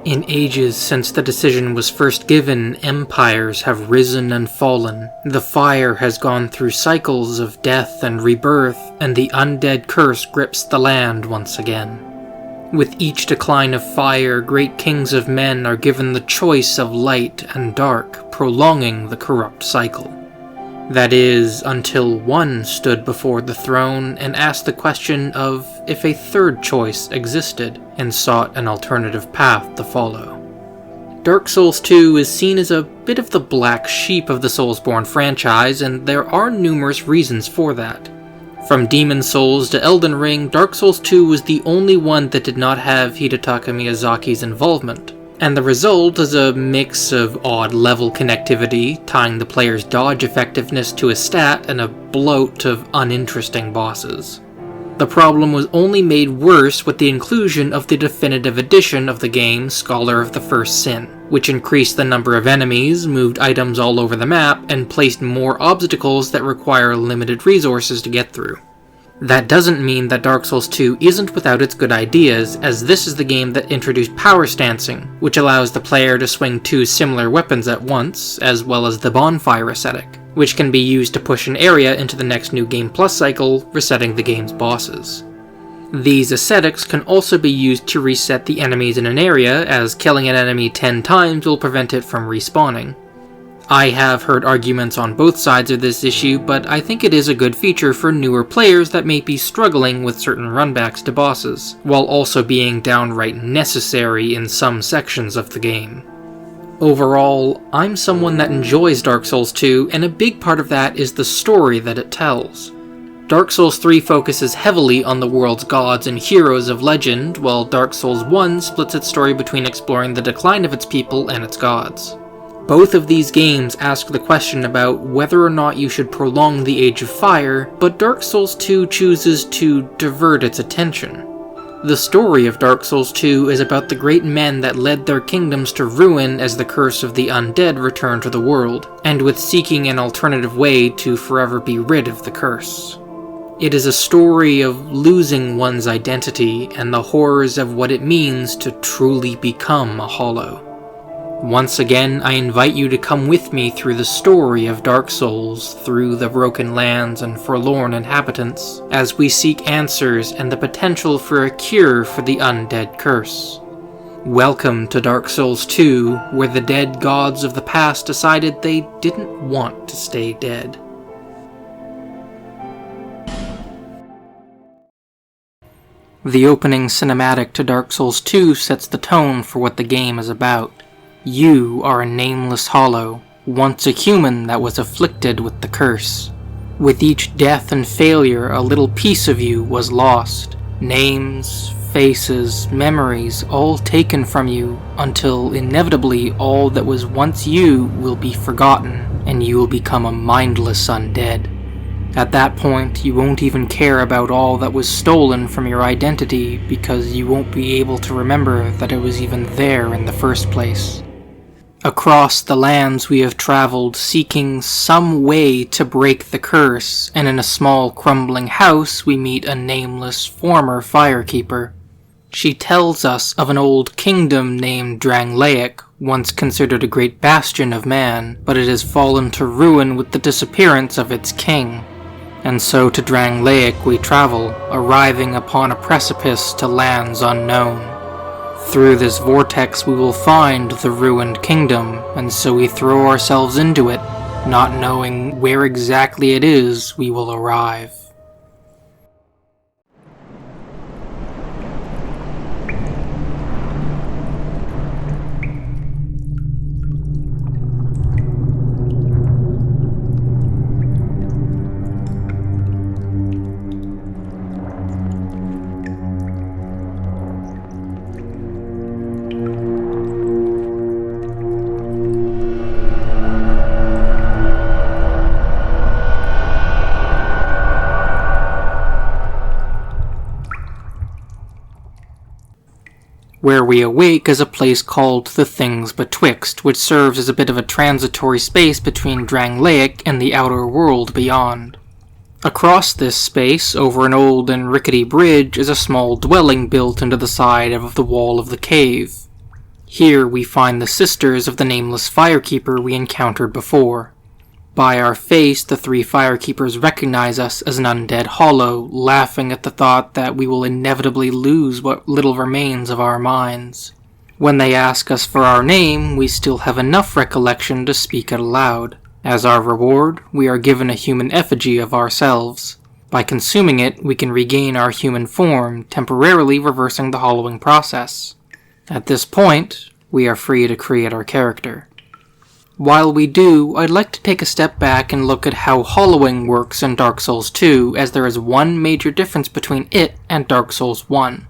In ages since the decision was first given, empires have risen and fallen. The fire has gone through cycles of death and rebirth, and the undead curse grips the land once again. With each decline of fire, great kings of men are given the choice of light and dark, prolonging the corrupt cycle. That is, until one stood before the throne and asked the question of if a third choice existed, and sought an alternative path to follow. Dark Souls 2 is seen as a bit of the black sheep of the Soulsborne franchise, and there are numerous reasons for that. From Demon Souls to Elden Ring, Dark Souls 2 was the only one that did not have Hidetaka Miyazaki's involvement. And the result is a mix of odd level connectivity, tying the player's dodge effectiveness to a stat, and a bloat of uninteresting bosses. The problem was only made worse with the inclusion of the definitive edition of the game, Scholar of the First Sin, which increased the number of enemies, moved items all over the map, and placed more obstacles that require limited resources to get through. That doesn't mean that Dark Souls 2 isn't without its good ideas, as this is the game that introduced power stancing, which allows the player to swing two similar weapons at once, as well as the bonfire ascetic, which can be used to push an area into the next New Game Plus cycle, resetting the game's bosses. These ascetics can also be used to reset the enemies in an area, as killing an enemy 10 times will prevent it from respawning. I have heard arguments on both sides of this issue, but I think it is a good feature for newer players that may be struggling with certain runbacks to bosses, while also being downright necessary in some sections of the game. Overall, I'm someone that enjoys Dark Souls 2, and a big part of that is the story that it tells. Dark Souls 3 focuses heavily on the world's gods and heroes of legend, while Dark Souls 1 splits its story between exploring the decline of its people and its gods. Both of these games ask the question about whether or not you should prolong the Age of Fire, but Dark Souls 2 chooses to divert its attention. The story of Dark Souls 2 is about the great men that led their kingdoms to ruin as the curse of the undead returned to the world, and with seeking an alternative way to forever be rid of the curse. It is a story of losing one's identity and the horrors of what it means to truly become a hollow. Once again, I invite you to come with me through the story of Dark Souls, through the broken lands and forlorn inhabitants, as we seek answers and the potential for a cure for the undead curse. Welcome to Dark Souls 2, where the dead gods of the past decided they didn't want to stay dead. The opening cinematic to Dark Souls 2 sets the tone for what the game is about. You are a nameless hollow, once a human that was afflicted with the curse. With each death and failure, a little piece of you was lost. Names, faces, memories, all taken from you, until inevitably all that was once you will be forgotten, and you will become a mindless undead. At that point, you won't even care about all that was stolen from your identity, because you won't be able to remember that it was even there in the first place. Across the lands we have traveled, seeking some way to break the curse, and in a small crumbling house we meet a nameless former firekeeper. She tells us of an old kingdom named Drangleic, once considered a great bastion of man, but it has fallen to ruin with the disappearance of its king. And so to Drangleic we travel, arriving upon a precipice to lands unknown. Through this vortex we will find the ruined kingdom, and so we throw ourselves into it, not knowing where exactly it is we will arrive. Where we awake is a place called the Things Betwixt, which serves as a bit of a transitory space between Drangleic and the outer world beyond. Across this space, over an old and rickety bridge, is a small dwelling built into the side of the wall of the cave. Here we find the sisters of the Nameless Firekeeper we encountered before. By our face, the 3 Firekeepers recognize us as an undead hollow, laughing at the thought that we will inevitably lose what little remains of our minds. When they ask us for our name, we still have enough recollection to speak it aloud. As our reward, we are given a human effigy of ourselves. By consuming it, we can regain our human form, temporarily reversing the hollowing process. At this point, we are free to create our character. While we do, I'd like to take a step back and look at how hollowing works in Dark Souls 2, as there is one major difference between it and Dark Souls 1.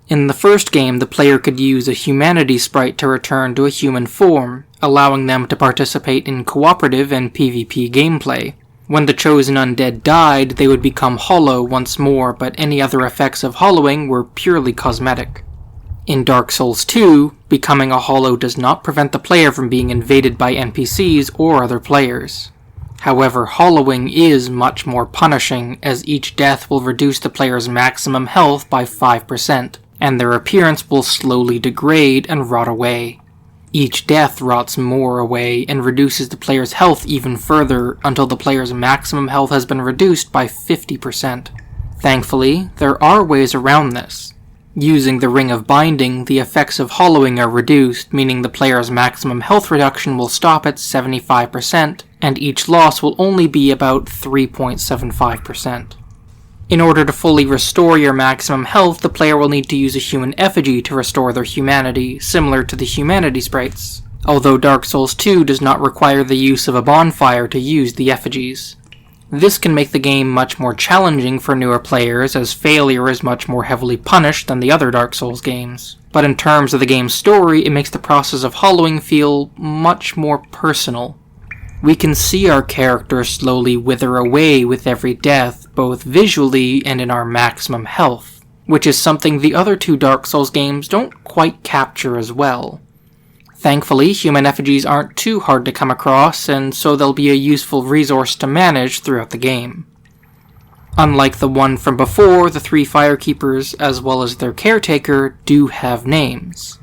In the first game, the player could use a humanity sprite to return to a human form, allowing them to participate in cooperative and PvP gameplay. When the chosen undead died, they would become hollow once more, but any other effects of hollowing were purely cosmetic. In Dark Souls 2, becoming a hollow does not prevent the player from being invaded by NPCs or other players. However, hollowing is much more punishing, as each death will reduce the player's maximum health by 5%, and their appearance will slowly degrade and rot away. Each death rots more away and reduces the player's health even further until the player's maximum health has been reduced by 50%. Thankfully, there are ways around this. Using the Ring of Binding, the effects of hollowing are reduced, meaning the player's maximum health reduction will stop at 75%, and each loss will only be about 3.75%. In order to fully restore your maximum health, the player will need to use a human effigy to restore their humanity, similar to the humanity sprites, although Dark Souls 2 does not require the use of a bonfire to use the effigies. This can make the game much more challenging for newer players, as failure is much more heavily punished than the other Dark Souls games. But in terms of the game's story, it makes the process of hollowing feel much more personal. We can see our character slowly wither away with every death, both visually and in our maximum health, which is something the other 2 Dark Souls games don't quite capture as well. Thankfully, human effigies aren't too hard to come across, and so they'll be a useful resource to manage throughout the game. Unlike the one from before, the 3 Firekeepers, as well as their caretaker, do have names.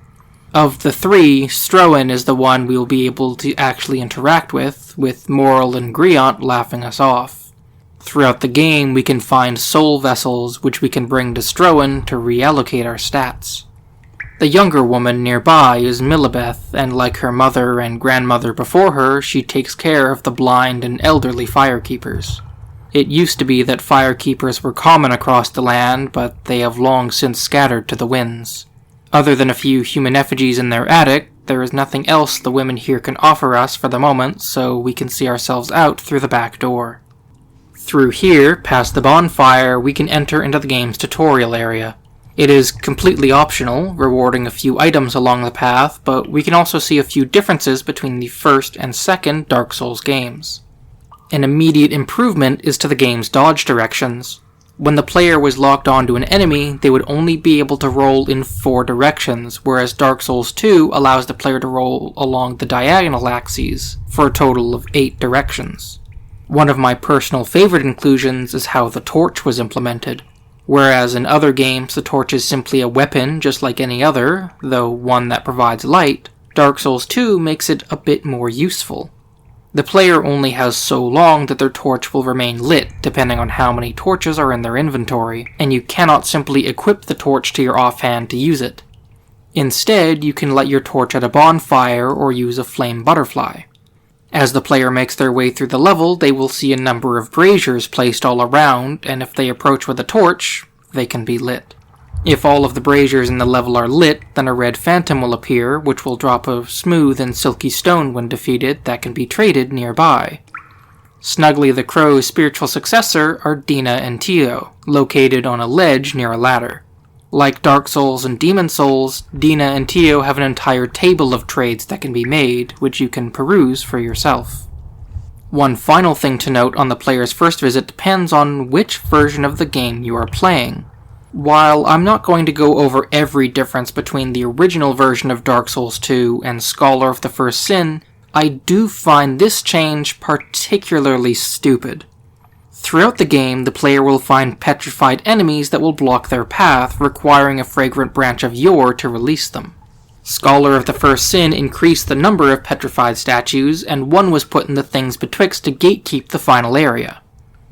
Of the 3, Strowan is the one we will be able to actually interact with Moral and Griant laughing us off. Throughout the game, we can find soul vessels which we can bring to Strowan to reallocate our stats. The younger woman nearby is Millibeth, and like her mother and grandmother before her, she takes care of the blind and elderly Firekeepers. It used to be that Firekeepers were common across the land, but they have long since scattered to the winds. Other than a few human effigies in their attic, there is nothing else the women here can offer us for the moment, so we can see ourselves out through the back door. Through here, past the bonfire, we can enter into the game's tutorial area. It is completely optional, rewarding a few items along the path, but we can also see a few differences between the first and second Dark Souls games. An immediate improvement is to the game's dodge directions. When the player was locked onto an enemy, they would only be able to roll in 4 directions, whereas Dark Souls 2 allows the player to roll along the diagonal axes, for a total of 8 directions. One of my personal favorite inclusions is how the torch was implemented. Whereas in other games the torch is simply a weapon just like any other, though one that provides light, Dark Souls 2 makes it a bit more useful. The player only has so long that their torch will remain lit, depending on how many torches are in their inventory, and you cannot simply equip the torch to your offhand to use it. Instead, you can light your torch at a bonfire or use a flame butterfly. As the player makes their way through the level, they will see a number of braziers placed all around, and if they approach with a torch, they can be lit. If all of the braziers in the level are lit, then a red phantom will appear, which will drop a smooth and silky stone when defeated that can be traded nearby. Snuggly the Crow's spiritual successor are Dina and Tio, located on a ledge near a ladder. Like Dark Souls and Demon Souls, Dina and Tio have an entire table of trades that can be made, which you can peruse for yourself. One final thing to note on the player's first visit depends on which version of the game you are playing. While I'm not going to go over every difference between the original version of Dark Souls 2 and Scholar of the First Sin, I do find this change particularly stupid. Throughout the game, the player will find petrified enemies that will block their path, requiring a fragrant branch of yore to release them. Scholar of the First Sin increased the number of petrified statues, and one was put in the Things Betwixt to gatekeep the final area.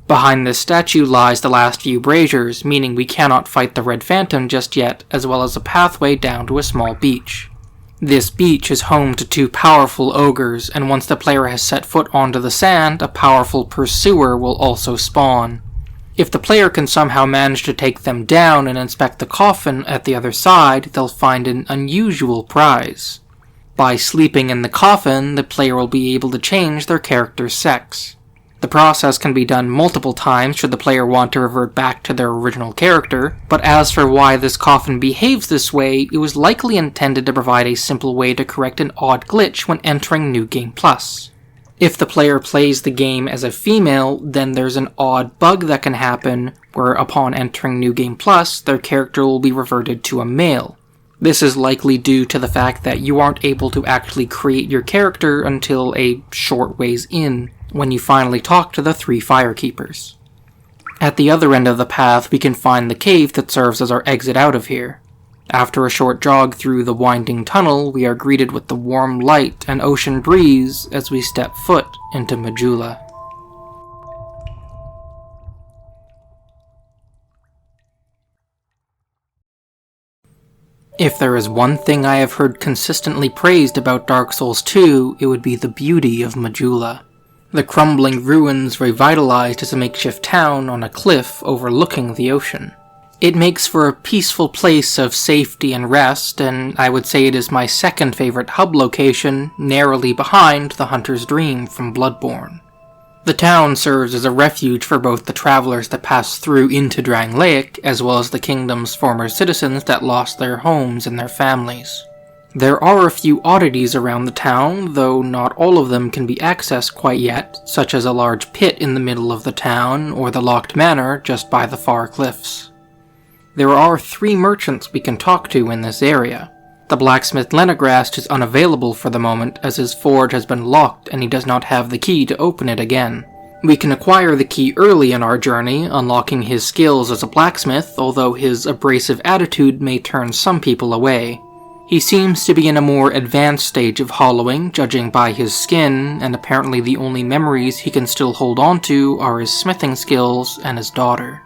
Behind this statue lies the last few braziers, meaning we cannot fight the Red Phantom just yet, as well as a pathway down to a small beach. This beach is home to 2 powerful ogres, and once the player has set foot onto the sand, a powerful pursuer will also spawn. If the player can somehow manage to take them down and inspect the coffin at the other side, they'll find an unusual prize. By sleeping in the coffin, the player will be able to change their character's sex. The process can be done multiple times should the player want to revert back to their original character, but as for why this coffin behaves this way, it was likely intended to provide a simple way to correct an odd glitch when entering New Game Plus. If the player plays the game as a female, then there's an odd bug that can happen where upon entering New Game Plus, their character will be reverted to a male. This is likely due to the fact that you aren't able to actually create your character until a short ways in, when you finally talk to the 3 Firekeepers. At the other end of the path, we can find the cave that serves as our exit out of here. After a short jog through the winding tunnel, we are greeted with the warm light and ocean breeze as we step foot into Majula. If there is one thing I have heard consistently praised about Dark Souls 2, it would be the beauty of Majula. The crumbling ruins revitalized as a makeshift town on a cliff overlooking the ocean. It makes for a peaceful place of safety and rest, and I would say it is my second favorite hub location, narrowly behind the Hunter's Dream from Bloodborne. The town serves as a refuge for both the travelers that pass through into Drangleic, as well as the kingdom's former citizens that lost their homes and their families. There are a few oddities around the town, though not all of them can be accessed quite yet, such as a large pit in the middle of the town, or the locked manor just by the far cliffs. There are 3 merchants we can talk to in this area. The blacksmith Lenegrast is unavailable for the moment as his forge has been locked and he does not have the key to open it again. We can acquire the key early in our journey, unlocking his skills as a blacksmith, although his abrasive attitude may turn some people away. He seems to be in a more advanced stage of hollowing, judging by his skin, and apparently the only memories he can still hold on to are his smithing skills and his daughter.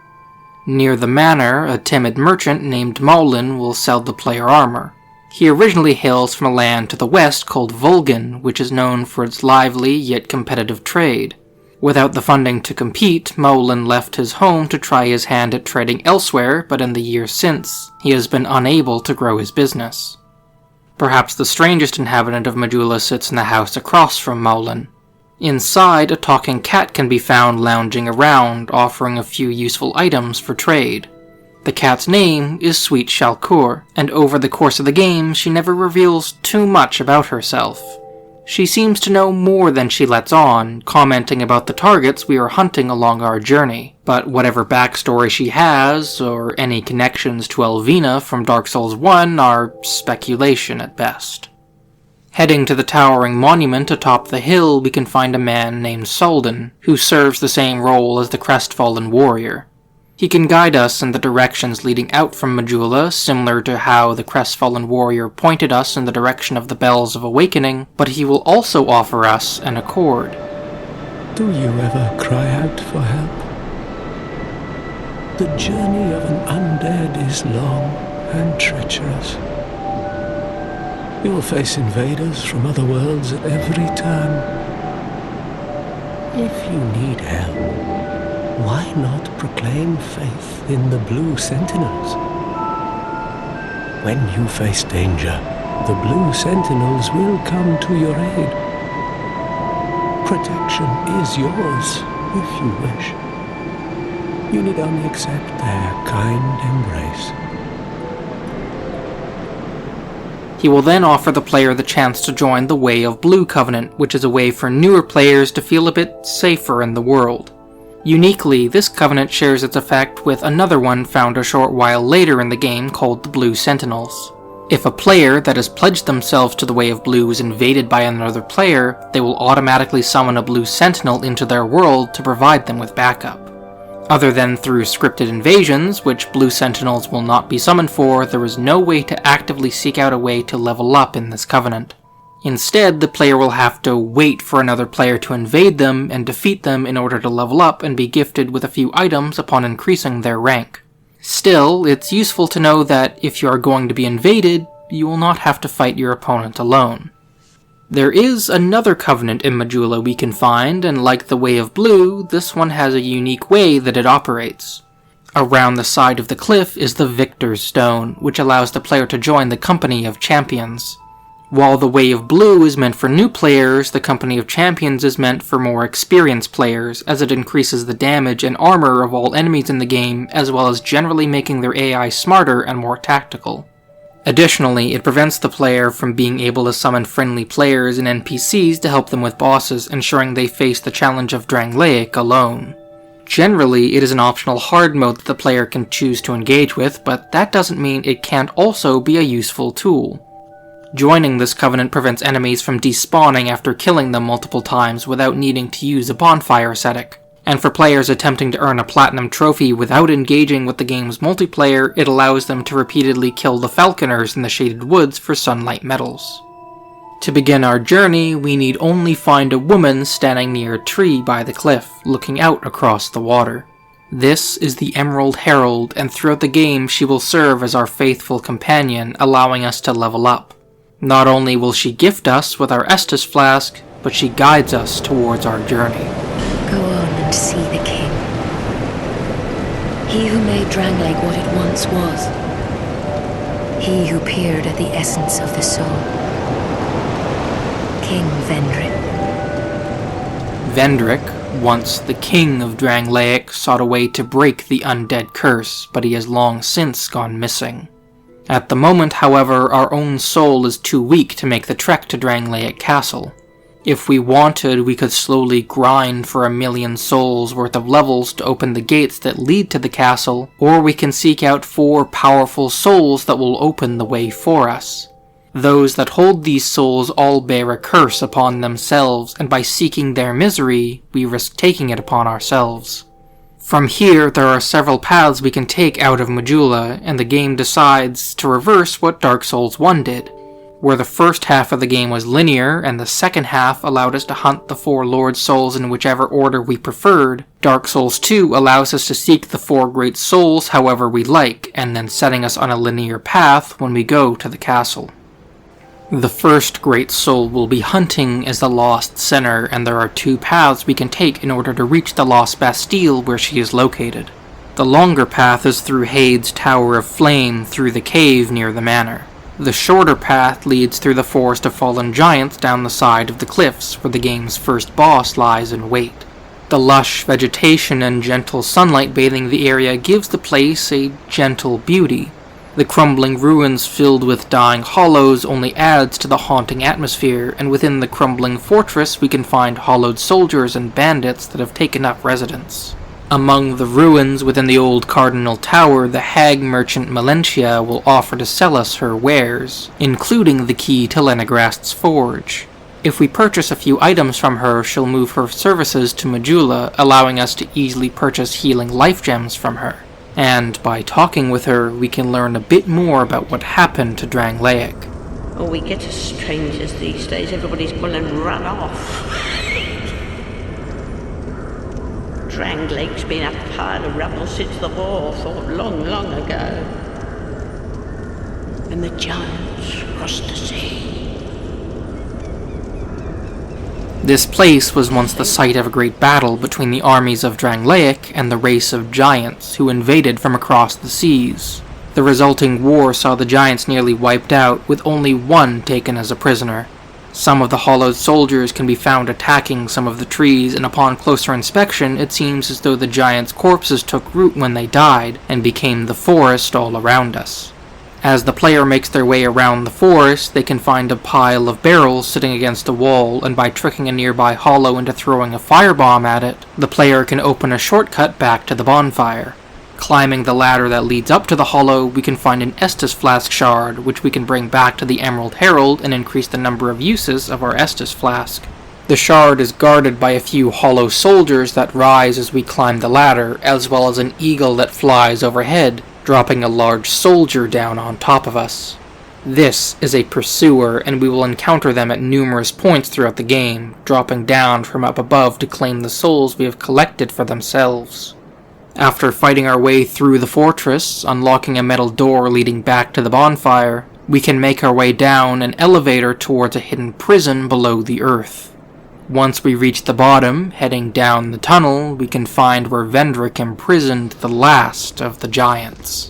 Near the manor, a timid merchant named Maulin will sell the player armor. He originally hails from a land to the west called Volgan, which is known for its lively yet competitive trade. Without the funding to compete, Maulin left his home to try his hand at trading elsewhere, but in the years since, he has been unable to grow his business. Perhaps the strangest inhabitant of Majula sits in the house across from Maulin. Inside, a talking cat can be found lounging around, offering a few useful items for trade. The cat's name is Sweet Shalkur, and over the course of the game, she never reveals too much about herself. She seems to know more than she lets on, commenting about the targets we are hunting along our journey, but whatever backstory she has, or any connections to Elvina from Dark Souls 1 are speculation at best. Heading to the towering monument atop the hill, we can find a man named Soldan, who serves the same role as the crestfallen warrior. He can guide us in the directions leading out from Majula, similar to how the crestfallen warrior pointed us in the direction of the Bells of Awakening, but he will also offer us an accord. Do you ever cry out for help? The journey of an undead is long and treacherous. You will face invaders from other worlds at every turn. If you need help, why not proclaim faith in the Blue Sentinels? When you face danger, the Blue Sentinels will come to your aid. Protection is yours, if you wish. You need only accept their kind embrace. He will then offer the player the chance to join the Way of Blue Covenant, which is a way for newer players to feel a bit safer in the world. Uniquely, this covenant shares its effect with another one found a short while later in the game called the Blue Sentinels. If a player that has pledged themselves to the Way of Blue is invaded by another player, they will automatically summon a Blue Sentinel into their world to provide them with backup. Other than through scripted invasions, which Blue Sentinels will not be summoned for, there is no way to actively seek out a way to level up in this covenant. Instead, the player will have to wait for another player to invade them and defeat them in order to level up and be gifted with a few items upon increasing their rank. Still, it's useful to know that if you are going to be invaded, you will not have to fight your opponent alone. There is another covenant in Majula we can find, and like the Way of Blue, this one has a unique way that it operates. Around the side of the cliff is the Victor's Stone, which allows the player to join the Company of Champions. While the Way of Blue is meant for new players, the Company of Champions is meant for more experienced players, as it increases the damage and armor of all enemies in the game, as well as generally making their AI smarter and more tactical. Additionally, it prevents the player from being able to summon friendly players and NPCs to help them with bosses, ensuring they face the challenge of Drangleic alone. Generally, it is an optional hard mode that the player can choose to engage with, but that doesn't mean it can't also be a useful tool. Joining this covenant prevents enemies from despawning after killing them multiple times without needing to use a bonfire ascetic. And for players attempting to earn a platinum trophy without engaging with the game's multiplayer, it allows them to repeatedly kill the falconers in the shaded woods for sunlight medals. To begin our journey, we need only find a woman standing near a tree by the cliff, looking out across the water. This is the Emerald Herald, and throughout the game she will serve as our faithful companion, allowing us to level up. Not only will she gift us with our Estus flask, but she guides us towards our journey. Go on and see the king. He who made Drangleic what it once was. He who peered at the essence of the soul. King Vendrick. Vendrick, once the king of Drangleic, sought a way to break the undead curse, but he has long since gone missing. At the moment, however, our own soul is too weak to make the trek to Drangleic Castle. If we wanted, we could slowly grind for 1,000,000 souls worth of levels to open the gates that lead to the castle, or we can seek out 4 powerful souls that will open the way for us. Those that hold these souls all bear a curse upon themselves, and by seeking their misery, we risk taking it upon ourselves. From here, there are several paths we can take out of Majula, and the game decides to reverse what Dark Souls 1 did. Where the first half of the game was linear, and the second half allowed us to hunt the 4 Lord Souls in whichever order we preferred, Dark Souls 2 allows us to seek the 4 Great Souls however we like, and then setting us on a linear path when we go to the castle. The first Great Soul we'll be hunting is the Lost Sinner, and there are 2 paths we can take in order to reach the Lost Bastille where she is located. The longer path is through Hade's Tower of Flame through the cave near the manor. The shorter path leads through the Forest of Fallen Giants down the side of the cliffs, where the game's first boss lies in wait. The lush vegetation and gentle sunlight bathing the area gives the place a gentle beauty. The crumbling ruins filled with dying hollows only adds to the haunting atmosphere, and within the crumbling fortress we can find hollowed soldiers and bandits that have taken up residence. Among the ruins within the old Cardinal Tower, the hag merchant Melentia will offer to sell us her wares, including the key to Lenegast's forge. If we purchase a few items from her, she'll move her services to Majula, allowing us to easily purchase healing life gems from her. And by talking with her, we can learn a bit more about what happened to Drangleic. Oh, we get as strangers these days, everybody's gone and run off. Drangleic's been a pile of rubble since the war fought long, long ago. And the giants crossed the sea. This place was once the site of a great battle between the armies of Drangleic and the race of giants who invaded from across the seas. The resulting war saw the giants nearly wiped out, with only one taken as a prisoner. Some of the hollowed soldiers can be found attacking some of the trees, and upon closer inspection it seems as though the giants' corpses took root when they died, and became the forest all around us. As the player makes their way around the forest, they can find a pile of barrels sitting against a wall, and by tricking a nearby hollow into throwing a firebomb at it, the player can open a shortcut back to the bonfire. Climbing the ladder that leads up to the hollow, we can find an Estus Flask shard, which we can bring back to the Emerald Herald and increase the number of uses of our Estus Flask. The shard is guarded by a few hollow soldiers that rise as we climb the ladder, as well as an eagle that flies overhead, dropping a large soldier down on top of us. This is a pursuer, and we will encounter them at numerous points throughout the game, dropping down from up above to claim the souls we have collected for themselves. After fighting our way through the fortress, unlocking a metal door leading back to the bonfire, we can make our way down an elevator towards a hidden prison below the earth. Once we reach the bottom, heading down the tunnel, we can find where Vendrick imprisoned the last of the giants.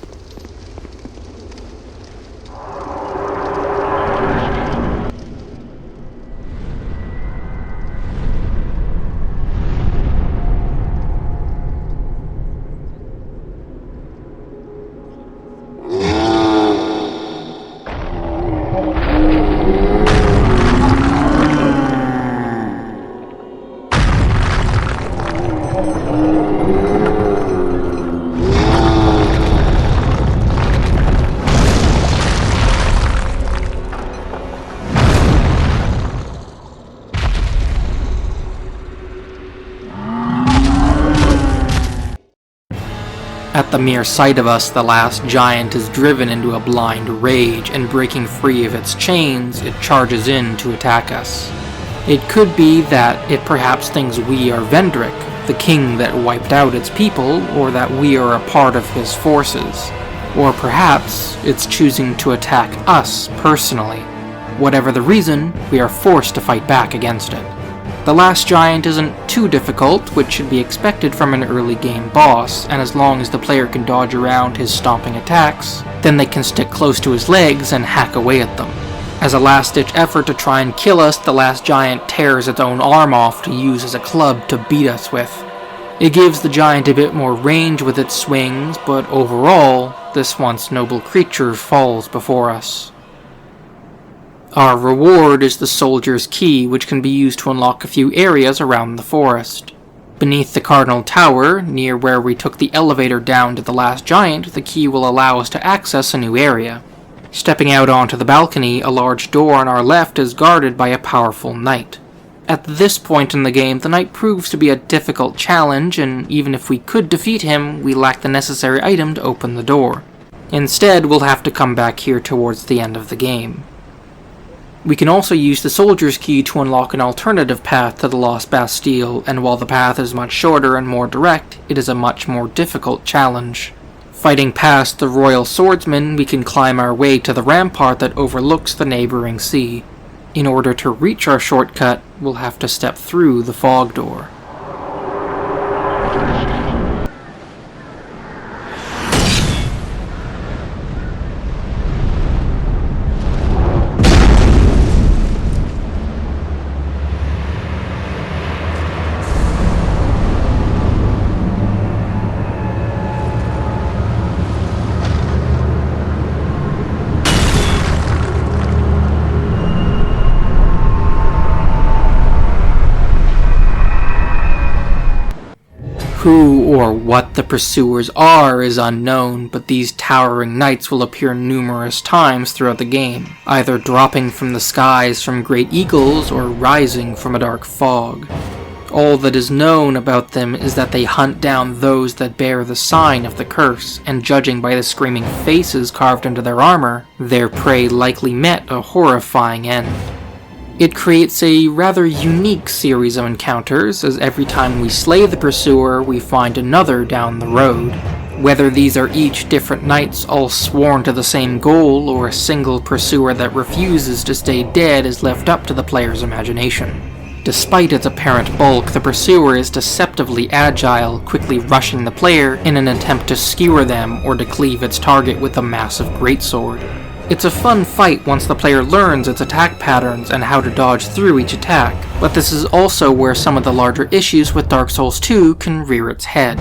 At the mere sight of us, the last giant is driven into a blind rage, and breaking free of its chains, it charges in to attack us. It could be that it perhaps thinks we are Vendrick, the king that wiped out its people, or that we are a part of his forces. Or perhaps it's choosing to attack us personally. Whatever the reason, we are forced to fight back against it. The last giant isn't too difficult, which should be expected from an early game boss, and as long as the player can dodge around his stomping attacks, then they can stick close to his legs and hack away at them. As a last-ditch effort to try and kill us, the last giant tears its own arm off to use as a club to beat us with. It gives the giant a bit more range with its swings, but overall, this once noble creature falls before us. Our reward is the Soldier's Key, which can be used to unlock a few areas around the forest. Beneath the Cardinal Tower, near where we took the elevator down to the last giant, the key will allow us to access a new area. Stepping out onto the balcony, a large door on our left is guarded by a powerful knight. At this point in the game, the knight proves to be a difficult challenge, and even if we could defeat him, we lack the necessary item to open the door. Instead, we'll have to come back here towards the end of the game. We can also use the Soldier's Key to unlock an alternative path to the Lost Bastille, and while the path is much shorter and more direct, it is a much more difficult challenge. Fighting past the Royal Swordsman, we can climb our way to the rampart that overlooks the neighboring sea. In order to reach our shortcut, we'll have to step through the fog door. Who or what the pursuers are is unknown, but these towering knights will appear numerous times throughout the game, either dropping from the skies from great eagles or rising from a dark fog. All that is known about them is that they hunt down those that bear the sign of the curse, and judging by the screaming faces carved into their armor, their prey likely met a horrifying end. It creates a rather unique series of encounters, as every time we slay the pursuer, we find another down the road. Whether these are each different knights all sworn to the same goal, or a single pursuer that refuses to stay dead is left up to the player's imagination. Despite its apparent bulk, the pursuer is deceptively agile, quickly rushing the player in an attempt to skewer them or to cleave its target with a massive greatsword. It's a fun fight once the player learns its attack patterns and how to dodge through each attack, but this is also where some of the larger issues with Dark Souls 2 can rear its head.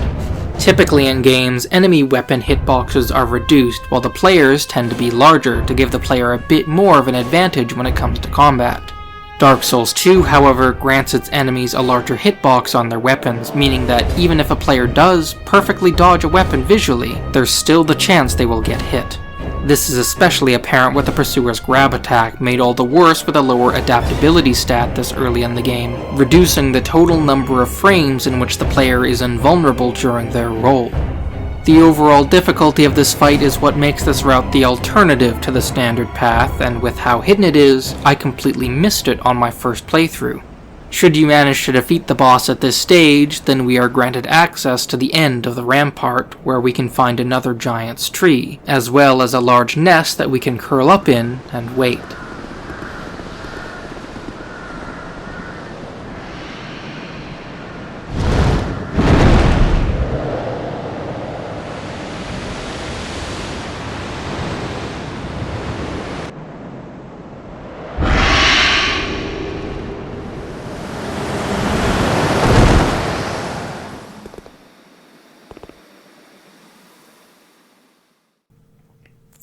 Typically in games, enemy weapon hitboxes are reduced, while the players tend to be larger to give the player a bit more of an advantage when it comes to combat. Dark Souls 2, however, grants its enemies a larger hitbox on their weapons, meaning that even if a player does perfectly dodge a weapon visually, there's still the chance they will get hit. This is especially apparent with the Pursuer's grab attack, made all the worse with a lower adaptability stat this early in the game, reducing the total number of frames in which the player is invulnerable during their roll. The overall difficulty of this fight is what makes this route the alternative to the standard path, and with how hidden it is, I completely missed it on my first playthrough. Should you manage to defeat the boss at this stage, then we are granted access to the end of the rampart, where we can find another giant's tree, as well as a large nest that we can curl up in and wait.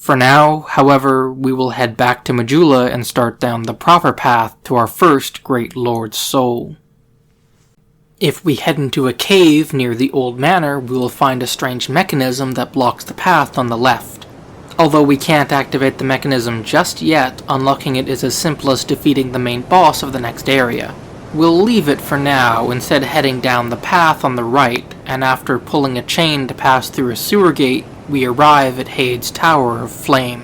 For now, however, we will head back to Majula and start down the proper path to our first Great Lord's soul. If we head into a cave near the old manor, we will find a strange mechanism that blocks the path on the left. Although we can't activate the mechanism just yet, unlocking it is as simple as defeating the main boss of the next area. We'll leave it for now, instead heading down the path on the right, and after pulling a chain to pass through a sewer gate, we arrive at Hade's Tower of Flame.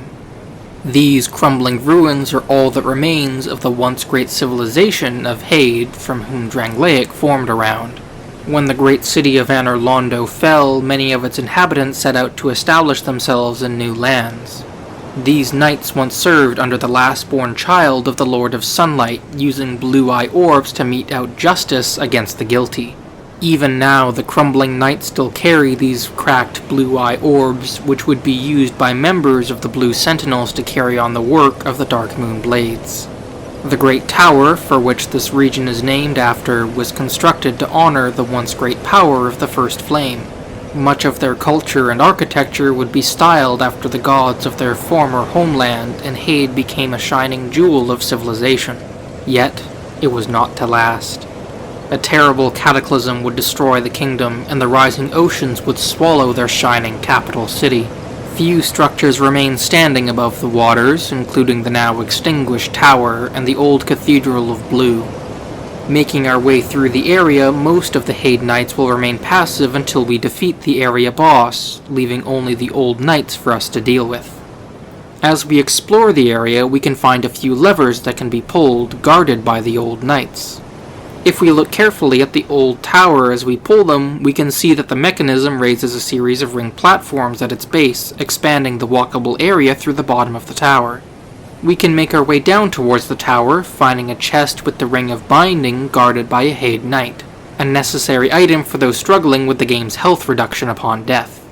These crumbling ruins are all that remains of the once great civilization of Hade, from whom Drangleic formed around. When the great city of Anor Londo fell, many of its inhabitants set out to establish themselves in new lands. These knights once served under the last-born child of the Lord of Sunlight, using blue-eye orbs to mete out justice against the guilty. Even now, the crumbling knights still carry these cracked blue-eye orbs, which would be used by members of the Blue Sentinels to carry on the work of the Dark Moon Blades. The Great Tower, for which this region is named after, was constructed to honor the once great power of the First Flame. Much of their culture and architecture would be styled after the gods of their former homeland, and Hade became a shining jewel of civilization. Yet, it was not to last. A terrible cataclysm would destroy the kingdom, and the rising oceans would swallow their shining capital city. Few structures remain standing above the waters, including the now extinguished tower and the old Cathedral of Blue. Making our way through the area, most of the Hade Knights will remain passive until we defeat the area boss, leaving only the old knights for us to deal with. As we explore the area, we can find a few levers that can be pulled, guarded by the old knights. If we look carefully at the old tower as we pull them, we can see that the mechanism raises a series of ring platforms at its base, expanding the walkable area through the bottom of the tower. We can make our way down towards the tower, finding a chest with the Ring of Binding guarded by a Hade Knight, a necessary item for those struggling with the game's health reduction upon death.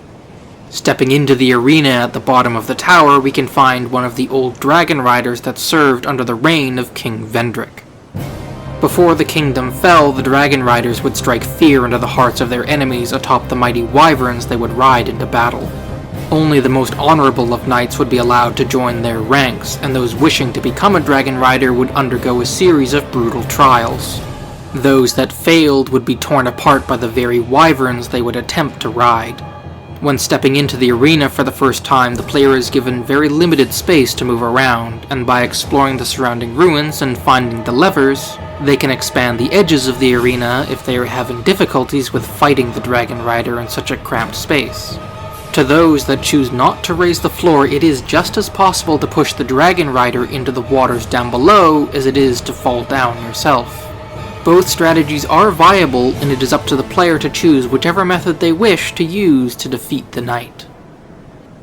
Stepping into the arena at the bottom of the tower, we can find one of the old dragon riders that served under the reign of King Vendrick. Before the kingdom fell, the dragon riders would strike fear into the hearts of their enemies atop the mighty wyverns they would ride into battle. Only the most honorable of knights would be allowed to join their ranks, and those wishing to become a dragon rider would undergo a series of brutal trials. Those that failed would be torn apart by the very wyverns they would attempt to ride. When stepping into the arena for the first time, the player is given very limited space to move around, and by exploring the surrounding ruins and finding the levers, they can expand the edges of the arena if they are having difficulties with fighting the dragon rider in such a cramped space. To those that choose not to raise the floor, it is just as possible to push the dragon rider into the waters down below as it is to fall down yourself. Both strategies are viable, and it is up to the player to choose whichever method they wish to use to defeat the knight.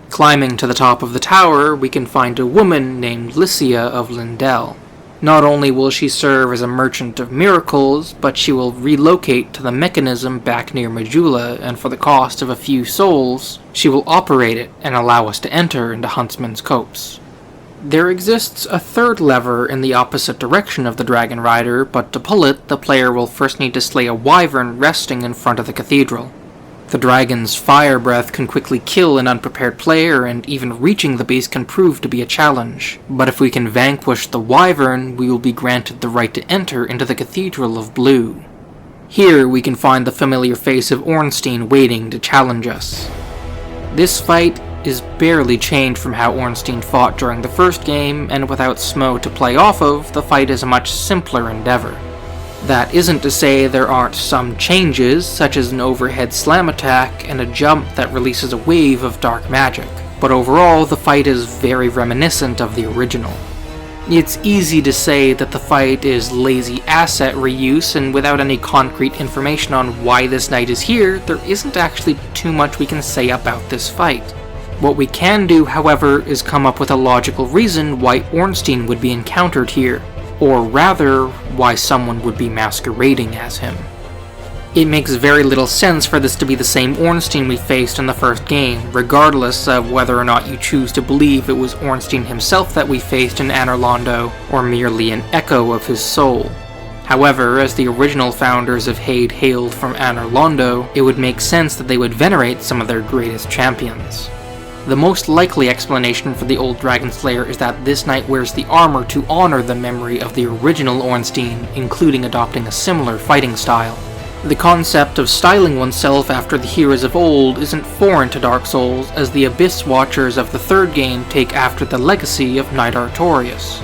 Climbing to the top of the tower, we can find a woman named Lycia of Lindell. Not only will she serve as a merchant of miracles, but she will relocate to the mechanism back near Majula, and for the cost of a few souls, she will operate it and allow us to enter into Huntsman's Copse. There exists a third lever in the opposite direction of the Dragon Rider, but to pull it, the player will first need to slay a wyvern resting in front of the cathedral. The dragon's fire breath can quickly kill an unprepared player, and even reaching the beast can prove to be a challenge. But if we can vanquish the wyvern, we will be granted the right to enter into the Cathedral of Blue. Here we can find the familiar face of Ornstein waiting to challenge us. This fight is barely changed from how Ornstein fought during the first game, and without Smo to play off of, the fight is a much simpler endeavor. That isn't to say there aren't some changes, such as an overhead slam attack and a jump that releases a wave of dark magic, but overall the fight is very reminiscent of the original. It's easy to say that the fight is lazy asset reuse, and without any concrete information on why this knight is here, there isn't actually too much we can say about this fight. What we can do, however, is come up with a logical reason why Ornstein would be encountered here, or rather, why someone would be masquerading as him. It makes very little sense for this to be the same Ornstein we faced in the first game, regardless of whether or not you choose to believe it was Ornstein himself that we faced in Anor Londo, or merely an echo of his soul. However, as the original founders of Hade hailed from Anor Londo, it would make sense that they would venerate some of their greatest champions. The most likely explanation for the old Dragon Slayer is that this knight wears the armor to honor the memory of the original Ornstein, including adopting a similar fighting style. The concept of styling oneself after the heroes of old isn't foreign to Dark Souls, as the Abyss Watchers of the third game take after the legacy of Knight Artorias.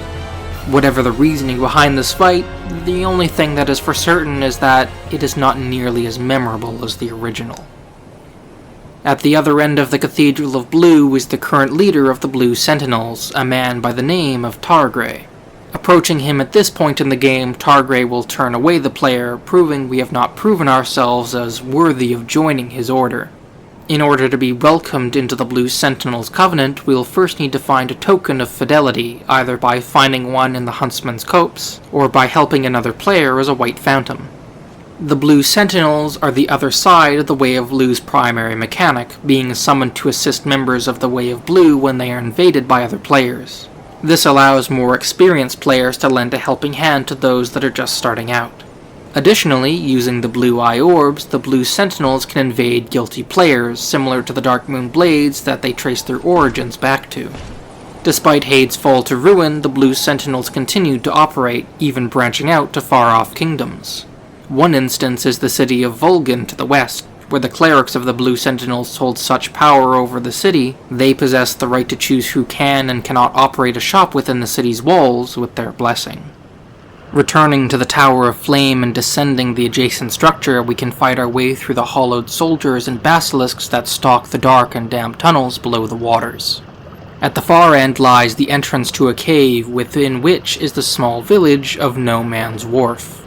Whatever the reasoning behind this fight, the only thing that is for certain is that it is not nearly as memorable as the original. At the other end of the Cathedral of Blue is the current leader of the Blue Sentinels, a man by the name of Targray. Approaching him at this point in the game, Targray will turn away the player, proving we have not proven ourselves as worthy of joining his order. In order to be welcomed into the Blue Sentinels Covenant, we'll first need to find a token of fidelity, either by finding one in the Huntsman's Copse, or by helping another player as a White Phantom. The Blue Sentinels are the other side of the Way of Blue's primary mechanic, being summoned to assist members of the Way of Blue when they are invaded by other players. This allows more experienced players to lend a helping hand to those that are just starting out. Additionally, using the Blue Eye Orbs, the Blue Sentinels can invade guilty players, similar to the Dark Moon Blades that they trace their origins back to. Despite Hade's fall to ruin, the Blue Sentinels continued to operate, even branching out to far-off kingdoms. One instance is the city of Vol'gin to the west, where the clerics of the Blue Sentinels hold such power over the city, they possess the right to choose who can and cannot operate a shop within the city's walls with their blessing. Returning to the Tower of Flame and descending the adjacent structure, we can fight our way through the hollowed soldiers and basilisks that stalk the dark and damp tunnels below the waters. At the far end lies the entrance to a cave, within which is the small village of No Man's Wharf.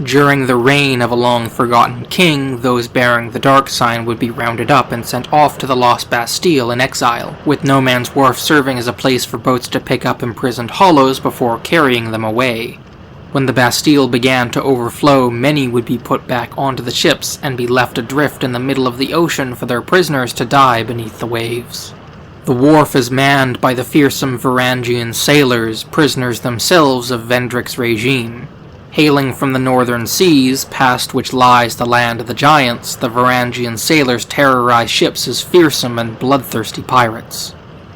During the reign of a long-forgotten king, those bearing the dark sign would be rounded up and sent off to the Lost Bastille in exile, with No Man's Wharf serving as a place for boats to pick up imprisoned hollows before carrying them away. When the Bastille began to overflow, many would be put back onto the ships and be left adrift in the middle of the ocean for their prisoners to die beneath the waves. The wharf is manned by the fearsome Varangian sailors, prisoners themselves of Vendrick's regime. Hailing from the northern seas, past which lies the land of the giants, the Varangian sailors terrorize ships as fearsome and bloodthirsty pirates.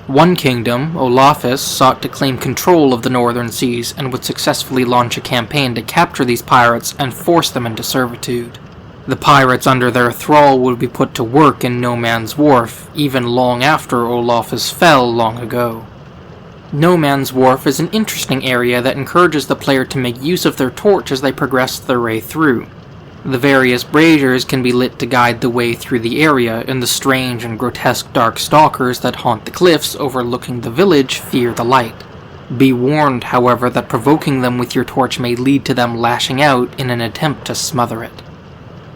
One kingdom, Olafis, sought to claim control of the northern seas and would successfully launch a campaign to capture these pirates and force them into servitude. The pirates under their thrall would be put to work in No Man's Wharf, even long after Olafis fell long ago. No Man's Wharf is an interesting area that encourages the player to make use of their torch as they progress their way through. The various braziers can be lit to guide the way through the area, and the strange and grotesque dark stalkers that haunt the cliffs overlooking the village fear the light. Be warned, however, that provoking them with your torch may lead to them lashing out in an attempt to smother it.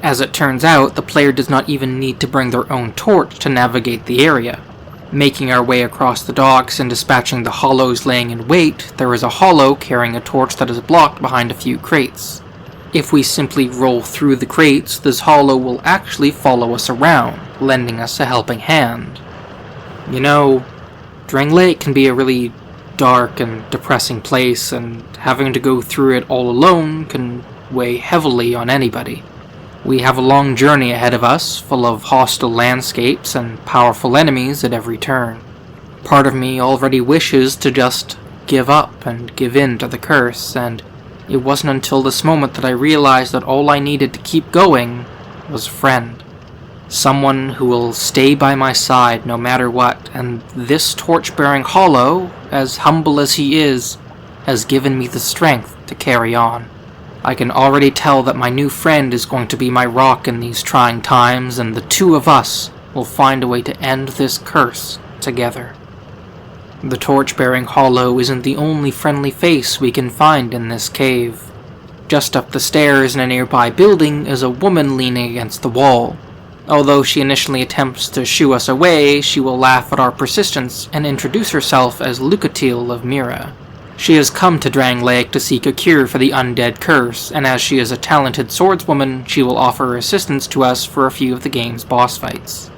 As it turns out, the player does not even need to bring their own torch to navigate the area. Making our way across the docks and dispatching the hollows laying in wait, there is a hollow carrying a torch that is blocked behind a few crates. If we simply roll through the crates, this hollow will actually follow us around, lending us a helping hand. You know, Drang Lake can be a really dark and depressing place, and having to go through it all alone can weigh heavily on anybody. We have a long journey ahead of us, full of hostile landscapes and powerful enemies at every turn. Part of me already wishes to just give up and give in to the curse, and it wasn't until this moment that I realized that all I needed to keep going was a friend. Someone who will stay by my side no matter what, and this torch-bearing hollow, as humble as he is, has given me the strength to carry on. I can already tell that my new friend is going to be my rock in these trying times, and the two of us will find a way to end this curse together. The torch-bearing hollow isn't the only friendly face we can find in this cave. Just up the stairs in a nearby building is a woman leaning against the wall. Although she initially attempts to shoo us away, she will laugh at our persistence and introduce herself as Lucatil of Mira. She has come to Drangleic to seek a cure for the undead curse, and as she is a talented swordswoman, she will offer assistance to us for a few of the game's boss fights.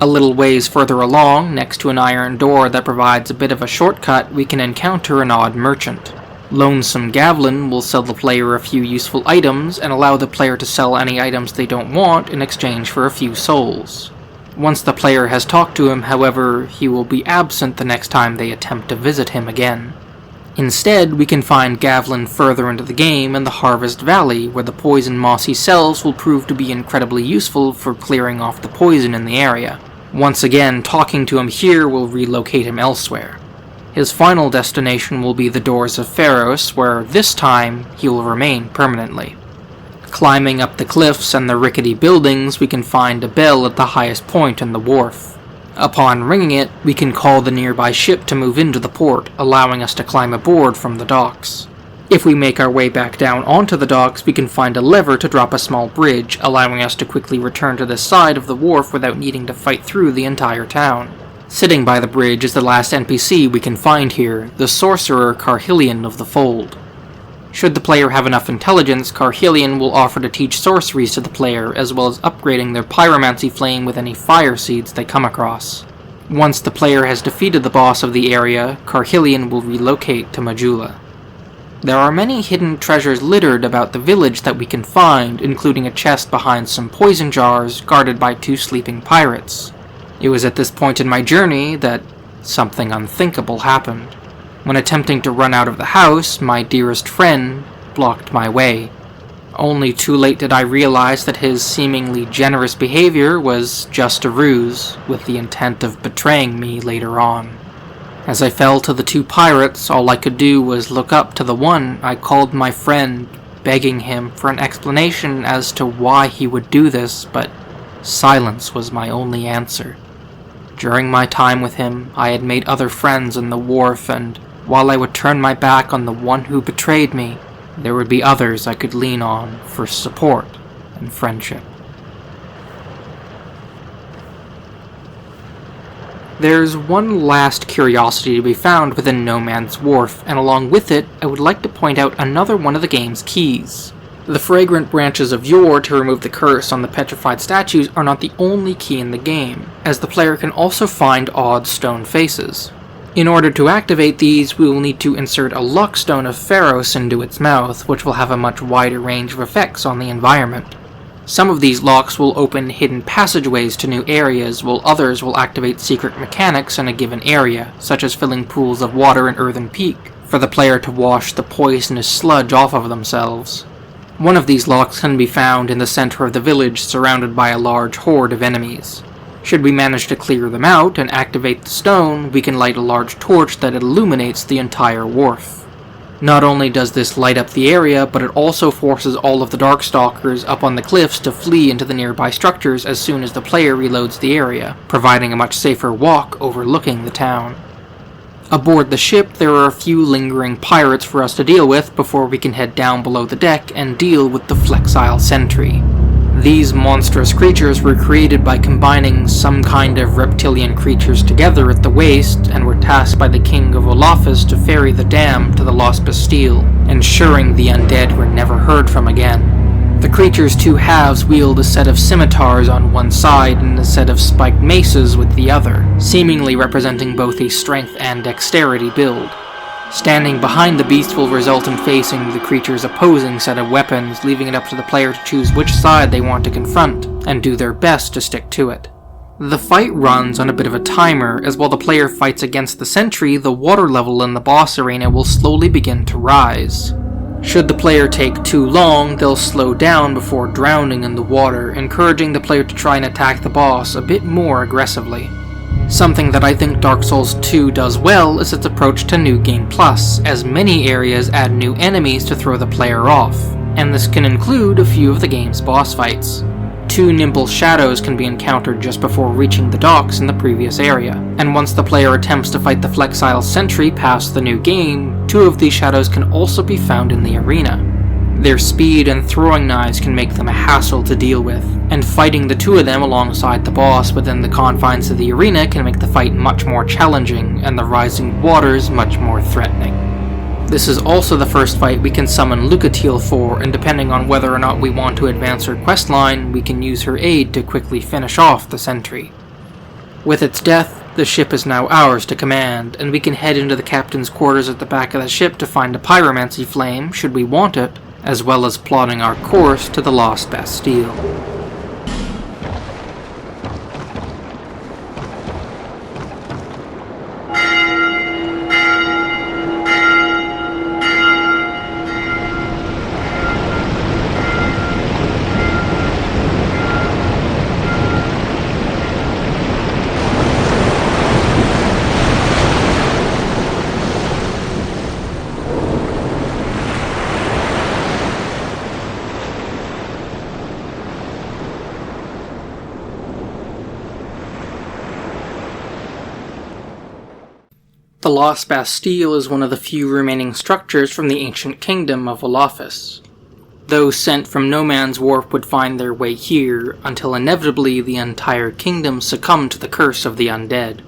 A little ways further along, next to an iron door that provides a bit of a shortcut, we can encounter an odd merchant. Lonesome Gavlin will sell the player a few useful items and allow the player to sell any items they don't want in exchange for a few souls. Once the player has talked to him, however, he will be absent the next time they attempt to visit him again. Instead, we can find Gavlin further into the game in the Harvest Valley, where the poison moss he sells will prove to be incredibly useful for clearing off the poison in the area. Once again, talking to him here will relocate him elsewhere. His final destination will be the Doors of Pharos, where this time he will remain permanently. Climbing up the cliffs and the rickety buildings, we can find a bell at the highest point in the wharf. Upon ringing it, we can call the nearby ship to move into the port, allowing us to climb aboard from the docks. If we make our way back down onto the docks, we can find a lever to drop a small bridge, allowing us to quickly return to this side of the wharf without needing to fight through the entire town. Sitting by the bridge is the last NPC we can find here, the sorcerer Carhillion of the Fold. Should the player have enough intelligence, Carhillion will offer to teach sorceries to the player, as well as upgrading their pyromancy flame with any fire seeds they come across. Once the player has defeated the boss of the area, Carhillion will relocate to Majula. There are many hidden treasures littered about the village that we can find, including a chest behind some poison jars guarded by 2 sleeping pirates. It was at this point in my journey that something unthinkable happened. When attempting to run out of the house, my dearest friend blocked my way. Only too late did I realize that his seemingly generous behavior was just a ruse, with the intent of betraying me later on. As I fell to the 2 pirates, all I could do was look up to the one I called my friend, begging him for an explanation as to why he would do this, but silence was my only answer. During my time with him, I had made other friends on the wharf, and while I would turn my back on the one who betrayed me, there would be others I could lean on for support and friendship. There's one last curiosity to be found within No Man's Wharf, and along with it, I would like to point out another one of the game's keys. The fragrant branches of yore to remove the curse on the petrified statues are not the only key in the game, as the player can also find odd stone faces. In order to activate these, we will need to insert a Luckstone of Pharos into its mouth, which will have a much wider range of effects on the environment. Some of these locks will open hidden passageways to new areas, while others will activate secret mechanics in a given area, such as filling pools of water in Earthen Peak, for the player to wash the poisonous sludge off of themselves. One of these locks can be found in the center of the village, surrounded by a large horde of enemies. Should we manage to clear them out and activate the stone, we can light a large torch that illuminates the entire wharf. Not only does this light up the area, but it also forces all of the Darkstalkers up on the cliffs to flee into the nearby structures as soon as the player reloads the area, providing a much safer walk overlooking the town. Aboard the ship, there are a few lingering pirates for us to deal with before we can head down below the deck and deal with the Flexile Sentry. These monstrous creatures were created by combining some kind of reptilian creatures together at the waist, and were tasked by the King of Olafus to ferry the dam to the Lost Bastille, ensuring the undead were never heard from again. The creature's 2 halves wield a set of scimitars on one side and a set of spiked maces with the other, seemingly representing both a strength and dexterity build. Standing behind the beast will result in facing the creature's opposing set of weapons, leaving it up to the player to choose which side they want to confront, and do their best to stick to it. The fight runs on a bit of a timer, as while the player fights against the sentry, the water level in the boss arena will slowly begin to rise. Should the player take too long, they'll slow down before drowning in the water, encouraging the player to try and attack the boss a bit more aggressively. Something that I think Dark Souls 2 does well is its approach to New Game Plus, as many areas add new enemies to throw the player off, and this can include a few of the game's boss fights. 2 nimble shadows can be encountered just before reaching the docks in the previous area, and once the player attempts to fight the Flexile Sentry past the new game, 2 of these shadows can also be found in the arena. Their speed and throwing knives can make them a hassle to deal with, and fighting the 2 of them alongside the boss within the confines of the arena can make the fight much more challenging, and the rising waters much more threatening. This is also the first fight we can summon Lucatiel for, and depending on whether or not we want to advance her questline, we can use her aid to quickly finish off the sentry. With its death, the ship is now ours to command, and we can head into the captain's quarters at the back of the ship to find a pyromancy flame, should we want it, as well as plotting our course to the Lost Bastille. The Lost Bastille is one of the few remaining structures from the ancient kingdom of Olafus. Those sent from No Man's Wharf would find their way here, until inevitably the entire kingdom succumbed to the curse of the undead.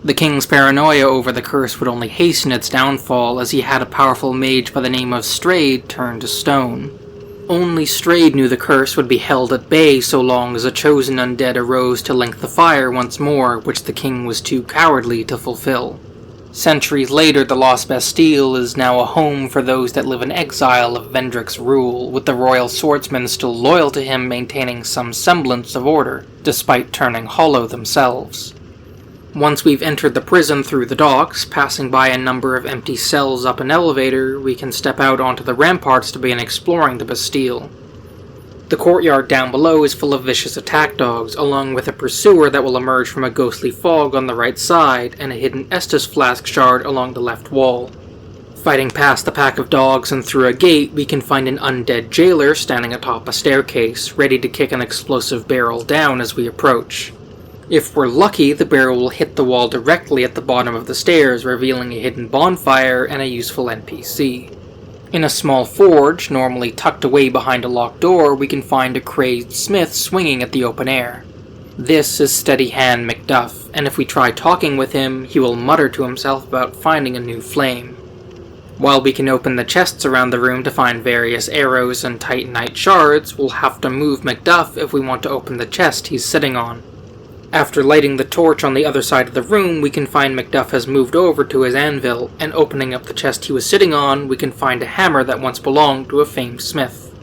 The king's paranoia over the curse would only hasten its downfall, as he had a powerful mage by the name of Strayed turned to stone. Only Strayed knew the curse would be held at bay so long as a chosen undead arose to link the fire once more, which the king was too cowardly to fulfill. Centuries later, the Lost Bastille is now a home for those that live in exile of Vendrick's rule, with the royal swordsmen still loyal to him maintaining some semblance of order, despite turning hollow themselves. Once we've entered the prison through the docks, passing by a number of empty cells up an elevator, we can step out onto the ramparts to begin exploring the Bastille. The courtyard down below is full of vicious attack dogs, along with a pursuer that will emerge from a ghostly fog on the right side, and a hidden Estus flask shard along the left wall. Fighting past the pack of dogs and through a gate, we can find an undead jailer standing atop a staircase, ready to kick an explosive barrel down as we approach. If we're lucky, the barrel will hit the wall directly at the bottom of the stairs, revealing a hidden bonfire and a useful NPC. In a small forge, normally tucked away behind a locked door, we can find a crazed smith swinging at the open air. This is Steady Hand Macduff, and if we try talking with him, he will mutter to himself about finding a new flame. While we can open the chests around the room to find various arrows and titanite shards, we'll have to move Macduff if we want to open the chest he's sitting on. After lighting the torch on the other side of the room, we can find Macduff has moved over to his anvil, and opening up the chest he was sitting on, we can find a hammer that once belonged to a famed smith.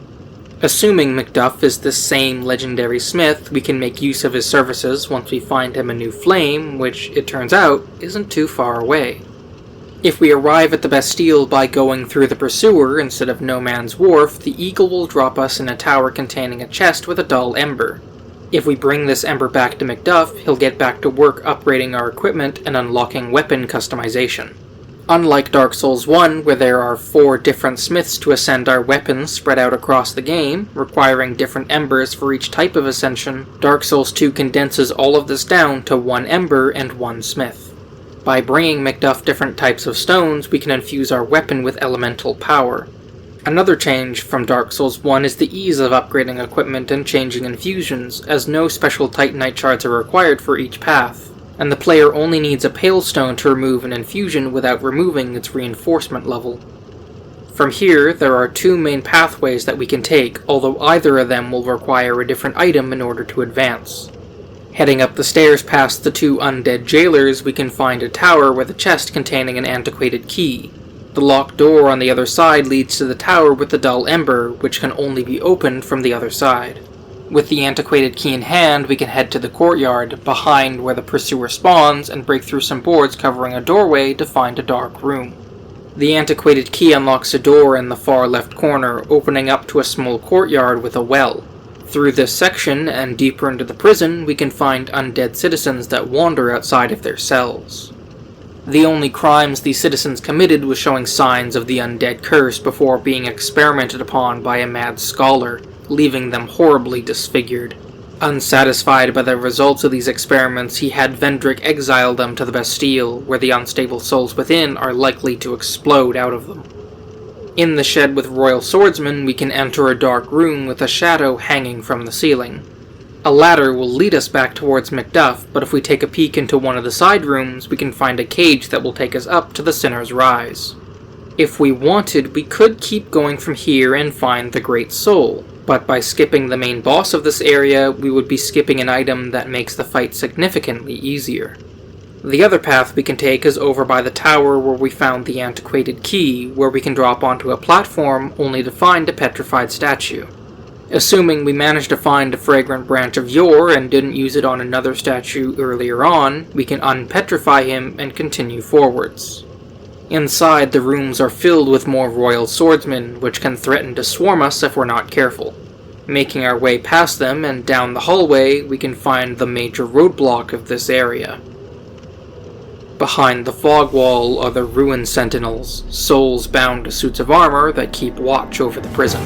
Assuming Macduff is this same legendary smith, we can make use of his services once we find him a new flame, which, it turns out, isn't too far away. If we arrive at the Bastille by going through the Pursuer instead of No Man's Wharf, the Eagle will drop us in a tower containing a chest with a dull ember. If we bring this ember back to Macduff, he'll get back to work upgrading our equipment and unlocking weapon customization. Unlike Dark Souls 1, where there are 4 different smiths to ascend our weapons spread out across the game, requiring different embers for each type of ascension, Dark Souls 2 condenses all of this down to 1 ember and 1 smith. By bringing Macduff different types of stones, we can infuse our weapon with elemental power. Another change from Dark Souls 1 is the ease of upgrading equipment and changing infusions, as no special titanite shards are required for each path, and the player only needs a pale stone to remove an infusion without removing its reinforcement level. From here, there are 2 main pathways that we can take, although either of them will require a different item in order to advance. Heading up the stairs past the 2 undead jailers, we can find a tower with a chest containing an antiquated key. The locked door on the other side leads to the tower with the dull ember, which can only be opened from the other side. With the antiquated key in hand, we can head to the courtyard, behind where the Pursuer spawns, and break through some boards covering a doorway to find a dark room. The antiquated key unlocks a door in the far left corner, opening up to a small courtyard with a well. Through this section, and deeper into the prison, we can find undead citizens that wander outside of their cells. The only crimes these citizens committed was showing signs of the undead curse before being experimented upon by a mad scholar, leaving them horribly disfigured. Unsatisfied by the results of these experiments, he had Vendrick exile them to the Bastille, where the unstable souls within are likely to explode out of them. In the shed with Royal Swordsman, we can enter a dark room with a shadow hanging from the ceiling. A ladder will lead us back towards Macduff, but if we take a peek into one of the side rooms, we can find a cage that will take us up to the Sinner's Rise. If we wanted, we could keep going from here and find the Great Soul, but by skipping the main boss of this area, we would be skipping an item that makes the fight significantly easier. The other path we can take is over by the tower where we found the antiquated key, where we can drop onto a platform only to find a petrified statue. Assuming we managed to find a fragrant branch of yore and didn't use it on another statue earlier on, we can unpetrify him and continue forwards. Inside, the rooms are filled with more royal swordsmen, which can threaten to swarm us if we're not careful. Making our way past them and down the hallway, we can find the major roadblock of this area. Behind the fog wall are the ruin sentinels, souls bound to suits of armor that keep watch over the prison.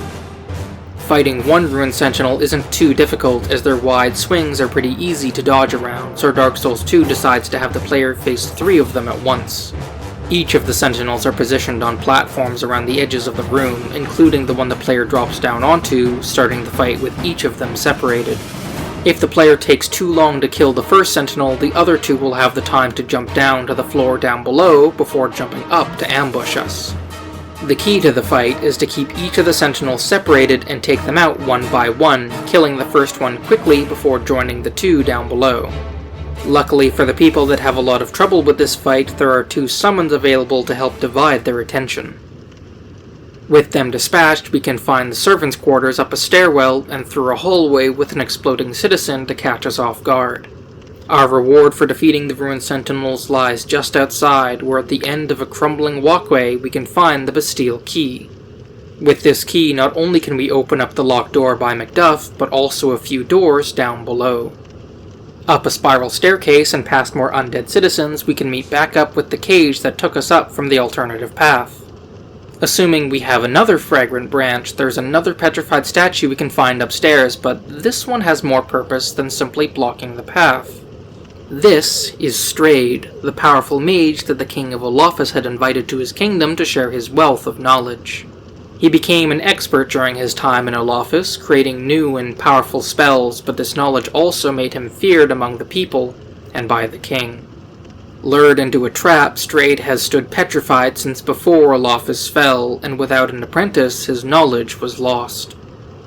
Fighting one ruin sentinel isn't too difficult, as their wide swings are pretty easy to dodge around, so Dark Souls 2 decides to have the player face 3 of them at once. Each of the sentinels are positioned on platforms around the edges of the room, including the one the player drops down onto, starting the fight with each of them separated. If the player takes too long to kill the first sentinel, the other two will have the time to jump down to the floor down below before jumping up to ambush us. The key to the fight is to keep each of the sentinels separated and take them out one by one, killing the first one quickly before joining the two down below. Luckily for the people that have a lot of trouble with this fight, there are 2 summons available to help divide their attention. With them dispatched, we can find the servants' quarters up a stairwell and through a hallway with an exploding citizen to catch us off guard. Our reward for defeating the ruined sentinels lies just outside, where at the end of a crumbling walkway we can find the Bastille key. With this key, not only can we open up the locked door by Macduff, but also a few doors down below. Up a spiral staircase and past more undead citizens, we can meet back up with the cage that took us up from the alternative path. Assuming we have another fragrant branch, there's another petrified statue we can find upstairs, but this one has more purpose than simply blocking the path. This is Strayed, the powerful mage that the king of Olafus had invited to his kingdom to share his wealth of knowledge. He became an expert during his time in Olafus, creating new and powerful spells, but this knowledge also made him feared among the people, and by the king. Lured into a trap, Strayed has stood petrified since before Olafus fell, and without an apprentice, his knowledge was lost.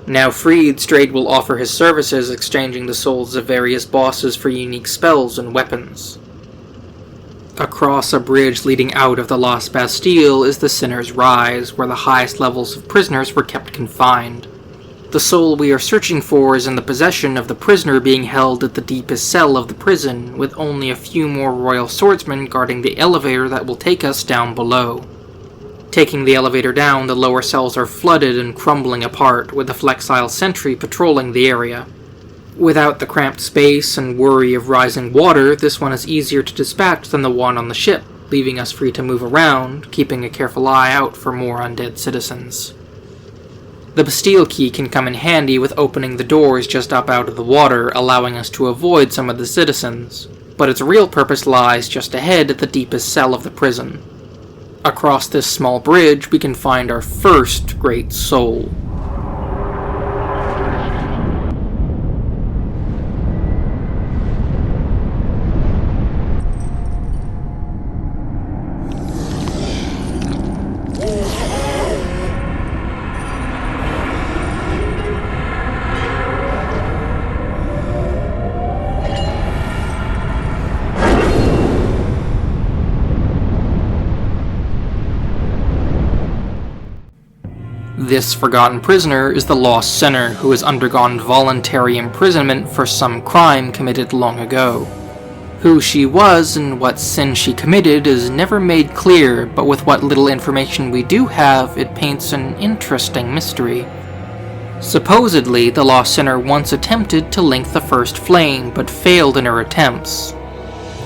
Now freed, Strayed will offer his services, exchanging the souls of various bosses for unique spells and weapons. Across a bridge leading out of the Lost Bastille is the Sinner's Rise, where the highest levels of prisoners were kept confined. The soul we are searching for is in the possession of the prisoner being held at the deepest cell of the prison, with only a few more royal swordsmen guarding the elevator that will take us down below. Taking the elevator down, the lower cells are flooded and crumbling apart, with a flexile sentry patrolling the area. Without the cramped space and worry of rising water, this one is easier to dispatch than the one on the ship, leaving us free to move around, keeping a careful eye out for more undead citizens. The Bastille key can come in handy with opening the doors just up out of the water, allowing us to avoid some of the citizens, but its real purpose lies just ahead at the deepest cell of the prison. Across this small bridge, we can find our first great soul. This forgotten prisoner is the lost sinner who has undergone voluntary imprisonment for some crime committed long ago. Who she was and what sin she committed is never made clear, but with what little information we do have, it paints an interesting mystery. Supposedly, the lost sinner once attempted to link the first flame, but failed in her attempts.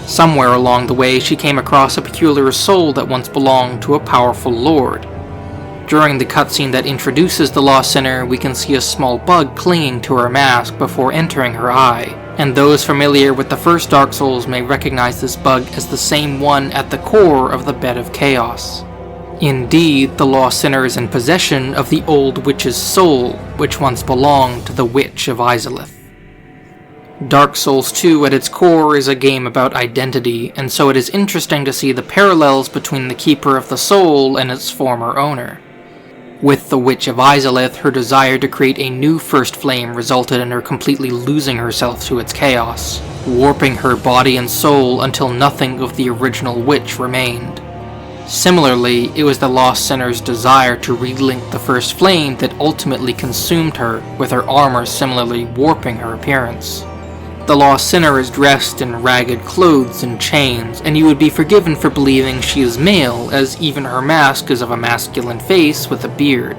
Somewhere along the way, she came across a peculiar soul that once belonged to a powerful lord. During the cutscene that introduces the lost sinner, we can see a small bug clinging to her mask before entering her eye, and those familiar with the first Dark Souls may recognize this bug as the same one at the core of the Bed of Chaos. Indeed, the lost sinner is in possession of the old witch's soul, which once belonged to the Witch of Izalith. Dark Souls 2 at its core is a game about identity, and so it is interesting to see the parallels between the Keeper of the Soul and its former owner. With the Witch of Izalith, her desire to create a new First Flame resulted in her completely losing herself to its chaos, warping her body and soul until nothing of the original witch remained. Similarly, it was the Lost Sinner's desire to relink the First Flame that ultimately consumed her, with her armor similarly warping her appearance. The Lost Sinner is dressed in ragged clothes and chains, and you would be forgiven for believing she is male, as even her mask is of a masculine face with a beard.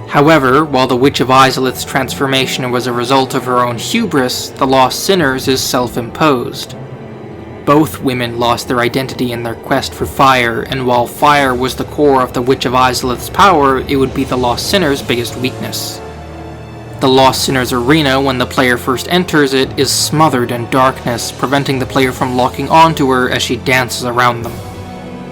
However, while the Witch of Izalith's transformation was a result of her own hubris, the Lost Sinner's is self-imposed. Both women lost their identity in their quest for fire, and while fire was the core of the Witch of Izalith's power, it would be the Lost Sinner's biggest weakness. The Lost Sinner's arena, when the player first enters it, is smothered in darkness, preventing the player from locking onto her as she dances around them.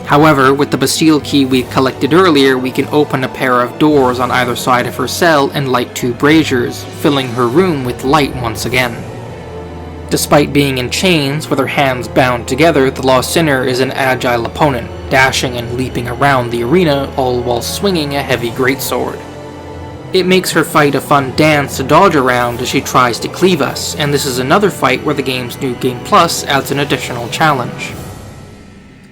However, with the Bastille key we collected earlier, we can open a pair of doors on either side of her cell and light 2 braziers, filling her room with light once again. Despite being in chains, with her hands bound together, the Lost Sinner is an agile opponent, dashing and leaping around the arena, all while swinging a heavy greatsword. It makes her fight a fun dance to dodge around as she tries to cleave us, and this is another fight where the game's New Game Plus adds an additional challenge.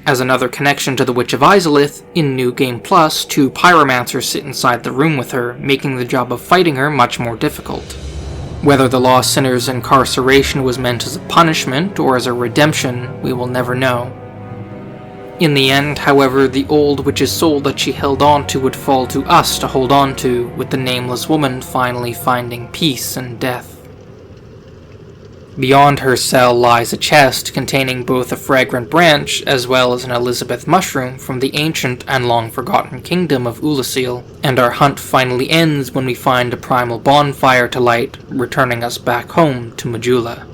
As another connection to the Witch of Izalith, in New Game Plus, 2 pyromancers sit inside the room with her, making the job of fighting her much more difficult. Whether the Lost Sinner's incarceration was meant as a punishment or as a redemption, we will never know. In the end, however, the old witch's soul that she held on to would fall to us to hold on to, with the Nameless woman finally finding peace in death. Beyond her cell lies a chest containing both a fragrant branch as well as an Elizabeth mushroom from the ancient and long-forgotten kingdom of Ulasil, and our hunt finally ends when we find a primal bonfire to light, returning us back home to Majula.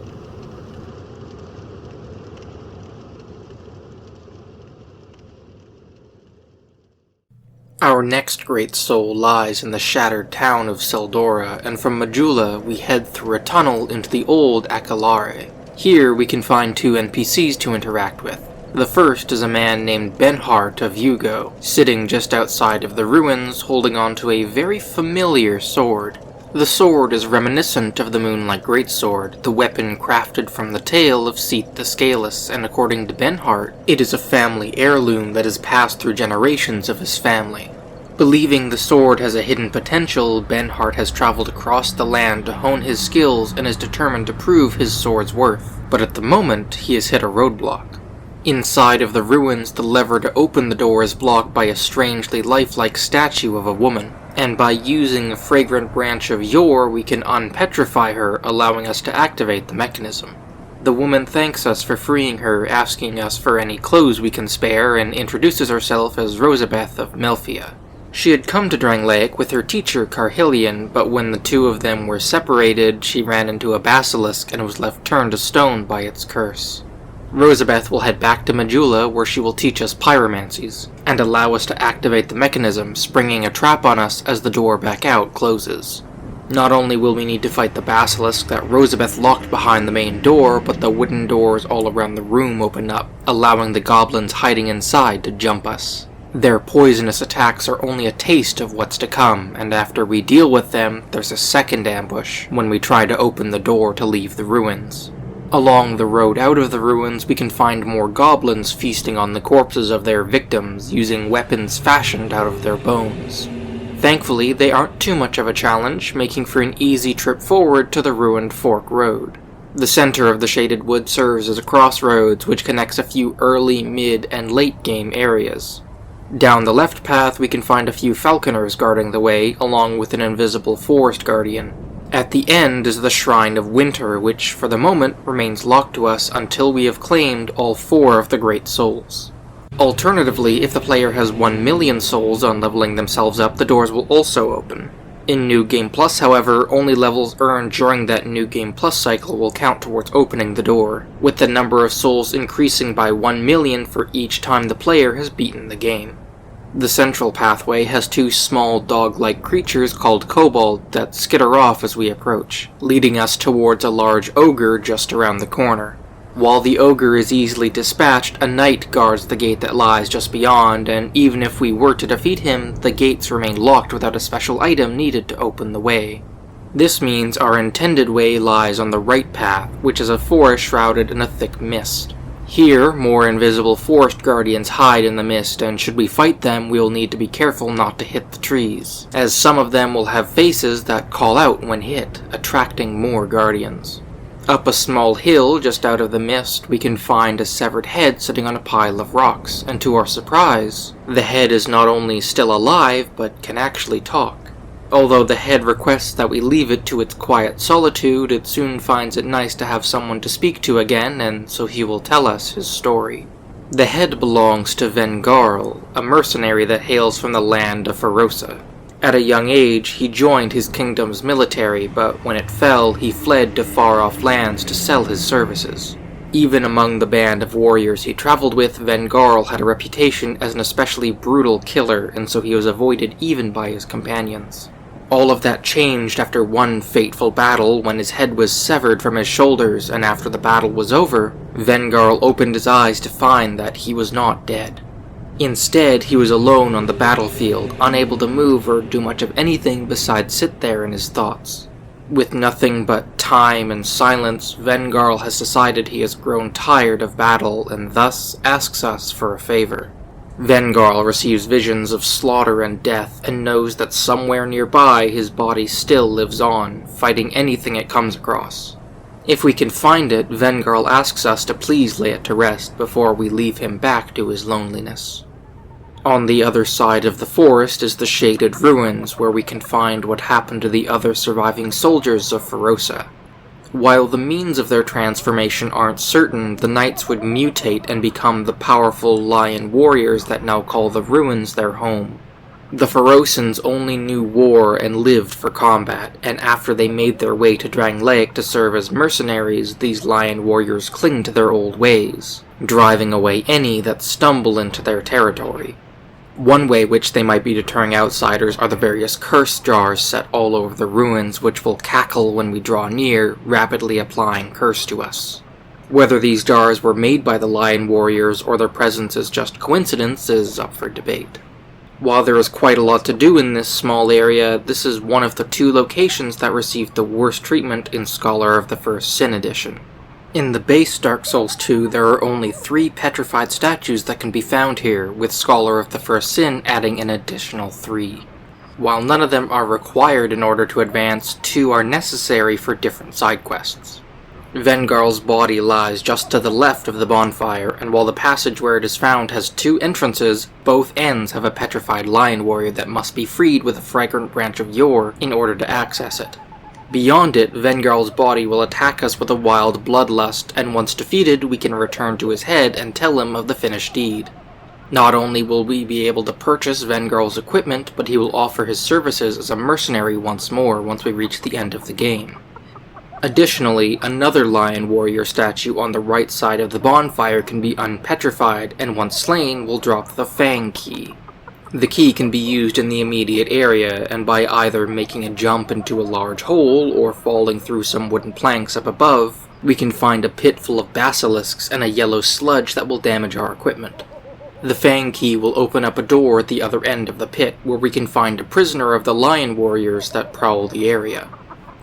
Our next great soul lies in the shattered town of Seldora, and from Majula we head through a tunnel into the old Aquilare. Here we can find 2 NPCs to interact with. The first is a man named Benhart of Yugo, sitting just outside of the ruins holding onto a very familiar sword. The sword is reminiscent of the Moonlight Greatsword, the weapon crafted from the tail of Seath the Scaleless, and according to Benhart, it is a family heirloom that has passed through generations of his family. Believing the sword has a hidden potential, Benhart has traveled across the land to hone his skills and is determined to prove his sword's worth, but at the moment he has hit a roadblock. Inside of the ruins, the lever to open the door is blocked by a strangely lifelike statue of a woman, and by using a fragrant branch of yore we can unpetrify her, allowing us to activate the mechanism. The woman thanks us for freeing her, asking us for any clothes we can spare, and introduces herself as Rosabeth of Melfia. She had come to Drangleic with her teacher Carhillion, but when the 2 of them were separated, she ran into a basilisk and was left turned to stone by its curse. Rosabeth will head back to Majula, where she will teach us pyromancies, and allow us to activate the mechanism, springing a trap on us as the door back out closes. Not only will we need to fight the basilisk that Rosabeth locked behind the main door, but the wooden doors all around the room open up, allowing the goblins hiding inside to jump us. Their poisonous attacks are only a taste of what's to come, and after we deal with them, there's a second ambush when we try to open the door to leave the ruins. Along the road out of the ruins, we can find more goblins feasting on the corpses of their victims, using weapons fashioned out of their bones. Thankfully, they aren't too much of a challenge, making for an easy trip forward to the ruined Fork Road. The center of the shaded wood serves as a crossroads which connects a few early, mid, and late game areas. Down the left path we can find a few falconers guarding the way, along with an invisible forest guardian. At the end is the Shrine of Winter, which for the moment remains locked to us until we have claimed all 4 of the Great Souls. Alternatively, if the player has 1,000,000 souls on leveling themselves up, the doors will also open. In New Game Plus, however, only levels earned during that New Game Plus cycle will count towards opening the door, with the number of souls increasing by 1,000,000 for each time the player has beaten the game. The central pathway has 2 small dog-like creatures called kobold that skitter off as we approach, leading us towards a large ogre just around the corner. While the ogre is easily dispatched, a knight guards the gate that lies just beyond, and even if we were to defeat him, the gates remain locked without a special item needed to open the way. This means our intended way lies on the right path, which is a forest shrouded in a thick mist. Here, more invisible forest guardians hide in the mist, and should we fight them, we will need to be careful not to hit the trees, as some of them will have faces that call out when hit, attracting more guardians. Up a small hill just out of the mist, we can find a severed head sitting on a pile of rocks, and to our surprise, the head is not only still alive, but can actually talk. Although the head requests that we leave it to its quiet solitude, it soon finds it nice to have someone to speak to again, and so he will tell us his story. The head belongs to Vendrick, a mercenary that hails from the land of Ferosa. At a young age, he joined his kingdom's military, but when it fell, he fled to far-off lands to sell his services. Even among the band of warriors he traveled with, Vendrick had a reputation as an especially brutal killer, and so he was avoided even by his companions. All of that changed after one fateful battle when his head was severed from his shoulders, and after the battle was over, Vendrick opened his eyes to find that he was not dead. Instead, he was alone on the battlefield, unable to move or do much of anything besides sit there in his thoughts. With nothing but time and silence, Vendrick has decided he has grown tired of battle and thus asks us for a favor. Vendrick receives visions of slaughter and death and knows that somewhere nearby his body still lives on, fighting anything it comes across. If we can find it, Vendrick asks us to please lay it to rest before we leave him back to his loneliness. On the other side of the forest is the Shaded Ruins, where we can find what happened to the other surviving soldiers of Ferosa. While the means of their transformation aren't certain, the knights would mutate and become the powerful lion warriors that now call the ruins their home. The Ferosans only knew war and lived for combat, and after they made their way to Drangleic to serve as mercenaries, these lion warriors cling to their old ways, driving away any that stumble into their territory. One way which they might be deterring outsiders are the various curse jars set all over the ruins, which will cackle when we draw near, rapidly applying curse to us. Whether these jars were made by the lion warriors or their presence is just coincidence is up for debate. While there is quite a lot to do in this small area, this is one of the 2 locations that received the worst treatment in Scholar of the First Sin edition. In the base Dark Souls 2, there are only 3 petrified statues that can be found here, with Scholar of the First Sin adding an additional 3. While none of them are required in order to advance, 2 are necessary for different side quests. Vendrick's body lies just to the left of the bonfire, and while the passage where it is found has 2 entrances, both ends have a petrified lion warrior that must be freed with a fragrant branch of yore in order to access it. Beyond it, Vendrick's body will attack us with a wild bloodlust, and once defeated, we can return to his head and tell him of the finished deed. Not only will we be able to purchase Vendrick's equipment, but he will offer his services as a mercenary once more once we reach the end of the game. Additionally, another lion warrior statue on the right side of the bonfire can be unpetrified, and once slain will drop the Fang key. The key can be used in the immediate area, and by either making a jump into a large hole or falling through some wooden planks up above, we can find a pit full of basilisks and a yellow sludge that will damage our equipment. The Fang key will open up a door at the other end of the pit, where we can find a prisoner of the lion warriors that prowl the area.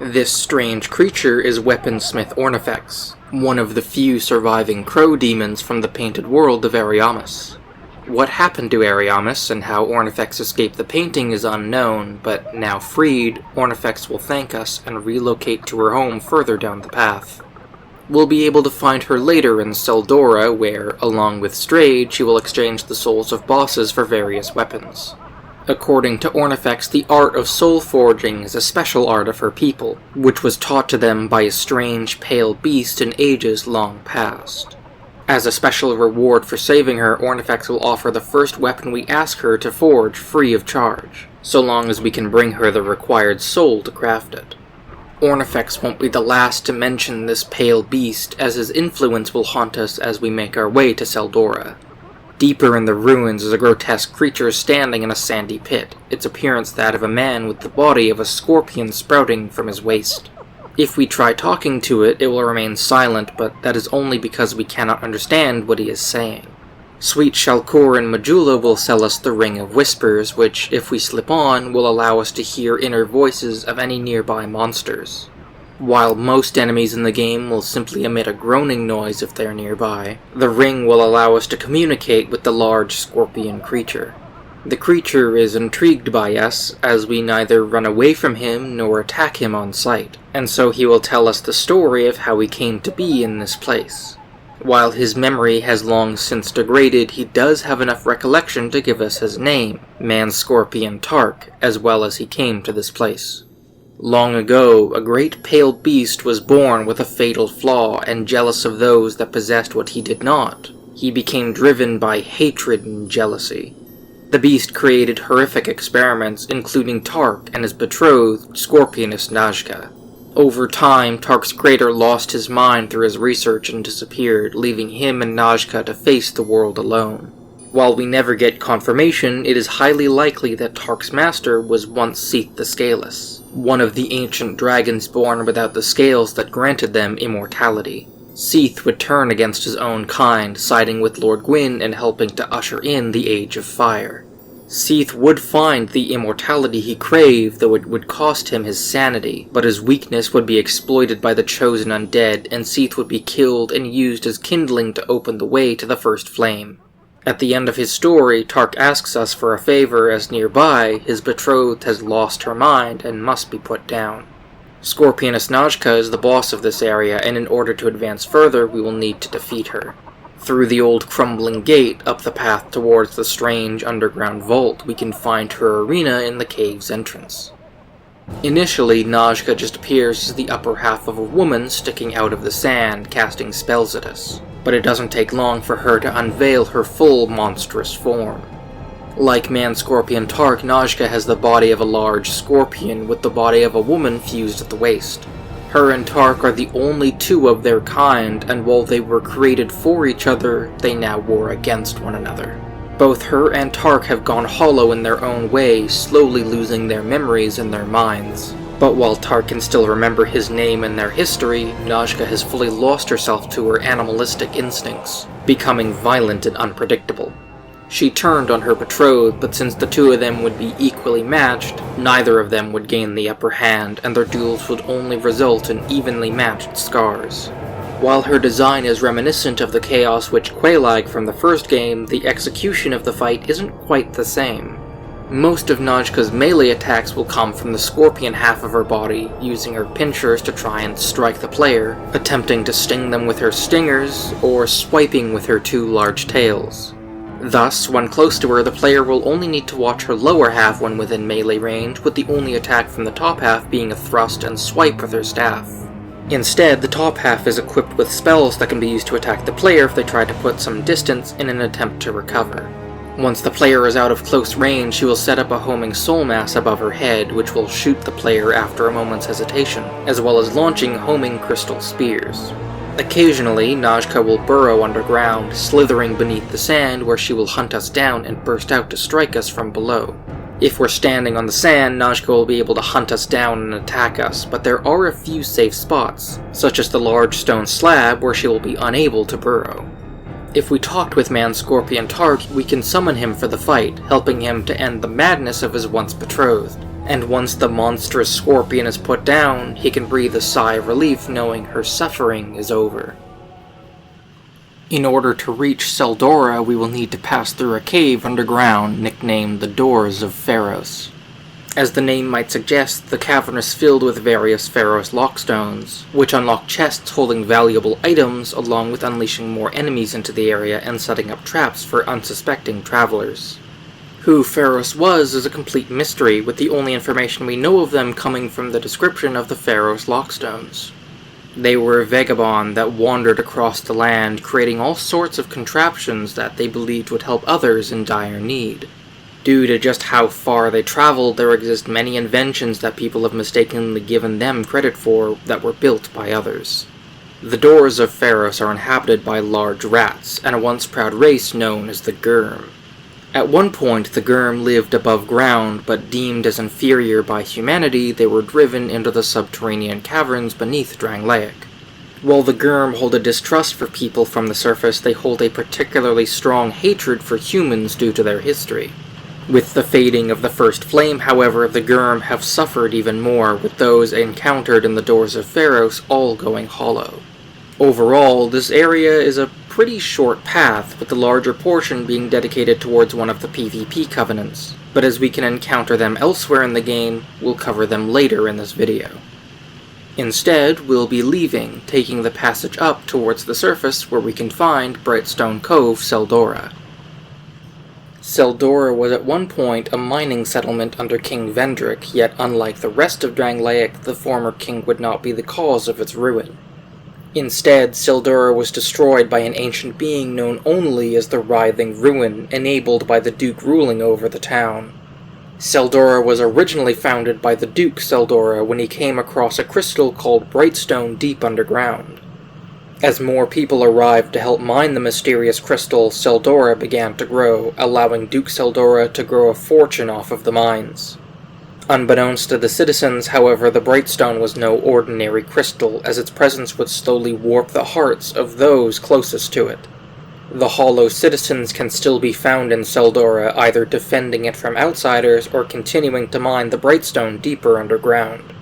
This strange creature is Weaponsmith Ornifex, one of the few surviving crow demons from the painted world of Ariamis. What happened to Ariamis and how Ornifex escaped the painting is unknown, but now freed, Ornifex will thank us and relocate to her home further down the path. We'll be able to find her later in Seldora, where, along with Strayed, she will exchange the souls of bosses for various weapons. According to Ornifex, the art of soul forging is a special art of her people, which was taught to them by a strange, pale beast in ages long past. As a special reward for saving her, Ornifex will offer the first weapon we ask her to forge free of charge, so long as we can bring her the required soul to craft it. Ornifex won't be the last to mention this pale beast, as his influence will haunt us as we make our way to Seldora. Deeper in the ruins is a grotesque creature standing in a sandy pit, its appearance that of a man with the body of a scorpion sprouting from his waist. If we try talking to it, it will remain silent, but that is only because we cannot understand what he is saying. Sweet Shalkur and Majula will sell us the Ring of Whispers, which, if we slip on, will allow us to hear inner voices of any nearby monsters. While most enemies in the game will simply emit a groaning noise if they are nearby, the ring will allow us to communicate with the large scorpion creature. The creature is intrigued by us, as we neither run away from him nor attack him on sight, and so he will tell us the story of how he came to be in this place. While his memory has long since degraded, he does have enough recollection to give us his name, Man-Scorpion Tark, as well as he came to this place. Long ago, a great pale beast was born with a fatal flaw, and jealous of those that possessed what he did not. He became driven by hatred and jealousy. The beast created horrific experiments, including Tark and his betrothed, Scorpioness Najka. Over time, Tark's creator lost his mind through his research and disappeared, leaving him and Najka to face the world alone. While we never get confirmation, it is highly likely that Tark's master was once Seath the Scaleless, one of the ancient dragons born without the scales that granted them immortality. Seath would turn against his own kind, siding with Lord Gwyn and helping to usher in the Age of Fire. Seath would find the immortality he craved, though it would cost him his sanity, but his weakness would be exploited by the chosen undead, and Seath would be killed and used as kindling to open the way to the first flame. At the end of his story, Tark asks us for a favor, as nearby, his betrothed has lost her mind and must be put down. Scorpioness Najka is the boss of this area, and in order to advance further, we will need to defeat her. Through the old crumbling gate, up the path towards the strange underground vault, we can find her arena in the cave's entrance. Initially, Najka just appears as the upper half of a woman sticking out of the sand, casting spells at us, but it doesn't take long for her to unveil her full monstrous form. Like Man-Scorpion Tark, Najka has the body of a large scorpion with the body of a woman fused at the waist. Her and Tark are the only two of their kind, and while they were created for each other, they now war against one another. Both her and Tark have gone hollow in their own way, slowly losing their memories and their minds. But while Tark can still remember his name and their history, Najka has fully lost herself to her animalistic instincts, becoming violent and unpredictable. She turned on her betrothed, but since the two of them would be equally matched, neither of them would gain the upper hand, and their duels would only result in evenly matched scars. While her design is reminiscent of the Chaos Witch Quelaag from the first game, the execution of the fight isn't quite the same. Most of Najka's melee attacks will come from the scorpion half of her body, using her pinchers to try and strike the player, attempting to sting them with her stingers, or swiping with her two large tails. Thus, when close to her, the player will only need to watch her lower half when within melee range, with the only attack from the top half being a thrust and swipe with her staff. Instead, the top half is equipped with spells that can be used to attack the player if they try to put some distance in an attempt to recover. Once the player is out of close range, she will set up a homing soul mass above her head, which will shoot the player after a moment's hesitation, as well as launching homing crystal spears. Occasionally, Najka will burrow underground, slithering beneath the sand where she will hunt us down and burst out to strike us from below. If we're standing on the sand, Najka will be able to hunt us down and attack us, but there are a few safe spots, such as the large stone slab where she will be unable to burrow. If we talked with Man-Scorpion Tark, we can summon him for the fight, helping him to end the madness of his once betrothed. And once the monstrous scorpion is put down, he can breathe a sigh of relief knowing her suffering is over. In order to reach Seldora, we will need to pass through a cave underground nicknamed the Doors of Pharos. As the name might suggest, the cavern is filled with various Pharos lockstones, which unlock chests holding valuable items, along with unleashing more enemies into the area and setting up traps for unsuspecting travelers. Who Pharos was is a complete mystery, with the only information we know of them coming from the description of the Pharos lockstones. They were a vagabond that wandered across the land, creating all sorts of contraptions that they believed would help others in dire need. Due to just how far they traveled, there exist many inventions that people have mistakenly given them credit for that were built by others. The doors of Pharos are inhabited by large rats, and a once proud race known as the Gurm. At one point, the Gurm lived above ground, but deemed as inferior by humanity, they were driven into the subterranean caverns beneath Drangleic. While the Gurm hold a distrust for people from the surface, they hold a particularly strong hatred for humans due to their history. With the fading of the first flame, however, the Gurm have suffered even more, with those encountered in the doors of Pharos all going hollow. Overall, this area is a pretty short path, with the larger portion being dedicated towards one of the PvP covenants, but as we can encounter them elsewhere in the game, we'll cover them later in this video. Instead, we'll be leaving, taking the passage up towards the surface where we can find Brightstone Cove Seldora. Seldora was at one point a mining settlement under King Vendrick, yet unlike the rest of Drangleic, the former king would not be the cause of its ruin. Instead, Seldora was destroyed by an ancient being known only as the Writhing Ruin, enabled by the Duke ruling over the town. Seldora was originally founded by the Duke Seldora when he came across a crystal called Brightstone deep underground. As more people arrived to help mine the mysterious crystal, Seldora began to grow, allowing Duke Seldora to grow a fortune off of the mines. Unbeknownst to the citizens, however, the Brightstone was no ordinary crystal, as its presence would slowly warp the hearts of those closest to it. The hollow citizens can still be found in Seldora, either defending it from outsiders or continuing to mine the Brightstone deeper underground.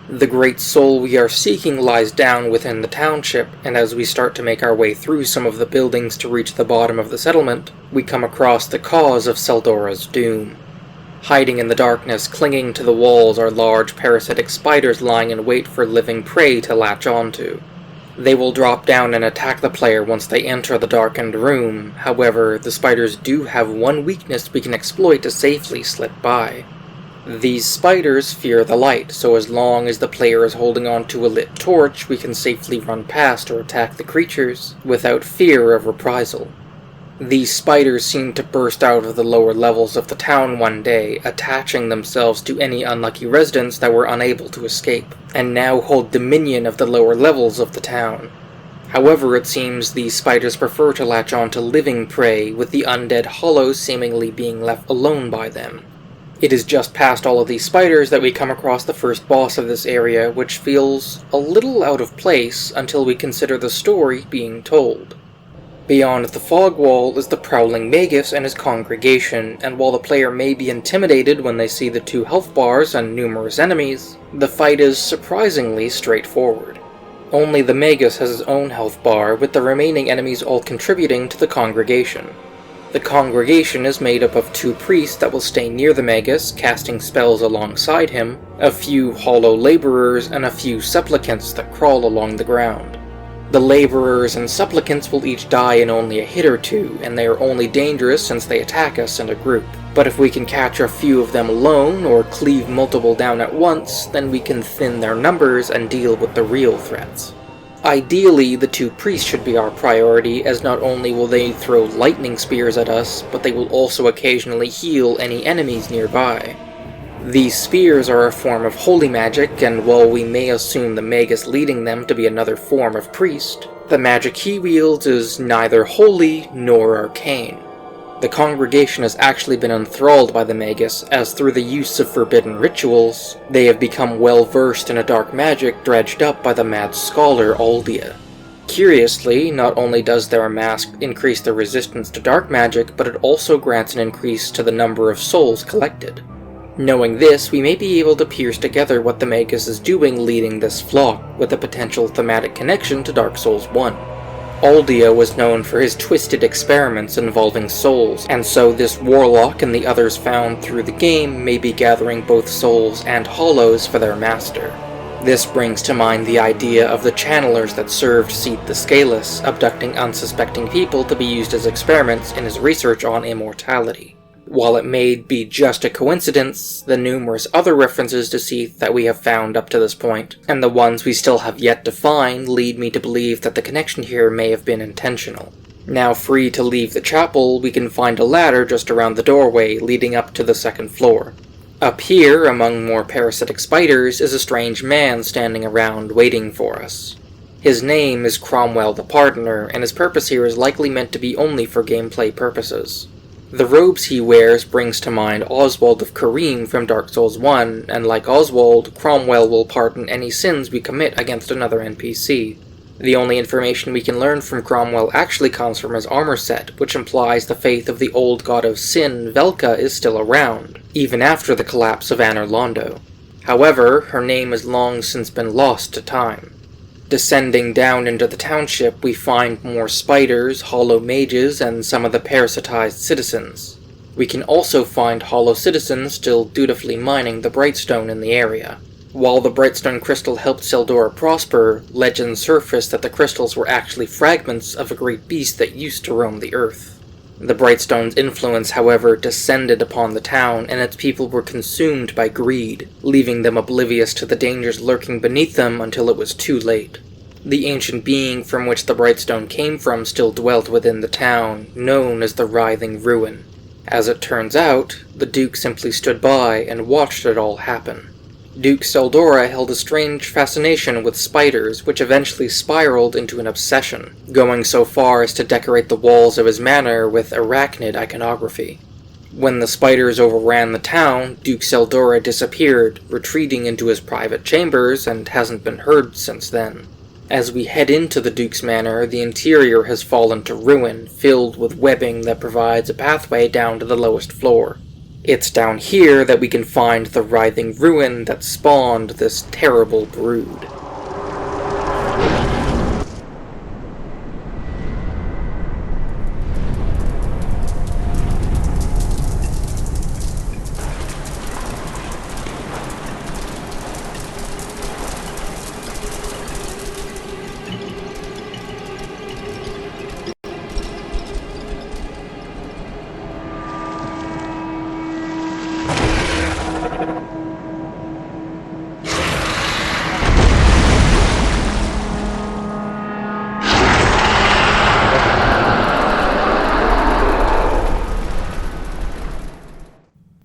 The great soul we are seeking lies down within the township, and as we start to make our way through some of the buildings to reach the bottom of the settlement, we come across the cause of Seldora's doom. Hiding in the darkness, clinging to the walls, are large parasitic spiders lying in wait for living prey to latch onto. They will drop down and attack the player once they enter the darkened room. However, the spiders do have one weakness we can exploit to safely slip by. These spiders fear the light, so as long as the player is holding on to a lit torch, we can safely run past or attack the creatures without fear of reprisal. These spiders seemed to burst out of the lower levels of the town one day, attaching themselves to any unlucky residents that were unable to escape, and now hold dominion of the lower levels of the town. However, it seems these spiders prefer to latch on to living prey, with the undead hollows seemingly being left alone by them. It is just past all of these spiders that we come across the first boss of this area, which feels a little out of place until we consider the story being told. Beyond the fog wall is the prowling Magus and his congregation, and while the player may be intimidated when they see the 2 health bars and numerous enemies, the fight is surprisingly straightforward. Only the Magus has his own health bar, with the remaining enemies all contributing to the congregation. The congregation is made up of 2 priests that will stay near the Magus, casting spells alongside him, a few hollow laborers, and a few supplicants that crawl along the ground. The laborers and supplicants will each die in only a hit or 2, and they are only dangerous since they attack us in a group. But if we can catch a few of them alone, or cleave multiple down at once, then we can thin their numbers and deal with the real threats. Ideally, the 2 priests should be our priority, as not only will they throw lightning spears at us, but they will also occasionally heal any enemies nearby. These spears are a form of holy magic, and while we may assume the Magus leading them to be another form of priest, the magic he wields is neither holy nor arcane. The congregation has actually been enthralled by the Magus, as through the use of forbidden rituals, they have become well versed in a dark magic dredged up by the mad scholar Aldia. Curiously, not only does their mask increase their resistance to dark magic, but it also grants an increase to the number of souls collected. Knowing this, we may be able to piece together what the Magus is doing leading this flock, with a potential thematic connection to Dark Souls 1. Aldia was known for his twisted experiments involving souls, and so this warlock and the others found through the game may be gathering both souls and hollows for their master. This brings to mind the idea of the channelers that served Seath the Scaleless, abducting unsuspecting people to be used as experiments in his research on immortality. While it may be just a coincidence, the numerous other references to Seath that we have found up to this point, and the ones we still have yet to find, lead me to believe that the connection here may have been intentional. Now free to leave the chapel, we can find a ladder just around the doorway leading up to the second floor. Up here, among more parasitic spiders, is a strange man standing around waiting for us. His name is Cromwell the Pardoner, and his purpose here is likely meant to be only for gameplay purposes. The robes he wears brings to mind Oswald of Kareem from Dark Souls 1, and like Oswald, Cromwell will pardon any sins we commit against another NPC. The only information we can learn from Cromwell actually comes from his armor set, which implies the faith of the old god of sin, Velka, is still around, even after the collapse of Anor Londo. However, her name has long since been lost to time. Descending down into the township, we find more spiders, hollow mages, and some of the parasitized citizens. We can also find hollow citizens still dutifully mining the Brightstone in the area. While the Brightstone crystal helped Seldora prosper, legends surfaced that the crystals were actually fragments of a great beast that used to roam the earth. The Brightstone's influence, however, descended upon the town, and its people were consumed by greed, leaving them oblivious to the dangers lurking beneath them until it was too late. The ancient being from which the Brightstone came from still dwelt within the town, known as the Writhing Ruin. As it turns out, the Duke simply stood by and watched it all happen. Duke Seldora held a strange fascination with spiders, which eventually spiraled into an obsession, going so far as to decorate the walls of his manor with arachnid iconography. When the spiders overran the town, Duke Seldora disappeared, retreating into his private chambers, and hasn't been heard since then. As we head into the Duke's manor, the interior has fallen to ruin, filled with webbing that provides a pathway down to the lowest floor. It's down here that we can find the writhing ruin that spawned this terrible brood.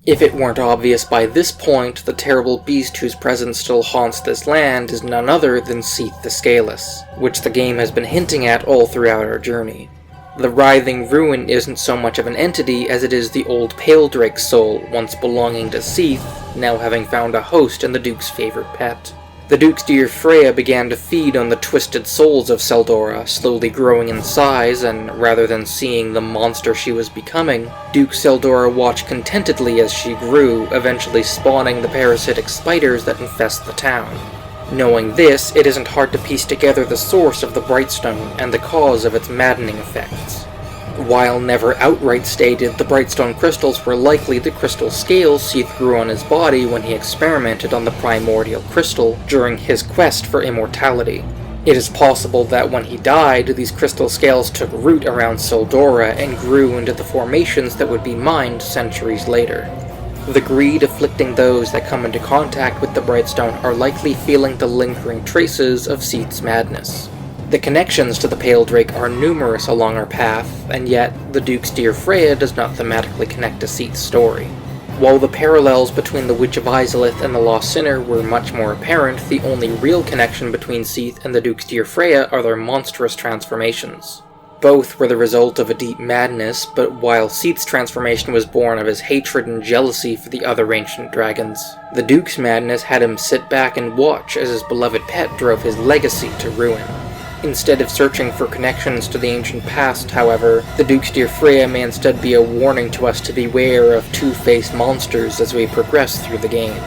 If it weren't obvious by this point, the terrible beast whose presence still haunts this land is none other than Seath the Scaleless, which the game has been hinting at all throughout our journey. The Writhing Ruin isn't so much of an entity as it is the old Paledrake soul, once belonging to Seath, now having found a host in the Duke's favorite pet. The Duke's dear Freya began to feed on the twisted souls of Seldora, slowly growing in size, and rather than seeing the monster she was becoming, Duke Seldora watched contentedly as she grew, eventually spawning the parasitic spiders that infest the town. Knowing this, it isn't hard to piece together the source of the Brightstone and the cause of its maddening effects. While never outright stated, the Brightstone crystals were likely the crystal scales Seath grew on his body when he experimented on the primordial crystal during his quest for immortality. It is possible that when he died, these crystal scales took root around Seldora and grew into the formations that would be mined centuries later. The greed afflicting those that come into contact with the Brightstone are likely feeling the lingering traces of Seath's madness. The connections to the Paledrake are numerous along our path, and yet the Duke's dear Freya does not thematically connect to Seath's story. While the parallels between the Witch of Izalith and the Lost Sinner were much more apparent, the only real connection between Seath and the Duke's dear Freya are their monstrous transformations. Both were the result of a deep madness, but while Seath's transformation was born of his hatred and jealousy for the other ancient dragons, the Duke's madness had him sit back and watch as his beloved pet drove his legacy to ruin. Instead of searching for connections to the ancient past, however, the Duke's dear Freya may instead be a warning to us to beware of two-faced monsters as we progress through the game.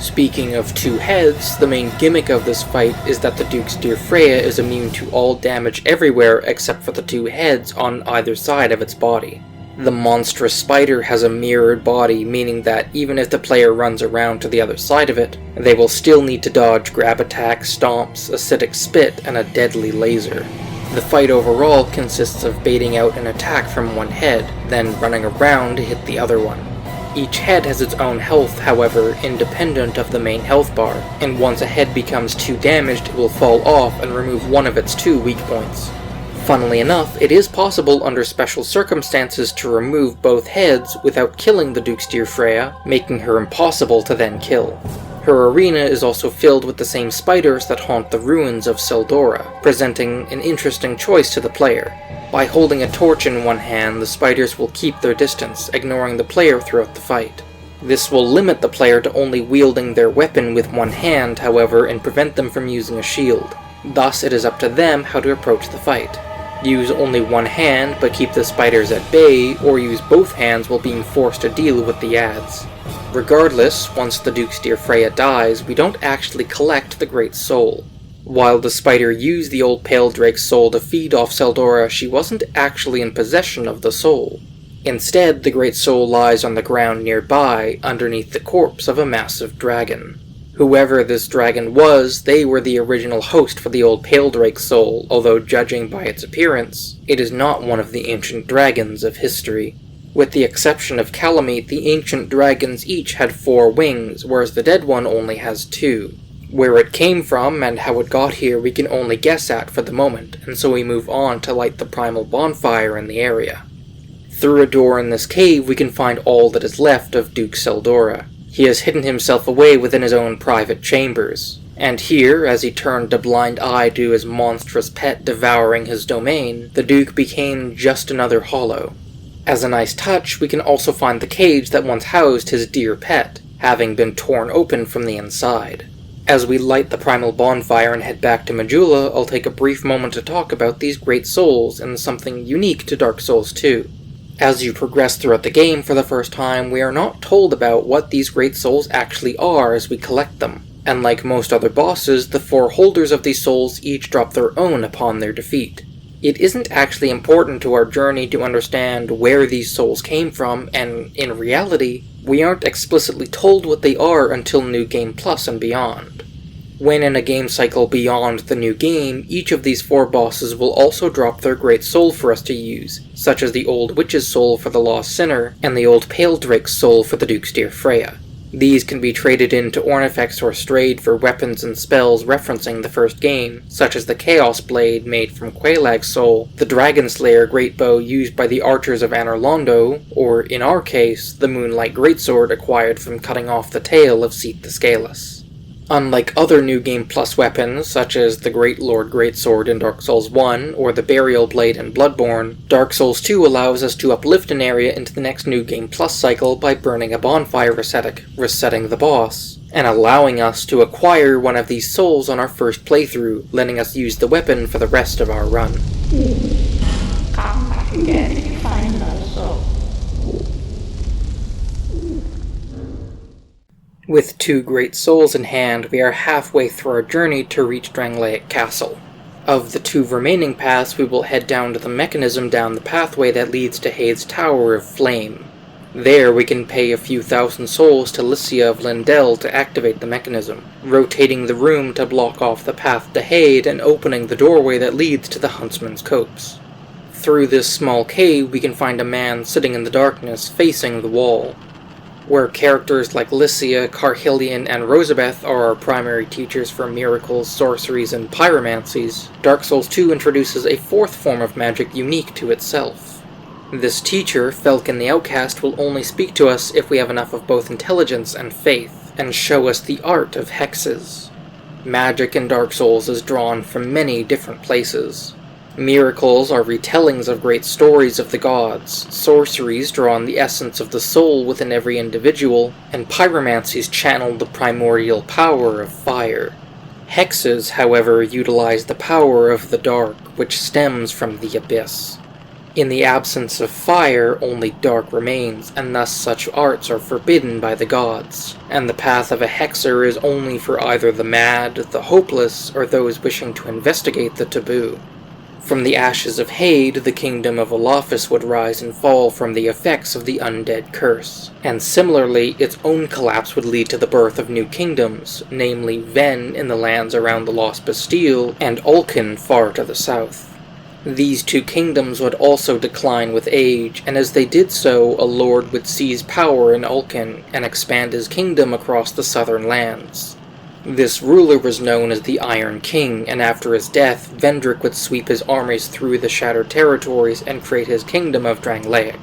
Speaking of two heads, the main gimmick of this fight is that the Duke's dear Freya is immune to all damage everywhere except for the two heads on either side of its body. The monstrous spider has a mirrored body, meaning that even if the player runs around to the other side of it, they will still need to dodge grab attacks, stomps, acidic spit, and a deadly laser. The fight overall consists of baiting out an attack from one head, then running around to hit the other one. Each head has its own health, however, independent of the main health bar, and once a head becomes too damaged, it will fall off and remove one of its 2 weak points. Funnily enough, it is possible under special circumstances to remove both heads without killing the Duke's dear Freya, making her impossible to then kill. Her arena is also filled with the same spiders that haunt the ruins of Seldora, presenting an interesting choice to the player. By holding a torch in one hand, the spiders will keep their distance, ignoring the player throughout the fight. This will limit the player to only wielding their weapon with one hand, however, and prevent them from using a shield. Thus, it is up to them how to approach the fight. Use only one hand, but keep the spiders at bay, or use both hands while being forced to deal with the adds. Regardless, once the Duke's dear Freya dies, we don't actually collect the Great Soul. While the spider used the old Paledrake's soul to feed off Seldora, she wasn't actually in possession of the soul. Instead, the Great Soul lies on the ground nearby, underneath the corpse of a massive dragon. Whoever this dragon was, they were the original host for the old Paledrake's soul, although judging by its appearance, it is not one of the ancient dragons of history. With the exception of Calamite, the ancient dragons each had 4 wings, whereas the dead one only has 2. Where it came from and how it got here we can only guess at for the moment, and so we move on to light the primal bonfire in the area. Through a door in this cave we can find all that is left of Duke Seldora. He has hidden himself away within his own private chambers, and here, as he turned a blind eye to his monstrous pet devouring his domain, the Duke became just another hollow. As a nice touch, we can also find the cage that once housed his dear pet, having been torn open from the inside. As we light the primal bonfire and head back to Majula, I'll take a brief moment to talk about these great souls and something unique to Dark Souls 2. As you progress throughout the game for the first time, we are not told about what these great souls actually are as we collect them, and like most other bosses, the 4 holders of these souls each drop their own upon their defeat. It isn't actually important to our journey to understand where these souls came from, and in reality, we aren't explicitly told what they are until New Game Plus and beyond. When in a game cycle beyond the new game, each of these 4 bosses will also drop their great soul for us to use, such as the Old Witch's soul for the Lost Sinner, and the Old Paledrake's soul for the Duke's dear Freya. These can be traded into Ornifex or strayed for weapons and spells referencing the first game, such as the Chaos Blade made from Quaelag's soul, the Dragon Slayer great bow used by the archers of Anor Londo, or in our case, the Moonlight Greatsword acquired from cutting off the tail of Seath the Scaleless. Unlike other New Game Plus weapons, such as the Great Lord Greatsword in Dark Souls 1 or the Burial Blade in Bloodborne, Dark Souls 2 allows us to uplift an area into the next New Game Plus cycle by burning a bonfire ascetic, resetting the boss, and allowing us to acquire one of these souls on our first playthrough, letting us use the weapon for the rest of our run. Come back again if you find another soul. With 2 great souls in hand, we are halfway through our journey to reach Drangleic Castle. Of the 2 remaining paths, we will head down to the mechanism down the pathway that leads to Hade's Tower of Flame. There we can pay a few thousand souls to Lycia of Lindell to activate the mechanism, rotating the room to block off the path to Hade and opening the doorway that leads to the Huntsman's Copse. Through this small cave we can find a man sitting in the darkness facing the wall. Where characters like Lycia, Carhillion, and Rosabeth are our primary teachers for miracles, sorceries, and pyromancies, Dark Souls 2 introduces a 4th form of magic unique to itself. This teacher, Felkin the Outcast, will only speak to us if we have enough of both intelligence and faith, and show us the art of hexes. Magic in Dark Souls is drawn from many different places. Miracles are retellings of great stories of the gods, sorceries draw on the essence of the soul within every individual, and pyromancies channel the primordial power of fire. Hexes, however, utilize the power of the dark, which stems from the abyss. In the absence of fire, only dark remains, and thus such arts are forbidden by the gods, and the path of a hexer is only for either the mad, the hopeless, or those wishing to investigate the taboo. From the ashes of Hade, the kingdom of Olafus would rise and fall from the effects of the undead curse, and similarly, its own collapse would lead to the birth of new kingdoms, namely Ven in the lands around the Lost Bastille, and Ulcan far to the south. These two kingdoms would also decline with age, and as they did so, a lord would seize power in Ulcan and expand his kingdom across the southern lands. This ruler was known as the Iron King, and after his death, Vendrick would sweep his armies through the shattered territories and create his kingdom of Drangleic.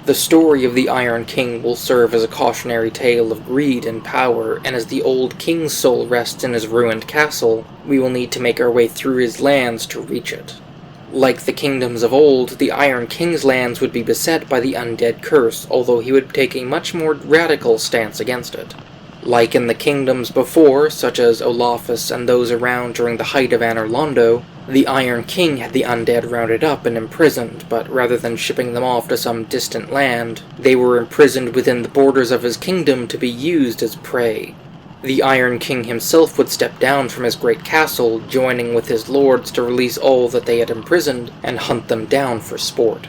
The story of the Iron King will serve as a cautionary tale of greed and power, and as the old king's soul rests in his ruined castle, we will need to make our way through his lands to reach it. Like the kingdoms of old, the Iron King's lands would be beset by the undead curse, although he would take a much more radical stance against it. Like in the kingdoms before, such as Olafus and those around during the height of Anor Londo, the Iron King had the undead rounded up and imprisoned, but rather than shipping them off to some distant land, they were imprisoned within the borders of his kingdom to be used as prey. The Iron King himself would step down from his great castle, joining with his lords to release all that they had imprisoned and hunt them down for sport.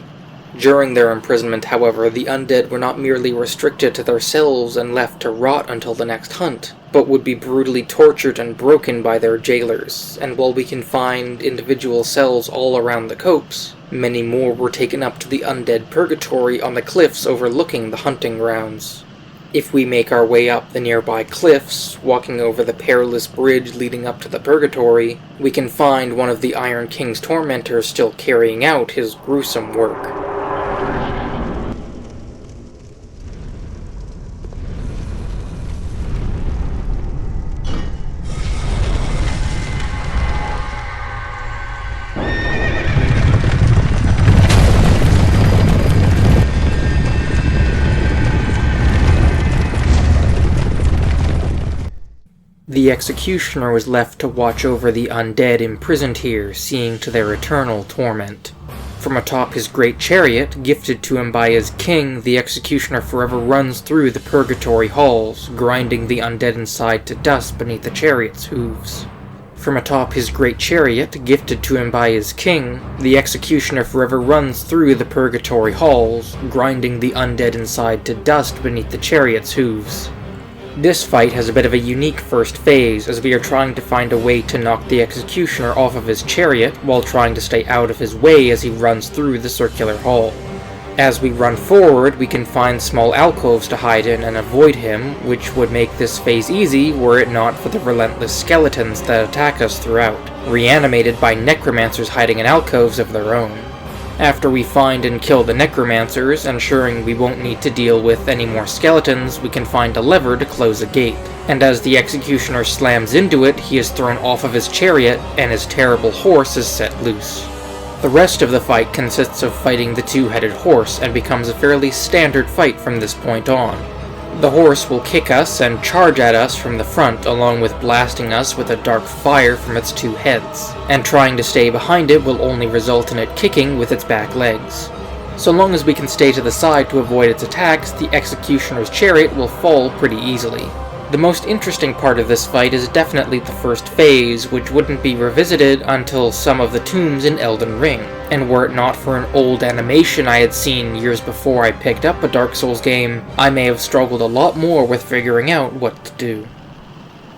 During their imprisonment, however, the undead were not merely restricted to their cells and left to rot until the next hunt, but would be brutally tortured and broken by their jailers, and while we can find individual cells all around the copse, many more were taken up to the undead purgatory on the cliffs overlooking the hunting grounds. If we make our way up the nearby cliffs, walking over the perilous bridge leading up to the purgatory, we can find one of the Iron King's tormentors still carrying out his gruesome work. The executioner was left to watch over the undead imprisoned here, seeing to their eternal torment. From atop his great chariot, gifted to him by his king, the executioner forever runs through the purgatory halls, grinding the undead inside to dust beneath the chariot's hooves. From atop his great chariot, gifted to him by his king, the executioner forever runs through the purgatory halls, grinding the undead inside to dust beneath the chariot's hooves. This fight has a bit of a unique first phase, as we are trying to find a way to knock the executioner off of his chariot, while trying to stay out of his way as he runs through the circular hall. As we run forward, we can find small alcoves to hide in and avoid him, which would make this phase easy were it not for the relentless skeletons that attack us throughout, reanimated by necromancers hiding in alcoves of their own. After we find and kill the necromancers, ensuring we won't need to deal with any more skeletons, we can find a lever to close a gate. And as the executioner slams into it, he is thrown off of his chariot, and his terrible horse is set loose. The rest of the fight consists of fighting the two-headed horse, and becomes a fairly standard fight from this point on. The horse will kick us and charge at us from the front, along with blasting us with a dark fire from its two heads, and trying to stay behind it will only result in it kicking with its back legs. So long as we can stay to the side to avoid its attacks, the executioner's chariot will fall pretty easily. The most interesting part of this fight is definitely the first phase, which wouldn't be revisited until some of the tombs in Elden Ring, and were it not for an old animation I had seen years before I picked up a Dark Souls game, I may have struggled a lot more with figuring out what to do.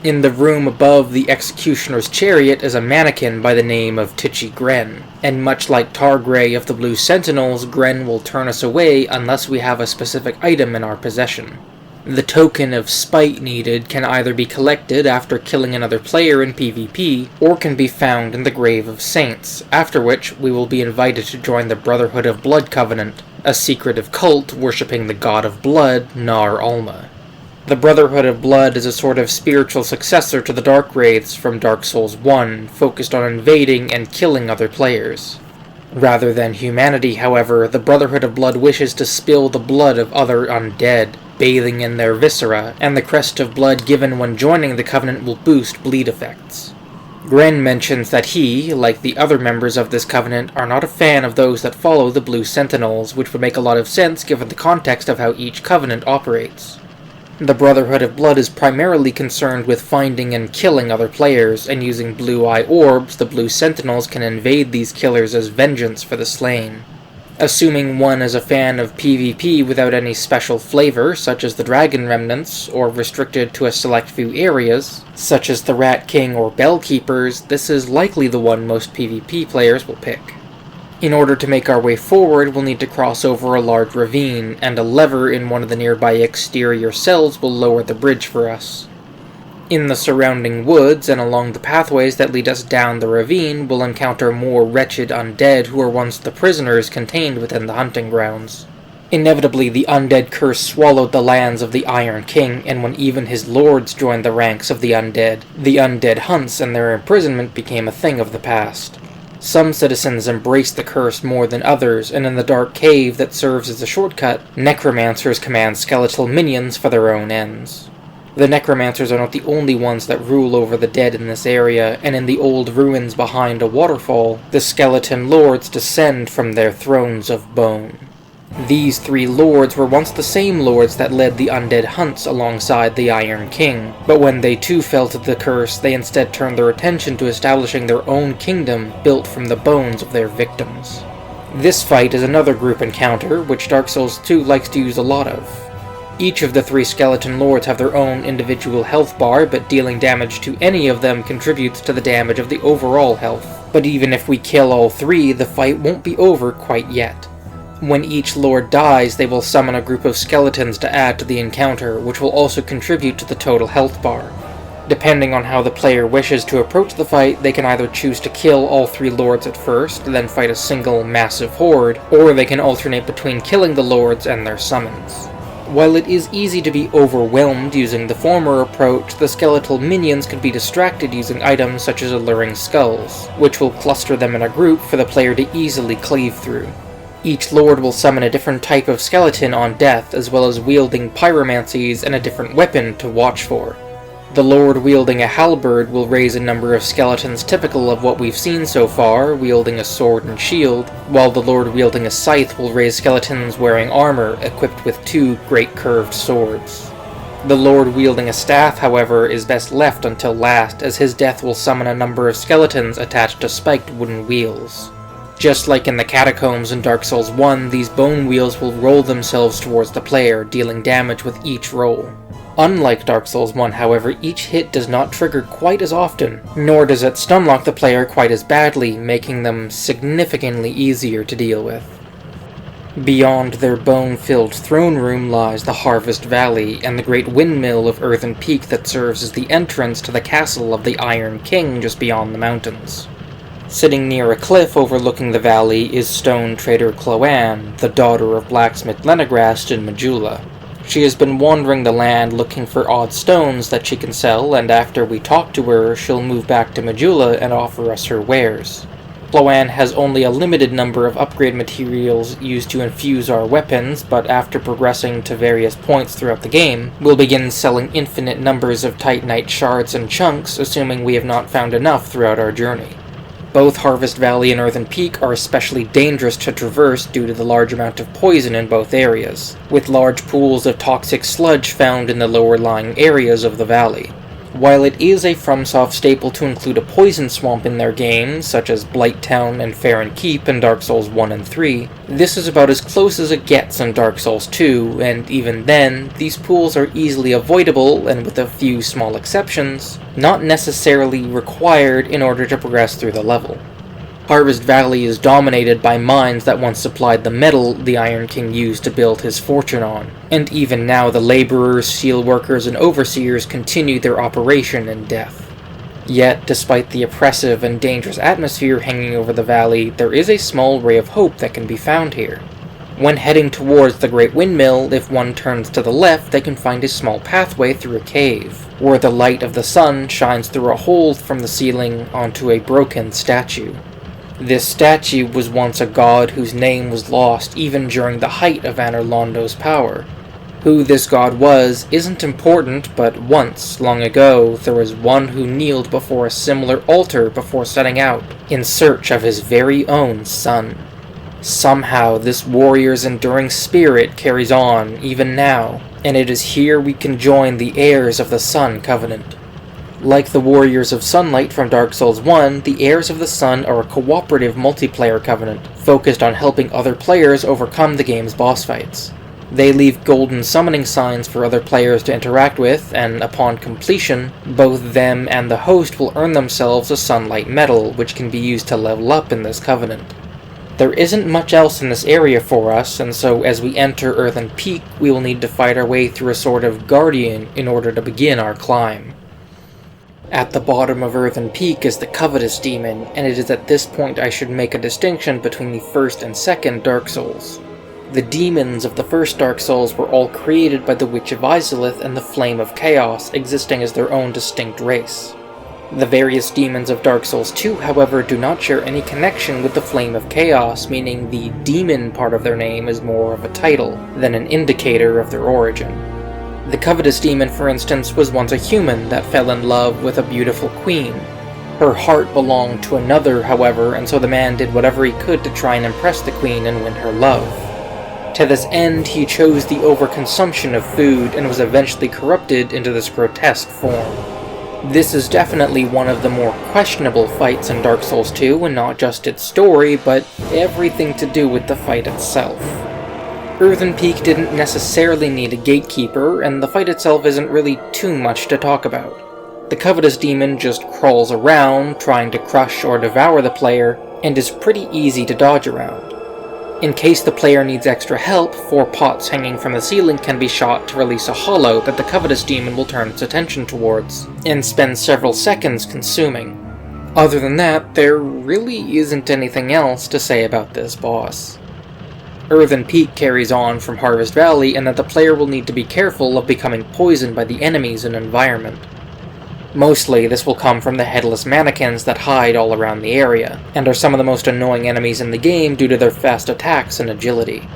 In the room above the executioner's chariot is a mannequin by the name of Titchy Gren, and much like Targray of the Blue Sentinels, Gren will turn us away unless we have a specific item in our possession. The token of spite needed can either be collected after killing another player in PvP, or can be found in the Grave of Saints, after which we will be invited to join the Brotherhood of Blood Covenant, a secretive cult worshipping the god of blood, Nar Alma. The Brotherhood of Blood is a sort of spiritual successor to the Dark Wraiths from Dark Souls 1, focused on invading and killing other players. Rather than humanity, however, the Brotherhood of Blood wishes to spill the blood of other undead, bathing in their viscera, and the crest of blood given when joining the Covenant will boost bleed effects. Gren mentions that he, like the other members of this covenant, are not a fan of those that follow the Blue Sentinels, which would make a lot of sense given the context of how each covenant operates. The Brotherhood of Blood is primarily concerned with finding and killing other players, and using blue eye orbs, the Blue Sentinels can invade these killers as vengeance for the slain. Assuming one is a fan of PvP without any special flavor, such as the Dragon Remnants, or restricted to a select few areas, such as the Rat King or Bellkeepers, this is likely the one most PvP players will pick. In order to make our way forward, we'll need to cross over a large ravine, and a lever in one of the nearby exterior cells will lower the bridge for us. In the surrounding woods and along the pathways that lead us down the ravine, we'll encounter more wretched undead who were once the prisoners contained within the hunting grounds. Inevitably, the undead curse swallowed the lands of the Iron King, and when even his lords joined the ranks of the undead hunts and their imprisonment became a thing of the past. Some citizens embraced the curse more than others, and in the dark cave that serves as a shortcut, necromancers command skeletal minions for their own ends. The necromancers are not the only ones that rule over the dead in this area, and in the old ruins behind a waterfall, the skeleton lords descend from their thrones of bone. These three lords were once the same lords that led the undead hunts alongside the Iron King, but when they too fell to the curse, they instead turned their attention to establishing their own kingdom built from the bones of their victims. This fight is another group encounter, which Dark Souls 2 likes to use a lot of. Each of the three skeleton lords have their own individual health bar, but dealing damage to any of them contributes to the damage of the overall health. But even if we kill all three, the fight won't be over quite yet. When each lord dies, they will summon a group of skeletons to add to the encounter, which will also contribute to the total health bar. Depending on how the player wishes to approach the fight, they can either choose to kill all three lords at first, then fight a single massive horde, or they can alternate between killing the lords and their summons. While it is easy to be overwhelmed using the former approach, the skeletal minions can be distracted using items such as alluring skulls, which will cluster them in a group for the player to easily cleave through. Each lord will summon a different type of skeleton on death, as well as wielding pyromancies and a different weapon to watch for. The lord wielding a halberd will raise a number of skeletons typical of what we've seen so far, wielding a sword and shield, while the lord wielding a scythe will raise skeletons wearing armor, equipped with two great curved swords. The lord wielding a staff, however, is best left until last, as his death will summon a number of skeletons attached to spiked wooden wheels. Just like in the catacombs in Dark Souls 1, these bone wheels will roll themselves towards the player, dealing damage with each roll. Unlike Dark Souls 1, however, each hit does not trigger quite as often, nor does it stunlock the player quite as badly, making them significantly easier to deal with. Beyond their bone-filled throne room lies the Harvest Valley, and the great windmill of Earthen Peak that serves as the entrance to the castle of the Iron King just beyond the mountains. Sitting near a cliff overlooking the valley is stone trader Cloanne, the daughter of blacksmith Lenegrast in Majula. She has been wandering the land looking for odd stones that she can sell, and after we talk to her, she'll move back to Majula and offer us her wares. Cloanne has only a limited number of upgrade materials used to infuse our weapons, but after progressing to various points throughout the game, we'll begin selling infinite numbers of Titanite shards and chunks, assuming we have not found enough throughout our journey. Both Harvest Valley and Earthen Peak are especially dangerous to traverse due to the large amount of poison in both areas, with large pools of toxic sludge found in the lower-lying areas of the valley. While it is a FromSoft staple to include a poison swamp in their games, such as Blighttown and Farron Keep in Dark Souls 1 and 3, this is about as close as it gets in Dark Souls 2, and even then, these pools are easily avoidable, and with a few small exceptions, not necessarily required in order to progress through the level. Harvest Valley is dominated by mines that once supplied the metal the Iron King used to build his fortune on, and even now the laborers, steelworkers, and overseers continue their operation in death. Yet, despite the oppressive and dangerous atmosphere hanging over the valley, there is a small ray of hope that can be found here. When heading towards the Great Windmill, if one turns to the left, they can find a small pathway through a cave, where the light of the sun shines through a hole from the ceiling onto a broken statue. This statue was once a god whose name was lost even during the height of Anor Londo's power. Who this god was isn't important, but once, long ago, there was one who kneeled before a similar altar before setting out, in search of his very own son. Somehow this warrior's enduring spirit carries on, even now, and it is here we can join the heirs of the Sun Covenant. Like the Warriors of Sunlight from Dark Souls 1, the Heirs of the Sun are a cooperative multiplayer covenant, focused on helping other players overcome the game's boss fights. They leave golden summoning signs for other players to interact with, and upon completion, both them and the host will earn themselves a Sunlight Medal, which can be used to level up in this covenant. There isn't much else in this area for us, and so as we enter Earthen Peak, we will need to fight our way through a sort of guardian in order to begin our climb. At the bottom of Earthen Peak is the Covetous Demon, and it is at this point I should make a distinction between the first and second Dark Souls. The demons of the first Dark Souls were all created by the Witch of Izalith and the Flame of Chaos, existing as their own distinct race. The various demons of Dark Souls 2, however, do not share any connection with the Flame of Chaos, meaning the demon part of their name is more of a title than an indicator of their origin. The Covetous Demon, for instance, was once a human that fell in love with a beautiful queen. Her heart belonged to another, however, and so the man did whatever he could to try and impress the queen and win her love. To this end, he chose the overconsumption of food and was eventually corrupted into this grotesque form. This is definitely one of the more questionable fights in Dark Souls 2, and not just its story, but everything to do with the fight itself. Earthen Peak didn't necessarily need a gatekeeper, and the fight itself isn't really too much to talk about. The Covetous Demon just crawls around, trying to crush or devour the player, and is pretty easy to dodge around. In case the player needs extra help, 4 pots hanging from the ceiling can be shot to release a hollow that the Covetous Demon will turn its attention towards, and spend several seconds consuming. Other than that, there really isn't anything else to say about this boss. Earthen Peak carries on from Harvest Valley, and that the player will need to be careful of becoming poisoned by the enemies and environment. Mostly, this will come from the headless mannequins that hide all around the area, and are some of the most annoying enemies in the game due to their fast attacks and agility.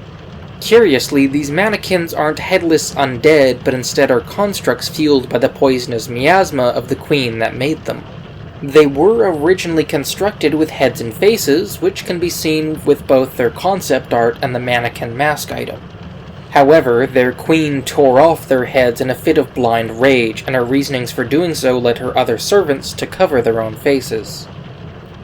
Curiously, these mannequins aren't headless undead, but instead are constructs fueled by the poisonous miasma of the queen that made them. They were originally constructed with heads and faces, which can be seen with both their concept art and the mannequin mask item. However, their queen tore off their heads in a fit of blind rage, and her reasonings for doing so led her other servants to cover their own faces.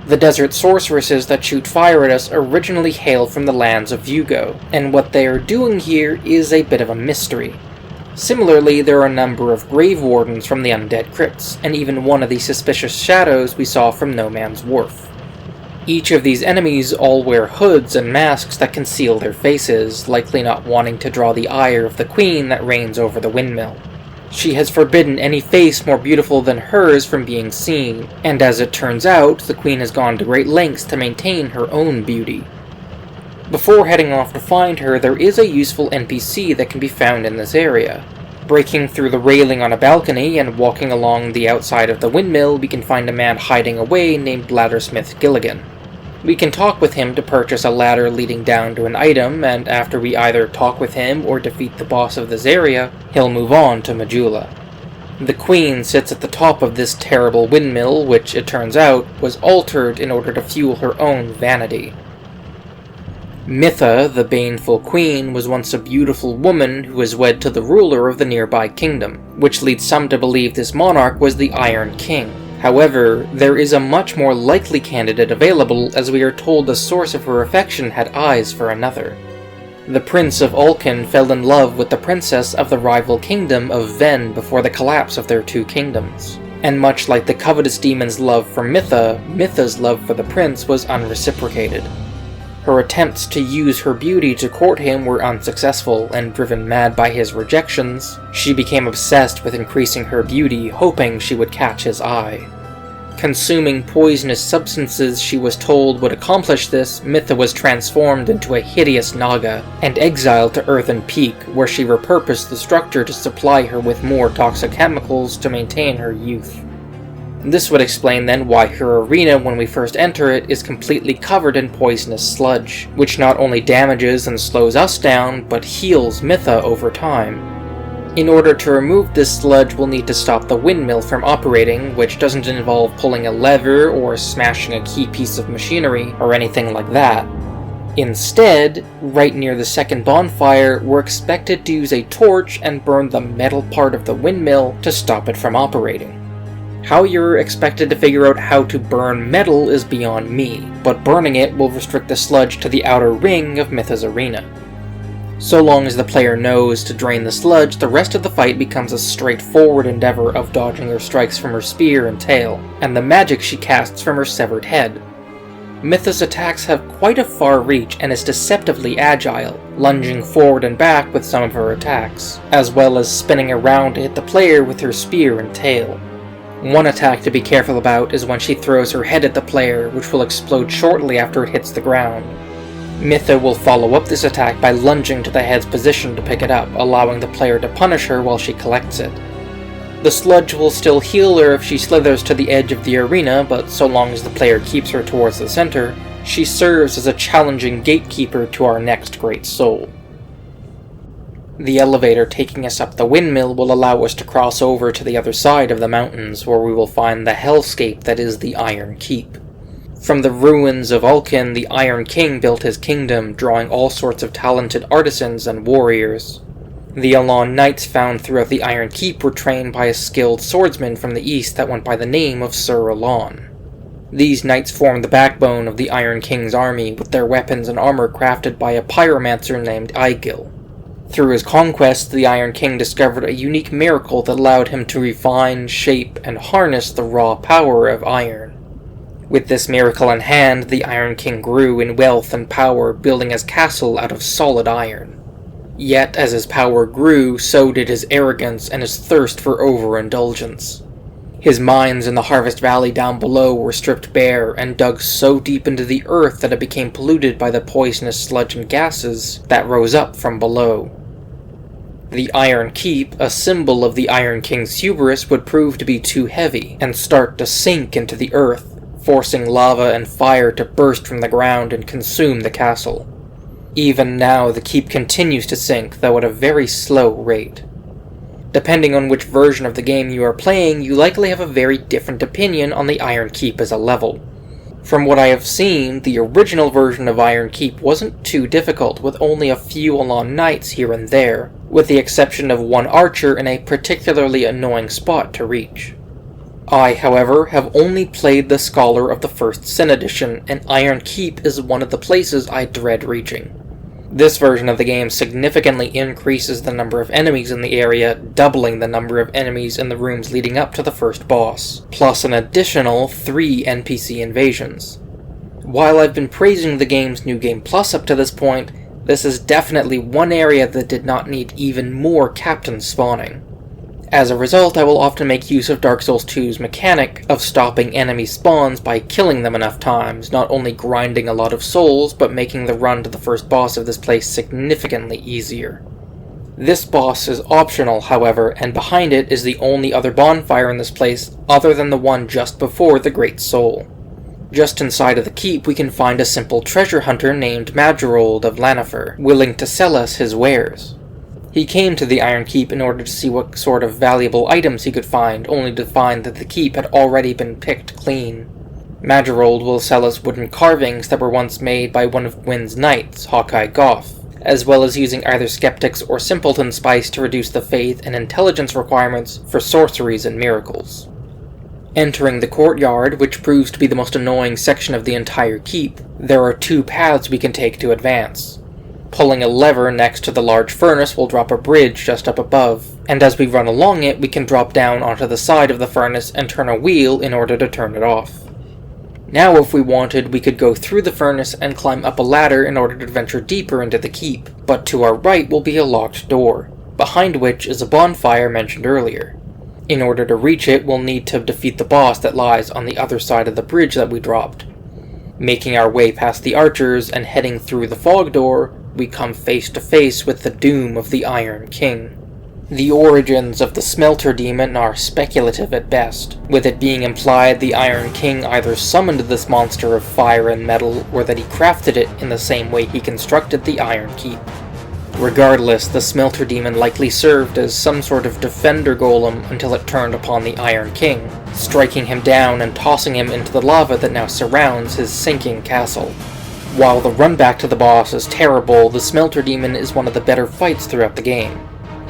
The desert sorceresses that shoot fire at us originally hail from the lands of Vugo, and what they are doing here is a bit of a mystery. Similarly, there are a number of grave wardens from the Undead crypts, and even one of the suspicious shadows we saw from No Man's Wharf. Each of these enemies all wear hoods and masks that conceal their faces, likely not wanting to draw the ire of the queen that reigns over the windmill. She has forbidden any face more beautiful than hers from being seen, and as it turns out, the queen has gone to great lengths to maintain her own beauty. Before heading off to find her, there is a useful NPC that can be found in this area. Breaking through the railing on a balcony and walking along the outside of the windmill, we can find a man hiding away named Laddersmith Gilligan. We can talk with him to purchase a ladder leading down to an item, and after we either talk with him or defeat the boss of this area, he'll move on to Majula. The queen sits at the top of this terrible windmill, which, it turns out, was altered in order to fuel her own vanity. Mitha, the baneful queen, was once a beautiful woman who was wed to the ruler of the nearby kingdom, which leads some to believe this monarch was the Iron King. However, there is a much more likely candidate available, as we are told the source of her affection had eyes for another. The Prince of Ulcan fell in love with the princess of the rival kingdom of Ven before the collapse of their 2 kingdoms. And much like the Covetous Demon's love for Mitha, Mitha's love for the prince was unreciprocated. Her attempts to use her beauty to court him were unsuccessful, and driven mad by his rejections, she became obsessed with increasing her beauty, hoping she would catch his eye. Consuming poisonous substances she was told would accomplish this, Mitha was transformed into a hideous Naga, and exiled to Earthen Peak, where she repurposed the structure to supply her with more toxic chemicals to maintain her youth. This would explain then why her arena when we first enter it is completely covered in poisonous sludge, which not only damages and slows us down, but heals Mitha over time. In order to remove this sludge, we'll need to stop the windmill from operating, which doesn't involve pulling a lever or smashing a key piece of machinery or anything like that. Instead, right near the second bonfire, we're expected to use a torch and burn the metal part of the windmill to stop it from operating. How you're expected to figure out how to burn metal is beyond me, but burning it will restrict the sludge to the outer ring of Mytha's arena. So long as the player knows to drain the sludge, the rest of the fight becomes a straightforward endeavor of dodging her strikes from her spear and tail, and the magic she casts from her severed head. Mytha's attacks have quite a far reach and is deceptively agile, lunging forward and back with some of her attacks, as well as spinning around to hit the player with her spear and tail. One attack to be careful about is when she throws her head at the player, which will explode shortly after it hits the ground. Mytha will follow up this attack by lunging to the head's position to pick it up, allowing the player to punish her while she collects it. The sludge will still heal her if she slithers to the edge of the arena, but so long as the player keeps her towards the center, she serves as a challenging gatekeeper to our next great soul. The elevator taking us up the windmill will allow us to cross over to the other side of the mountains, where we will find the hellscape that is the Iron Keep. From the ruins of Ulcan, the Iron King built his kingdom, drawing all sorts of talented artisans and warriors. The Elan knights found throughout the Iron Keep were trained by a skilled swordsman from the east that went by the name of Sir Elan. These knights formed the backbone of the Iron King's army, with their weapons and armor crafted by a pyromancer named Aigil. Through his conquest, the Iron King discovered a unique miracle that allowed him to refine, shape, and harness the raw power of iron. With this miracle in hand, the Iron King grew in wealth and power, building his castle out of solid iron. Yet, as his power grew, so did his arrogance and his thirst for overindulgence. His mines in the Harvest Valley down below were stripped bare and dug so deep into the earth that it became polluted by the poisonous sludge and gases that rose up from below. The Iron Keep, a symbol of the Iron King's hubris, would prove to be too heavy and start to sink into the earth, forcing lava and fire to burst from the ground and consume the castle. Even now, the keep continues to sink, though at a very slow rate. Depending on which version of the game you are playing, you likely have a very different opinion on the Iron Keep as a level. From what I have seen, the original version of Iron Keep wasn't too difficult, with only a few Elan knights here and there, with the exception of one archer in a particularly annoying spot to reach. I, however, have only played the Scholar of the First Sin Edition, and Iron Keep is one of the places I dread reaching. This version of the game significantly increases the number of enemies in the area, doubling the number of enemies in the rooms leading up to the first boss, plus an additional 3 NPC invasions. While I've been praising the game's New Game Plus up to this point, this is definitely one area that did not need even more captain spawning. As a result, I will often make use of Dark Souls 2's mechanic of stopping enemy spawns by killing them enough times, not only grinding a lot of souls, but making the run to the first boss of this place significantly easier. This boss is optional, however, and behind it is the only other bonfire in this place other than the one just before the Great Soul. Just inside of the keep we can find a simple treasure hunter named Madgerold of Lanifer, willing to sell us his wares. He came to the Iron Keep in order to see what sort of valuable items he could find, only to find that the keep had already been picked clean. Madgerold will sell us wooden carvings that were once made by one of Gwyn's knights, Hawkeye Goff, as well as using either skeptics or simpleton spice to reduce the faith and intelligence requirements for sorceries and miracles. Entering the courtyard, which proves to be the most annoying section of the entire keep, there are 2 paths we can take to advance. Pulling a lever next to the large furnace will drop a bridge just up above, and as we run along it we can drop down onto the side of the furnace and turn a wheel in order to turn it off. Now if we wanted, we could go through the furnace and climb up a ladder in order to venture deeper into the keep, but to our right will be a locked door, behind which is a bonfire mentioned earlier. In order to reach it, we'll need to defeat the boss that lies on the other side of the bridge that we dropped. Making our way past the archers and heading through the fog door, we come face to face with the doom of the Iron King. The origins of the Smelter Demon are speculative at best, with it being implied the Iron King either summoned this monster of fire and metal, or that he crafted it in the same way he constructed the Iron Keep. Regardless, the Smelter Demon likely served as some sort of defender golem until it turned upon the Iron King, striking him down and tossing him into the lava that now surrounds his sinking castle. While the run back to the boss is terrible, the Smelter Demon is one of the better fights throughout the game.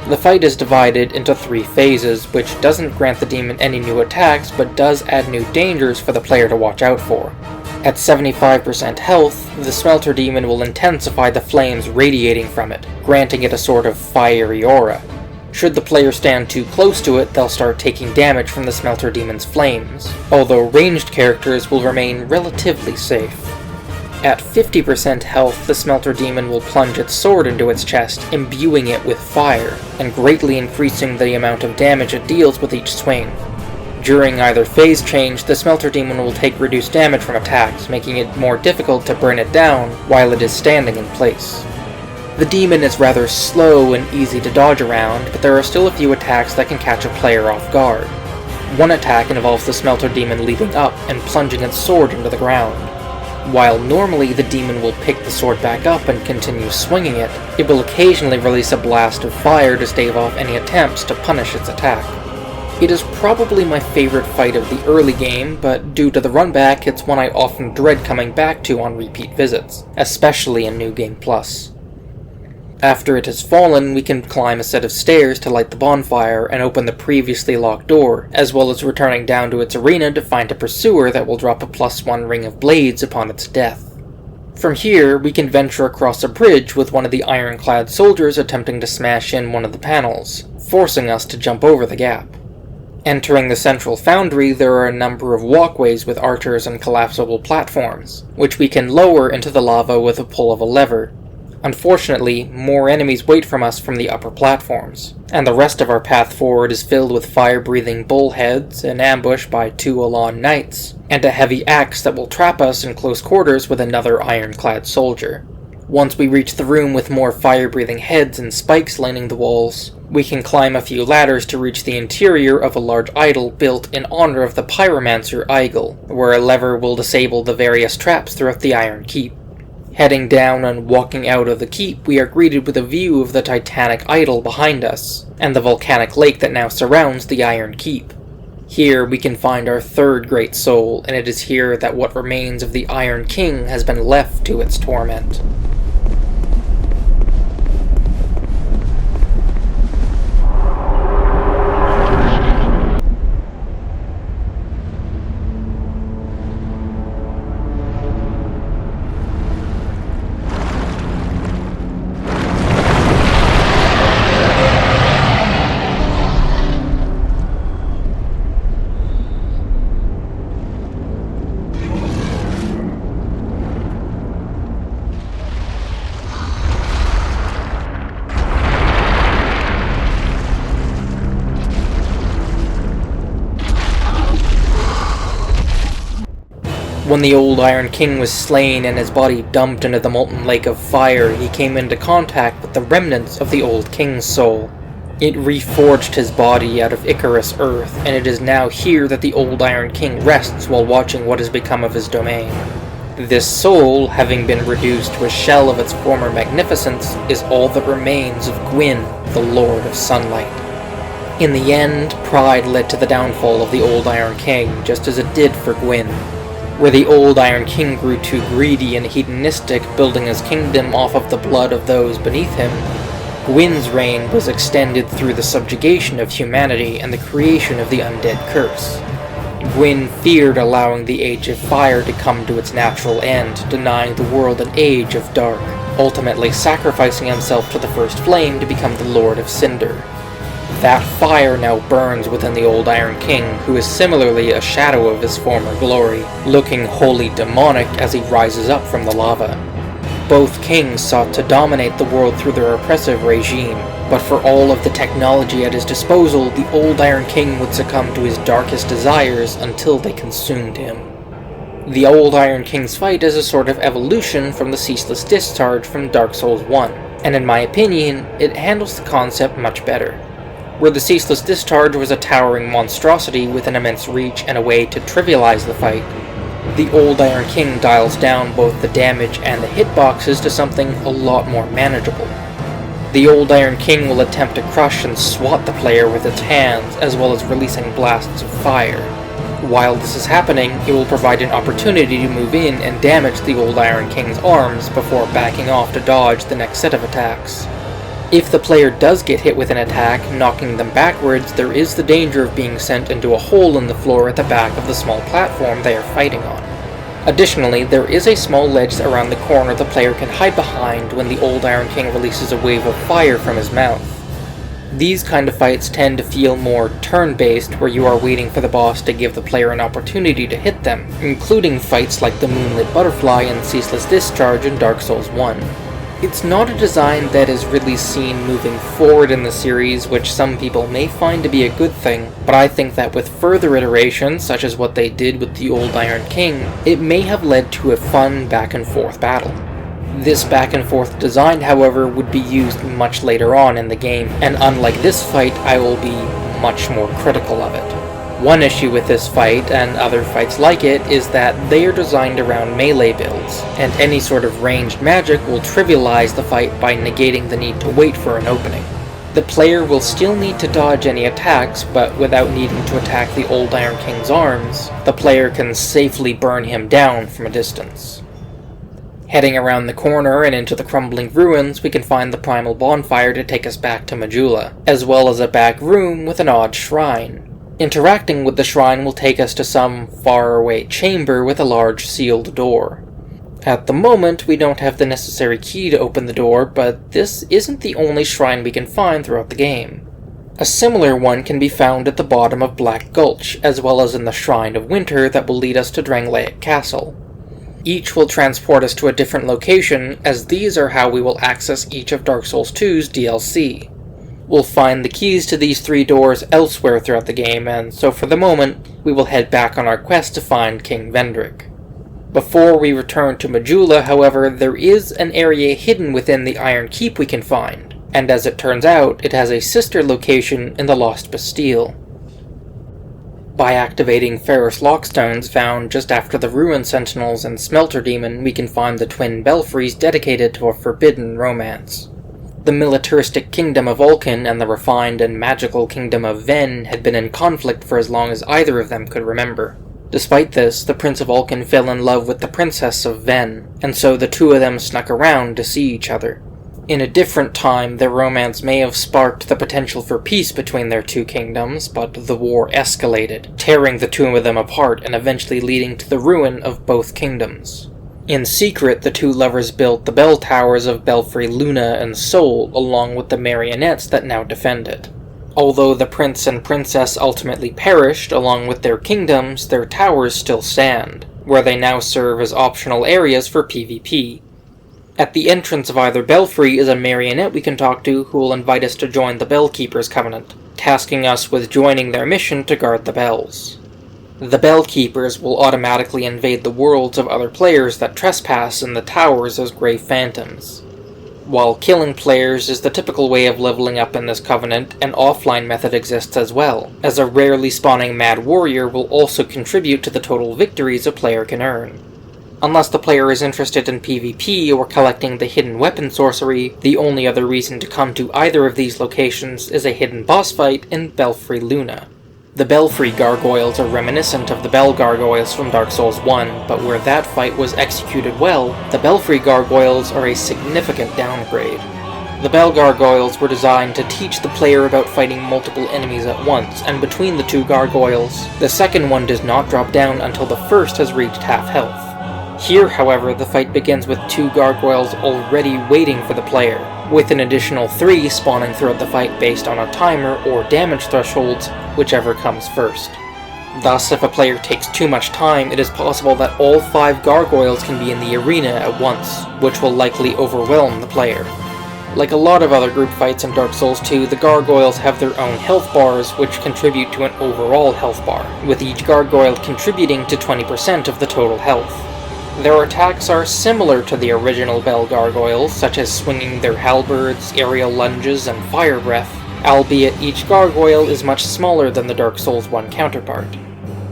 The fight is divided into 3 phases, which doesn't grant the demon any new attacks, but does add new dangers for the player to watch out for. At 75% health, the Smelter Demon will intensify the flames radiating from it, granting it a sort of fiery aura. Should the player stand too close to it, they'll start taking damage from the Smelter Demon's flames, although ranged characters will remain relatively safe. At 50% health, the Smelter Demon will plunge its sword into its chest, imbuing it with fire, and greatly increasing the amount of damage it deals with each swing. During either phase change, the Smelter Demon will take reduced damage from attacks, making it more difficult to burn it down while it is standing in place. The demon is rather slow and easy to dodge around, but there are still a few attacks that can catch a player off guard. One attack involves the Smelter Demon leaping up and plunging its sword into the ground. While normally the demon will pick the sword back up and continue swinging it, it will occasionally release a blast of fire to stave off any attempts to punish its attack. It is probably my favorite fight of the early game, but due to the runback, it's one I often dread coming back to on repeat visits, especially in New Game Plus. After it has fallen, we can climb a set of stairs to light the bonfire and open the previously locked door, as well as returning down to its arena to find a pursuer that will drop a +1 ring of blades upon its death. From here, we can venture across a bridge with one of the ironclad soldiers attempting to smash in one of the panels, forcing us to jump over the gap. Entering the central foundry, there are a number of walkways with archers and collapsible platforms, which we can lower into the lava with a pull of a lever. Unfortunately, more enemies wait from us from the upper platforms, and the rest of our path forward is filled with fire-breathing bullheads, an ambush by 2 Elan knights, and a heavy axe that will trap us in close quarters with another ironclad soldier. Once we reach the room with more fire-breathing heads and spikes lining the walls, we can climb a few ladders to reach the interior of a large idol built in honor of the pyromancer Eigel, where a lever will disable the various traps throughout the Iron Keep. Heading down and walking out of the keep, we are greeted with a view of the titanic idol behind us, and the volcanic lake that now surrounds the Iron Keep. Here we can find our third great soul, and it is here that what remains of the Iron King has been left to its torment. When the old Iron King was slain and his body dumped into the molten lake of fire, he came into contact with the remnants of the old King's soul. It reforged his body out of Icarus Earth, and it is now here that the old Iron King rests while watching what has become of his domain. This soul, having been reduced to a shell of its former magnificence, is all that remains of Gwyn, the Lord of Sunlight. In the end, pride led to the downfall of the old Iron King, just as it did for Gwyn. Where the old Iron King grew too greedy and hedonistic, building his kingdom off of the blood of those beneath him, Gwyn's reign was extended through the subjugation of humanity and the creation of the Undead curse. Gwyn feared allowing the Age of Fire to come to its natural end, denying the world an Age of Dark, ultimately sacrificing himself to the First Flame to become the Lord of Cinder. That fire now burns within the old Iron King, who is similarly a shadow of his former glory, looking wholly demonic as he rises up from the lava. Both kings sought to dominate the world through their oppressive regime, but for all of the technology at his disposal, the old Iron King would succumb to his darkest desires until they consumed him. The old Iron King's fight is a sort of evolution from the Ceaseless Discharge from Dark Souls 1, and in my opinion, it handles the concept much better. Where the Ceaseless Discharge was a towering monstrosity with an immense reach and a way to trivialize the fight, the old Iron King dials down both the damage and the hitboxes to something a lot more manageable. The Old Iron King will attempt to crush and swat the player with its hands, as well as releasing blasts of fire. While this is happening, it will provide an opportunity to move in and damage the Old Iron King's arms before backing off to dodge the next set of attacks. If the player does get hit with an attack, knocking them backwards, there is the danger of being sent into a hole in the floor at the back of the small platform they are fighting on. Additionally, there is a small ledge around the corner the player can hide behind when the Old Iron King releases a wave of fire from his mouth. These kind of fights tend to feel more turn-based, where you are waiting for the boss to give the player an opportunity to hit them, including fights like the Moonlit Butterfly and Ceaseless Discharge in Dark Souls 1. It's not a design that is really seen moving forward in the series, which some people may find to be a good thing, but I think that with further iterations, such as what they did with the Old Iron King, it may have led to a fun back-and-forth battle. This back-and-forth design, however, would be used much later on in the game, and unlike this fight, I will be much more critical of it. One issue with this fight, and other fights like it, is that they are designed around melee builds, and any sort of ranged magic will trivialize the fight by negating the need to wait for an opening. The player will still need to dodge any attacks, but without needing to attack the Old Iron King's arms, the player can safely burn him down from a distance. Heading around the corner and into the crumbling ruins, we can find the primal bonfire to take us back to Majula, as well as a back room with an odd shrine. Interacting with the shrine will take us to some faraway chamber with a large sealed door. At the moment, we don't have the necessary key to open the door, but this isn't the only shrine we can find throughout the game. A similar one can be found at the bottom of Black Gulch, as well as in the Shrine of Winter that will lead us to Drangleic Castle. Each will transport us to a different location, as these are how we will access each of Dark Souls 2's DLC. We'll find the keys to these 3 doors elsewhere throughout the game, and so for the moment, we will head back on our quest to find King Vendrick. Before we return to Majula, however, there is an area hidden within the Iron Keep we can find, and as it turns out, it has a sister location in the Lost Bastille. By activating Ferrous Lockstones found just after the Ruin Sentinels and Smelter Demon, we can find the twin belfries dedicated to a forbidden romance. The militaristic kingdom of Vulcan and the refined and magical kingdom of Ven had been in conflict for as long as either of them could remember. Despite this, the Prince of Vulcan fell in love with the Princess of Ven, and so the two of them snuck around to see each other. In a different time, their romance may have sparked the potential for peace between their two kingdoms, but the war escalated, tearing the two of them apart and eventually leading to the ruin of both kingdoms. In secret, the two lovers built the bell towers of Belfry Luna and Sol, along with the marionettes that now defend it. Although the prince and princess ultimately perished along with their kingdoms, their towers still stand, where they now serve as optional areas for PvP. At the entrance of either belfry is a marionette we can talk to who will invite us to join the Bellkeepers Covenant, tasking us with joining their mission to guard the bells. The Bellkeepers will automatically invade the worlds of other players that trespass in the towers as grey phantoms. While killing players is the typical way of leveling up in this covenant, an offline method exists as well, as a rarely spawning Mad Warrior will also contribute to the total victories a player can earn. Unless the player is interested in PvP or collecting the hidden weapon sorcery, the only other reason to come to either of these locations is a hidden boss fight in Belfry Luna. The Belfry Gargoyles are reminiscent of the Bell Gargoyles from Dark Souls 1, but where that fight was executed well, the Belfry Gargoyles are a significant downgrade. The Bell Gargoyles were designed to teach the player about fighting multiple enemies at once, and between the two gargoyles, the second one does not drop down until the first has reached half health. Here, however, the fight begins with 2 gargoyles already waiting for the player, with an additional 3 spawning throughout the fight based on a timer or damage thresholds, whichever comes first. Thus, if a player takes too much time, it is possible that all 5 gargoyles can be in the arena at once, which will likely overwhelm the player. Like a lot of other group fights in Dark Souls 2, the gargoyles have their own health bars, which contribute to an overall health bar, with each gargoyle contributing to 20% of the total health. Their attacks are similar to the original Bell Gargoyles, such as swinging their halberds, aerial lunges, and fire breath, albeit each gargoyle is much smaller than the Dark Souls 1 counterpart.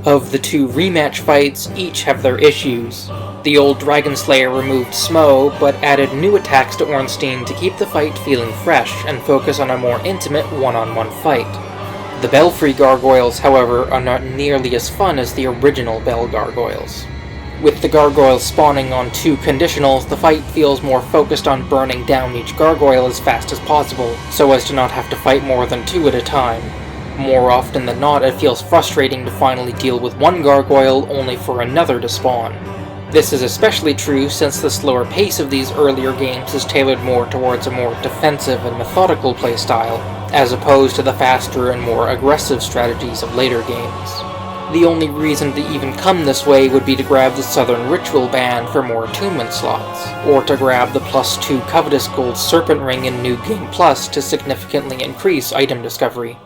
Of the 2 rematch fights, each have their issues. The old Dragon Slayer removed Smo, but added new attacks to Ornstein to keep the fight feeling fresh and focus on a more intimate one-on-one fight. The Belfry Gargoyles, however, are not nearly as fun as the original Bell Gargoyles. With the gargoyles spawning on 2 conditionals, the fight feels more focused on burning down each gargoyle as fast as possible, so as to not have to fight more than 2 at a time. More often than not, it feels frustrating to finally deal with one gargoyle only for another to spawn. This is especially true since the slower pace of these earlier games is tailored more towards a more defensive and methodical playstyle, as opposed to the faster and more aggressive strategies of later games. The only reason to even come this way would be to grab the Southern Ritual Band for more attunement slots, or to grab the +2 Covetous Gold Serpent Ring in New Game Plus to significantly increase item discovery.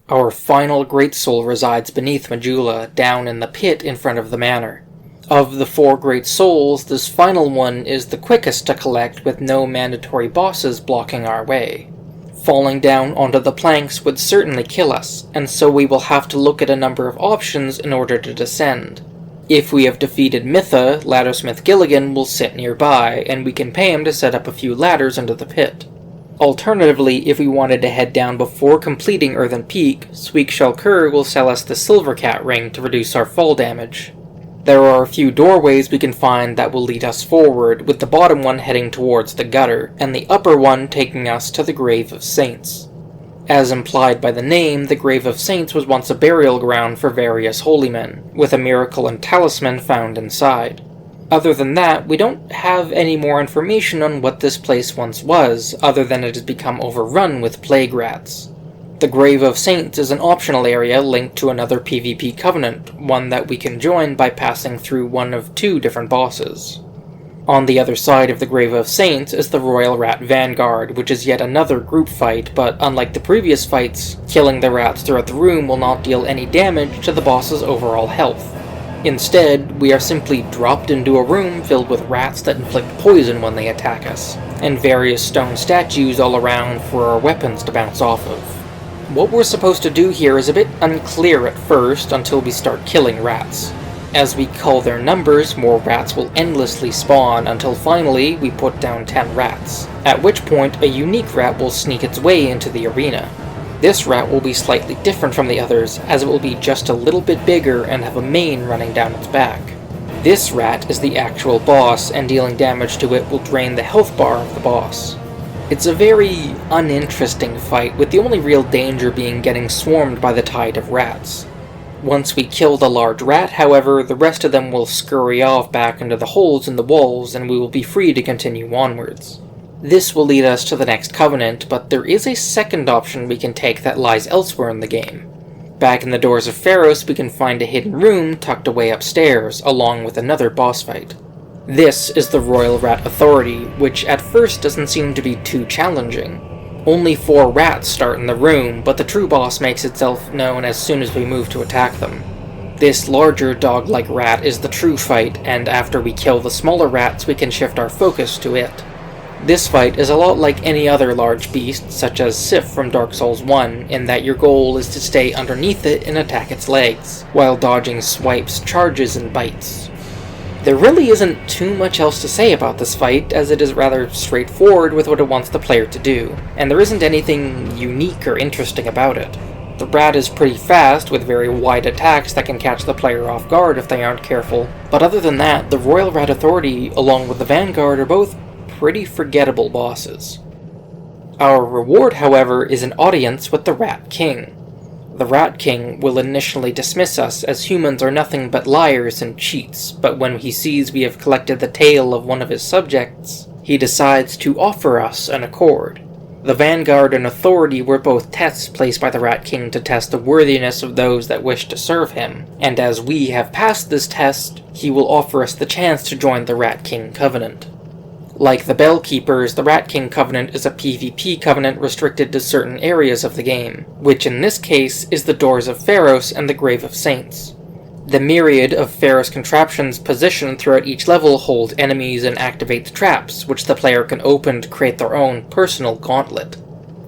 Our final Great Soul resides beneath Majula, down in the pit in front of the manor. Of the 4 Great Souls, this final one is the quickest to collect with no mandatory bosses blocking our way. Falling down onto the planks would certainly kill us, and so we will have to look at a number of options in order to descend. If we have defeated Mytha, Laddersmith Gilligan will sit nearby, and we can pay him to set up a few ladders into the pit. Alternatively, if we wanted to head down before completing Earthen Peak, Sweek Shalkur will sell us the Silver Cat Ring to reduce our fall damage. There are a few doorways we can find that will lead us forward, with the bottom one heading towards the gutter, and the upper one taking us to the Grave of Saints. As implied by the name, the Grave of Saints was once a burial ground for various holy men, with a miracle and talisman found inside. Other than that, we don't have any more information on what this place once was, other than it has become overrun with plague rats. The Grave of Saints is an optional area linked to another PvP covenant, one that we can join by passing through one of 2 different bosses. On the other side of the Grave of Saints is the Royal Rat Vanguard, which is yet another group fight, but unlike the previous fights, killing the rats throughout the room will not deal any damage to the boss's overall health. Instead, we are simply dropped into a room filled with rats that inflict poison when they attack us, and various stone statues all around for our weapons to bounce off of. What we're supposed to do here is a bit unclear at first until we start killing rats. As we cull their numbers, more rats will endlessly spawn until finally we put down 10 rats, at which point a unique rat will sneak its way into the arena. This rat will be slightly different from the others, as it will be just a little bit bigger and have a mane running down its back. This rat is the actual boss, and dealing damage to it will drain the health bar of the boss. It's a very uninteresting fight, with the only real danger being getting swarmed by the tide of rats. Once we kill the large rat, however, the rest of them will scurry off back into the holes in the walls, and we will be free to continue onwards. This will lead us to the next covenant, but there is a second option we can take that lies elsewhere in the game. Back in the Doors of Pharos, we can find a hidden room tucked away upstairs, along with another boss fight. This is the Royal Rat Authority, which at first doesn't seem to be too challenging. Only 4 rats start in the room, but the true boss makes itself known as soon as we move to attack them. This larger dog-like rat is the true fight, and after we kill the smaller rats we can shift our focus to it. This fight is a lot like any other large beast, such as Sif from Dark Souls 1, in that your goal is to stay underneath it and attack its legs, while dodging swipes, charges, and bites. There really isn't too much else to say about this fight, as it is rather straightforward with what it wants the player to do, and there isn't anything unique or interesting about it. The rat is pretty fast, with very wide attacks that can catch the player off guard if they aren't careful, but other than that, the Royal Rat Authority, along with the Vanguard, are both pretty forgettable bosses. Our reward, however, is an audience with the Rat King. The Rat King will initially dismiss us, as humans are nothing but liars and cheats, but when he sees we have collected the tale of one of his subjects, he decides to offer us an accord. The Vanguard and Authority were both tests placed by the Rat King to test the worthiness of those that wish to serve him, and as we have passed this test, he will offer us the chance to join the Rat King Covenant. Like the Bellkeepers, the Rat King Covenant is a PvP covenant restricted to certain areas of the game, which in this case is the Doors of Pharos and the Grave of Saints. The myriad of Pharos contraptions positioned throughout each level hold enemies and activate traps, which the player can open to create their own personal gauntlet.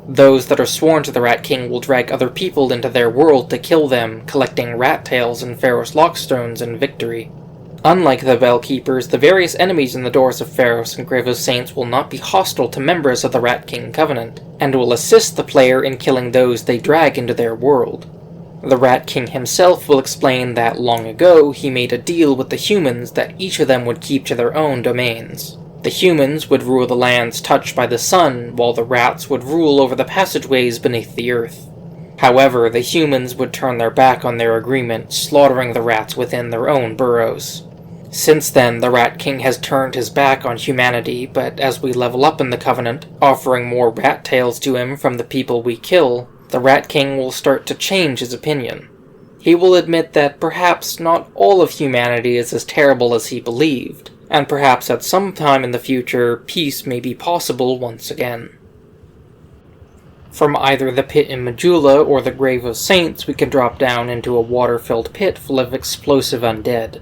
Those that are sworn to the Rat King will drag other people into their world to kill them, collecting rat tails and Pharos lockstones in victory. Unlike the Bellkeepers, the various enemies in the doors of Pharos and Grave of Saints will not be hostile to members of the Rat King Covenant, and will assist the player in killing those they drag into their world. The Rat King himself will explain that long ago he made a deal with the humans that each of them would keep to their own domains. The humans would rule the lands touched by the sun, while the rats would rule over the passageways beneath the earth. However, the humans would turn their back on their agreement, slaughtering the rats within their own burrows. Since then, the Rat King has turned his back on humanity, but as we level up in the Covenant, offering more rat tails to him from the people we kill, the Rat King will start to change his opinion. He will admit that perhaps not all of humanity is as terrible as he believed, and perhaps at some time in the future, peace may be possible once again. From either the pit in Majula or the Grave of Saints, we can drop down into a water-filled pit full of explosive undead.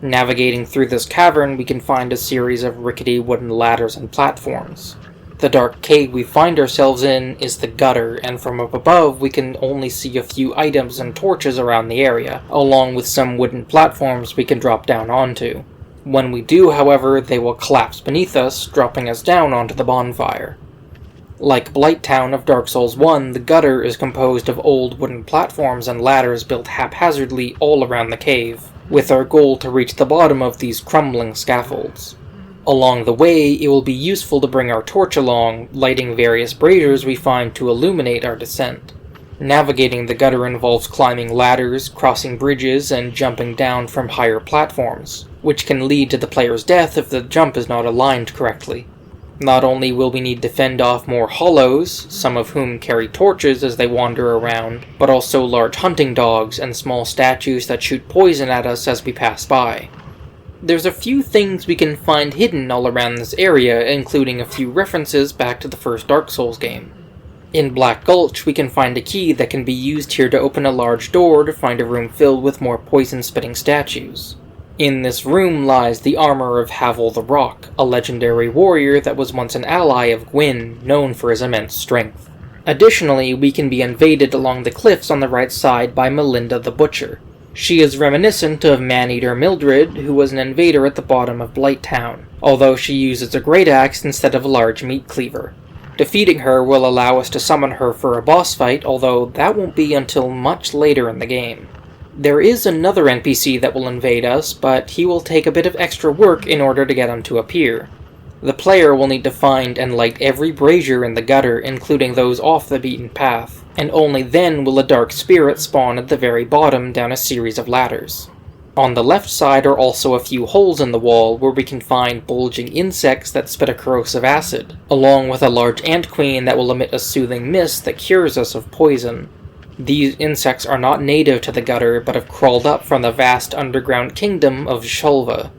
Navigating through this cavern, we can find a series of rickety wooden ladders and platforms. The dark cave we find ourselves in is the gutter, and from up above we can only see a few items and torches around the area, along with some wooden platforms we can drop down onto. When we do, however, they will collapse beneath us, dropping us down onto the bonfire. Like Blighttown of Dark Souls 1, the gutter is composed of old wooden platforms and ladders built haphazardly all around the cave, with our goal to reach the bottom of these crumbling scaffolds. Along the way, it will be useful to bring our torch along, lighting various braziers we find to illuminate our descent. Navigating the gutter involves climbing ladders, crossing bridges, and jumping down from higher platforms, which can lead to the player's death if the jump is not aligned correctly. Not only will we need to fend off more hollows, some of whom carry torches as they wander around, but also large hunting dogs and small statues that shoot poison at us as we pass by. There's a few things we can find hidden all around this area, including a few references back to the first Dark Souls game. In Black Gulch, we can find a key that can be used here to open a large door to find a room filled with more poison-spitting statues. In this room lies the armor of Havel the Rock, a legendary warrior that was once an ally of Gwyn, known for his immense strength. Additionally, we can be invaded along the cliffs on the right side by Melinda the Butcher. She is reminiscent of Man-Eater Mildred, who was an invader at the bottom of Blighttown, although she uses a great axe instead of a large meat cleaver. Defeating her will allow us to summon her for a boss fight, although that won't be until much later in the game. There is another NPC that will invade us, but he will take a bit of extra work in order to get him to appear. The player will need to find and light every brazier in the gutter, including those off the beaten path, and only then will a dark spirit spawn at the very bottom down a series of ladders. On the left side are also a few holes in the wall where we can find bulging insects that spit a corrosive acid, along with a large ant queen that will emit a soothing mist that cures us of poison. These insects are not native to the gutter, but have crawled up from the vast underground kingdom of Shulva.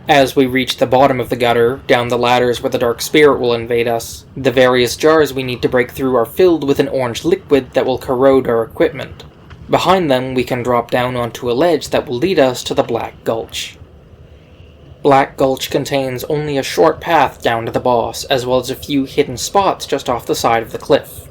As we reach the bottom of the gutter, down the ladders where the dark spirit will invade us, the various jars we need to break through are filled with an orange liquid that will corrode our equipment. Behind them, we can drop down onto a ledge that will lead us to the Black Gulch. Black Gulch contains only a short path down to the boss, as well as a few hidden spots just off the side of the cliff.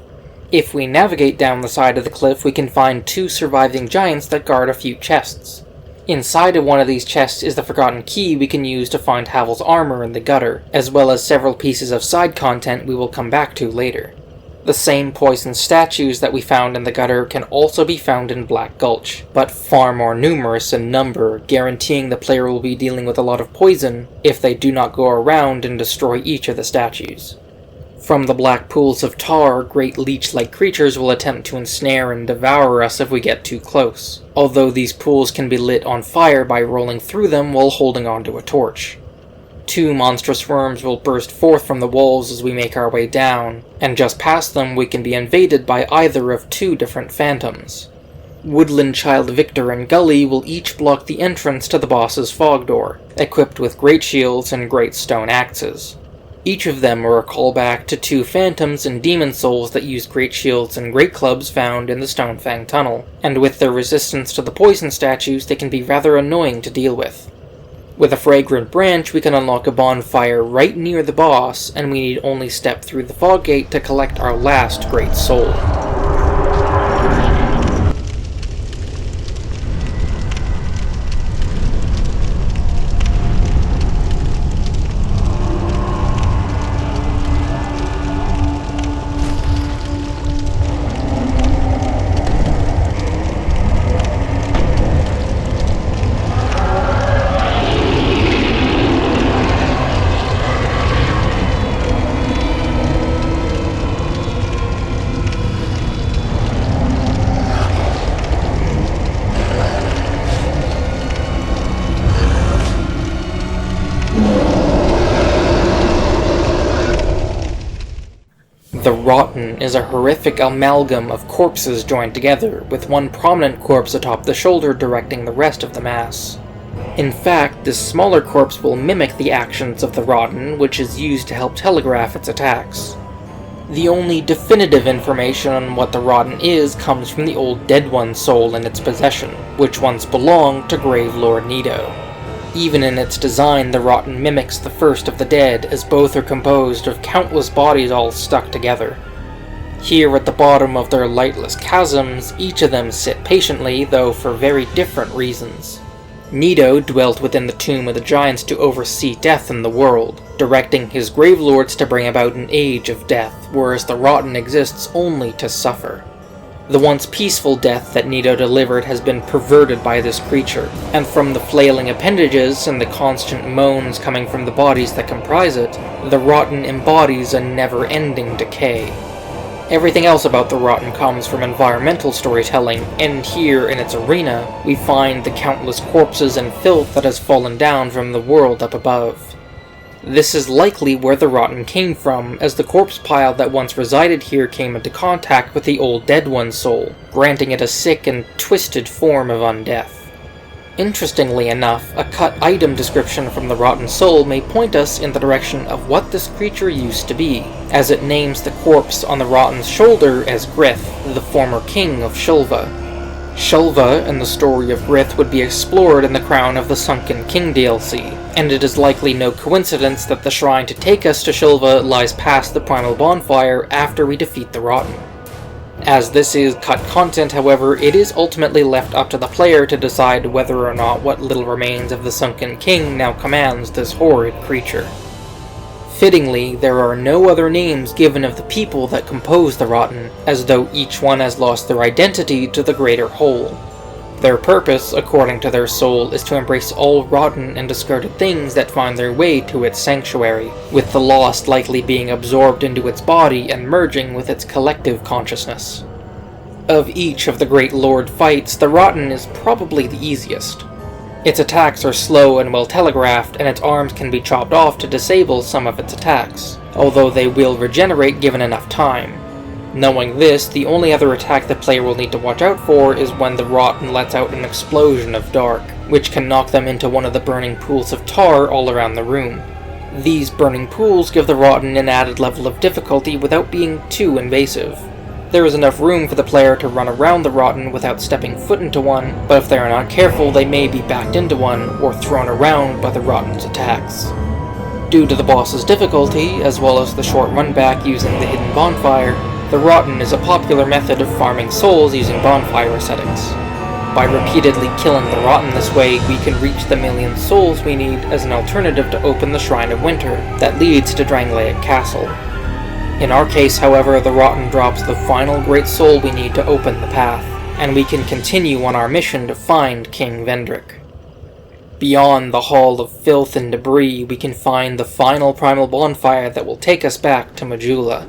If we navigate down the side of the cliff, we can find two surviving giants that guard a few chests. Inside of one of these chests is the forgotten key we can use to find Havel's armor in the gutter, as well as several pieces of side content we will come back to later. The same poison statues that we found in the gutter can also be found in Black Gulch, but far more numerous in number, guaranteeing the player will be dealing with a lot of poison if they do not go around and destroy each of the statues. From the black pools of tar, great leech-like creatures will attempt to ensnare and devour us if we get too close, although these pools can be lit on fire by rolling through them while holding onto a torch. Two monstrous worms will burst forth from the walls as we make our way down, and just past them we can be invaded by either of two different phantoms. Woodland Child Victor and Gully will each block the entrance to the boss's fog door, equipped with great shields and great stone axes. Each of them are a callback to two phantoms and demon souls that use great shields and great clubs found in the Stonefang Tunnel, and with their resistance to the poison statues they can be rather annoying to deal with. With a fragrant branch we can unlock a bonfire right near the boss, and we need only step through the fog gate to collect our last great soul. The Rotten is a horrific amalgam of corpses joined together, with one prominent corpse atop the shoulder directing the rest of the mass. In fact, this smaller corpse will mimic the actions of the Rotten, which is used to help telegraph its attacks. The only definitive information on what the Rotten is comes from the old Dead One's soul in its possession, which once belonged to Grave Lord Nito. Even in its design, the Rotten mimics the first of the dead, as both are composed of countless bodies all stuck together. Here at the bottom of their lightless chasms, each of them sit patiently, though for very different reasons. Nito dwelt within the Tomb of the Giants to oversee death in the world, directing his Gravelords to bring about an age of death, whereas the Rotten exists only to suffer. The once peaceful death that Nito delivered has been perverted by this creature, and from the flailing appendages and the constant moans coming from the bodies that comprise it, the Rotten embodies a never-ending decay. Everything else about the Rotten comes from environmental storytelling, and here in its arena, we find the countless corpses and filth that has fallen down from the world up above. This is likely where the Rotten came from, as the corpse pile that once resided here came into contact with the old Dead One's soul, granting it a sick and twisted form of undeath. Interestingly enough, a cut item description from the Rotten Soul may point us in the direction of what this creature used to be, as it names the corpse on the Rotten's shoulder as Grith, the former king of Shulva. Shulva and the story of Grith would be explored in the Crown of the Sunken King DLC, and it is likely no coincidence that the shrine to take us to Shulva lies past the Primal Bonfire after we defeat the Rotten. As this is cut content, however, it is ultimately left up to the player to decide whether or not what little remains of the Sunken King now commands this horrid creature. Fittingly, there are no other names given of the people that compose the Rotten, as though each one has lost their identity to the greater whole. Their purpose, according to their soul, is to embrace all rotten and discarded things that find their way to its sanctuary, with the lost likely being absorbed into its body and merging with its collective consciousness. Of each of the Great Lord fights, the Rotten is probably the easiest. Its attacks are slow and well telegraphed, and its arms can be chopped off to disable some of its attacks, although they will regenerate given enough time. Knowing this, the only other attack the player will need to watch out for is when the Rotten lets out an explosion of dark, which can knock them into one of the burning pools of tar all around the room. These burning pools give the Rotten an added level of difficulty without being too invasive. There is enough room for the player to run around the Rotten without stepping foot into one, but if they are not careful they may be backed into one or thrown around by the Rotten's attacks. Due to the boss's difficulty, as well as the short run back using the hidden bonfire, the Rotten is a popular method of farming souls using bonfire settings. By repeatedly killing the Rotten this way, we can reach the million souls we need as an alternative to open the Shrine of Winter that leads to Drangleic Castle. In our case, however, the Rotten drops the final great soul we need to open the path, and we can continue on our mission to find King Vendrick. Beyond the Hall of Filth and Debris, we can find the final primal bonfire that will take us back to Majula.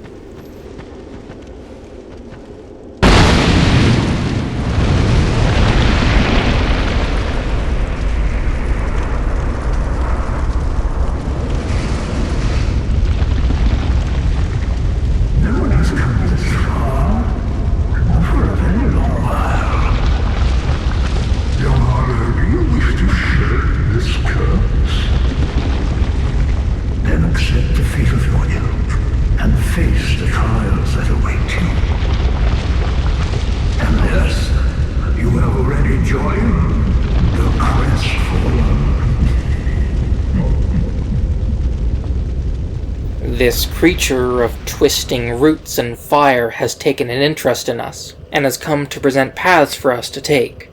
This creature of twisting roots and fire has taken an interest in us, and has come to present paths for us to take.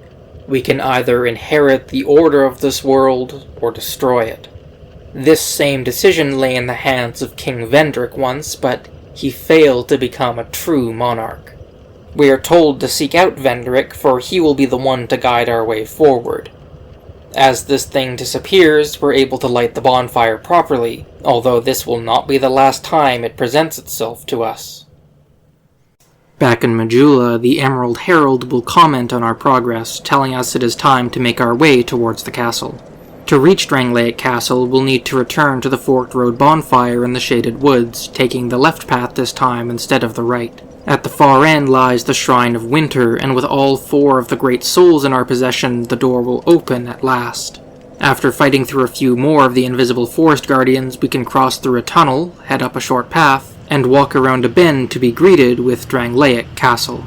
We can either inherit the order of this world, or destroy it. This same decision lay in the hands of King Vendrick once, but he failed to become a true monarch. We are told to seek out Vendrick, for he will be the one to guide our way forward. As this thing disappears, we're able to light the bonfire properly, although this will not be the last time it presents itself to us. Back in Majula, the Emerald Herald will comment on our progress, telling us it is time to make our way towards the castle. To reach Drangleic Castle, we'll need to return to the Forked Road bonfire in the Shaded Woods, taking the left path this time instead of the right. At the far end lies the Shrine of Winter, and with all 4 of the great souls in our possession, the door will open at last. After fighting through a few more of the invisible forest guardians, we can cross through a tunnel, head up a short path, and walk around a bend to be greeted with Drangleic Castle.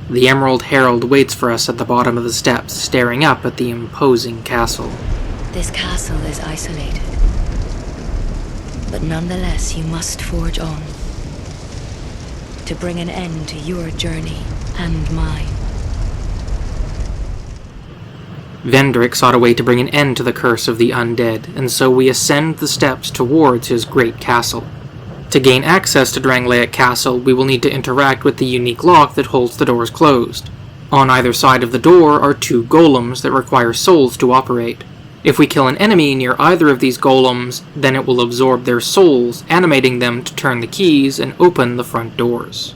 The Emerald Herald waits for us at the bottom of the steps, staring up at the imposing castle. This castle is isolated, but nonetheless you must forge on to bring an end to your journey and mine. Vendrick sought a way to bring an end to the curse of the undead, and so we ascend the steps towards his great castle. To gain access to Drangleic Castle, we will need to interact with the unique lock that holds the doors closed. On either side of the door are 2 golems that require souls to operate. If we kill an enemy near either of these golems, then it will absorb their souls, animating them to turn the keys and open the front doors.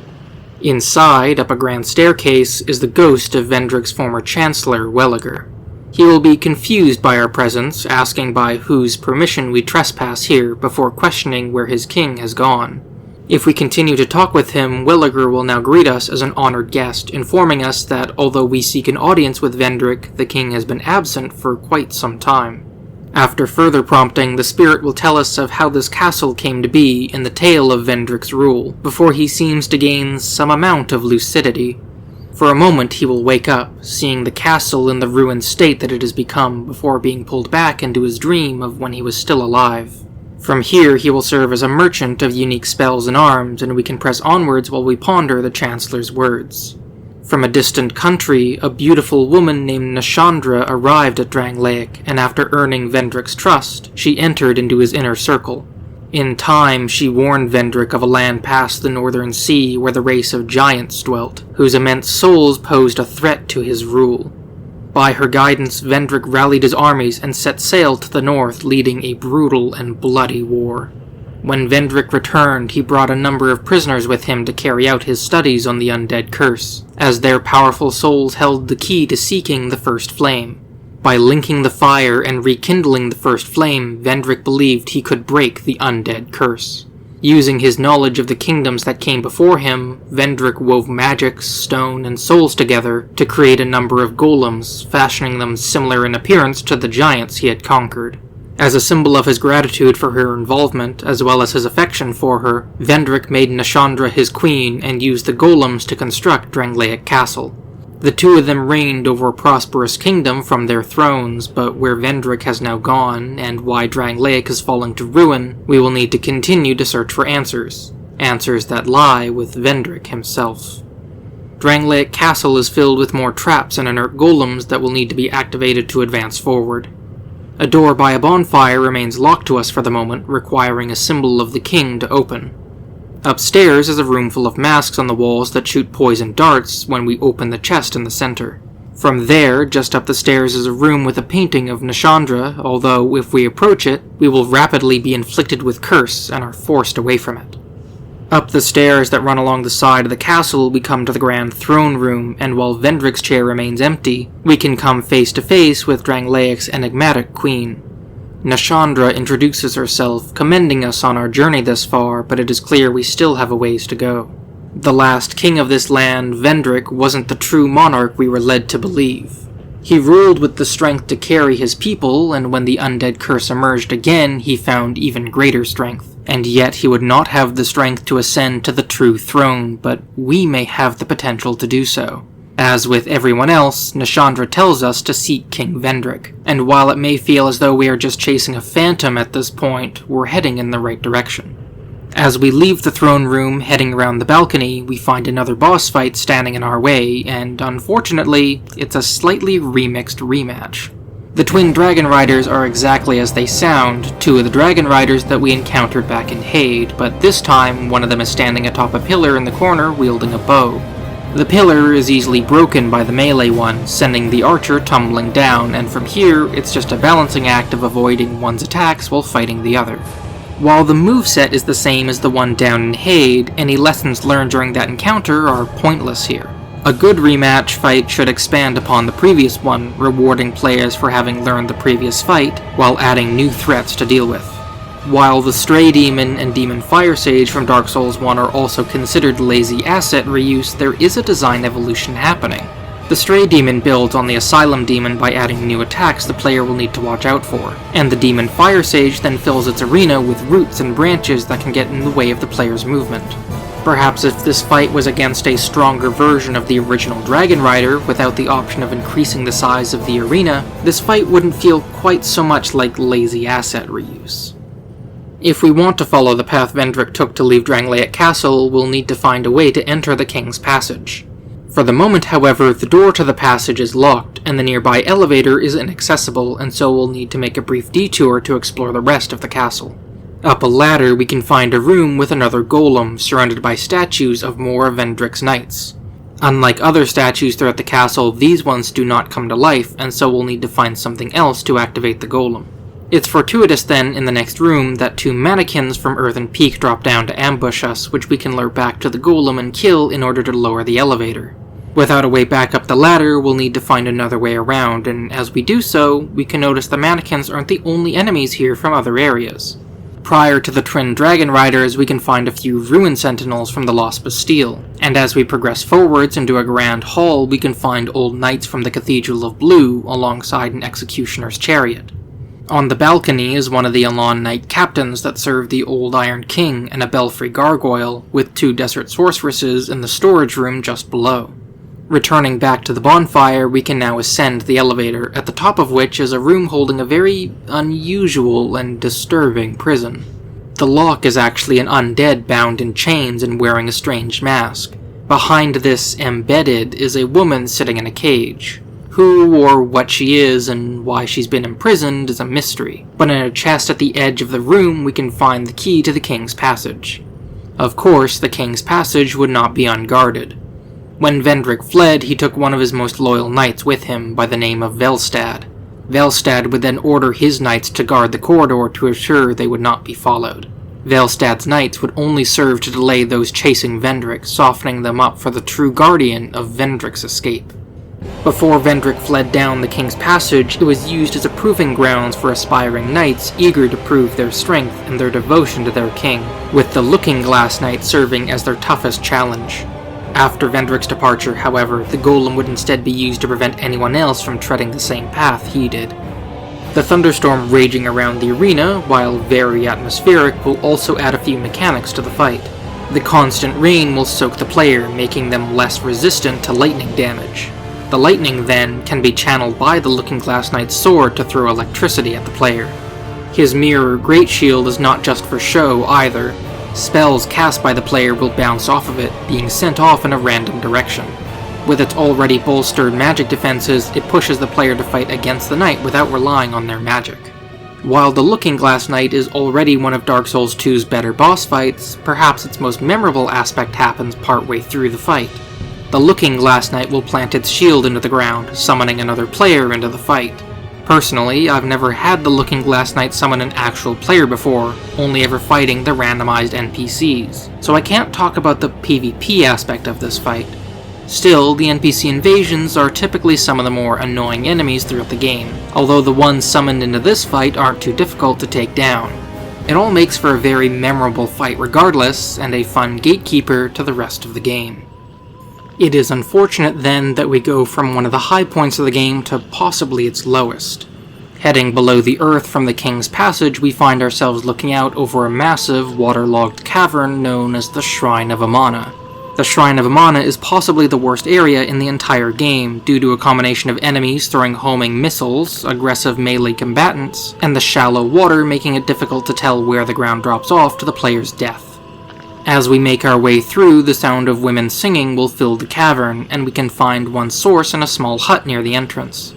Inside, up a grand staircase, is the ghost of Vendrick's former chancellor, Welliger. He will be confused by our presence, asking by whose permission we trespass here, before questioning where his king has gone. If we continue to talk with him, Welliger will now greet us as an honored guest, informing us that although we seek an audience with Vendrick, the king has been absent for quite some time. After further prompting, the spirit will tell us of how this castle came to be in the tale of Vendrick's rule, before he seems to gain some amount of lucidity. For a moment he will wake up, seeing the castle in the ruined state that it has become, before being pulled back into his dream of when he was still alive. From here he will serve as a merchant of unique spells and arms, and we can press onwards while we ponder the Chancellor's words. From a distant country, a beautiful woman named Nashandra arrived at Drangleic, and after earning Vendrick's trust, she entered into his inner circle. In time, she warned Vendrick of a land past the northern sea where the race of giants dwelt, whose immense souls posed a threat to his rule. By her guidance, Vendrick rallied his armies and set sail to the north, leading a brutal and bloody war. When Vendrick returned, he brought a number of prisoners with him to carry out his studies on the undead curse, as their powerful souls held the key to seeking the first flame. By linking the fire and rekindling the first flame, Vendrick believed he could break the undead curse. Using his knowledge of the kingdoms that came before him, Vendrick wove magic, stone, and souls together to create a number of golems, fashioning them similar in appearance to the giants he had conquered. As a symbol of his gratitude for her involvement, as well as his affection for her, Vendrick made Nashandra his queen and used the golems to construct Drangleic Castle. The 2 of them reigned over a prosperous kingdom from their thrones, but where Vendrick has now gone, and why Drangleic has fallen to ruin, we will need to continue to search for answers. Answers that lie with Vendrick himself. Drangleic Castle is filled with more traps and inert golems that will need to be activated to advance forward. A door by a bonfire remains locked to us for the moment, requiring a symbol of the king to open. Upstairs is a room full of masks on the walls that shoot poison darts when we open the chest in the center. From there, just up the stairs is a room with a painting of Nashandra, although if we approach it, we will rapidly be inflicted with curse and are forced away from it. Up the stairs that run along the side of the castle, we come to the grand throne room, and while Vendrick's chair remains empty, we can come face to face with Drangleic's enigmatic queen. Nashandra introduces herself, commending us on our journey this far, but it is clear we still have a ways to go. The last king of this land, Vendrick, wasn't the true monarch we were led to believe. He ruled with the strength to carry his people, and when the undead curse emerged again, he found even greater strength. And yet he would not have the strength to ascend to the true throne, but we may have the potential to do so. As with everyone else, Nashandra tells us to seek King Vendrick, and while it may feel as though we are just chasing a phantom at this point, we're heading in the right direction. As we leave the throne room, heading around the balcony, we find another boss fight standing in our way, and unfortunately, it's a slightly remixed rematch. The twin dragon riders are exactly as they sound, 2 of the dragon riders that we encountered back in Hade, but this time one of them is standing atop a pillar in the corner wielding a bow. The pillar is easily broken by the melee one, sending the archer tumbling down, and from here, it's just a balancing act of avoiding one's attacks while fighting the other. While the moveset is the same as the one down in Hade, any lessons learned during that encounter are pointless here. A good rematch fight should expand upon the previous one, rewarding players for having learned the previous fight, while adding new threats to deal with. While the Stray Demon and Demon Fire Sage from Dark Souls 1 are also considered lazy asset reuse, there is a design evolution happening. The Stray Demon builds on the Asylum Demon by adding new attacks the player will need to watch out for, and the Demon Fire Sage then fills its arena with roots and branches that can get in the way of the player's movement. Perhaps if this fight was against a stronger version of the original Dragon Rider, without the option of increasing the size of the arena, this fight wouldn't feel quite so much like lazy asset reuse. If we want to follow the path Vendrick took to leave Drangleic Castle, we'll need to find a way to enter the King's Passage. For the moment, however, the door to the passage is locked, and the nearby elevator is inaccessible, and so we'll need to make a brief detour to explore the rest of the castle. Up a ladder, we can find a room with another golem, surrounded by statues of more of Vendrick's knights. Unlike other statues throughout the castle, these ones do not come to life, and so we'll need to find something else to activate the golem. It's fortuitous then, in the next room, that 2 mannequins from Earthen Peak drop down to ambush us, which we can lure back to the golem and kill in order to lower the elevator. Without a way back up the ladder, we'll need to find another way around, and as we do so, we can notice the mannequins aren't the only enemies here from other areas. Prior to the twin Dragon Riders, we can find a few Ruin Sentinels from the Lost Bastille, and as we progress forwards into a grand hall, we can find old knights from the Cathedral of Blue alongside an executioner's chariot. On the balcony is one of the Elan Knight captains that served the Old Iron King and a Belfry Gargoyle, with 2 Desert Sorceresses in the storage room just below. Returning back to the bonfire, we can now ascend the elevator, at the top of which is a room holding a very unusual and disturbing prison. The lock is actually an undead bound in chains and wearing a strange mask. Behind this embedded is a woman sitting in a cage. Who or what she is and why she's been imprisoned is a mystery, but in a chest at the edge of the room we can find the key to the King's Passage. Of course, the King's Passage would not be unguarded. When Vendrick fled, he took one of his most loyal knights with him by the name of Velstad. Velstad would then order his knights to guard the corridor to assure they would not be followed. Velstad's knights would only serve to delay those chasing Vendrick, softening them up for the true guardian of Vendrick's escape. Before Vendrick fled down the King's Passage, it was used as a proving grounds for aspiring knights eager to prove their strength and their devotion to their king, with the Looking Glass Knight serving as their toughest challenge. After Vendrick's departure, however, the golem would instead be used to prevent anyone else from treading the same path he did. The thunderstorm raging around the arena, while very atmospheric, will also add a few mechanics to the fight. The constant rain will soak the player, making them less resistant to lightning damage. The lightning, then, can be channeled by the Looking Glass Knight's sword to throw electricity at the player. His Mirror Great Shield is not just for show, either. Spells cast by the player will bounce off of it, being sent off in a random direction. With its already bolstered magic defenses, it pushes the player to fight against the knight without relying on their magic. While the Looking Glass Knight is already one of Dark Souls 2's better boss fights, perhaps its most memorable aspect happens partway through the fight. The Looking Glass Knight will plant its shield into the ground, summoning another player into the fight. Personally, I've never had the Looking Glass Knight summon an actual player before, only ever fighting the randomized NPCs, so I can't talk about the PvP aspect of this fight. Still, the NPC invasions are typically some of the more annoying enemies throughout the game, although the ones summoned into this fight aren't too difficult to take down. It all makes for a very memorable fight regardless, and a fun gatekeeper to the rest of the game. It is unfortunate then that we go from one of the high points of the game to possibly its lowest. Heading below the earth from the King's Passage, we find ourselves looking out over a massive, waterlogged cavern known as the Shrine of Amana. The Shrine of Amana is possibly the worst area in the entire game, due to a combination of enemies throwing homing missiles, aggressive melee combatants, and the shallow water making it difficult to tell where the ground drops off to the player's death. As we make our way through, the sound of women singing will fill the cavern, and we can find one source in a small hut near the entrance.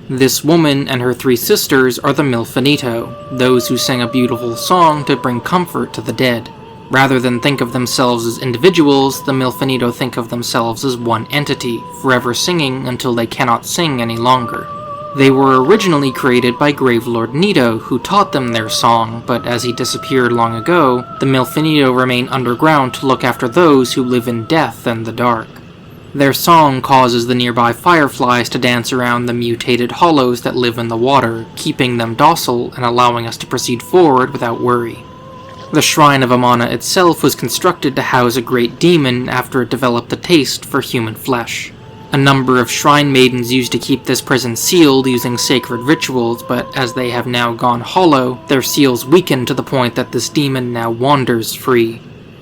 This woman and her 3 sisters are the Milfinito, those who sing a beautiful song to bring comfort to the dead. Rather than think of themselves as individuals, the Milfinito think of themselves as one entity, forever singing until they cannot sing any longer. They were originally created by Gravelord Nito, who taught them their song, but as he disappeared long ago, the Milfinito remain underground to look after those who live in death and the dark. Their song causes the nearby fireflies to dance around the mutated hollows that live in the water, keeping them docile and allowing us to proceed forward without worry. The Shrine of Amana itself was constructed to house a great demon after it developed a taste for human flesh. A number of shrine maidens used to keep this prison sealed using sacred rituals, but as they have now gone hollow, their seals weakened to the point that this demon now wanders free.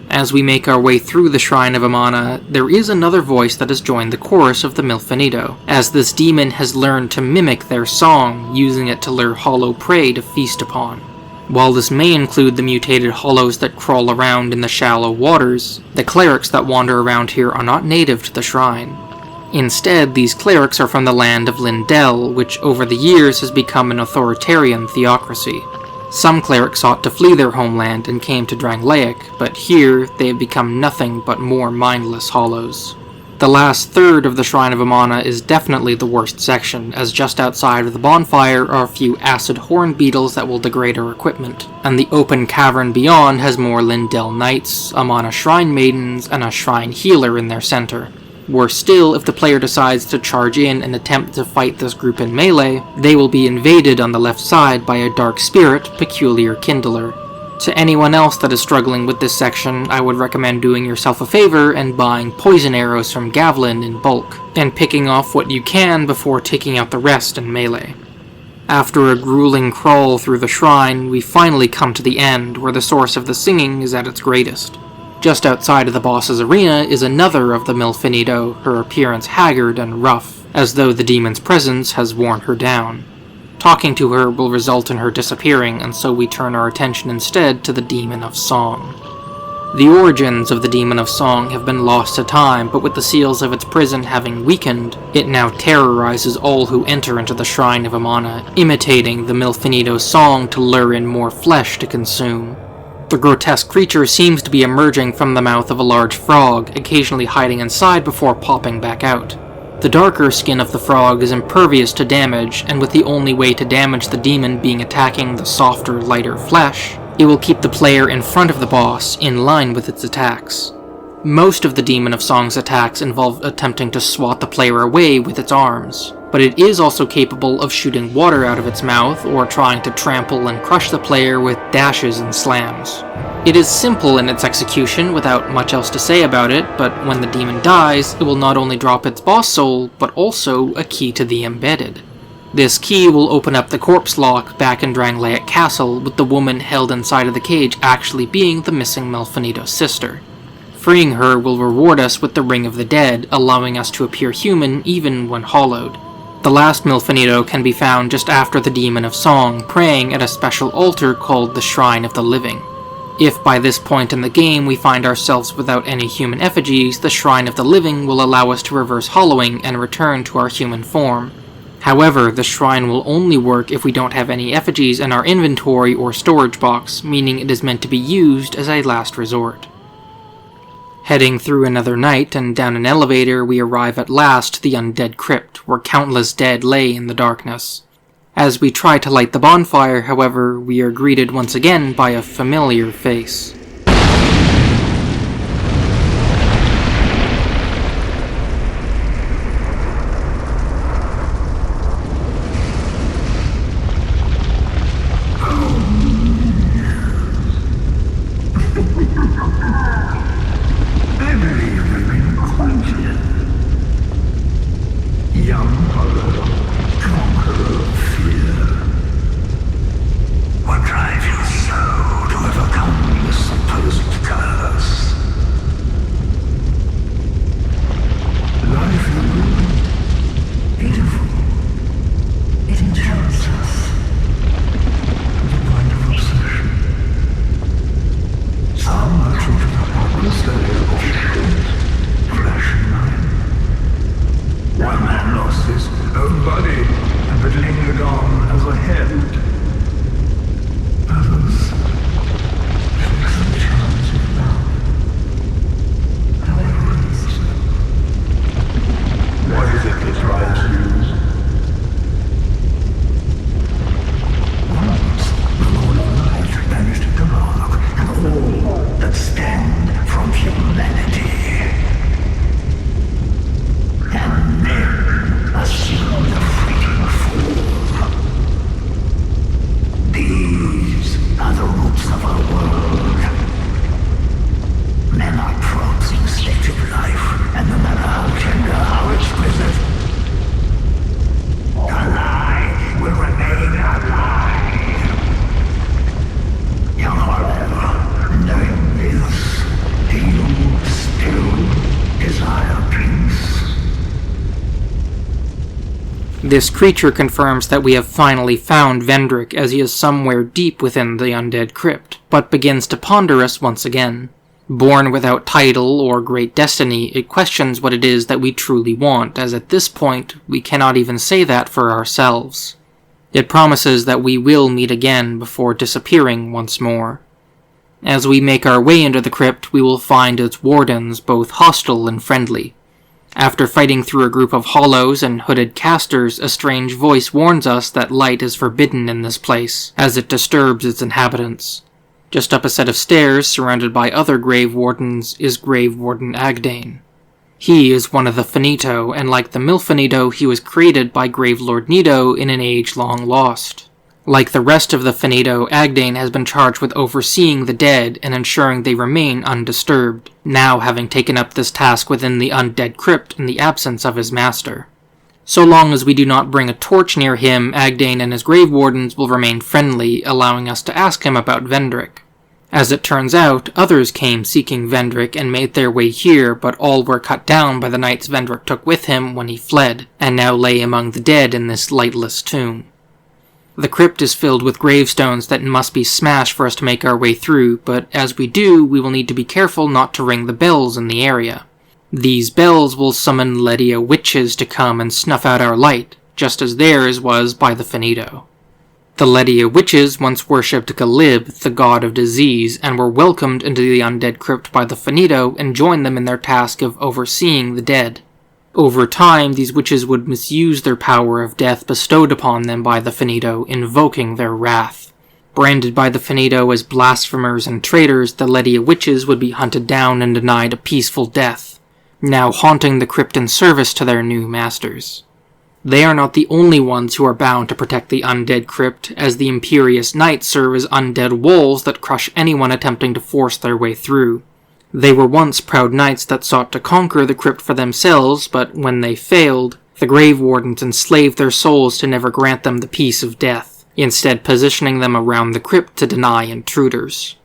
As we make our way through the Shrine of Amana, there is another voice that has joined the chorus of the Milfinito, as this demon has learned to mimic their song, using it to lure hollow prey to feast upon. While this may include the mutated hollows that crawl around in the shallow waters, the clerics that wander around here are not native to the shrine. Instead, these clerics are from the land of Lindell, which over the years has become an authoritarian theocracy. Some clerics sought to flee their homeland and came to Drangleic, but here they have become nothing but more mindless hollows. The last third of the Shrine of Amana is definitely the worst section, as just outside of the bonfire are a few acid horn beetles that will degrade our equipment, and the open cavern beyond has more Lindell knights, Amana shrine maidens, and a shrine healer in their center. Worse still, if the player decides to charge in and attempt to fight this group in melee, they will be invaded on the left side by a dark spirit, Peculiar Kindler. To anyone else that is struggling with this section, I would recommend doing yourself a favor and buying poison arrows from Gavlin in bulk, and picking off what you can before taking out the rest in melee. After a grueling crawl through the shrine, we finally come to the end, where the source of the singing is at its greatest. Just outside of the boss's arena is another of the Milfinito, her appearance haggard and rough, as though the demon's presence has worn her down. Talking to her will result in her disappearing, and so we turn our attention instead to the Demon of Song. The origins of the Demon of Song have been lost to time, but with the seals of its prison having weakened, it now terrorizes all who enter into the Shrine of Amana, imitating the Milfinito's song to lure in more flesh to consume. The grotesque creature seems to be emerging from the mouth of a large frog, occasionally hiding inside before popping back out. The darker skin of the frog is impervious to damage, and with the only way to damage the demon being attacking the softer, lighter flesh, it will keep the player in front of the boss, in line with its attacks. Most of the Demon of Song's attacks involve attempting to swat the player away with its arms, but it is also capable of shooting water out of its mouth or trying to trample and crush the player with dashes and slams. It is simple in its execution without much else to say about it, but when the demon dies, it will not only drop its boss soul, but also a key to the embedded. This key will open up the corpse lock back in Drangleic Castle, with the woman held inside of the cage actually being the missing Milfinito's sister. Freeing her will reward us with the Ring of the Dead, allowing us to appear human even when hollowed. The last Milfinito can be found just after the Demon of Song, praying at a special altar called the Shrine of the Living. If by this point in the game we find ourselves without any human effigies, the Shrine of the Living will allow us to reverse hollowing and return to our human form. However, the shrine will only work if we don't have any effigies in our inventory or storage box, meaning it is meant to be used as a last resort. Heading through another night and down an elevator, we arrive at last to the Undead Crypt, where countless dead lay in the darkness. As we try to light the bonfire, however, we are greeted once again by a familiar face. This creature confirms that we have finally found Vendrick, as he is somewhere deep within the undead crypt, but begins to ponder us once again. Born without title or great destiny, it questions what it is that we truly want, as at this point, we cannot even say that for ourselves. It promises that we will meet again before disappearing once more. As we make our way into the crypt, we will find its wardens both hostile and friendly. After fighting through a group of hollows and hooded casters, a strange voice warns us that light is forbidden in this place, as it disturbs its inhabitants. Just up a set of stairs, surrounded by other grave wardens, is Grave Warden Agdane. He is one of the Finito, and like the Milfinito, he was created by Gravelord Nito in an age long lost. Like the rest of the Finito, Agdane has been charged with overseeing the dead and ensuring they remain undisturbed, now having taken up this task within the undead crypt in the absence of his master. So long as we do not bring a torch near him, Agdane and his grave wardens will remain friendly, allowing us to ask him about Vendrick. As it turns out, others came seeking Vendrick and made their way here, but all were cut down by the knights Vendrick took with him when he fled, and now lay among the dead in this lightless tomb. The crypt is filled with gravestones that must be smashed for us to make our way through, but as we do, we will need to be careful not to ring the bells in the area. These bells will summon Ledia witches to come and snuff out our light, just as theirs was by the Finito. The Ledia witches once worshipped Galib, the god of disease, and were welcomed into the undead crypt by the Finito and joined them in their task of overseeing the dead. Over time, these witches would misuse their power of death bestowed upon them by the Finito, invoking their wrath. Branded by the Finito as blasphemers and traitors, the Ledia witches would be hunted down and denied a peaceful death, now haunting the crypt in service to their new masters. They are not the only ones who are bound to protect the undead crypt, as the Imperious Knights serve as undead walls that crush anyone attempting to force their way through. They were once proud knights that sought to conquer the crypt for themselves, but when they failed, the grave wardens enslaved their souls to never grant them the peace of death, instead positioning them around the crypt to deny intruders.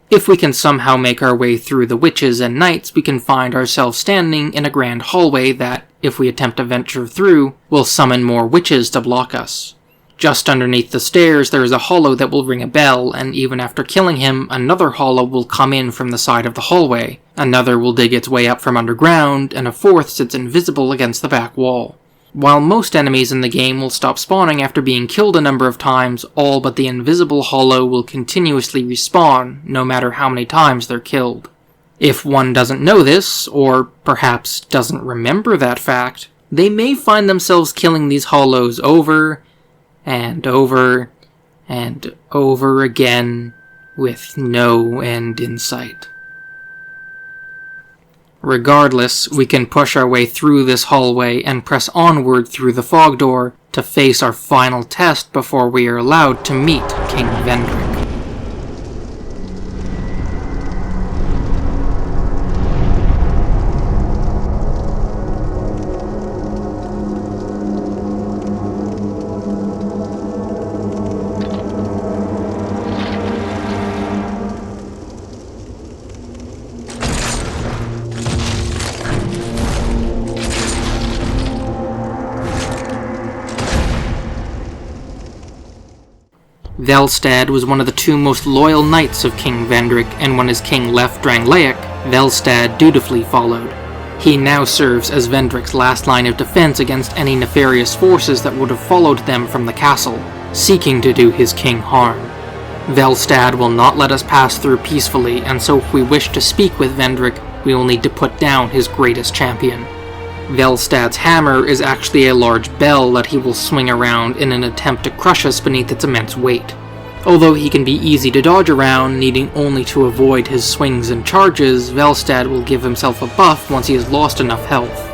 If we can somehow make our way through the witches and knights, we can find ourselves standing in a grand hallway that, if we attempt to venture through, will summon more witches to block us. Just underneath the stairs there is a hollow that will ring a bell, and even after killing him, another hollow will come in from the side of the hallway, another will dig its way up from underground, and a fourth sits invisible against the back wall. While most enemies in the game will stop spawning after being killed a number of times, all but the invisible hollow will continuously respawn, no matter how many times they're killed. If one doesn't know this, or perhaps doesn't remember that fact, they may find themselves killing these hollows over and over and over again with no end in sight. Regardless, we can push our way through this hallway and press onward through the fog door to face our final test before we are allowed to meet King Vendrick. Velstad was one of the two most loyal knights of King Vendrick, and when his king left Drangleic, Velstad dutifully followed. He now serves as Vendrick's last line of defense against any nefarious forces that would have followed them from the castle, seeking to do his king harm. Velstad will not let us pass through peacefully, and so if we wish to speak with Vendrick, we will need to put down his greatest champion. Velstad's hammer is actually a large bell that he will swing around in an attempt to crush us beneath its immense weight. Although he can be easy to dodge around, needing only to avoid his swings and charges, Velstad will give himself a buff once he has lost enough health.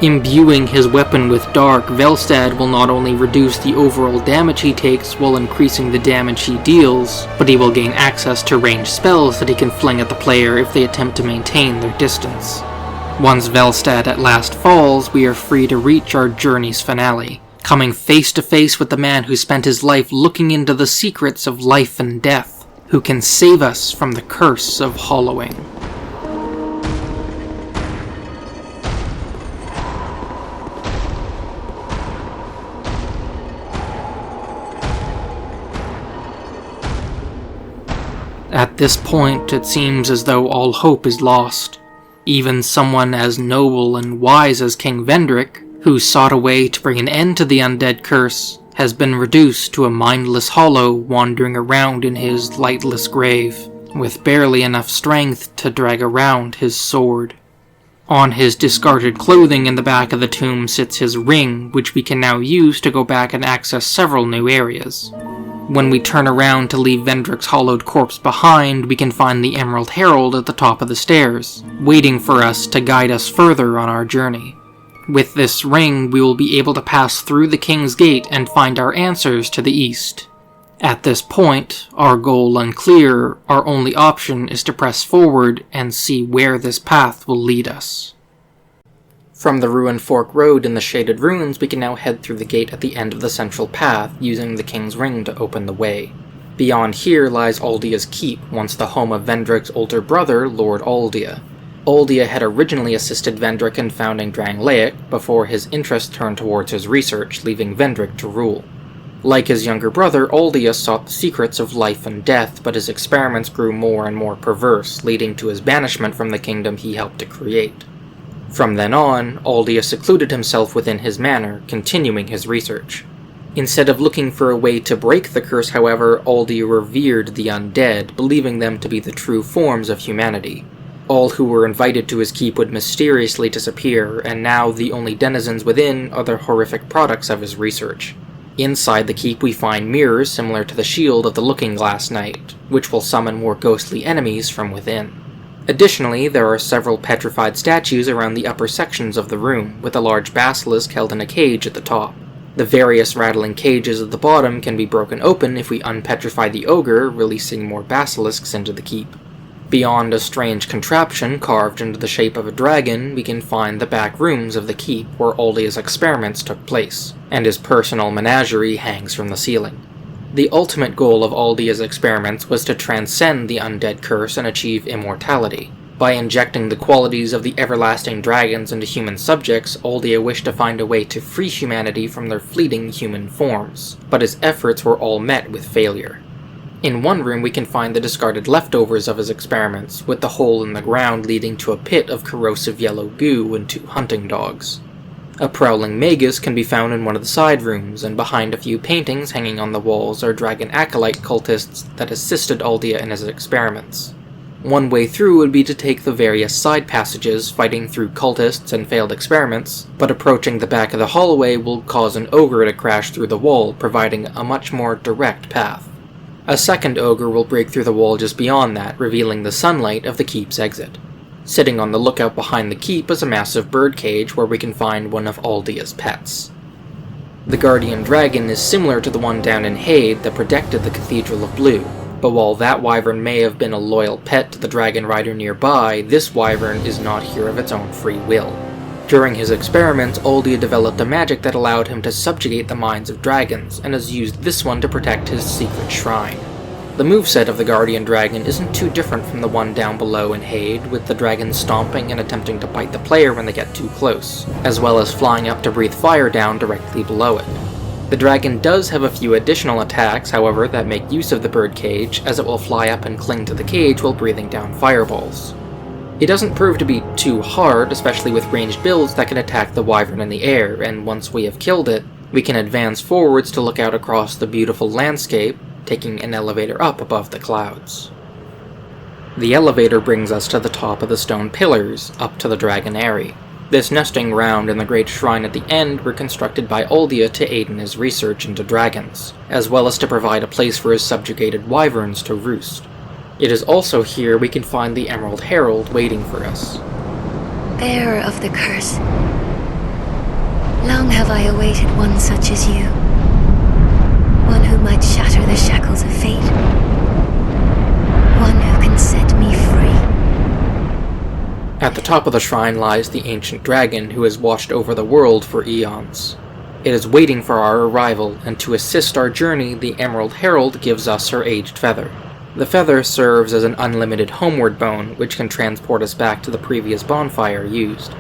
Imbuing his weapon with Dark, Velstad will not only reduce the overall damage he takes while increasing the damage he deals, but he will gain access to ranged spells that he can fling at the player if they attempt to maintain their distance. Once Velstad at last falls, we are free to reach our journey's finale, coming face to face with the man who spent his life looking into the secrets of life and death, who can save us from the curse of hollowing. At this point, it seems as though all hope is lost. Even someone as noble and wise as King Vendrick, who sought a way to bring an end to the undead curse, has been reduced to a mindless hollow wandering around in his lightless grave, with barely enough strength to drag around his sword. On his discarded clothing in the back of the tomb sits his ring, which we can now use to go back and access several new areas. When we turn around to leave Vendrick's hollowed corpse behind, we can find the Emerald Herald at the top of the stairs, waiting for us to guide us further on our journey. With this ring, we will be able to pass through the King's Gate and find our answers to the east. At this point, our goal unclear, our only option is to press forward and see where this path will lead us. From the Ruined Fork Road in the Shaded Ruins, we can now head through the gate at the end of the central path, using the King's Ring to open the way. Beyond here lies Aldia's Keep, once the home of Vendrick's older brother, Lord Aldia. Aldia had originally assisted Vendrick in founding Drangleic before his interest turned towards his research, leaving Vendrick to rule. Like his younger brother, Aldia sought the secrets of life and death, but his experiments grew more and more perverse, leading to his banishment from the kingdom he helped to create. From then on, Aldia secluded himself within his manor, continuing his research. Instead of looking for a way to break the curse, however, Aldia revered the undead, believing them to be the true forms of humanity. All who were invited to his keep would mysteriously disappear, and now the only denizens within are the horrific products of his research. Inside the keep we find mirrors similar to the shield of the Looking Glass Knight, which will summon more ghostly enemies from within. Additionally, there are several petrified statues around the upper sections of the room, with a large basilisk held in a cage at the top. The various rattling cages at the bottom can be broken open if we unpetrify the ogre, releasing more basilisks into the keep. Beyond a strange contraption carved into the shape of a dragon, we can find the back rooms of the keep where Aldia's experiments took place, and his personal menagerie hangs from the ceiling. The ultimate goal of Aldia's experiments was to transcend the undead curse and achieve immortality. By injecting the qualities of the everlasting dragons into human subjects, Aldia wished to find a way to free humanity from their fleeting human forms, but his efforts were all met with failure. In one room we can find the discarded leftovers of his experiments, with the hole in the ground leading to a pit of corrosive yellow goo and 2 hunting dogs. A prowling magus can be found in one of the side rooms, and behind a few paintings hanging on the walls are dragon acolyte cultists that assisted Aldia in his experiments. One way through would be to take the various side passages, fighting through cultists and failed experiments, but approaching the back of the hallway will cause an ogre to crash through the wall, providing a much more direct path. A second ogre will break through the wall just beyond that, revealing the sunlight of the keep's exit. Sitting on the lookout behind the keep is a massive birdcage where we can find one of Aldia's pets. The guardian dragon is similar to the one down in Hade that protected the Cathedral of Blue, but while that wyvern may have been a loyal pet to the dragon rider nearby, this wyvern is not here of its own free will. During his experiments, Aldia developed a magic that allowed him to subjugate the minds of dragons, and has used this one to protect his secret shrine. The moveset of the Guardian Dragon isn't too different from the one down below in Hade, with the dragon stomping and attempting to bite the player when they get too close, as well as flying up to breathe fire down directly below it. The dragon does have a few additional attacks, however, that make use of the birdcage, as it will fly up and cling to the cage while breathing down fireballs. It doesn't prove to be too hard, especially with ranged builds that can attack the wyvern in the air, and once we have killed it, we can advance forwards to look out across the beautiful landscape, taking an elevator up above the clouds. The elevator brings us to the top of the stone pillars, up to the Dragon Eyrie. This nesting ground and the great shrine at the end were constructed by Aldia to aid in his research into dragons, as well as to provide a place for his subjugated wyverns to roost. It is also here we can find the Emerald Herald waiting for us. Bearer of the curse, long have I awaited one such as you. One who might shatter the shackles of fate. One who can set me free. At the top of the shrine lies the ancient dragon who has watched over the world for eons. It is waiting for our arrival, and to assist our journey, the Emerald Herald gives us her aged feather. The feather serves as an unlimited homeward bone, which can transport us back to the previous bonfire used.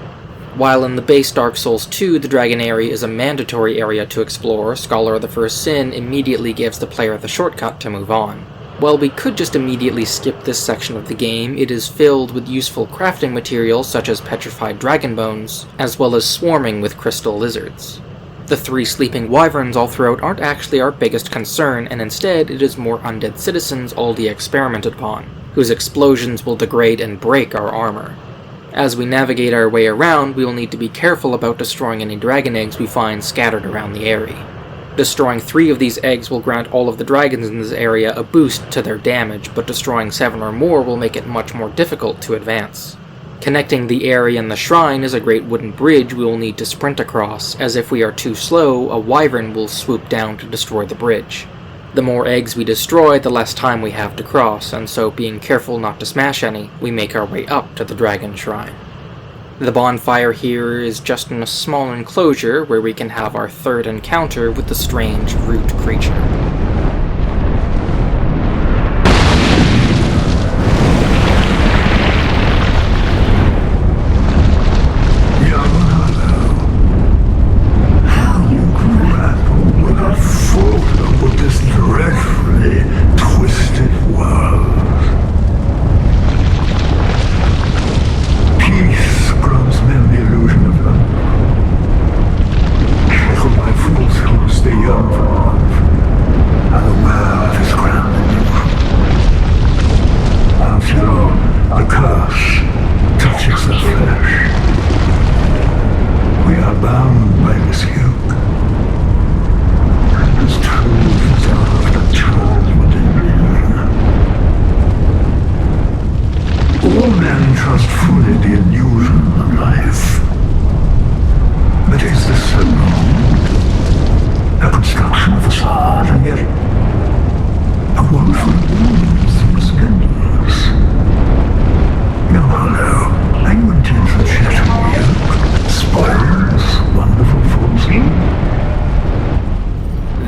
While in the base Dark Souls 2, the Dragon Eyrie is a mandatory area to explore, Scholar of the First Sin immediately gives the player the shortcut to move on. While we could just immediately skip this section of the game, it is filled with useful crafting materials such as petrified dragon bones, as well as swarming with crystal lizards. The 3 sleeping wyverns all throughout aren't actually our biggest concern, and instead it is more undead citizens Aldia experimented upon, whose explosions will degrade and break our armor. As we navigate our way around, we will need to be careful about destroying any dragon eggs we find scattered around the area. Destroying 3 of these eggs will grant all of the dragons in this area a boost to their damage, but destroying 7 or more will make it much more difficult to advance. Connecting the area and the shrine is a great wooden bridge we will need to sprint across, as if we are too slow, a wyvern will swoop down to destroy the bridge. The more eggs we destroy, the less time we have to cross, and so being careful not to smash any, we make our way up to the dragon shrine. The bonfire here is just in a small enclosure where we can have our 3rd encounter with the strange root creature.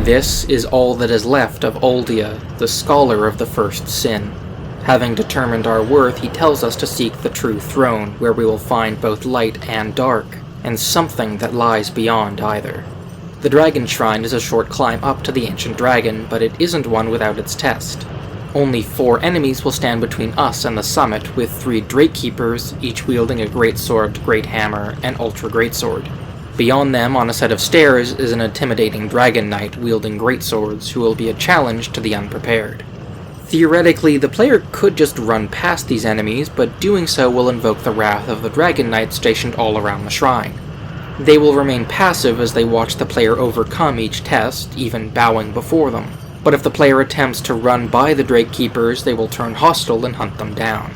This is all that is left of Aldia, the scholar of the first sin. Having determined our worth, he tells us to seek the true throne, where we will find both light and dark, and something that lies beyond either. The dragon shrine is a short climb up to the ancient dragon, but it isn't one without its test. Only 4 enemies will stand between us and the summit, with 3 Drake Keepers, each wielding a greatsword, great hammer, and ultra greatsword. Beyond them, on a set of stairs, is an intimidating dragon knight wielding greatswords, who will be a challenge to the unprepared. Theoretically, the player could just run past these enemies, but doing so will invoke the wrath of the dragon knights stationed all around the shrine. They will remain passive as they watch the player overcome each test, even bowing before them. But if the player attempts to run by the Drake Keepers, they will turn hostile and hunt them down.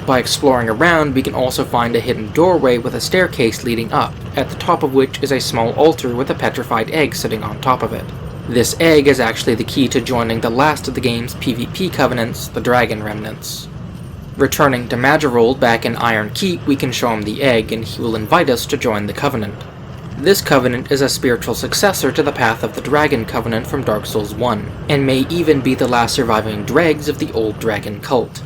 By exploring around, we can also find a hidden doorway with a staircase leading up, at the top of which is a small altar with a petrified egg sitting on top of it. This egg is actually the key to joining the last of the game's PvP covenants, the Dragon Remnants. Returning to Magirold back in Iron Keep, we can show him the egg and he will invite us to join the Covenant. This covenant is a spiritual successor to the Path of the Dragon Covenant from Dark Souls 1, and may even be the last surviving dregs of the old dragon cult.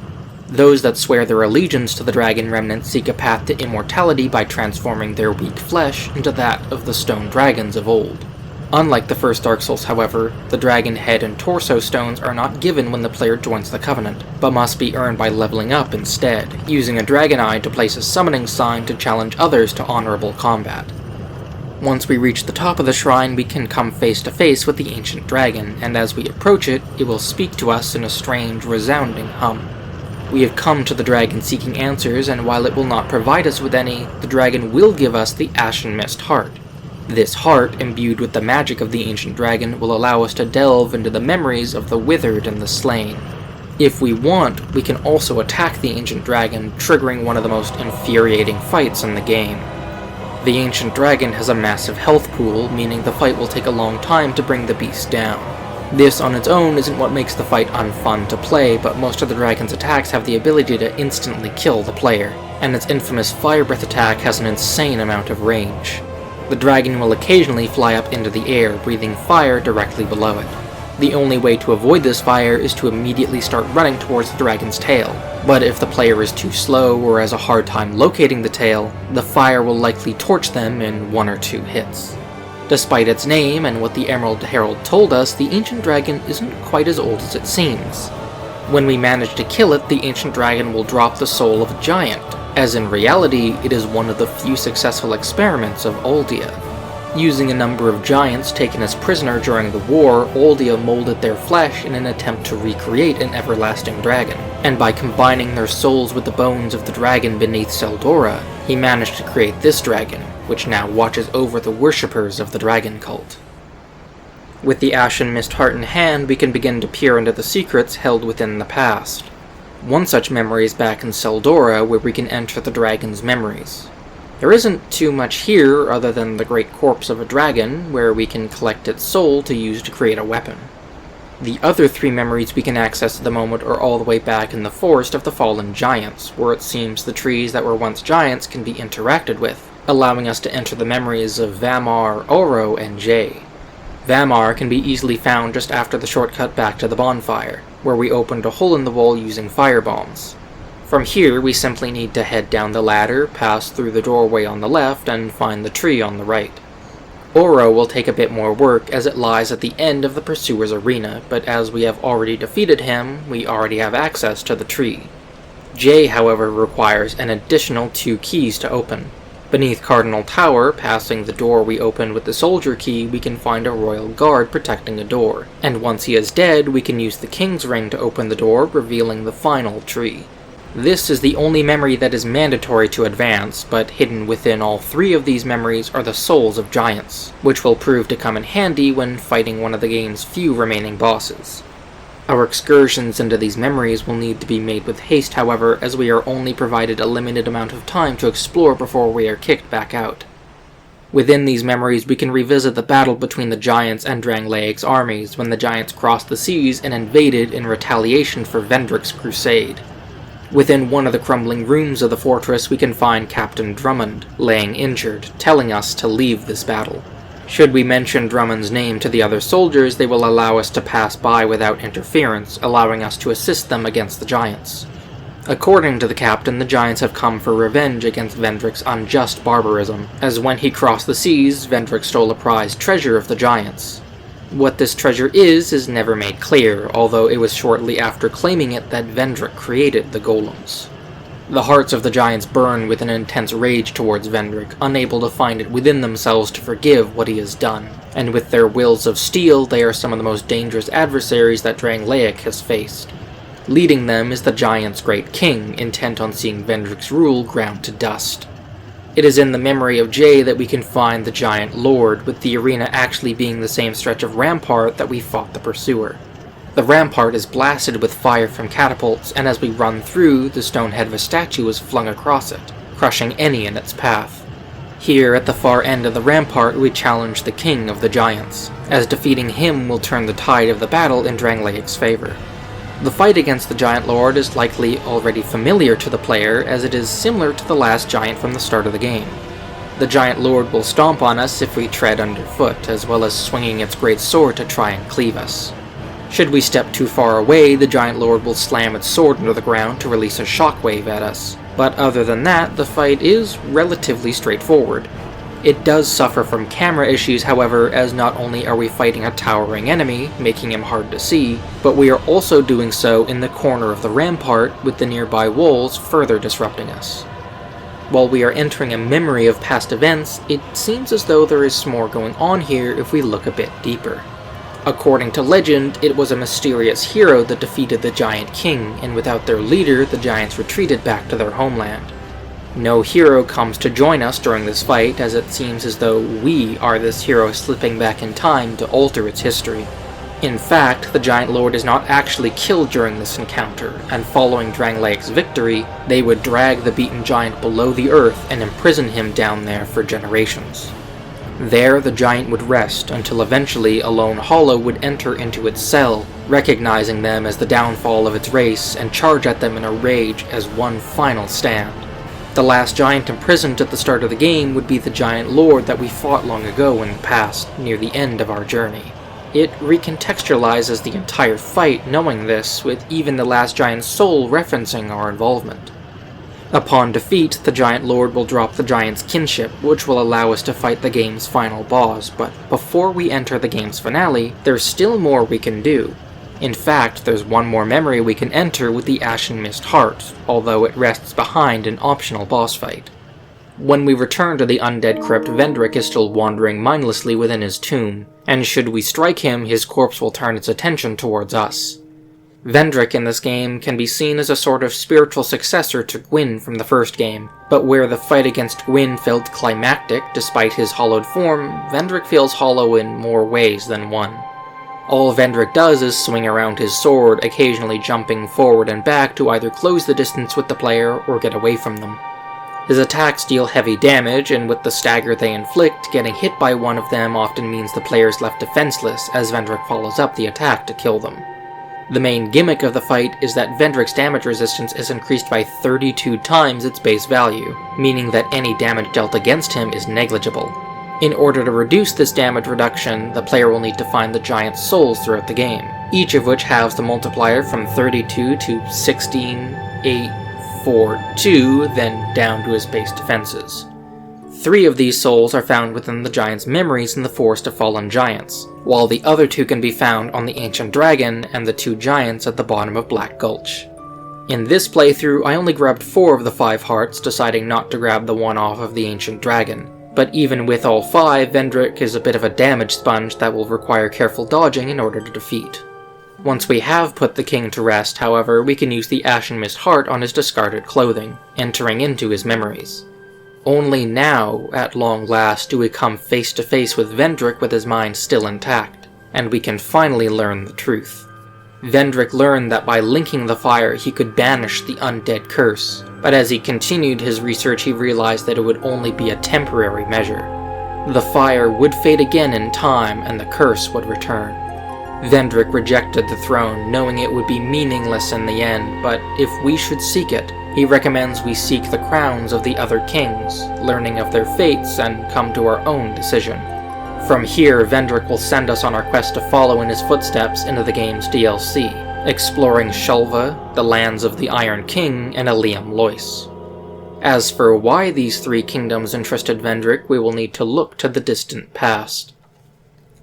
Those that swear their allegiance to the Dragon Remnant seek a path to immortality by transforming their weak flesh into that of the stone dragons of old. Unlike the first Dark Souls, however, the dragon head and torso stones are not given when the player joins the Covenant, but must be earned by leveling up instead, using a dragon eye to place a summoning sign to challenge others to honorable combat. Once we reach the top of the shrine, we can come face to face with the ancient dragon, and as we approach it, it will speak to us in a strange, resounding hum. We have come to the dragon seeking answers, and while it will not provide us with any, the dragon will give us the Ashen Mist Heart. This heart, imbued with the magic of the ancient dragon, will allow us to delve into the memories of the withered and the slain. If we want, we can also attack the ancient dragon, triggering one of the most infuriating fights in the game. The ancient dragon has a massive health pool, meaning the fight will take a long time to bring the beast down. This on its own isn't what makes the fight unfun to play, but most of the dragon's attacks have the ability to instantly kill the player, and its infamous Fire Breath attack has an insane amount of range. The dragon will occasionally fly up into the air, breathing fire directly below it. The only way to avoid this fire is to immediately start running towards the dragon's tail, but if the player is too slow or has a hard time locating the tail, the fire will likely torch them in 1 or 2 hits. Despite its name and what the Emerald Herald told us, the ancient dragon isn't quite as old as it seems. When we manage to kill it, the ancient dragon will drop the soul of a giant, as in reality it is one of the few successful experiments of Uldia. Using a number of giants taken as prisoner during the war, Uldia molded their flesh in an attempt to recreate an everlasting dragon, and by combining their souls with the bones of the dragon beneath Seldora, he managed to create this dragon, which now watches over the worshippers of the dragon cult. With the Ashen Mist Heart in hand, we can begin to peer into the secrets held within the past. One such memory is back in Seldora, where we can enter the dragon's memories. There isn't too much here other than the great corpse of a dragon, where we can collect its soul to use to create a weapon. The other 3 memories we can access at the moment are all the way back in the Forest of the Fallen Giants, where it seems the trees that were once giants can be interacted with, allowing us to enter the memories of Vamar, Oro, and Jay. Vamar can be easily found just after the shortcut back to the bonfire, where we opened a hole in the wall using firebombs. From here, we simply need to head down the ladder, pass through the doorway on the left, and find the tree on the right. Oro will take a bit more work as it lies at the end of the Pursuer's arena, but as we have already defeated him, we already have access to the tree. Jay, however, requires an additional 2 keys to open. Beneath Cardinal Tower, passing the door we opened with the soldier key, we can find a royal guard protecting a door, and once he is dead, we can use the King's Ring to open the door, revealing the final tree. This is the only memory that is mandatory to advance, but hidden within all 3 of these memories are the souls of giants, which will prove to come in handy when fighting one of the game's few remaining bosses. Our excursions into these memories will need to be made with haste, however, as we are only provided a limited amount of time to explore before we are kicked back out. Within these memories, we can revisit the battle between the giants and Drangleiac's armies when the giants crossed the seas and invaded in retaliation for Vendrick's crusade. Within one of the crumbling rooms of the fortress, we can find Captain Drummond, laying injured, telling us to leave this battle. Should we mention Drummond's name to the other soldiers, they will allow us to pass by without interference, allowing us to assist them against the giants. According to the captain, the giants have come for revenge against Vendrick's unjust barbarism, as when he crossed the seas, Vendrick stole a prized treasure of the giants. What this treasure is never made clear, although it was shortly after claiming it that Vendrick created the golems. The hearts of the giants burn with an intense rage towards Vendrick, unable to find it within themselves to forgive what he has done, and with their wills of steel, they are some of the most dangerous adversaries that Drangleic has faced. Leading them is the giants' great king, intent on seeing Vendrick's rule ground to dust. It is in the memory of Jay that we can find the Giant Lord, with the arena actually being the same stretch of rampart that we fought the Pursuer. The rampart is blasted with fire from catapults, and as we run through, the stone head of a statue is flung across it, crushing any in its path. Here, at the far end of the rampart, we challenge the King of the Giants, as defeating him will turn the tide of the battle in Drangleic's favor. The fight against the Giant Lord is likely already familiar to the player, as it is similar to the last giant from the start of the game. The Giant Lord will stomp on us if we tread underfoot, as well as swinging its great sword to try and cleave us. Should we step too far away, the Giant Lord will slam its sword into the ground to release a shockwave at us, but other than that, the fight is relatively straightforward. It does suffer from camera issues, however, as not only are we fighting a towering enemy, making him hard to see, but we are also doing so in the corner of the rampart, with the nearby walls further disrupting us. While we are entering a memory of past events, it seems as though there is more going on here if we look a bit deeper. According to legend, it was a mysterious hero that defeated the Giant King, and without their leader, the giants retreated back to their homeland. No hero comes to join us during this fight, as it seems as though we are this hero slipping back in time to alter its history. In fact, the Giant Lord is not actually killed during this encounter, and following Drangleic's victory, they would drag the beaten giant below the earth and imprison him down there for generations. There, the giant would rest until eventually a lone hollow would enter into its cell, recognizing them as the downfall of its race and charge at them in a rage as one final stand. The last giant imprisoned at the start of the game would be the Giant Lord that we fought long ago in the past, near the end of our journey. It recontextualizes the entire fight knowing this, with even the last giant's soul referencing our involvement. Upon defeat, the Giant Lord will drop the giant's kinship, which will allow us to fight the game's final boss, but before we enter the game's finale, there's still more we can do. In fact, there's one more memory we can enter with the Ashen Mist Heart, although it rests behind an optional boss fight. When we return to the Undead Crypt, Vendrick is still wandering mindlessly within his tomb, and should we strike him, his corpse will turn its attention towards us. Vendrick in this game can be seen as a sort of spiritual successor to Gwyn from the first game, but where the fight against Gwyn felt climactic despite his hollowed form, Vendrick feels hollow in more ways than one. All Vendrick does is swing around his sword, occasionally jumping forward and back to either close the distance with the player or get away from them. His attacks deal heavy damage, and with the stagger they inflict, getting hit by one of them often means the player is left defenseless as Vendrick follows up the attack to kill them. The main gimmick of the fight is that Vendrick's damage resistance is increased by 32 times its base value, meaning that any damage dealt against him is negligible. In order to reduce this damage reduction, the player will need to find the giant's souls throughout the game, each of which halves the multiplier from 32 to 16, 8, 4, 2, then down to his base defenses. 3 of these souls are found within the giant's memories in the Forest of Fallen Giants, while the other 2 can be found on the Ancient Dragon and the 2 giants at the bottom of Black Gulch. In this playthrough, I only grabbed 4 of the 5 hearts, deciding not to grab the one off of the Ancient Dragon. But even with all 5, Vendrick is a bit of a damage sponge that will require careful dodging in order to defeat. Once we have put the king to rest, however, we can use the Ashen Mist Heart on his discarded clothing, entering into his memories. Only now, at long last, do we come face to face with Vendrick with his mind still intact, and we can finally learn the truth. Vendrick learned that by linking the fire he could banish the undead curse, but as he continued his research he realized that it would only be a temporary measure. The fire would fade again in time and the curse would return. Vendrick rejected the throne, knowing it would be meaningless in the end, but if we should seek it, he recommends we seek the crowns of the other kings, learning of their fates, and come to our own decision. From here, Vendrick will send us on our quest to follow in his footsteps into the game's DLC, exploring Shulva, the lands of the Iron King, and Eliam Lois. As for why these 3 kingdoms interested Vendrick, we will need to look to the distant past.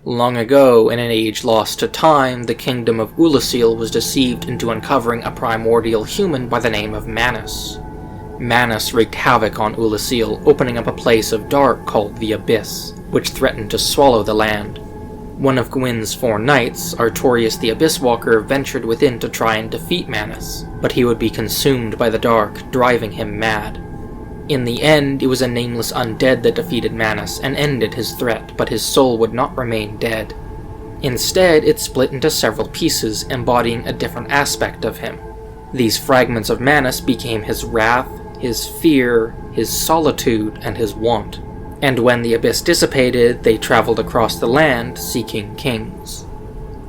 Long ago, in an age lost to time, the kingdom of Ulasil was deceived into uncovering a primordial human by the name of Manus. Manus wreaked havoc on Ulasil, opening up a place of dark called the Abyss, which threatened to swallow the land. One of Gwyn's 4 knights, Artorius the Abysswalker, ventured within to try and defeat Manus, but he would be consumed by the dark, driving him mad. In the end, it was a nameless undead that defeated Manus and ended his threat, but his soul would not remain dead. Instead, it split into several pieces, embodying a different aspect of him. These fragments of Manus became his wrath, his fear, his solitude, and his want. And when the abyss dissipated, they traveled across the land, seeking kings.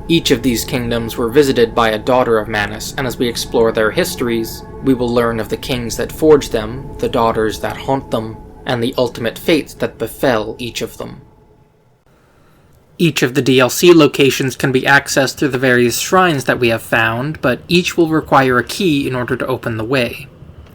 Each of these kingdoms were visited by a daughter of Manus, and as we explore their histories, we will learn of the kings that forged them, the daughters that haunt them, and the ultimate fates that befell each of them. Each of the DLC locations can be accessed through the various shrines that we have found, but each will require a key in order to open the way.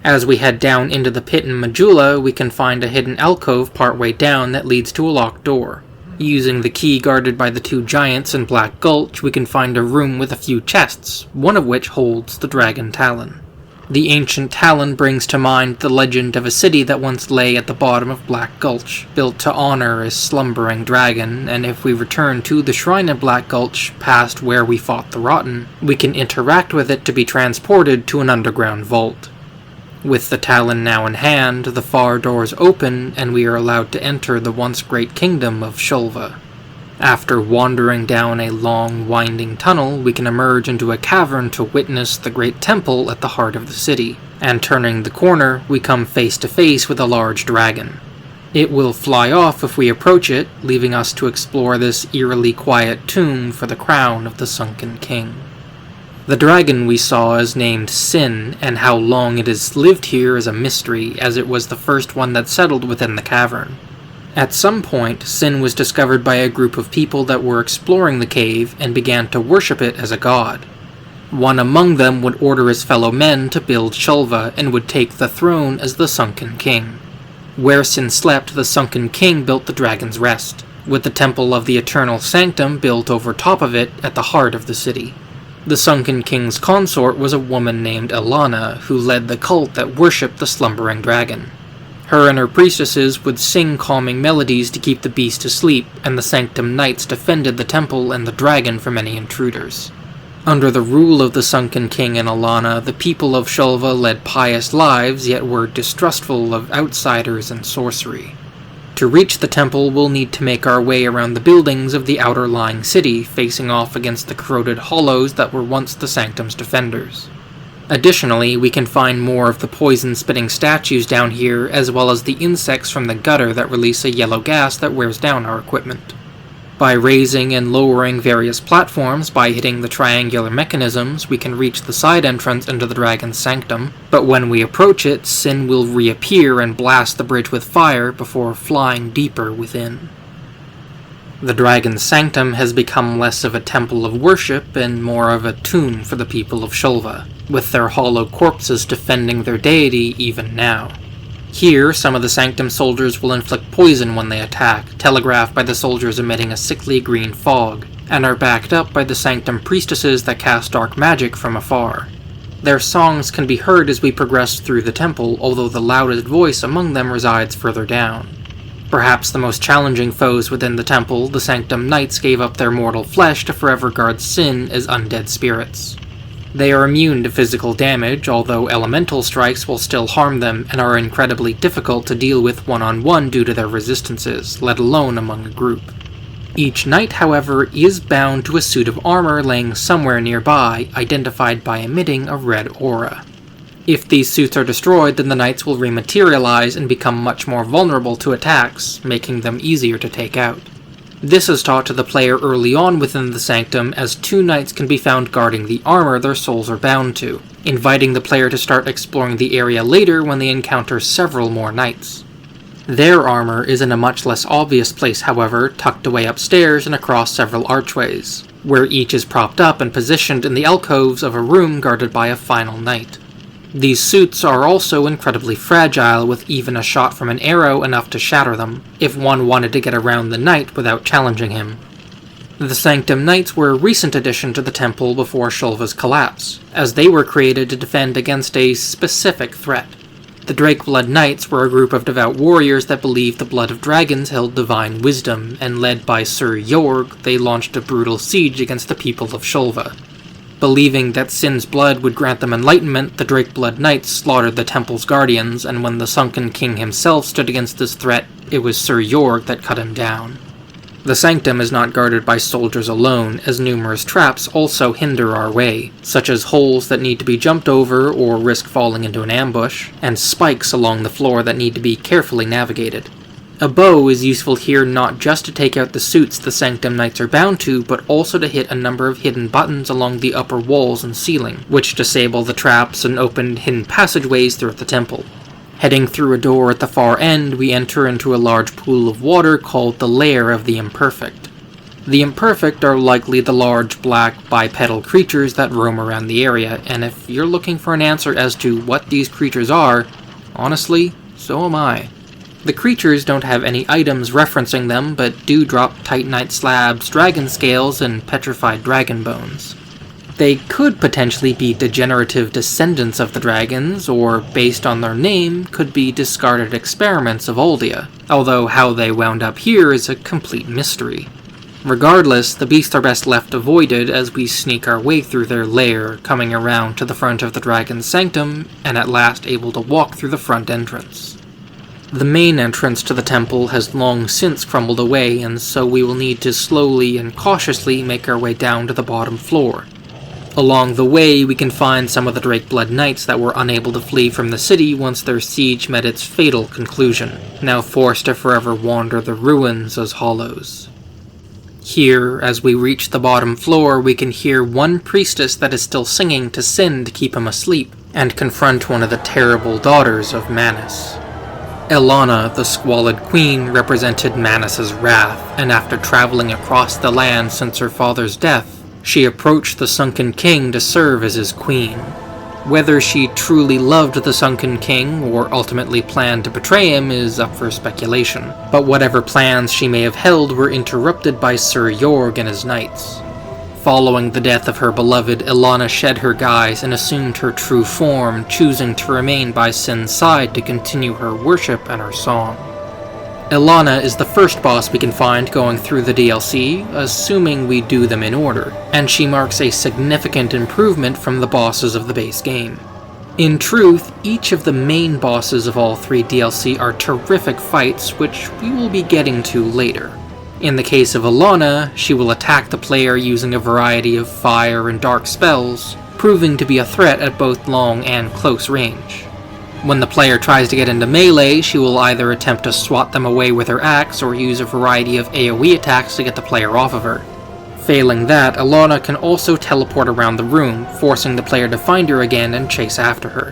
As we head down into the pit in Majula, we can find a hidden alcove partway down that leads to a locked door. Using the key guarded by the 2 giants in Black Gulch, we can find a room with a few chests, one of which holds the Dragon Talon. The ancient Talon brings to mind the legend of a city that once lay at the bottom of Black Gulch, built to honor a slumbering dragon, and if we return to the shrine in Black Gulch, past where we fought the Rotten, we can interact with it to be transported to an underground vault. With the Talon now in hand, the far doors open, and we are allowed to enter the once great kingdom of Shulva. After wandering down a long, winding tunnel, we can emerge into a cavern to witness the great temple at the heart of the city, and turning the corner, we come face to face with a large dragon. It will fly off if we approach it, leaving us to explore this eerily quiet tomb for the crown of the sunken king. The dragon we saw is named Sin, and how long it has lived here is a mystery, as it was the first one that settled within the cavern. At some point, Sin was discovered by a group of people that were exploring the cave and began to worship it as a god. One among them would order his fellow men to build Shulva and would take the throne as the Sunken King. Where Sin slept, the Sunken King built the Dragon's Rest, with the Temple of the Eternal Sanctum built over top of it at the heart of the city. The Sunken King's consort was a woman named Alana, who led the cult that worshipped the slumbering dragon. Her and her priestesses would sing calming melodies to keep the beast asleep, and the Sanctum Knights defended the temple and the dragon from any intruders. Under the rule of the Sunken King and Alana, the people of Shulva led pious lives, yet were distrustful of outsiders and sorcery. To reach the temple, we'll need to make our way around the buildings of the outer lying city, facing off against the corroded hollows that were once the Sanctum's defenders. Additionally, we can find more of the poison-spitting statues down here, as well as the insects from the gutter that release a yellow gas that wears down our equipment. By raising and lowering various platforms by hitting the triangular mechanisms, we can reach the side entrance into the dragon's sanctum, but when we approach it, Sin will reappear and blast the bridge with fire before flying deeper within. The dragon's sanctum has become less of a temple of worship and more of a tomb for the people of Shulva, with their hollow corpses defending their deity even now. Here, some of the Sanctum soldiers will inflict poison when they attack, telegraphed by the soldiers emitting a sickly green fog, and are backed up by the Sanctum priestesses that cast dark magic from afar. Their songs can be heard as we progress through the temple, although the loudest voice among them resides further down. Perhaps the most challenging foes within the temple, the Sanctum Knights gave up their mortal flesh to forever guard Sin as undead spirits. They are immune to physical damage, although elemental strikes will still harm them and are incredibly difficult to deal with one-on-one due to their resistances, let alone among a group. Each knight, however, is bound to a suit of armor laying somewhere nearby, identified by emitting a red aura. If these suits are destroyed, then the knights will rematerialize and become much more vulnerable to attacks, making them easier to take out. This is taught to the player early on within the Sanctum, as 2 knights can be found guarding the armor their souls are bound to, inviting the player to start exploring the area later when they encounter several more knights. Their armor is in a much less obvious place, however, tucked away upstairs and across several archways, where each is propped up and positioned in the alcoves of a room guarded by a final knight. These suits are also incredibly fragile, with even a shot from an arrow enough to shatter them, if one wanted to get around the knight without challenging him. The Sanctum Knights were a recent addition to the temple before Shulva's collapse, as they were created to defend against a specific threat. The Drakeblood Knights were a group of devout warriors that believed the blood of dragons held divine wisdom, and led by Sir Jorg, they launched a brutal siege against the people of Shulva. Believing that Sin's blood would grant them enlightenment, the Drakeblood Knights slaughtered the temple's guardians, and when the Sunken King himself stood against this threat, it was Sir Jorg that cut him down. The Sanctum is not guarded by soldiers alone, as numerous traps also hinder our way, such as holes that need to be jumped over or risk falling into an ambush, and spikes along the floor that need to be carefully navigated. A bow is useful here not just to take out the suits the Sanctum Knights are bound to, but also to hit a number of hidden buttons along the upper walls and ceiling, which disable the traps and open hidden passageways throughout the temple. Heading through a door at the far end, we enter into a large pool of water called the Lair of the Imperfect. The Imperfect are likely the large black bipedal creatures that roam around the area, and if you're looking for an answer as to what these creatures are, honestly, so am I. The creatures don't have any items referencing them, but do drop titanite slabs, dragon scales, and petrified dragon bones. They could potentially be degenerative descendants of the dragons, or, based on their name, could be discarded experiments of Oldia, although how they wound up here is a complete mystery. Regardless, the beasts are best left avoided as we sneak our way through their lair, coming around to the front of the dragon's sanctum, and at last able to walk through the front entrance. The main entrance to the temple has long since crumbled away, and so we will need to slowly and cautiously make our way down to the bottom floor. Along the way, we can find some of the Drakeblood Knights that were unable to flee from the city once their siege met its fatal conclusion, now forced to forever wander the ruins as hollows. Here, as we reach the bottom floor, we can hear one priestess that is still singing to Sin to keep him asleep, and confront one of the terrible daughters of Manus. Elana, the Squalid Queen, represented Manus's wrath, and after traveling across the land since her father's death, she approached the Sunken King to serve as his queen. Whether she truly loved the Sunken King, or ultimately planned to betray him, is up for speculation, but whatever plans she may have held were interrupted by Sir Jorg and his knights. Following the death of her beloved, Ilana shed her guise and assumed her true form, choosing to remain by Sin's side to continue her worship and her song. Ilana is the first boss we can find going through the DLC, assuming we do them in order, and she marks a significant improvement from the bosses of the base game. In truth, each of the main bosses of all 3 DLC are terrific fights, which we will be getting to later. In the case of Ilana, she will attack the player using a variety of fire and dark spells, proving to be a threat at both long and close range. When the player tries to get into melee, she will either attempt to swat them away with her axe or use a variety of AoE attacks to get the player off of her. Failing that, Ilana can also teleport around the room, forcing the player to find her again and chase after her.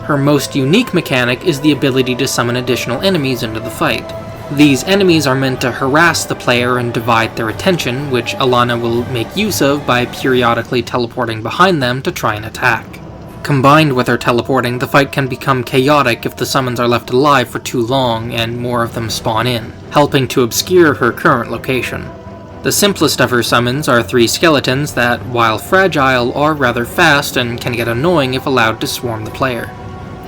Her most unique mechanic is the ability to summon additional enemies into the fight. These enemies are meant to harass the player and divide their attention, which Ilana will make use of by periodically teleporting behind them to try and attack. Combined with her teleporting, the fight can become chaotic if the summons are left alive for too long and more of them spawn in, helping to obscure her current location. The simplest of her summons are 3 skeletons that, while fragile, are rather fast and can get annoying if allowed to swarm the player.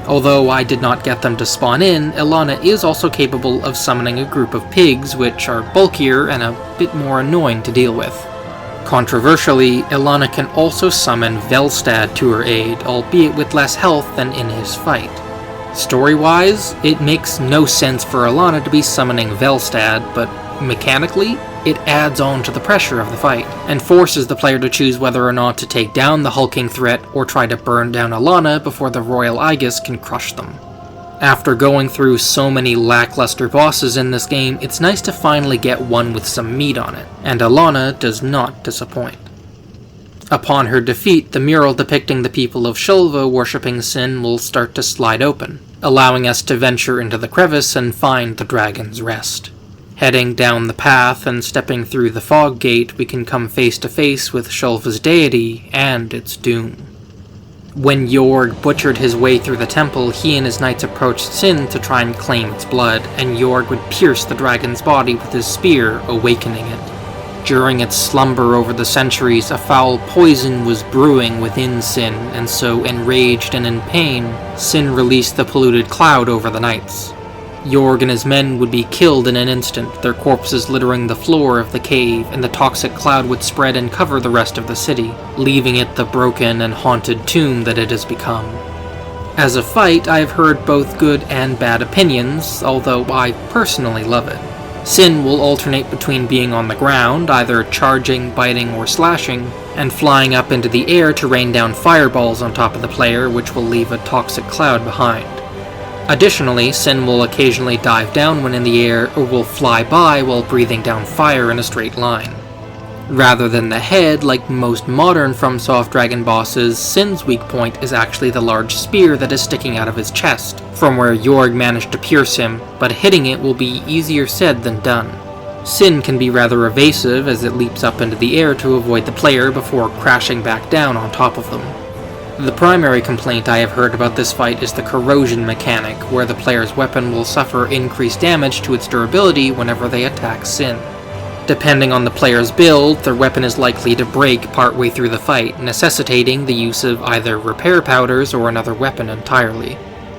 Although I did not get them to spawn in, Ilana is also capable of summoning a group of pigs, which are bulkier and a bit more annoying to deal with. Controversially, Ilana can also summon Velstad to her aid, albeit with less health than in his fight. Story-wise, it makes no sense for Ilana to be summoning Velstad, but mechanically, it adds on to the pressure of the fight, and forces the player to choose whether or not to take down the hulking threat or try to burn down Ilana before the Royal Aegis can crush them. After going through so many lackluster bosses in this game, it's nice to finally get one with some meat on it, and Ilana does not disappoint. Upon her defeat, the mural depicting the people of Shulva worshipping Sin will start to slide open, allowing us to venture into the crevice and find the Dragon's Rest. Heading down the path and stepping through the fog gate, we can come face to face with Shulva's deity and its doom. When Jorg butchered his way through the temple, he and his knights approached Sin to try and claim its blood, and Jorg would pierce the dragon's body with his spear, awakening it. During its slumber over the centuries, a foul poison was brewing within Sin, and so, enraged and in pain, Sin released the polluted cloud over the knights. Jorg and his men would be killed in an instant, their corpses littering the floor of the cave, and the toxic cloud would spread and cover the rest of the city, leaving it the broken and haunted tomb that it has become. As a fight, I have heard both good and bad opinions, although I personally love it. Sin will alternate between being on the ground, either charging, biting, or slashing, and flying up into the air to rain down fireballs on top of the player, which will leave a toxic cloud behind. Additionally, Sin will occasionally dive down when in the air, or will fly by while breathing down fire in a straight line. Rather than the head, like most modern FromSoft Dragon bosses, Sin's weak point is actually the large spear that is sticking out of his chest, from where Jorg managed to pierce him, but hitting it will be easier said than done. Sin can be rather evasive as it leaps up into the air to avoid the player before crashing back down on top of them. The primary complaint I have heard about this fight is the corrosion mechanic, where the player's weapon will suffer increased damage to its durability whenever they attack Sin. Depending on the player's build, their weapon is likely to break partway through the fight, necessitating the use of either repair powders or another weapon entirely.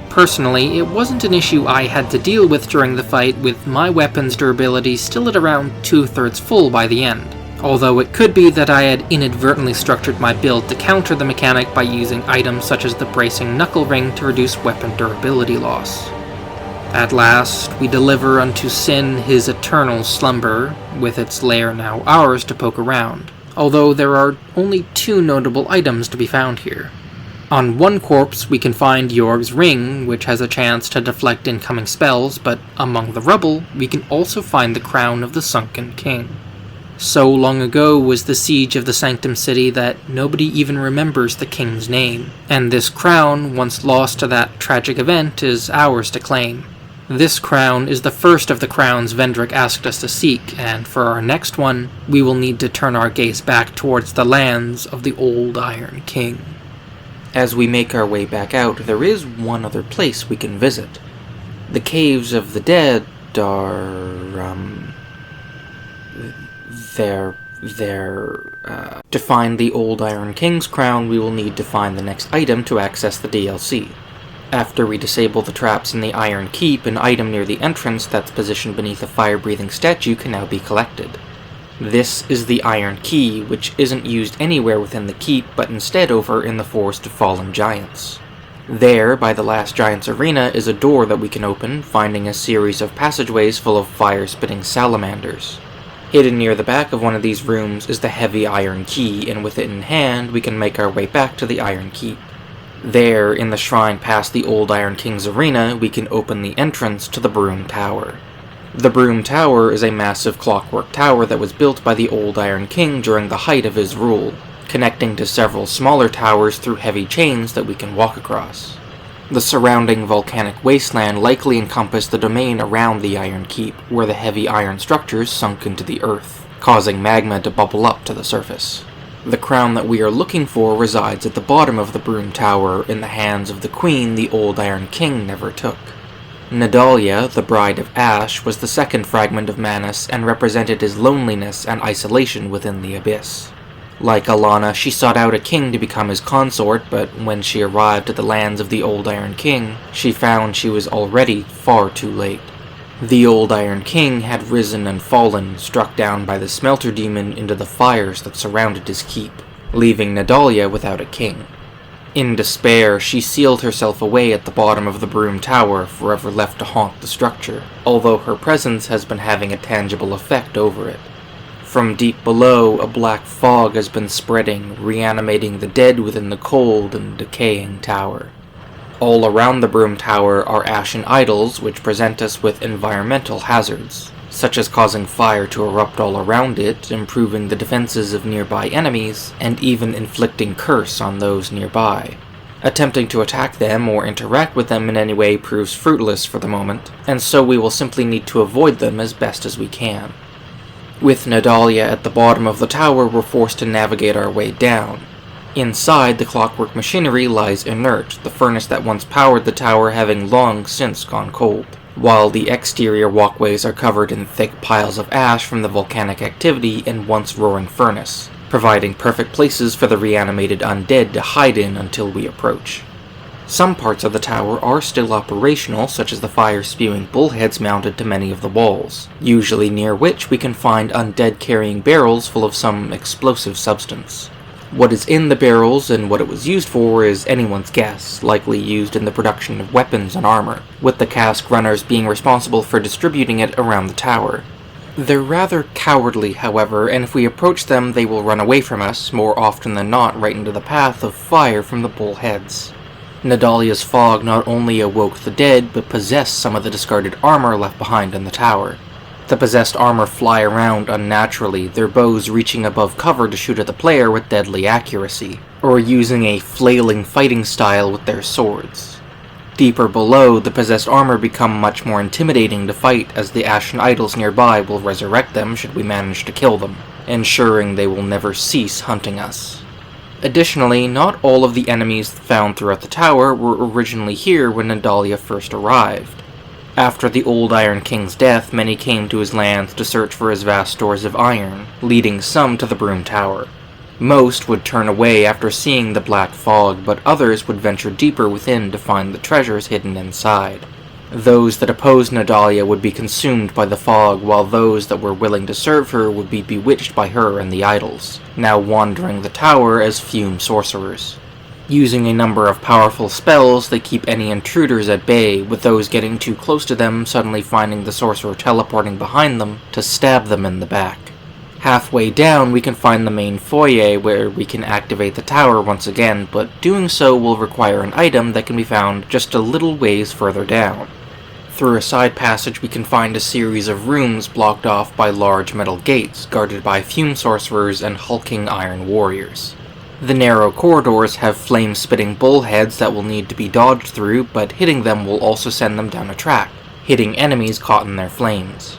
Personally, it wasn't an issue I had to deal with during the fight, with my weapon's durability still at around 2/3 full by the end. Although it could be that I had inadvertently structured my build to counter the mechanic by using items such as the bracing knuckle ring to reduce weapon durability loss. At last, we deliver unto Sin his eternal slumber, with its lair now ours to poke around, although there are only 2 notable items to be found here. On one corpse we can find Jorg's ring, which has a chance to deflect incoming spells, but among the rubble we can also find the crown of the sunken king. So long ago was the siege of the Sanctum City that nobody even remembers the king's name, and this crown, once lost to that tragic event, is ours to claim. This crown is the first of the crowns Vendrick asked us to seek, and for our next one, we will need to turn our gaze back towards the lands of the old Iron King. As we make our way back out, there is one other place we can visit. The Caves of the Dead are, they're To find the Old Iron King's crown, we will need to find the next item to access the DLC. After we disable the traps in the Iron Keep, an item near the entrance that's positioned beneath a fire-breathing statue can now be collected. This is the Iron Key, which isn't used anywhere within the keep, but instead over in the Forest of Fallen Giants. There, by the Last Giant's Arena, is a door that we can open, finding a series of passageways full of fire-spitting salamanders. Hidden near the back of one of these rooms is the heavy Iron Key, and with it in hand, we can make our way back to the Iron Keep. There, in the shrine past the Old Iron King's Arena, we can open the entrance to the Broom Tower. The Broom Tower is a massive clockwork tower that was built by the Old Iron King during the height of his rule, connecting to several smaller towers through heavy chains that we can walk across. The surrounding volcanic wasteland likely encompassed the domain around the Iron Keep, where the heavy iron structures sunk into the earth, causing magma to bubble up to the surface. The crown that we are looking for resides at the bottom of the Broom Tower, in the hands of the queen the Old Iron King never took. Nadalia, the Bride of Ash, was the second fragment of Manus and represented his loneliness and isolation within the abyss. Like Alana, she sought out a king to become his consort, but when she arrived at the lands of the Old Iron King, she found she was already far too late. The Old Iron King had risen and fallen, struck down by the Smelter Demon into the fires that surrounded his keep, leaving Nadalia without a king. In despair, she sealed herself away at the bottom of the Broom Tower, forever left to haunt the structure, although her presence has been having a tangible effect over it. From deep below, a black fog has been spreading, reanimating the dead within the cold and decaying tower. All around the Broom Tower are ashen idols which present us with environmental hazards, such as causing fire to erupt all around it, improving the defenses of nearby enemies, and even inflicting curse on those nearby. Attempting to attack them or interact with them in any way proves fruitless for the moment, and so we will simply need to avoid them as best as we can. With Nadalia at the bottom of the tower, we're forced to navigate our way down. Inside, the clockwork machinery lies inert, the furnace that once powered the tower having long since gone cold, while the exterior walkways are covered in thick piles of ash from the volcanic activity and once roaring furnace, providing perfect places for the reanimated undead to hide in until we approach. Some parts of the tower are still operational, such as the fire-spewing bullheads mounted to many of the walls, usually near which we can find undead carrying barrels full of some explosive substance. What is in the barrels and what it was used for is anyone's guess, likely used in the production of weapons and armor, with the cask runners being responsible for distributing it around the tower. They're rather cowardly, however, and if we approach them they will run away from us, more often than not right into the path of fire from the bullheads. Nadalia's fog not only awoke the dead, but possessed some of the discarded armor left behind in the tower. The possessed armor fly around unnaturally, their bows reaching above cover to shoot at the player with deadly accuracy, or using a flailing fighting style with their swords. Deeper below, the possessed armor become much more intimidating to fight, as the ashen idols nearby will resurrect them should we manage to kill them, ensuring they will never cease hunting us. Additionally, not all of the enemies found throughout the tower were originally here when Nadalia first arrived. After the Old Iron King's death, many came to his lands to search for his vast stores of iron, leading some to the Broom Tower. Most would turn away after seeing the black fog, but others would venture deeper within to find the treasures hidden inside. Those that opposed Nadalia would be consumed by the fog, while those that were willing to serve her would be bewitched by her and the idols, now wandering the tower as fume sorcerers. Using a number of powerful spells, they keep any intruders at bay, with those getting too close to them suddenly finding the sorcerer teleporting behind them to stab them in the back. Halfway down, we can find the main foyer where we can activate the tower once again, but doing so will require an item that can be found just a little ways further down. Through a side passage, we can find a series of rooms blocked off by large metal gates, guarded by fume sorcerers and hulking iron warriors. The narrow corridors have flame-spitting bullheads that will need to be dodged through, but hitting them will also send them down a track, hitting enemies caught in their flames.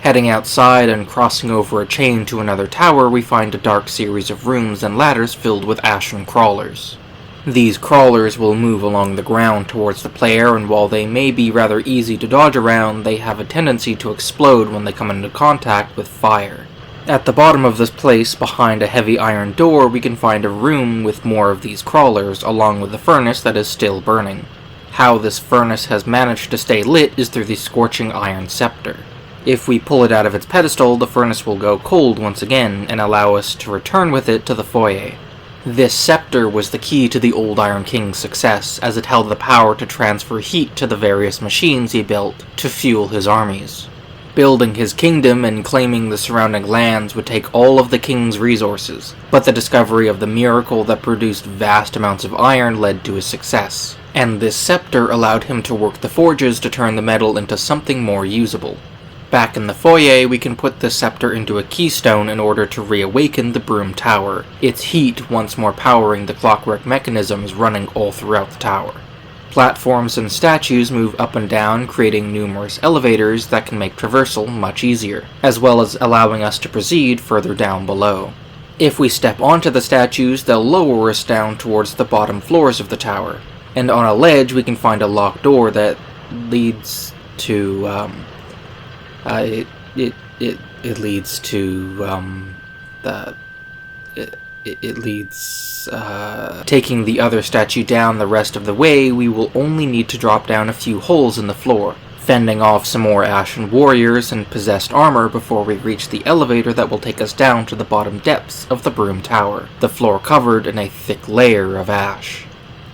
Heading outside and crossing over a chain to another tower, we find a dark series of rooms and ladders filled with ashen crawlers. These crawlers will move along the ground towards the player, and while they may be rather easy to dodge around, they have a tendency to explode when they come into contact with fire. At the bottom of this place, behind a heavy iron door, we can find a room with more of these crawlers, along with the furnace that is still burning. How this furnace has managed to stay lit is through the scorching iron scepter. If we pull it out of its pedestal, the furnace will go cold once again, and allow us to return with it to the foyer. This scepter was the key to the Old Iron King's success, as it held the power to transfer heat to the various machines he built to fuel his armies. Building his kingdom and claiming the surrounding lands would take all of the king's resources, but the discovery of the miracle that produced vast amounts of iron led to his success, and this scepter allowed him to work the forges to turn the metal into something more usable. Back in the foyer, we can put the scepter into a keystone in order to reawaken the Broom Tower, its heat once more powering the clockwork mechanisms running all throughout the tower. Platforms and statues move up and down, creating numerous elevators that can make traversal much easier, as well as allowing us to proceed further down below. If we step onto the statues, they'll lower us down towards the bottom floors of the tower, and on a ledge we can find a locked door that leads to, taking the other statue down the rest of the way, we will only need to drop down a few holes in the floor, fending off some more ashen warriors and possessed armor before we reach the elevator that will take us down to the bottom depths of the Broom Tower, the floor covered in a thick layer of ash.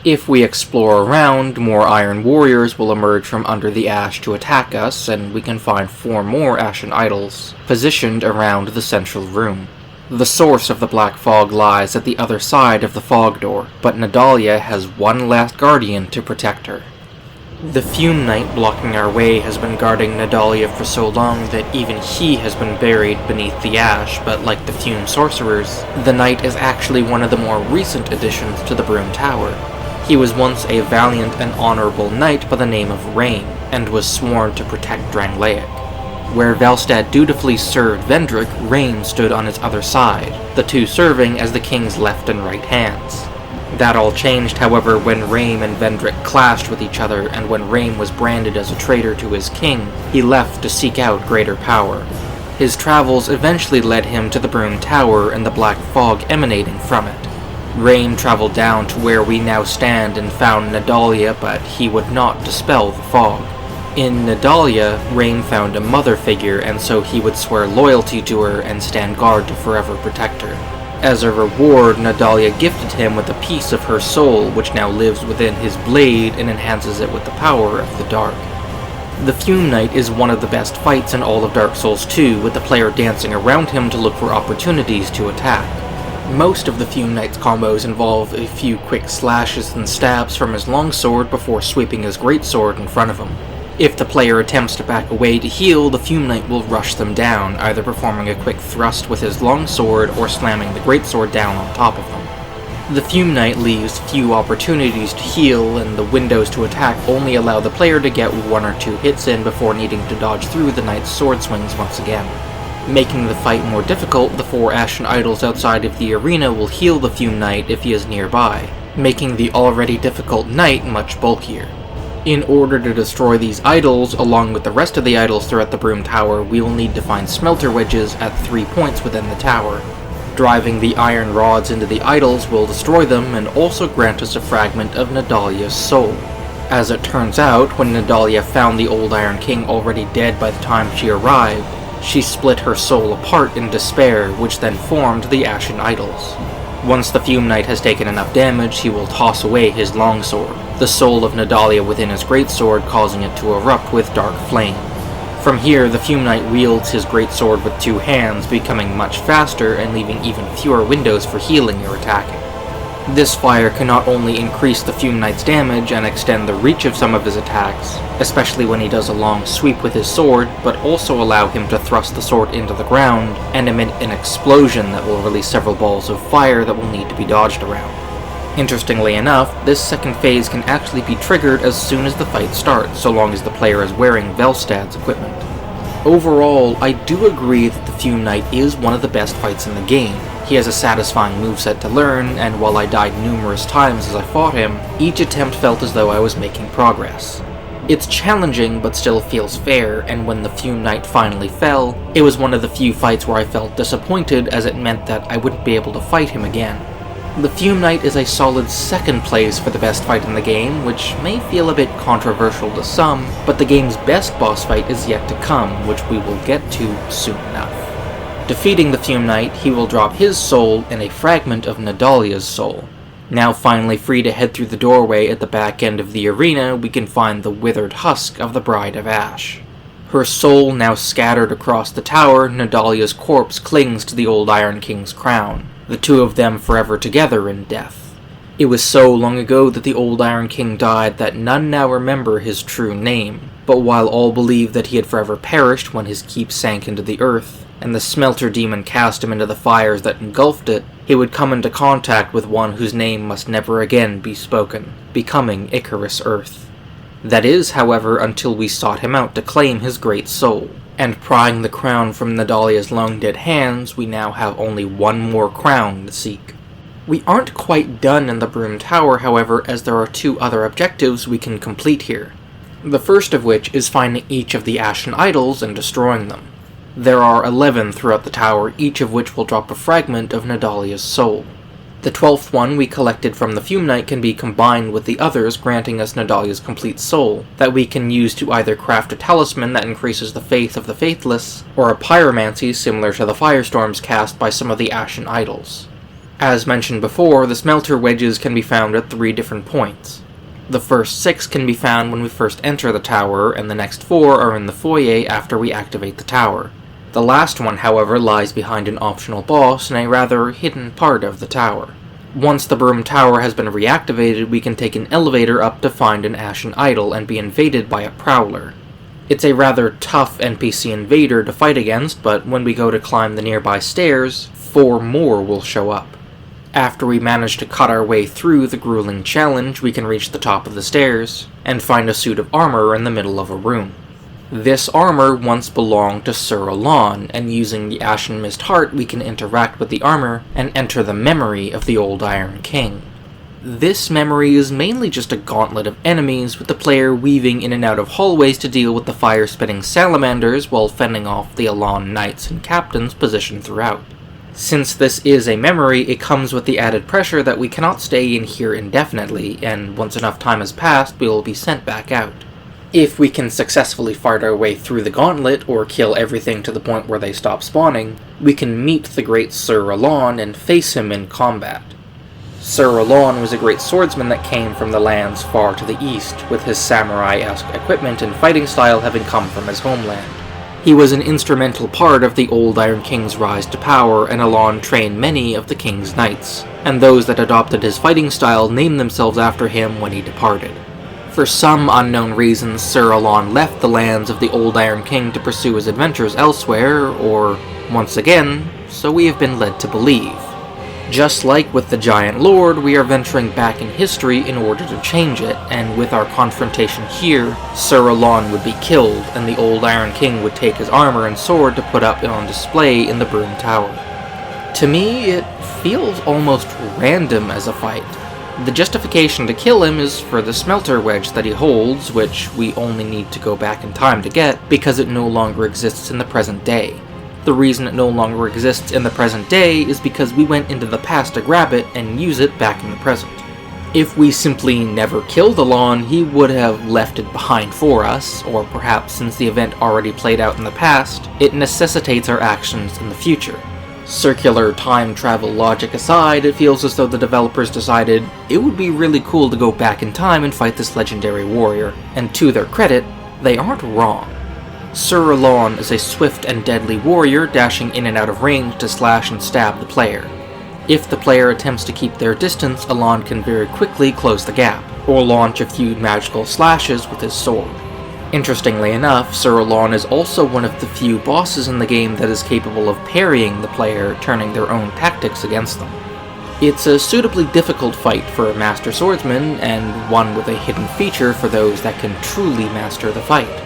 If we explore around, more iron warriors will emerge from under the ash to attack us, and we can find 4 more ashen idols positioned around the central room. The source of the black fog lies at the other side of the fog door, but Nadalia has one last guardian to protect her. The Fume Knight blocking our way has been guarding Nadalia for so long that even he has been buried beneath the ash, but like the Fume Sorcerers, the Knight is actually one of the more recent additions to the Broom Tower. He was once a valiant and honorable knight by the name of Rain, and was sworn to protect Drangleic. Where Velstad dutifully served Vendrick, Rain stood on his other side, the two serving as the king's left and right hands. That all changed, however, when Rain and Vendrick clashed with each other, and when Rain was branded as a traitor to his king, he left to seek out greater power. His travels eventually led him to the Broom Tower and the black fog emanating from it. Rain traveled down to where we now stand and found Nadalia, but he would not dispel the fog. In Nadalia, Rain found a mother figure, and so he would swear loyalty to her and stand guard to forever protect her. As a reward, Nadalia gifted him with a piece of her soul, which now lives within his blade and enhances it with the power of the dark. The Fume Knight is one of the best fights in all of Dark Souls 2, with the player dancing around him to look for opportunities to attack. Most of the Fume Knight's combos involve a few quick slashes and stabs from his longsword before sweeping his greatsword in front of him. If the player attempts to back away to heal, the Fume Knight will rush them down, either performing a quick thrust with his longsword or slamming the greatsword down on top of them. The Fume Knight leaves few opportunities to heal, and the windows to attack only allow the player to get 1 or 2 hits in before needing to dodge through the Knight's sword swings once again. Making the fight more difficult, the 4 ashen idols outside of the arena will heal the Fume Knight if he is nearby, making the already difficult Knight much bulkier. In order to destroy these idols, along with the rest of the idols throughout the Broom Tower, we will need to find smelter wedges at 3 points within the tower. Driving the iron rods into the idols will destroy them and also grant us a fragment of Nadalia's soul. As it turns out, when Nadalia found the Old Iron King already dead by the time she arrived, she split her soul apart in despair, which then formed the Ashen Idols. Once the Fume Knight has taken enough damage, he will toss away his longsword, the soul of Nadalia within his greatsword causing it to erupt with dark flame. From here, the Fume Knight wields his greatsword with 2 hands, becoming much faster and leaving even fewer windows for healing or attacking. This fire can not only increase the Fume Knight's damage and extend the reach of some of his attacks, especially when he does a long sweep with his sword, but also allow him to thrust the sword into the ground and emit an explosion that will release several balls of fire that will need to be dodged around. Interestingly enough, this second phase can actually be triggered as soon as the fight starts, so long as the player is wearing Velstad's equipment. Overall, I do agree that the Fume Knight is one of the best fights in the game. He has a satisfying moveset to learn, and while I died numerous times as I fought him, each attempt felt as though I was making progress. It's challenging but still feels fair, and when the Fume Knight finally fell, it was one of the few fights where I felt disappointed as it meant that I wouldn't be able to fight him again. The Fume Knight is a solid second place for the best fight in the game, which may feel a bit controversial to some, but the game's best boss fight is yet to come, which we will get to soon enough. Defeating the Fume Knight, he will drop his soul in a fragment of Nadalia's soul. Now finally free to head through the doorway at the back end of the arena, we can find the withered husk of the Bride of Ash. Her soul now scattered across the tower, Nadalia's corpse clings to the old Iron King's crown, the two of them forever together in death. It was so long ago that the old Iron King died that none now remember his true name, but while all believe that he had forever perished when his keep sank into the earth, and the Smelter Demon cast him into the fires that engulfed it, he would come into contact with one whose name must never again be spoken, becoming Icarus Earth. That is, however, until we sought him out to claim his great soul. And prying the crown from Nadalia's long-dead hands, we now have only one more crown to seek. We aren't quite done in the Broom Tower, however, as there are two other objectives we can complete here. The first of which is finding each of the Ashen Idols and destroying them. There are 11 throughout the tower, each of which will drop a fragment of Nadalia's soul. The 12th one we collected from the Fume Knight can be combined with the others, granting us Nadalia's complete soul, that we can use to either craft a talisman that increases the faith of the faithless, or a pyromancy similar to the firestorms cast by some of the Ashen Idols. As mentioned before, the smelter wedges can be found at 3 different points. The first 6 can be found when we first enter the tower, and the next 4 are in the foyer after we activate the tower. The last one, however, lies behind an optional boss in a rather hidden part of the tower. Once the Broom Tower has been reactivated, we can take an elevator up to find an Ashen Idol and be invaded by a Prowler. It's a rather tough NPC invader to fight against, but when we go to climb the nearby stairs, 4 more will show up. After we manage to cut our way through the grueling challenge, we can reach the top of the stairs, and find a suit of armor in the middle of a room. This armor once belonged to Sir Alon, and using the Ashen Mist Heart we can interact with the armor and enter the memory of the old Iron King. This memory is mainly just a gauntlet of enemies, with the player weaving in and out of hallways to deal with the fire-spitting salamanders while fending off the Alon knights and captains positioned throughout. Since this is a memory, it comes with the added pressure that we cannot stay in here indefinitely, and once enough time has passed, we will be sent back out. If we can successfully fight our way through the gauntlet, or kill everything to the point where they stop spawning, we can meet the great Sir Alon and face him in combat. Sir Alon was a great swordsman that came from the lands far to the east, with his samurai-esque equipment and fighting style having come from his homeland. He was an instrumental part of the old Iron King's rise to power, and Alon trained many of the king's knights, and those that adopted his fighting style named themselves after him when he departed. For some unknown reason, Sir Alon left the lands of the old Iron King to pursue his adventures elsewhere, or, once again, so we have been led to believe. Just like with the Giant Lord, we are venturing back in history in order to change it, and with our confrontation here, Sir Alon would be killed, and the old Iron King would take his armor and sword to put up on display in the Broom Tower. To me, it feels almost random as a fight. The justification to kill him is for the smelter wedge that he holds, which we only need to go back in time to get, because it no longer exists in the present day. The reason it no longer exists in the present day is because we went into the past to grab it and use it back in the present. If we simply never killed Alon, he would have left it behind for us, or perhaps since the event already played out in the past, it necessitates our actions in the future. Circular time travel logic aside, it feels as though the developers decided it would be really cool to go back in time and fight this legendary warrior, and to their credit, they aren't wrong. Sir Alon is a swift and deadly warrior dashing in and out of range to slash and stab the player. If the player attempts to keep their distance, Alon can very quickly close the gap, or launch a few magical slashes with his sword. Interestingly enough, Sir Alon is also one of the few bosses in the game that is capable of parrying the player, turning their own tactics against them. It's a suitably difficult fight for a master swordsman, and one with a hidden feature for those that can truly master the fight.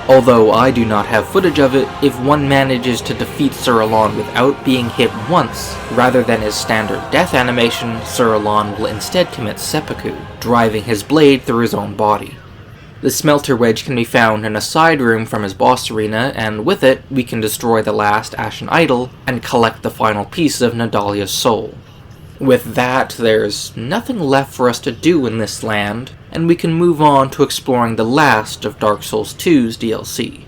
Although I do not have footage of it, if one manages to defeat Sir Alon without being hit once, rather than his standard death animation, Sir Alon will instead commit seppuku, driving his blade through his own body. The smelter wedge can be found in a side room from his boss arena, and with it, we can destroy the last ashen idol and collect the final piece of Nadalia's soul. With that, there's nothing left for us to do in this land, and we can move on to exploring the last of Dark Souls 2's DLC.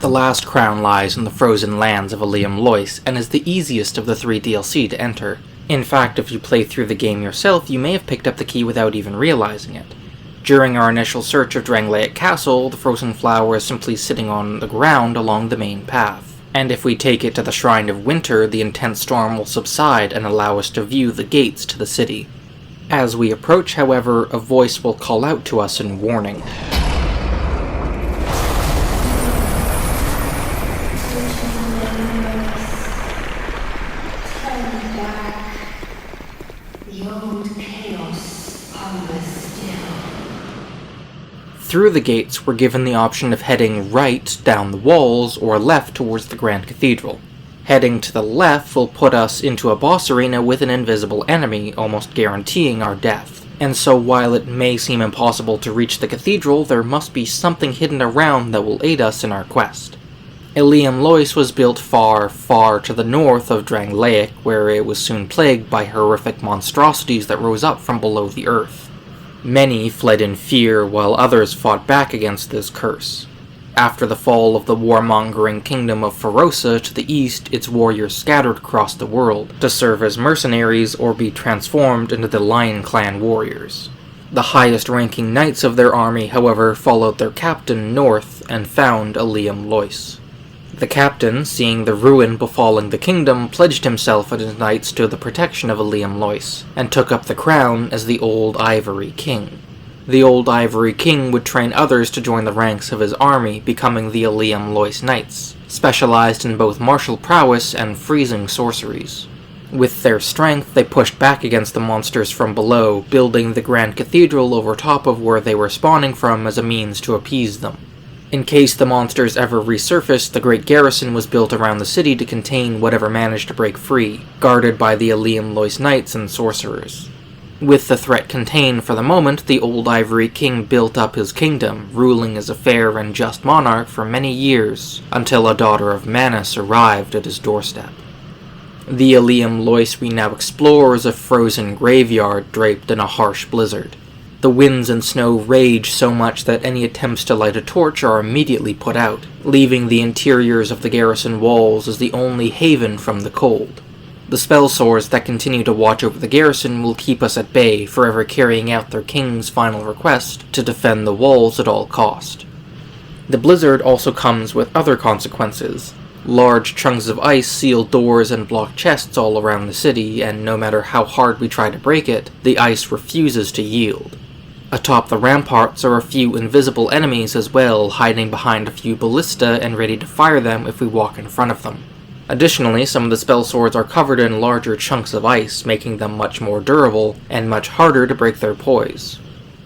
The last crown lies in the frozen lands of Liam Lois, and is the easiest of the 3 DLC to enter. In fact, if you play through the game yourself, you may have picked up the key without even realizing it. During our initial search of Drangleic Castle, the frozen flower is simply sitting on the ground along the main path, and if we take it to the Shrine of Winter, the intense storm will subside and allow us to view the gates to the city. As we approach, however, a voice will call out to us in warning. Through the gates, we're given the option of heading right down the walls or left towards the Grand Cathedral. Heading to the left will put us into a boss arena with an invisible enemy, almost guaranteeing our death. And so while it may seem impossible to reach the cathedral, there must be something hidden around that will aid us in our quest. Liam Lois was built far, far to the north of Drangleic, where it was soon plagued by horrific monstrosities that rose up from below the earth. Many fled in fear, while others fought back against this curse. After the fall of the warmongering kingdom of Ferosa to the east, its warriors scattered across the world to serve as mercenaries or be transformed into the Lion Clan warriors. The highest-ranking knights of their army, however, followed their captain north and found Liam Lois. The captain, seeing the ruin befalling the kingdom, pledged himself and his knights to the protection of Liam Lois, and took up the crown as the Old Ivory King. The Old Ivory King would train others to join the ranks of his army, becoming the Liam Lois Knights, specialized in both martial prowess and freezing sorceries. With their strength, they pushed back against the monsters from below, building the Grand Cathedral over top of where they were spawning from as a means to appease them. In case the monsters ever resurfaced, the great garrison was built around the city to contain whatever managed to break free, guarded by the Liam Lois Knights and sorcerers. With the threat contained for the moment, the Old Ivory King built up his kingdom, ruling as a fair and just monarch for many years, until a daughter of Manus arrived at his doorstep. The Liam Lois we now explore is a frozen graveyard draped in a harsh blizzard. The winds and snow rage so much that any attempts to light a torch are immediately put out, leaving the interiors of the garrison walls as the only haven from the cold. The spell swords that continue to watch over the garrison will keep us at bay, forever carrying out their king's final request to defend the walls at all cost. The blizzard also comes with other consequences. Large chunks of ice seal doors and block chests all around the city, and no matter how hard we try to break it, the ice refuses to yield. Atop the ramparts are a few invisible enemies as well, hiding behind a few ballista and ready to fire them if we walk in front of them. Additionally, some of the spell swords are covered in larger chunks of ice, making them much more durable and much harder to break their poise.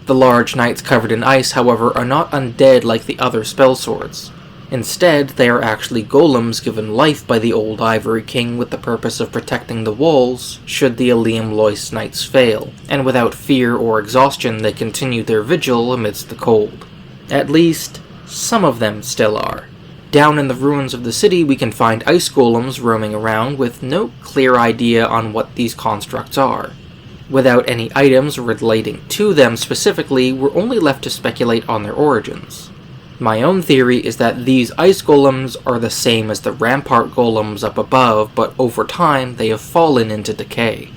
The large knights covered in ice, however, are not undead like the other spell swords. Instead, they are actually golems given life by the Old Ivory King with the purpose of protecting the walls should the Liam Lois Knights fail, and without fear or exhaustion they continue their vigil amidst the cold. At least, some of them still are. Down in the ruins of the city we can find ice golems roaming around with no clear idea on what these constructs are. Without any items relating to them specifically, we're only left to speculate on their origins. My own theory is that these ice golems are the same as the rampart golems up above, but over time they have fallen into decay.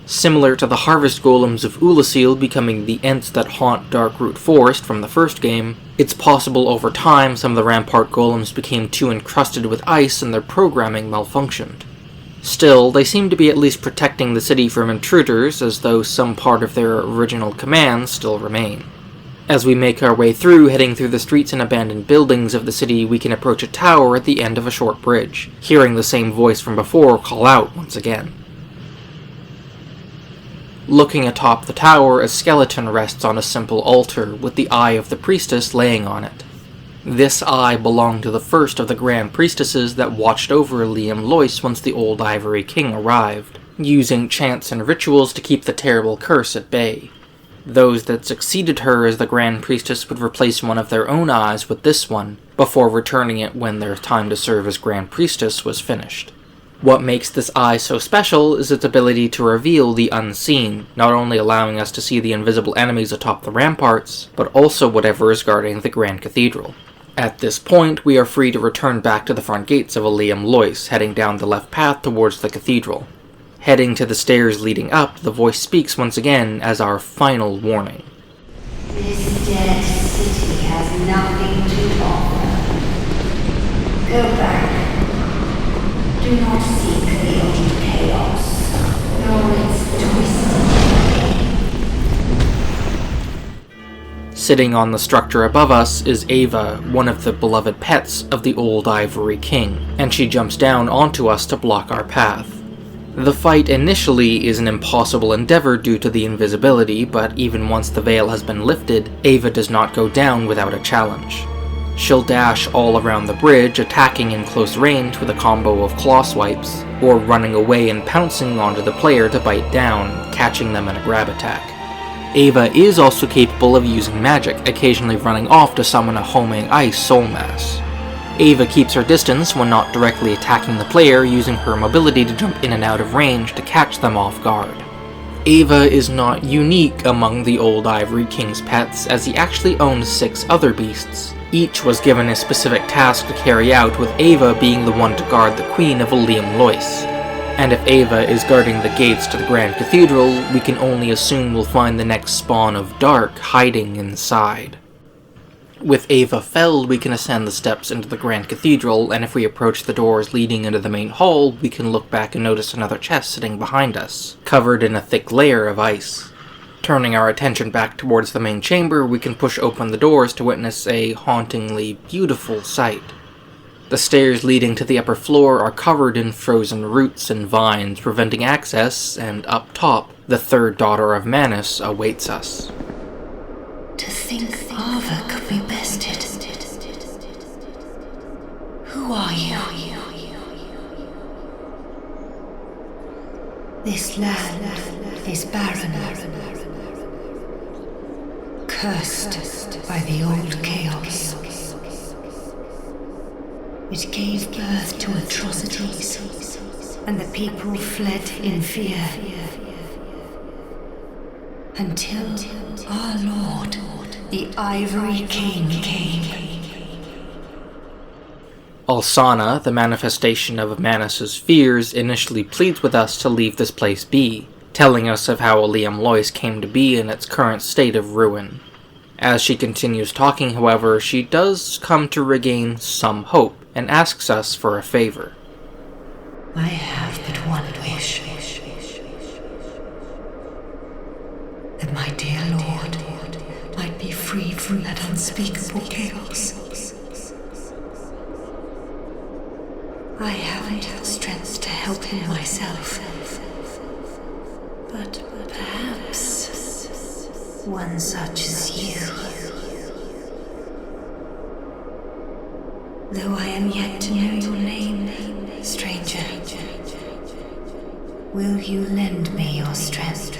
Similar to the harvest golems of Ulasil becoming the Ents that haunt Darkroot Forest from the first game, it's possible over time some of the rampart golems became too encrusted with ice and their programming malfunctioned. Still, they seem to be at least protecting the city from intruders, as though some part of their original commands still remain. As we make our way through, heading through the streets and abandoned buildings of the city, we can approach a tower at the end of a short bridge, hearing the same voice from before call out once again. Looking atop the tower, a skeleton rests on a simple altar, with the eye of the priestess laying on it. This eye belonged to the first of the Grand Priestesses that watched over Liam Lois once the Old Ivory King arrived, using chants and rituals to keep the terrible curse at bay. Those that succeeded her as the Grand Priestess would replace one of their own eyes with this one, before returning it when their time to serve as Grand Priestess was finished. What makes this eye so special is its ability to reveal the unseen, not only allowing us to see the invisible enemies atop the ramparts, but also whatever is guarding the Grand Cathedral. At this point, we are free to return back to the front gates of Liam Lois, heading down the left path towards the cathedral. Heading to the stairs leading up, the voice speaks once again as our final warning. This dead city has nothing to offer. Go back. Do not seek the old chaos, nor its twisted. Sitting on the structure above us is Ava, one of the beloved pets of the Old Ivory King, and she jumps down onto us to block our path. The fight initially is an impossible endeavor due to the invisibility, but even once the veil has been lifted, Ava does not go down without a challenge. She'll dash all around the bridge, attacking in close range with a combo of claw swipes, or running away and pouncing onto the player to bite down, catching them in a grab attack. Ava is also capable of using magic, occasionally running off to summon a homing ice soul mass. Ava keeps her distance when not directly attacking the player, using her mobility to jump in and out of range to catch them off guard. Ava is not unique among the Old Ivory King's pets, as he actually owns 6 other beasts. Each was given a specific task to carry out, with Ava being the one to guard the Queen of Liam Lois. And if Ava is guarding the gates to the Grand Cathedral, we can only assume we'll find the next spawn of Dark hiding inside. With Ava felled, we can ascend the steps into the Grand Cathedral, and if we approach the doors leading into the main hall, we can look back and notice another chest sitting behind us, covered in a thick layer of ice. Turning our attention back towards the main chamber, we can push open the doors to witness a hauntingly beautiful sight. The stairs leading to the upper floor are covered in frozen roots and vines, preventing access, and up top, the third daughter of Manus awaits us. To think Ava could be bested. Who are you? This land is barren, cursed by the old chaos. It gave birth to atrocities, and the people fled in fear. Until our Lord, the Ivory King, came. Alsana, the manifestation of Manus' fears, initially pleads with us to leave this place be, telling us of how Liam Lois came to be in its current state of ruin. As she continues talking, however, she does come to regain some hope, and asks us for a favor. I have but one wish. That my dear Lord might be freed from that unspeakable chaos. I haven't the strength to help him myself, but perhaps one such as you. Though I am yet to know your name, stranger, will you lend me your strength?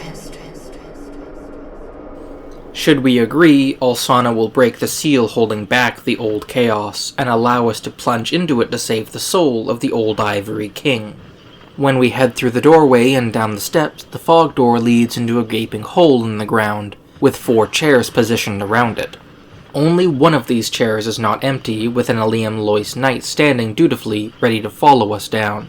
Should we agree, Alsana will break the seal holding back the old chaos, and allow us to plunge into it to save the soul of the Old Ivory King. When we head through the doorway and down the steps, the fog door leads into a gaping hole in the ground, with 4 chairs positioned around it. Only one of these chairs is not empty, with an Liam Lois knight standing dutifully, ready to follow us down.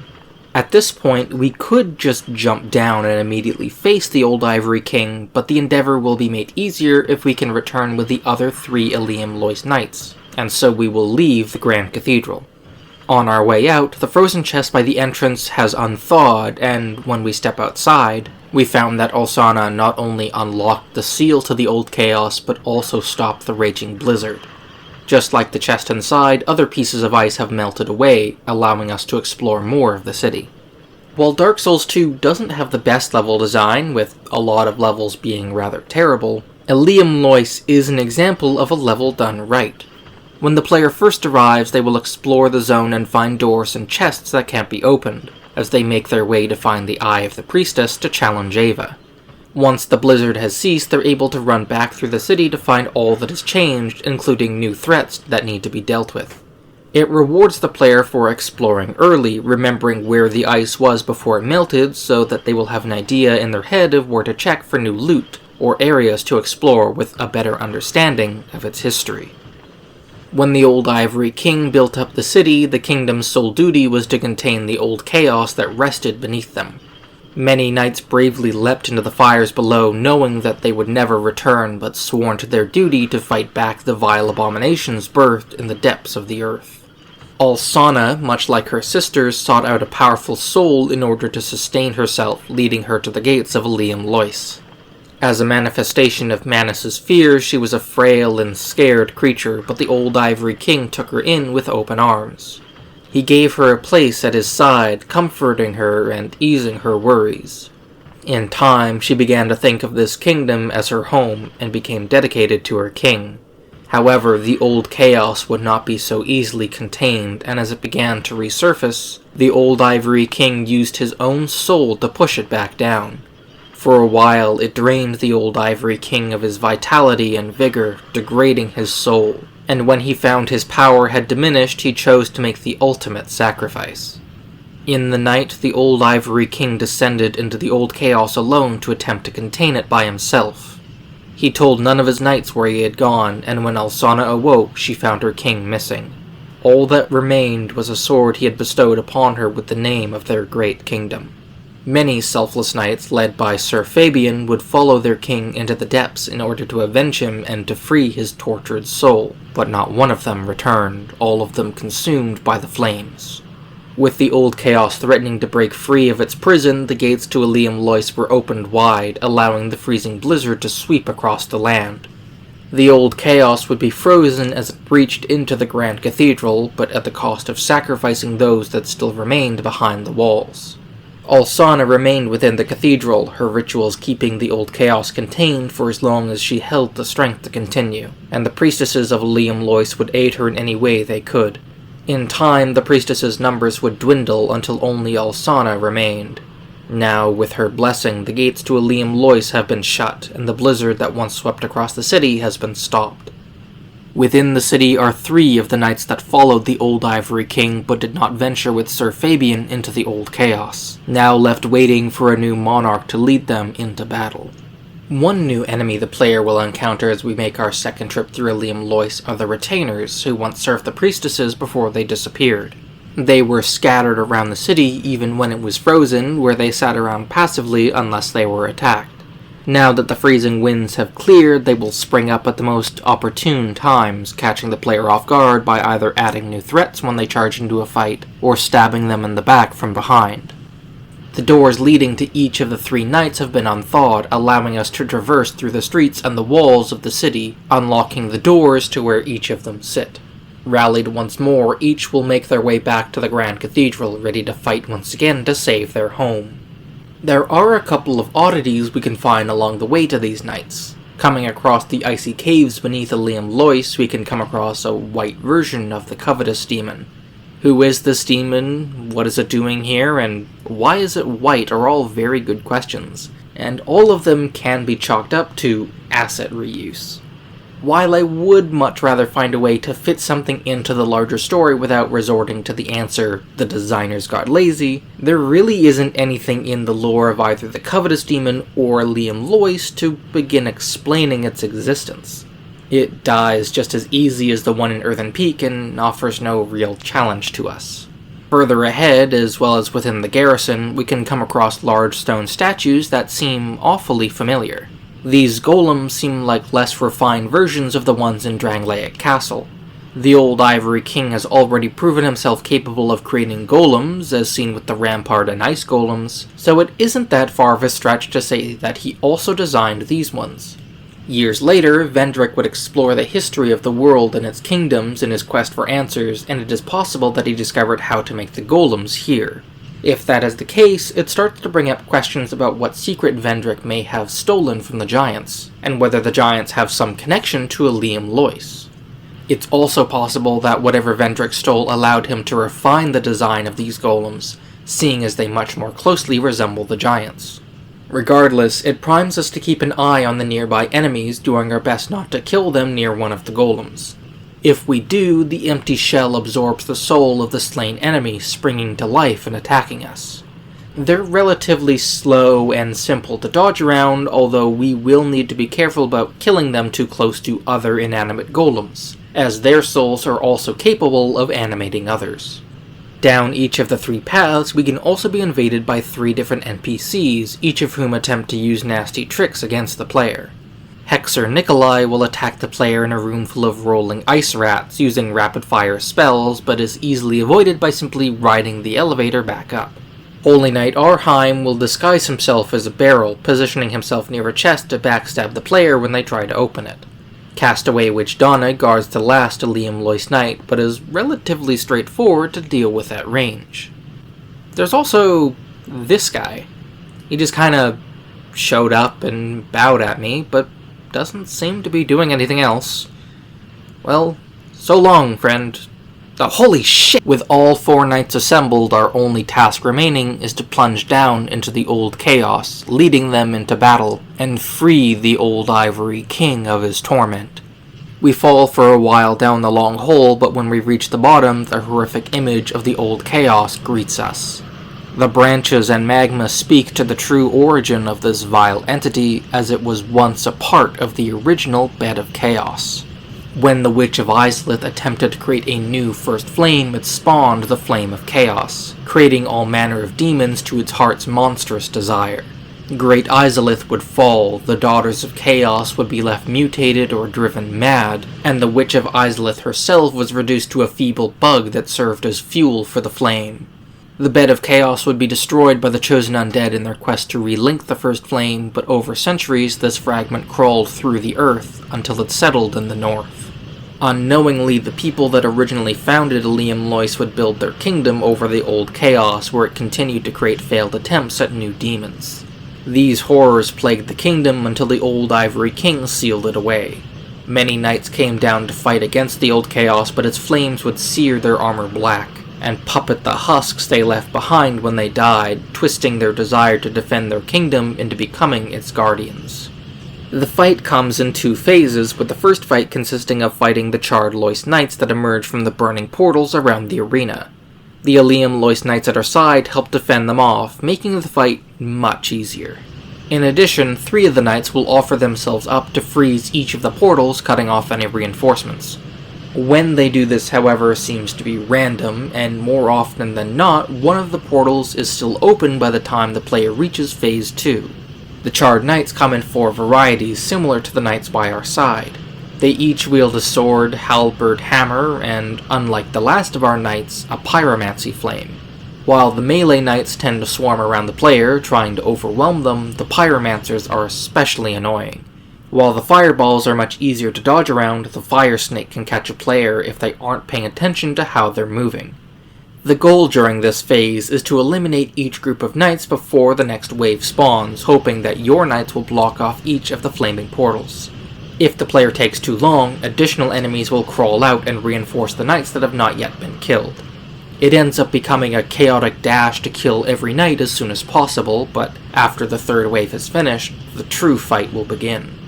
At this point, we could just jump down and immediately face the Old Ivory King, but the endeavor will be made easier if we can return with the other 3 Liam Lois knights, and so we will leave the Grand Cathedral. On our way out, the frozen chest by the entrance has unthawed, and when we step outside, we found that Alsana not only unlocked the seal to the old chaos, but also stopped the raging blizzard. Just like the chest inside, other pieces of ice have melted away, allowing us to explore more of the city. While Dark Souls 2 doesn't have the best level design, with a lot of levels being rather terrible, Liam Lois is an example of a level done right. When the player first arrives, they will explore the zone and find doors and chests that can't be opened, as they make their way to find the Eye of the Priestess to challenge Ava. Once the blizzard has ceased, they're able to run back through the city to find all that has changed, including new threats that need to be dealt with. It rewards the player for exploring early, remembering where the ice was before it melted, so that they will have an idea in their head of where to check for new loot, or areas to explore with a better understanding of its history. When the Old Ivory King built up the city, the kingdom's sole duty was to contain the old chaos that rested beneath them. Many knights bravely leapt into the fires below, knowing that they would never return, but sworn to their duty to fight back the vile abominations birthed in the depths of the earth. Alsana, much like her sisters, sought out a powerful soul in order to sustain herself, leading her to the gates of Liam Lois. As a manifestation of Manus' fears, she was a frail and scared creature, but the Old Ivory King took her in with open arms. He gave her a place at his side, comforting her and easing her worries. In time, she began to think of this kingdom as her home and became dedicated to her king. However, the old chaos would not be so easily contained, and as it began to resurface, the Old Ivory King used his own soul to push it back down. For a while, it drained the Old Ivory King of his vitality and vigor, degrading his soul, and when he found his power had diminished, he chose to make the ultimate sacrifice. In the night, the Old Ivory King descended into the old chaos alone to attempt to contain it by himself. He told none of his knights where he had gone, and when Alsana awoke, she found her king missing. All that remained was a sword he had bestowed upon her with the name of their great kingdom. Many selfless knights, led by Sir Fabian, would follow their king into the depths in order to avenge him and to free his tortured soul, but not one of them returned, all of them consumed by the flames. With the old chaos threatening to break free of its prison, the gates to Liam Lois were opened wide, allowing the freezing blizzard to sweep across the land. The old chaos would be frozen as it breached into the Grand Cathedral, but at the cost of sacrificing those that still remained behind the walls. Alsana remained within the cathedral, her rituals keeping the old chaos contained for as long as she held the strength to continue, and the priestesses of Liam Lois would aid her in any way they could. In time, the priestesses' numbers would dwindle until only Alsana remained. Now, with her blessing, the gates to Liam Lois have been shut, and the blizzard that once swept across the city has been stopped. Within the city are 3 of the knights that followed the Old Ivory King but did not venture with Sir Fabian into the old chaos, now left waiting for a new monarch to lead them into battle. One new enemy the player will encounter as we make our second trip through Liam Lois are the Retainers, who once served the priestesses before they disappeared. They were scattered around the city even when it was frozen, where they sat around passively unless they were attacked. Now that the freezing winds have cleared, they will spring up at the most opportune times, catching the player off guard by either adding new threats when they charge into a fight, or stabbing them in the back from behind. The doors leading to each of the 3 knights have been unthawed, allowing us to traverse through the streets and the walls of the city, unlocking the doors to where each of them sit. Rallied once more, each will make their way back to the Grand Cathedral, ready to fight once again to save their home. There are a couple of oddities we can find along the way to these knights. Coming across the icy caves beneath Liam Lois, we can come across a white version of the Covetous Demon. Who is this demon, what is it doing here, and why is it white are all very good questions, and all of them can be chalked up to asset reuse. While I would much rather find a way to fit something into the larger story without resorting to the answer, the designers got lazy, there really isn't anything in the lore of either the Covetous Demon or Liam Lois to begin explaining its existence. It dies just as easy as the one in Earthen Peak and offers no real challenge to us. Further ahead, as well as within the garrison, we can come across large stone statues that seem awfully familiar. These golems seem like less refined versions of the ones in Drangleic Castle. The Old Ivory King has already proven himself capable of creating golems, as seen with the rampart and ice golems, so it isn't that far of a stretch to say that he also designed these ones. Years later, Vendrick would explore the history of the world and its kingdoms in his quest for answers, and it is possible that he discovered how to make the golems here. If that is the case, it starts to bring up questions about what secret Vendrick may have stolen from the Giants, and whether the Giants have some connection to Liam Lois. It's also possible that whatever Vendrick stole allowed him to refine the design of these golems, seeing as they much more closely resemble the Giants. Regardless, it primes us to keep an eye on the nearby enemies, doing our best not to kill them near one of the golems. If we do, the empty shell absorbs the soul of the slain enemy, springing to life and attacking us. They're relatively slow and simple to dodge around, although we will need to be careful about killing them too close to other inanimate golems, as their souls are also capable of animating others. Down each of the 3 paths, we can also be invaded by 3 different NPCs, each of whom attempt to use nasty tricks against the player. Hexer Nikolai will attack the player in a room full of rolling ice rats using rapid-fire spells, but is easily avoided by simply riding the elevator back up. Holy Knight Arheim will disguise himself as a barrel, positioning himself near a chest to backstab the player when they try to open it. Castaway Witch Donna guards the last Liam Lois Knight, but is relatively straightforward to deal with at range. There's also this guy. He just kinda showed up and bowed at me, but doesn't seem to be doing anything else. Well, so long, friend. Oh, holy shit! With all 4 knights assembled, our only task remaining is to plunge down into the old chaos, leading them into battle, and free the old ivory king of his torment. We fall for a while down the long hole, but when we reach the bottom, the horrific image of the old chaos greets us. The branches and magma speak to the true origin of this vile entity, as it was once a part of the original bed of chaos. When the Witch of Izalith attempted to create a new first flame, it spawned the Flame of Chaos, creating all manner of demons to its heart's monstrous desire. Great Izalith would fall, the Daughters of Chaos would be left mutated or driven mad, and the Witch of Izalith herself was reduced to a feeble bug that served as fuel for the flame. The Bed of Chaos would be destroyed by the chosen undead in their quest to relink the first flame, but over centuries this fragment crawled through the earth until it settled in the north. Unknowingly, the people that originally founded Liam Lois would build their kingdom over the old chaos, where it continued to create failed attempts at new demons. These horrors plagued the kingdom until the old Ivory King sealed it away. Many knights came down to fight against the old chaos, but its flames would sear their armor black, and puppet the husks they left behind when they died, twisting their desire to defend their kingdom into becoming its guardians. The fight comes in 2 phases, with the first fight consisting of fighting the charred Lois Knights that emerge from the burning portals around the arena. The Liam Lois Knights at our side help defend them off, making the fight much easier. In addition, 3 of the knights will offer themselves up to freeze each of the portals, cutting off any reinforcements. When they do this, however, seems to be random, and more often than not, one of the portals is still open by the time the player reaches Phase 2. The Charred Knights come in 4 varieties, similar to the knights by our side. They each wield a sword, halberd, hammer, and, unlike the last of our knights, a pyromancy flame. While the melee knights tend to swarm around the player, trying to overwhelm them, the pyromancers are especially annoying. While the fireballs are much easier to dodge around, the fire snake can catch a player if they aren't paying attention to how they're moving. The goal during this phase is to eliminate each group of knights before the next wave spawns, hoping that your knights will block off each of the flaming portals. If the player takes too long, additional enemies will crawl out and reinforce the knights that have not yet been killed. It ends up becoming a chaotic dash to kill every knight as soon as possible, but after the 3rd wave is finished, the true fight will begin.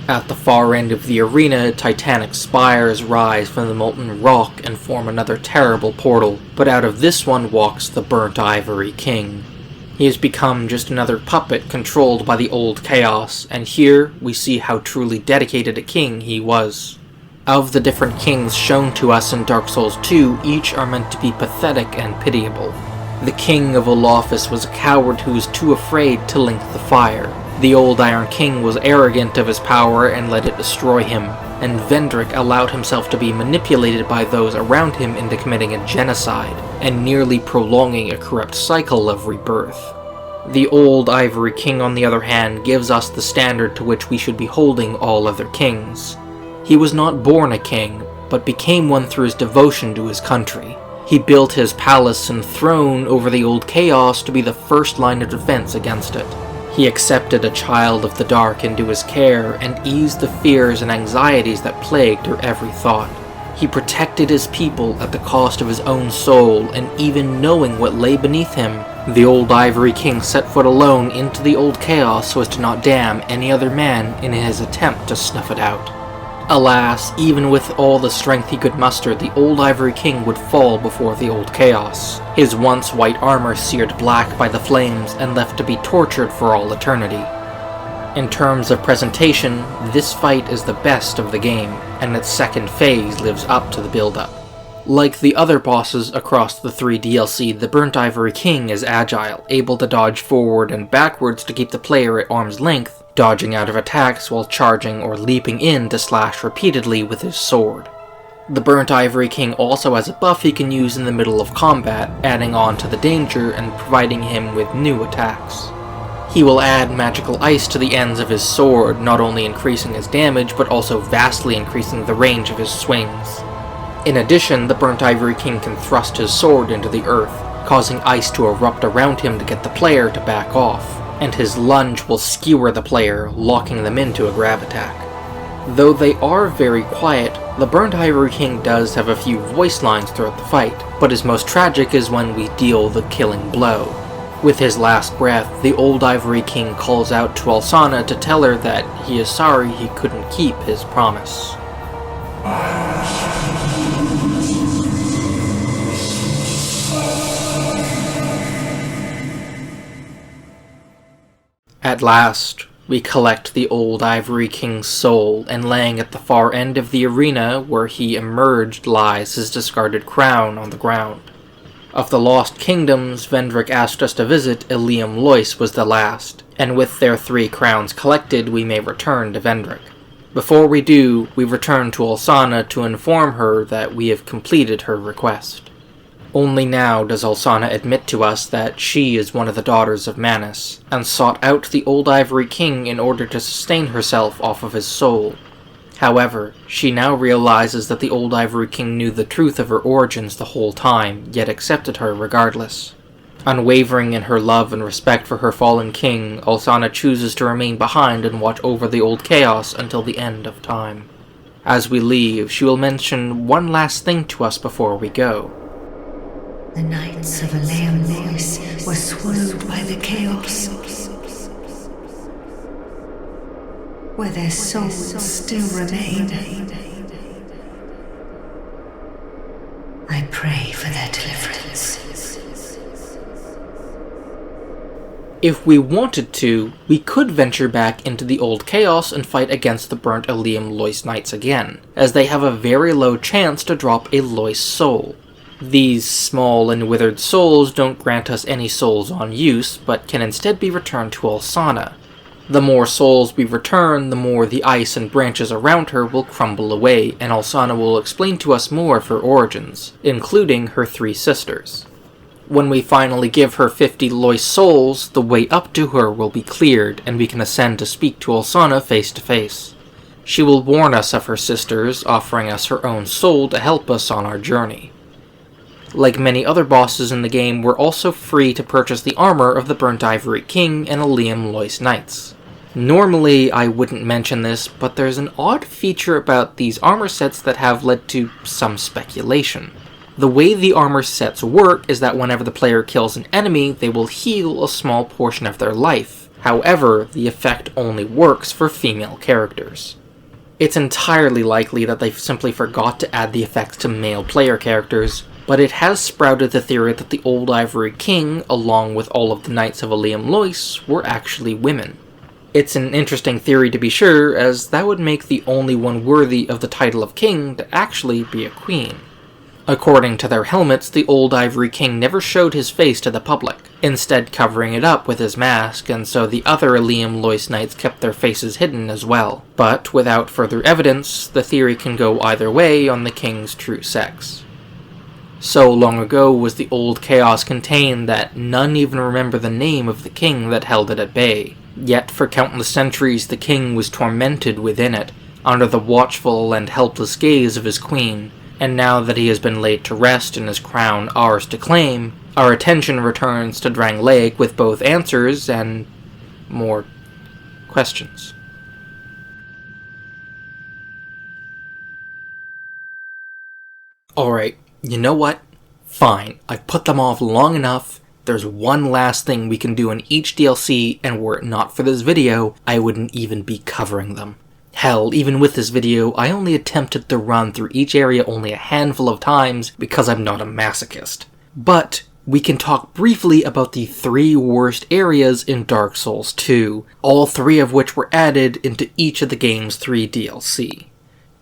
At the far end of the arena, titanic spires rise from the molten rock and form another terrible portal, but out of this one walks the Burnt Ivory King. He has become just another puppet controlled by the old chaos, and here we see how truly dedicated a king he was. Of the different kings shown to us in Dark Souls 2, each are meant to be pathetic and pitiable. The king of Olafus was a coward who was too afraid to link the fire. The old Iron King was arrogant of his power and let it destroy him, and Vendrick allowed himself to be manipulated by those around him into committing a genocide, and nearly prolonging a corrupt cycle of rebirth. The old Ivory King, on the other hand, gives us the standard to which we should be holding all other kings. He was not born a king, but became one through his devotion to his country. He built his palace and throne over the old chaos to be the first line of defense against it. He accepted a child of the dark into his care and eased the fears and anxieties that plagued her every thought. He protected his people at the cost of his own soul, and even knowing what lay beneath him, The old Ivory King set foot alone into the old chaos so as to not damn any other man in his attempt to snuff it out. Alas, even with all the strength he could muster, the old Ivory King would fall before the old chaos, his once white armor seared black by the flames and left to be tortured for all eternity. In terms of presentation, this fight is the best of the game, and its second phase lives up to the build-up. Like the other bosses across the 3 DLC, the Burnt Ivory King is agile, able to dodge forward and backwards to keep the player at arm's length, dodging out of attacks while charging or leaping in to slash repeatedly with his sword. The Burnt Ivory King also has a buff he can use in the middle of combat, adding on to the danger and providing him with new attacks. He will add magical ice to the ends of his sword, not only increasing his damage, but also vastly increasing the range of his swings. In addition, the Burnt Ivory King can thrust his sword into the earth, causing ice to erupt around him to get the player to back off, and his lunge will skewer the player, locking them into a grab attack. Though they are very quiet, the Burnt Ivory King does have a few voice lines throughout the fight, but his most tragic is when we deal the killing blow. With his last breath, the old Ivory King calls out to Alsana to tell her that he is sorry he couldn't keep his promise. At last, we collect the old Ivory King's soul, and laying at the far end of the arena where he emerged lies his discarded crown on the ground. Of the Lost Kingdoms Vendrick asked us to visit, Ilium Lois was the last, and with their 3 crowns collected we may return to Vendrick. Before we do, we return to Alsana to inform her that we have completed her request. Only now does Alsana admit to us that she is one of the daughters of Manus, and sought out the old Ivory King in order to sustain herself off of his soul. However, she now realizes that the old Ivory King knew the truth of her origins the whole time, yet accepted her regardless. Unwavering in her love and respect for her fallen king, Alsana chooses to remain behind and watch over the old chaos until the end of time. As we leave, she will mention one last thing to us before we go. The knights of Ilium Lois were swallowed by the chaos, where their souls still remain. I pray for their deliverance. If we wanted to, we could venture back into the old chaos and fight against the burnt Ilium Lois Knights again, as they have a very low chance to drop a Lois soul. These small and withered souls don't grant us any souls on use, but can instead be returned to Alsana. The more souls we return, the more the ice and branches around her will crumble away, and Alsana will explain to us more of her origins, including her 3 sisters. When we finally give her 50 Lois souls, the way up to her will be cleared, and we can ascend to speak to Alsana face to face. She will warn us of her sisters, offering us her own soul to help us on our journey. Like many other bosses in the game, we're also free to purchase the armor of the Burnt Ivory King and Ilium Lois Knights. Normally, I wouldn't mention this, but there's an odd feature about these armor sets that have led to some speculation. The way the armor sets work is that whenever the player kills an enemy, they will heal a small portion of their life. However, the effect only works for female characters. It's entirely likely that they simply forgot to add the effects to male player characters, but it has sprouted the theory that the old Ivory King, along with all of the Knights of Ilium Lois, were actually women. It's an interesting theory to be sure, as that would make the only one worthy of the title of king to actually be a queen. According to their helmets, the old Ivory King never showed his face to the public, instead covering it up with his mask, and so the other Ilium Lois Knights kept their faces hidden as well. But without further evidence, the theory can go either way on the king's true sex. So long ago was the old chaos contained that none even remember the name of the king that held it at bay. Yet for countless centuries the king was tormented within it, under the watchful and helpless gaze of his queen, and now that he has been laid to rest and his crown ours to claim, our attention returns to Drangleic with both answers and more questions. Alright, you know what? Fine, I've put them off long enough. there's one last thing we can do in each DLC, and were it not for this video, I wouldn't even be covering them. Hell, even with this video, I only attempted to run through each area only a handful of times because I'm not a masochist. But we can talk briefly about the 3 worst areas in Dark Souls 2, all 3 of which were added into each of the game's 3 DLC.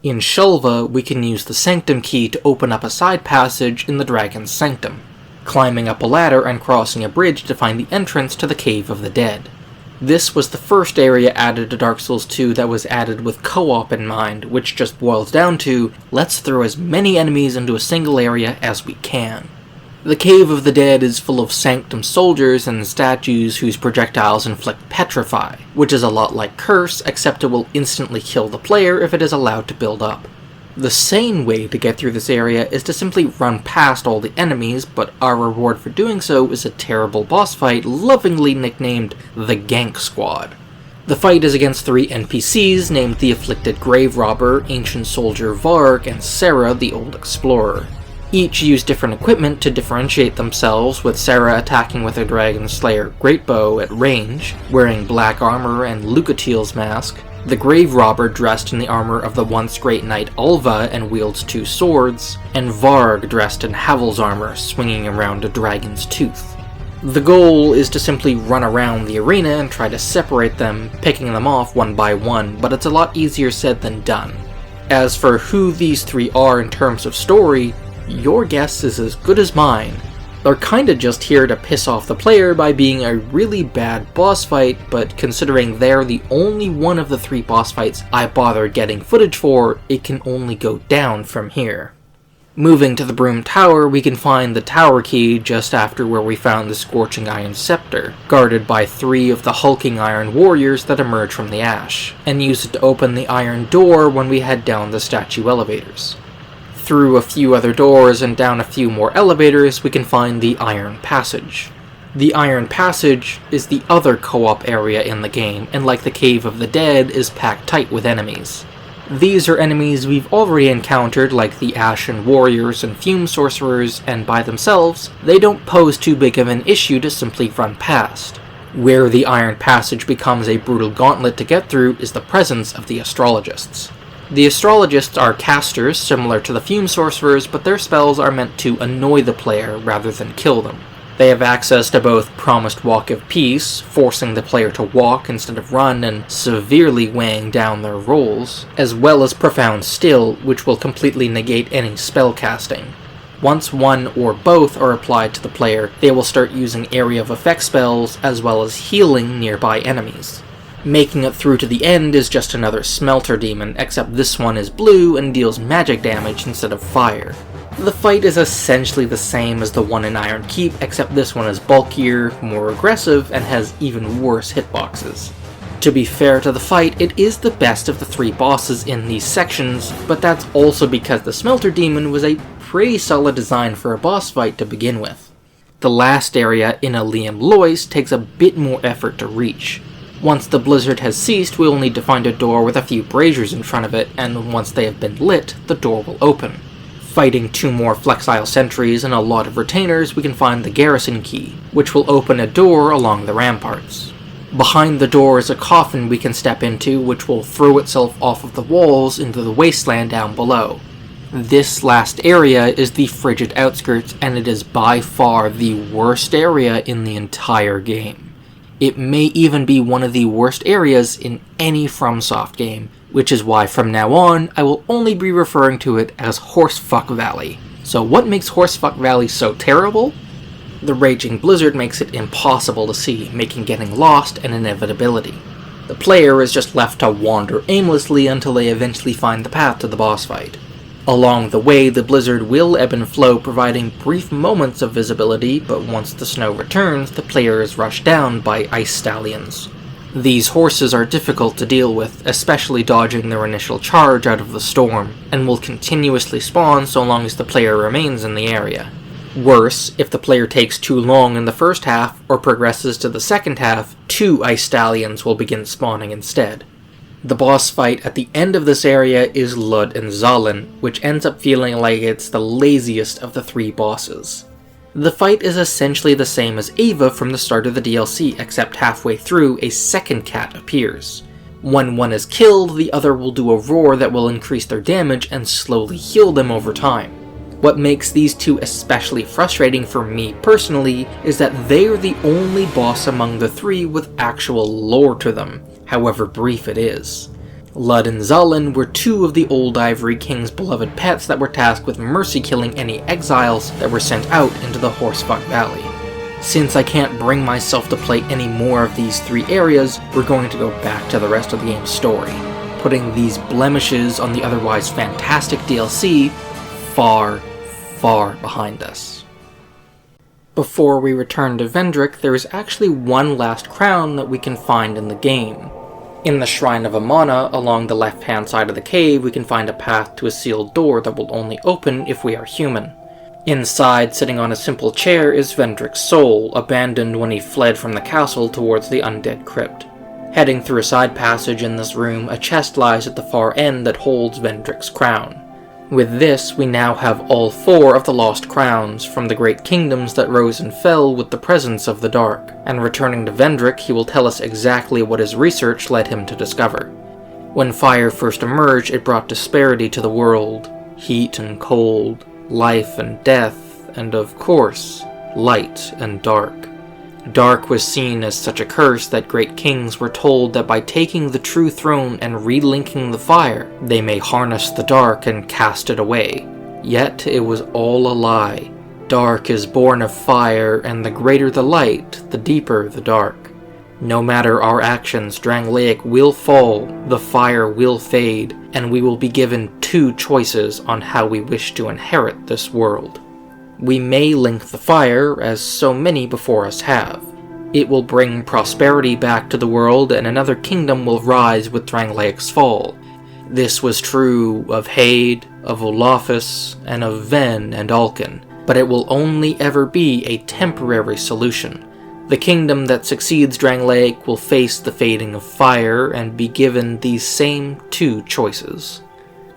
In Shulva, we can use the Sanctum key to open up a side passage in the Dragon's Sanctum, climbing up a ladder and crossing a bridge to find the entrance to the Cave of the Dead. This was the first area added to Dark Souls 2 that was added with co-op in mind, which just boils down to, let's throw as many enemies into a single area as we can. The Cave of the Dead is full of Sanctum soldiers and statues whose projectiles inflict Petrify, which is a lot like Curse, except it will instantly kill the player if it is allowed to build up. The sane way to get through this area is to simply run past all the enemies, but our reward for doing so is a terrible boss fight lovingly nicknamed the Gank Squad. The fight is against 3 NPCs named the Afflicted Grave Robber, Ancient Soldier Varg, and Sarah the Old Explorer. Each use different equipment to differentiate themselves, with Sarah attacking with her Dragon Slayer Greatbow at range, wearing black armor and Lucatiel's mask, the Grave Robber dressed in the armor of the once great knight Alva and wields 2 swords, and Varg dressed in Havel's armor swinging around a dragon's tooth. The goal is to simply run around the arena and try to separate them, picking them off one by one, but it's a lot easier said than done. As for who these 3 are in terms of story, your guess is as good as mine. They're kinda just here to piss off the player by being a really bad boss fight, but considering they're the only one of the 3 boss fights I bothered getting footage for, it can only go down from here. Moving to the Broom Tower, we can find the tower key just after where we found the Scorching Iron Scepter, guarded by 3 of the hulking iron warriors that emerge from the ash, and use it to open the iron door when we head down the statue elevators. Through a few other doors and down a few more elevators, we can find the Iron Passage. The Iron Passage is the other co-op area in the game, and like the Cave of the Dead, is packed tight with enemies. These are enemies we've already encountered, like the Ashen Warriors and Fume Sorcerers, and by themselves, they don't pose too big of an issue to simply run past. Where the Iron Passage becomes a brutal gauntlet to get through is the presence of the Astrologists. The Astrologists are casters, similar to the Fume Sorcerers, but their spells are meant to annoy the player rather than kill them. They have access to both Promised Walk of Peace, forcing the player to walk instead of run and severely weighing down their rolls, as well as Profound Still, which will completely negate any spell casting. Once one or both are applied to the player, they will start using Area of Effect spells as well as healing nearby enemies. Making it through to the end is just another Smelter Demon, except this one is blue and deals magic damage instead of fire. The fight is essentially the same as the one in Iron Keep, except this one is bulkier, more aggressive, and has even worse hitboxes. To be fair to the fight, it is the best of the 3 bosses in these sections, but that's also because the Smelter Demon was a pretty solid design for a boss fight to begin with. The last area in Liam Lois takes a bit more effort to reach. Once the blizzard has ceased, we will need to find a door with a few braziers in front of it, and once they have been lit, the door will open. Fighting 2 more Flexile sentries and a lot of retainers, we can find the Garrison Key, which will open a door along the ramparts. Behind the door is a coffin we can step into, which will throw itself off of the walls into the wasteland down below. This last area is the Frigid Outskirts, and it is by far the worst area in the entire game. It may even be one of the worst areas in any FromSoft game, which is why from now on, I will only be referring to it as Horsefuck Valley. So what makes Horsefuck Valley so terrible? The raging blizzard makes it impossible to see, making getting lost an inevitability. The player is just left to wander aimlessly until they eventually find the path to the boss fight. Along the way, the blizzard will ebb and flow, providing brief moments of visibility, but once the snow returns, the player is rushed down by ice stallions. These horses are difficult to deal with, especially dodging their initial charge out of the storm, and will continuously spawn so long as the player remains in the area. Worse, if the player takes too long in the first half, or progresses to the second half, 2 ice stallions will begin spawning instead. The boss fight at the end of this area is Lud and Zalin, which ends up feeling like it's the laziest of the 3 bosses. The fight is essentially the same as Ava from the start of the DLC, except halfway through, a second cat appears. When one is killed, the other will do a roar that will increase their damage and slowly heal them over time. What makes these two especially frustrating for me personally is that they are the only boss among the three with actual lore to them, however brief it is. Lud and Zullen were two of the Old Ivory King's beloved pets that were tasked with mercy killing any exiles that were sent out into the Horsefuck Valley. Since I can't bring myself to play any more of these three areas, we're going to go back to the rest of the game's story, putting these blemishes on the otherwise fantastic DLC far, far behind us. Before we return to Vendrick, there is actually one last crown that we can find in the game. In the Shrine of Amana, along the left-hand side of the cave, we can find a path to a sealed door that will only open if we are human. Inside, sitting on a simple chair, is Vendrick's soul, abandoned when he fled from the castle towards the Undead crypt. Heading through a side passage in this room, a chest lies at the far end that holds Vendrick's crown. With this, we now have all 4 of the lost crowns from the great kingdoms that rose and fell with the presence of the dark, and returning to Vendrick, he will tell us exactly what his research led him to discover. When fire first emerged, it brought disparity to the world, heat and cold, life and death, and of course, light and dark. Dark was seen as such a curse that great kings were told that by taking the true throne and relinking the fire, they may harness the dark and cast it away. Yet it was all a lie. Dark is born of fire, and the greater the light, the deeper the dark. No matter our actions, Drangleic will fall, the fire will fade, and we will be given 2 choices on how we wish to inherit this world. We may link the fire, as so many before us have. It will bring prosperity back to the world, and another kingdom will rise with Drangleic's fall. This was true of Haid, of Olafus, and of Ven and Alkin, but it will only ever be a temporary solution. The kingdom that succeeds Drangleic will face the fading of fire and be given these same 2 choices.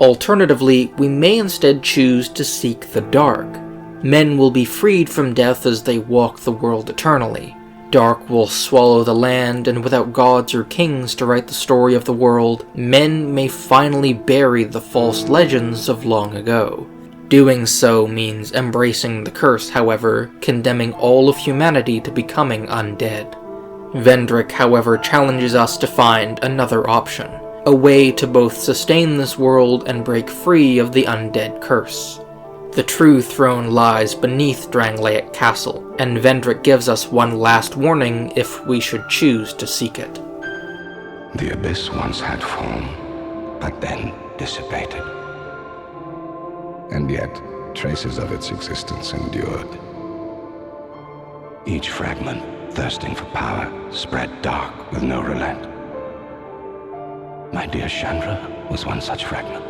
Alternatively, we may instead choose to seek the dark. Men will be freed from death as they walk the world eternally. Dark will swallow the land, and without gods or kings to write the story of the world, men may finally bury the false legends of long ago. Doing so means embracing the curse, however, condemning all of humanity to becoming undead. Vendrick, however, challenges us to find another option, a way to both sustain this world and break free of the undead curse. The true throne lies beneath Drangleic Castle, and Vendrick gives us one last warning if we should choose to seek it. The abyss once had form, but then dissipated. And yet, traces of its existence endured. Each fragment, thirsting for power, spread dark with no relent. My dear Chandra was one such fragment.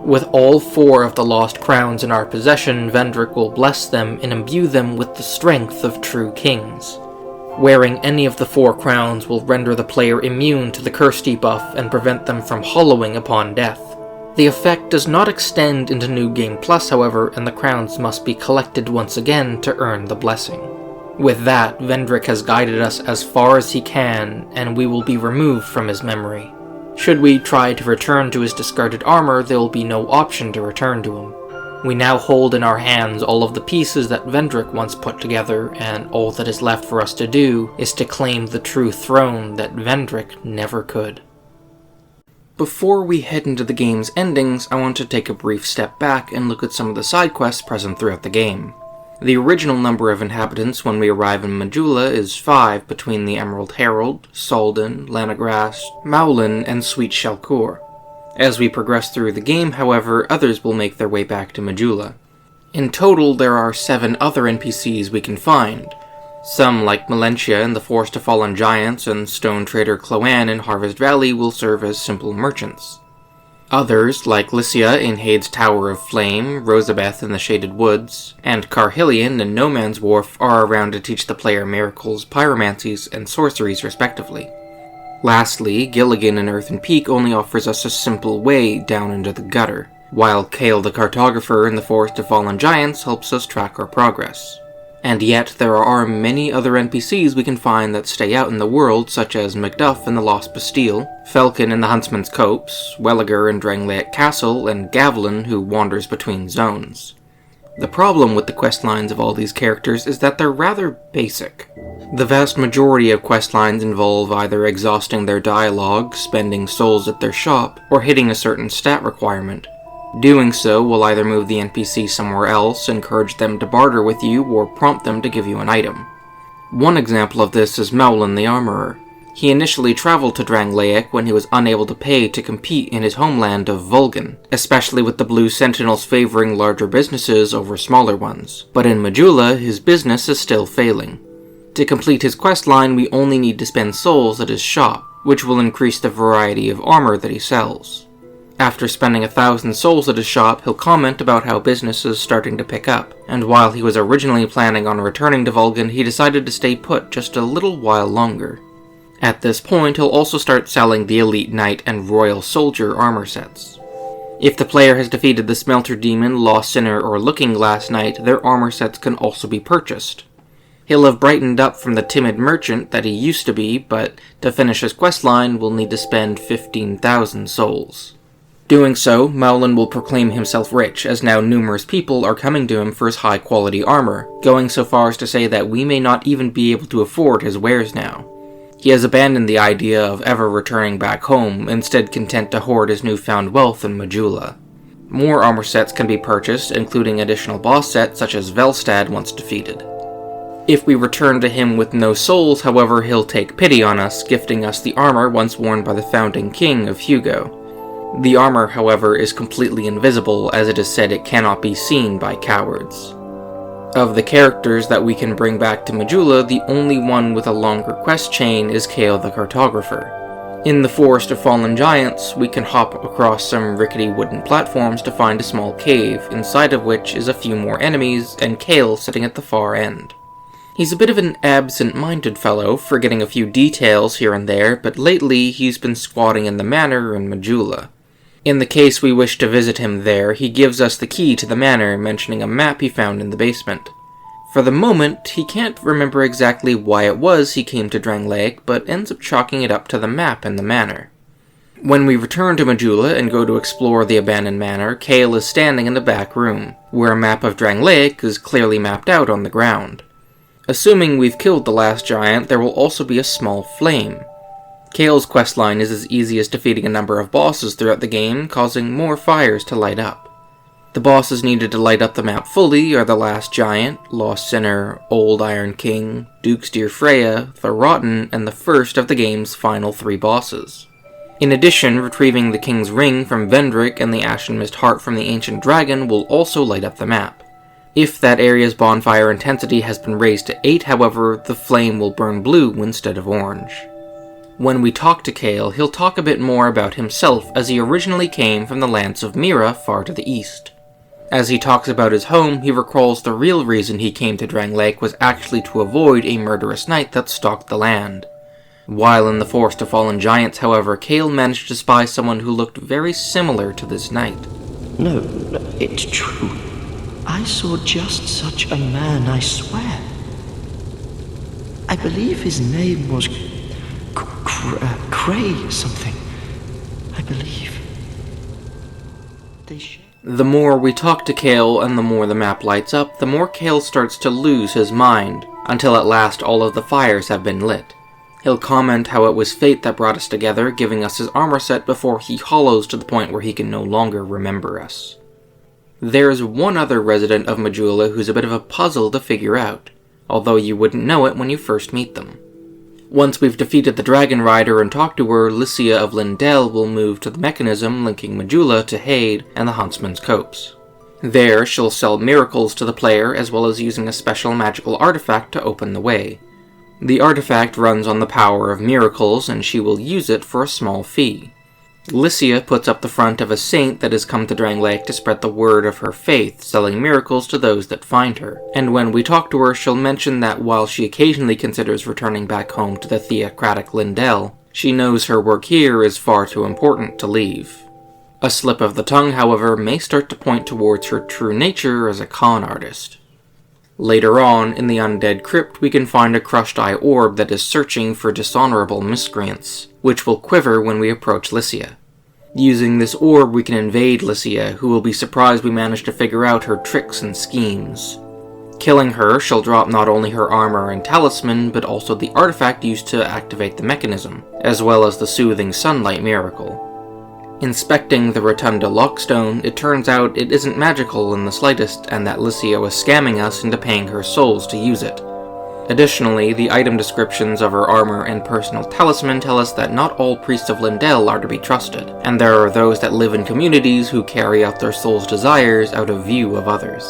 With all 4 of the lost crowns in our possession, Vendrick will bless them and imbue them with the strength of true kings. Wearing any of the 4 crowns will render the player immune to the curse debuff and prevent them from hollowing upon death. The effect does not extend into New Game Plus, however, and the crowns must be collected once again to earn the blessing. With that, Vendrick has guided us as far as he can, and we will be removed from his memory. Should we try to return to his discarded armor, there will be no option to return to him. We now hold in our hands all of the pieces that Vendrick once put together, and all that is left for us to do is to claim the true throne that Vendrick never could. Before we head into the game's endings, I want to take a brief step back and look at some of the side quests present throughout the game. The original number of inhabitants when we arrive in Majula is 5 between the Emerald Herald, Salden, Lanagrast, Maulin, and Sweet Shalkur. As we progress through the game, however, others will make their way back to Majula. In total, there are 7 other NPCs we can find. Some, like Melentia and the Forest of Fallen Giants and Stone Trader Cloan in Harvest Valley, will serve as simple merchants. Others, like Lycia in Haid's Tower of Flame, Rosabeth in the Shaded Woods, and Carhillion in No Man's Wharf, are around to teach the player miracles, pyromancies, and sorceries respectively. Lastly, Gilligan in Earthen Peak only offers us a simple way down into the gutter. while Kale the Cartographer in the Forest of Fallen Giants helps us track our progress. And yet, there are many other NPCs we can find that stay out in the world, such as Macduff in the Lost Bastille, Falcon in the Huntsman's Copse, Welliger in Drangleic Castle, and Gavlin who wanders between zones. The problem with the questlines of all these characters is that they're rather basic. The vast majority of questlines involve either exhausting their dialogue, spending souls at their shop, or hitting a certain stat requirement. Doing so will either move the NPC somewhere else, encourage them to barter with you, or prompt them to give you an item. One example of this is Mowlin the Armorer. He initially traveled to Drangleic when he was unable to pay to compete in his homeland of Vulgan, especially with the Blue Sentinels favoring larger businesses over smaller ones. But in Majula, his business is still failing. To complete his questline, we only need to spend souls at his shop, which will increase the variety of armor that he sells. After spending 1,000 souls at his shop, he'll comment about how business is starting to pick up, and while he was originally planning on returning to Vulgan, he decided to stay put just a little while longer. At this point, he'll also start selling the Elite Knight and Royal Soldier armor sets. If the player has defeated the Smelter Demon, Lost Sinner, or Looking Glass Knight, their armor sets can also be purchased. He'll have brightened up from the timid merchant that he used to be, but to finish his questline, will need to spend 15,000 souls. Doing so, Mowlin will proclaim himself rich, as now numerous people are coming to him for his high-quality armor, going so far as to say that we may not even be able to afford his wares now. He has abandoned the idea of ever returning back home, instead content to hoard his newfound wealth in Majula. More armor sets can be purchased, including additional boss sets such as Velstad once defeated. If we return to him with no souls, however, he'll take pity on us, gifting us the armor once worn by the founding king of Hugo. The armor, however, is completely invisible, as it is said it cannot be seen by cowards. Of the characters that we can bring back to Majula, the only one with a longer quest chain is Kale the Cartographer. In the Forest of Fallen Giants, we can hop across some rickety wooden platforms to find a small cave, inside of which is a few more enemies, and Kale sitting at the far end. He's a bit of an absent-minded fellow, forgetting a few details here and there, but lately he's been squatting in the manor in Majula. In the case we wish to visit him there, he gives us the key to the manor, mentioning a map he found in the basement. For the moment, he can't remember exactly why it was he came to Drangleic, but ends up chalking it up to the map in the manor. When we return to Majula and go to explore the abandoned manor, Kale is standing in the back room, where a map of Drangleic is clearly mapped out on the ground. Assuming we've killed the last giant, there will also be a small flame. Kale's questline is as easy as defeating a number of bosses throughout the game, causing more fires to light up. The bosses needed to light up the map fully are the Last Giant, Lost Sinner, Old Iron King, Duke's Dear Freya, the Rotten, and the first of the game's final 3 bosses. In addition, retrieving the King's Ring from Vendrick and the Ashen Mist Heart from the Ancient Dragon will also light up the map. If that area's bonfire intensity has been raised to 8, however, the flame will burn blue instead of orange. When we talk to Kale, he'll talk a bit more about himself, as he originally came from the lands of Mira far to the east. As he talks about his home, he recalls the real reason he came to Drangleic was actually to avoid a murderous knight that stalked the land. While in the Forest of Fallen Giants, however, Kale managed to spy someone who looked very similar to this knight. No, it's true. I saw just such a man, I swear. I believe his name was Cray something. I believe. The more we talk to Kale and the more the map lights up, the more Kale starts to lose his mind, until at last all of the fires have been lit. He'll comment how it was fate that brought us together, giving us his armor set before he hollows to the point where he can no longer remember us. There's one other resident of Majula who's a bit of a puzzle to figure out, although you wouldn't know it when you first meet them. Once we've defeated the Dragon Rider and talked to her, Lycia of Lindell will move to the mechanism linking Majula to Hade and the Huntsman's Copse. There, she'll sell miracles to the player, as well as using a special magical artifact to open the way. The artifact runs on the power of miracles, and she will use it for a small fee. Lycia puts up the front of a saint that has come to Drangleic to spread the word of her faith, selling miracles to those that find her. And when we talk to her, she'll mention that while she occasionally considers returning back home to the theocratic Lindell, she knows her work here is far too important to leave. A slip of the tongue, however, may start to point towards her true nature as a con artist. Later on, in the Undead Crypt, we can find a crushed eye orb that is searching for dishonorable miscreants, which will quiver when we approach Lycia. Using this orb, we can invade Lycia, who will be surprised we managed to figure out her tricks and schemes. Killing her, she'll drop not only her armor and talisman, but also the artifact used to activate the mechanism, as well as the soothing sunlight miracle. Inspecting the Rotunda Lockstone, it turns out it isn't magical in the slightest, and that Lycia was scamming us into paying her souls to use it. Additionally, the item descriptions of her armor and personal talisman tell us that not all priests of Lindell are to be trusted, and there are those that live in communities who carry out their soul's desires out of view of others.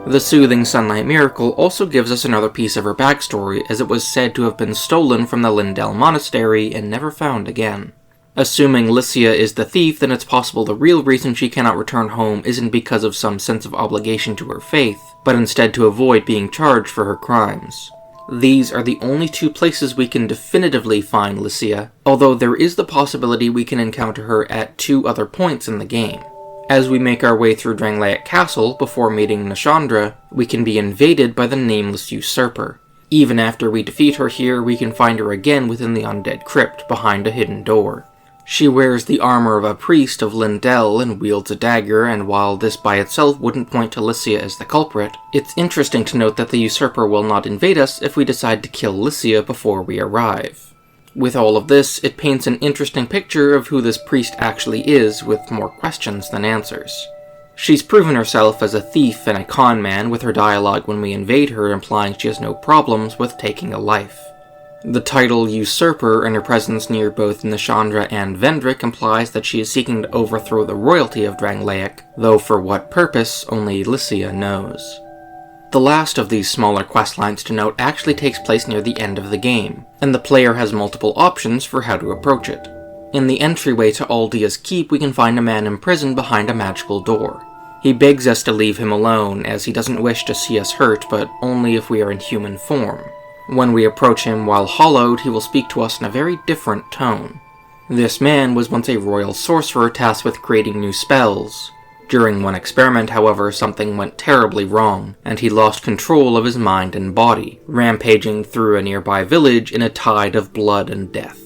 The Soothing Sunlight Miracle also gives us another piece of her backstory, as it was said to have been stolen from the Lindell Monastery and never found again. Assuming Lycia is the thief, then it's possible the real reason she cannot return home isn't because of some sense of obligation to her faith, but instead to avoid being charged for her crimes. These are the only two places we can definitively find Lycia, although there is the possibility we can encounter her at two other points in the game. As we make our way through Drangleic Castle before meeting Nashandra, we can be invaded by the Nameless Usurper. Even after we defeat her here, we can find her again within the Undead Crypt behind a hidden door. She wears the armor of a priest of Lindell and wields a dagger, and while this by itself wouldn't point to Lycia as the culprit, it's interesting to note that the usurper will not invade us if we decide to kill Lycia before we arrive. With all of this, it paints an interesting picture of who this priest actually is, with more questions than answers. She's proven herself as a thief and a con man, with her dialogue when we invade her implying she has no problems with taking a life. The title Usurper and her presence near both Nashandra and Vendrick implies that she is seeking to overthrow the royalty of Drangleic, though for what purpose only Lycia knows. The last of these smaller questlines to note actually takes place near the end of the game, and the player has multiple options for how to approach it. In the entryway to Aldea's Keep, we can find a man imprisoned behind a magical door. He begs us to leave him alone, as he doesn't wish to see us hurt, but only if we are in human form. When we approach him while hollowed, he will speak to us in a very different tone. This man was once a royal sorcerer tasked with creating new spells. During one experiment, however, something went terribly wrong, and he lost control of his mind and body, rampaging through a nearby village in a tide of blood and death.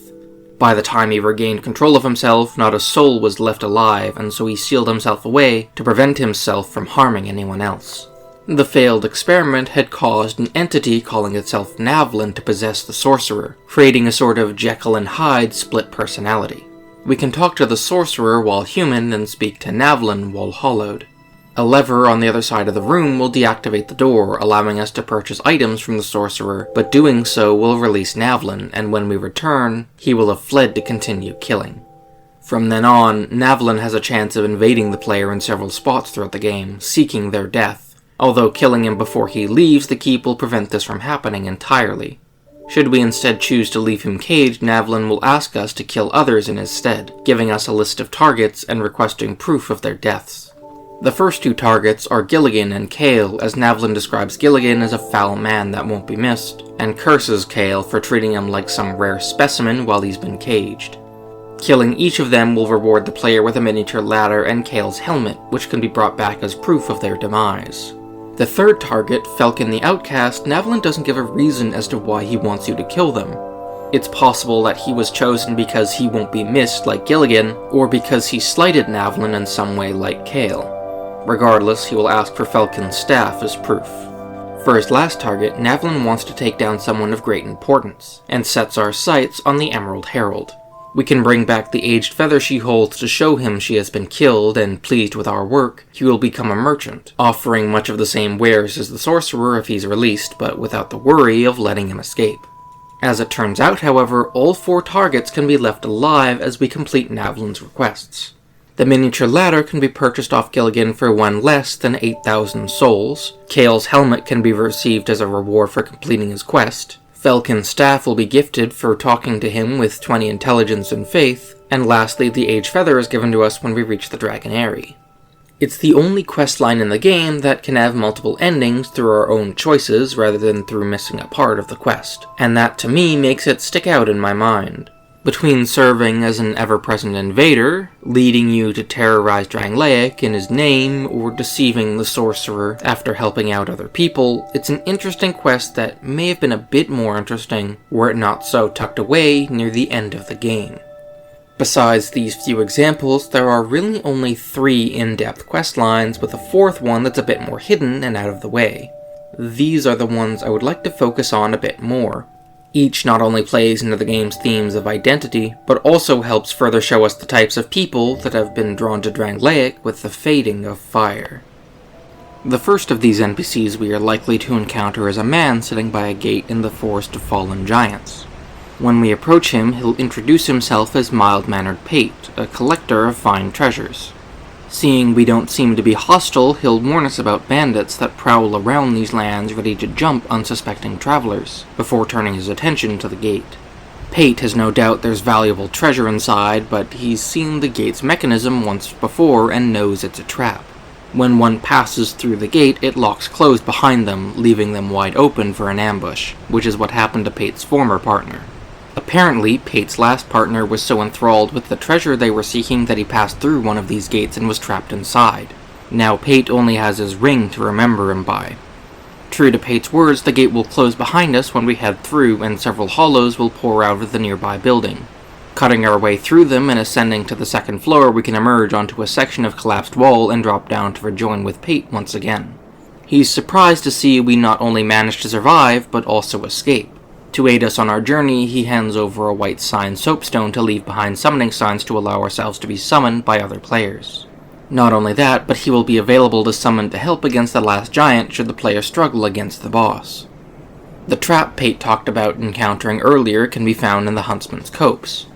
By the time he regained control of himself, not a soul was left alive, and so he sealed himself away to prevent himself from harming anyone else. The failed experiment had caused an entity calling itself Navlin to possess the sorcerer, creating a sort of Jekyll and Hyde split personality. We can talk to the sorcerer while human and speak to Navlin while hollowed. A lever on the other side of the room will deactivate the door, allowing us to purchase items from the sorcerer, but doing so will release Navlin, and when we return, he will have fled to continue killing. From then on, Navlin has a chance of invading the player in several spots throughout the game, seeking their death. Although killing him before he leaves the keep will prevent this from happening entirely. Should we instead choose to leave him caged, Navlin will ask us to kill others in his stead, giving us a list of targets and requesting proof of their deaths. The first two targets are Gilligan and Kale, as Navlin describes Gilligan as a foul man that won't be missed, and curses Kale for treating him like some rare specimen while he's been caged. Killing each of them will reward the player with a miniature ladder and Kale's helmet, which can be brought back as proof of their demise. The third target, Felkin the Outcast, Navlin doesn't give a reason as to why he wants you to kill them. It's possible that he was chosen because he won't be missed like Gilligan, or because he slighted Navlin in some way like Kale. Regardless, he will ask for Felkin's staff as proof. For his last target, Navlin wants to take down someone of great importance, and sets our sights on the Emerald Herald. We can bring back the aged feather she holds to show him she has been killed, and pleased with our work, he will become a merchant, offering much of the same wares as the sorcerer if he's released, but without the worry of letting him escape. As it turns out, however, all 4 targets can be left alive as we complete Navlin's requests. The miniature ladder can be purchased off Gilligan for 1 less than 8,000 souls, Kale's helmet can be received as a reward for completing his quest, Felkin's staff will be gifted for talking to him with 20 intelligence and faith, and lastly the Age Feather is given to us when we reach the Dragon Eyrie. It's the only questline in the game that can have multiple endings through our own choices rather than through missing a part of the quest, and that to me makes it stick out in my mind. Between serving as an ever-present invader, leading you to terrorize Drangleic in his name, or deceiving the sorcerer after helping out other people, it's an interesting quest that may have been a bit more interesting were it not so tucked away near the end of the game. Besides these few examples, there are really only 3 in-depth quest lines, with a 4th one that's a bit more hidden and out of the way. These are the ones I would like to focus on a bit more. Each not only plays into the game's themes of identity, but also helps further show us the types of people that have been drawn to Drangleic with the fading of fire. The first of these NPCs we are likely to encounter is a man sitting by a gate in the Forest of Fallen Giants. When we approach him, he'll introduce himself as mild-mannered Pate, a collector of fine treasures. Seeing we don't seem to be hostile, he'll warn us about bandits that prowl around these lands ready to jump unsuspecting travelers, before turning his attention to the gate. Pate has no doubt there's valuable treasure inside, but he's seen the gate's mechanism once before and knows it's a trap. When one passes through the gate, it locks closed behind them, leaving them wide open for an ambush, which is what happened to Pate's former partner. Apparently, Pate's last partner was so enthralled with the treasure they were seeking that he passed through one of these gates and was trapped inside. Now Pate only has his ring to remember him by. True to Pate's words, the gate will close behind us when we head through, and several hollows will pour out of the nearby building. Cutting our way through them and ascending to the 2nd floor, we can emerge onto a section of collapsed wall and drop down to rejoin with Pate once again. He's surprised to see we not only managed to survive, but also escape. To aid us on our journey, he hands over a white sign soapstone to leave behind summoning signs to allow ourselves to be summoned by other players. Not only that, but he will be available to summon to help against the last giant should the player struggle against the boss. The trap Pate talked about encountering earlier can be found in the Huntsman's Copse.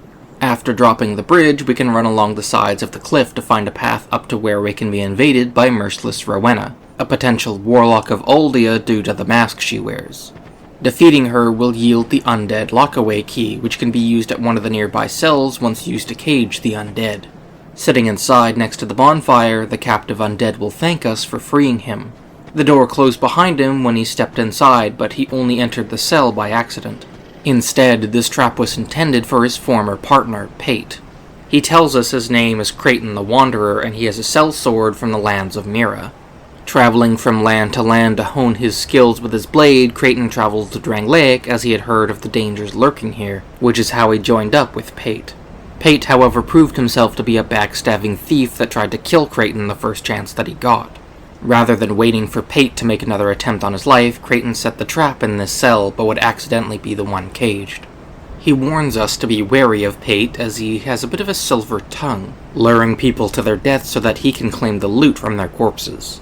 After dropping the bridge, we can run along the sides of the cliff to find a path up to where we can be invaded by Merciless Rowena, a potential warlock of Oldia due to the mask she wears. Defeating her will yield the Undead lockaway key, which can be used at one of the nearby cells once used to cage the undead. Sitting inside next to the bonfire, the captive undead will thank us for freeing him. The door closed behind him when he stepped inside, but he only entered the cell by accident. Instead, this trap was intended for his former partner, Pate. He tells us his name is Creighton the Wanderer, and he has a sellsword from the lands of Mira. Traveling from land to land to hone his skills with his blade, Creighton traveled to Drangleic as he had heard of the dangers lurking here, which is how he joined up with Pate. Pate, however, proved himself to be a backstabbing thief that tried to kill Creighton the first chance that he got. Rather than waiting for Pate to make another attempt on his life, Creighton set the trap in this cell, but would accidentally be the one caged. He warns us to be wary of Pate, as he has a bit of a silver tongue, luring people to their death so that he can claim the loot from their corpses.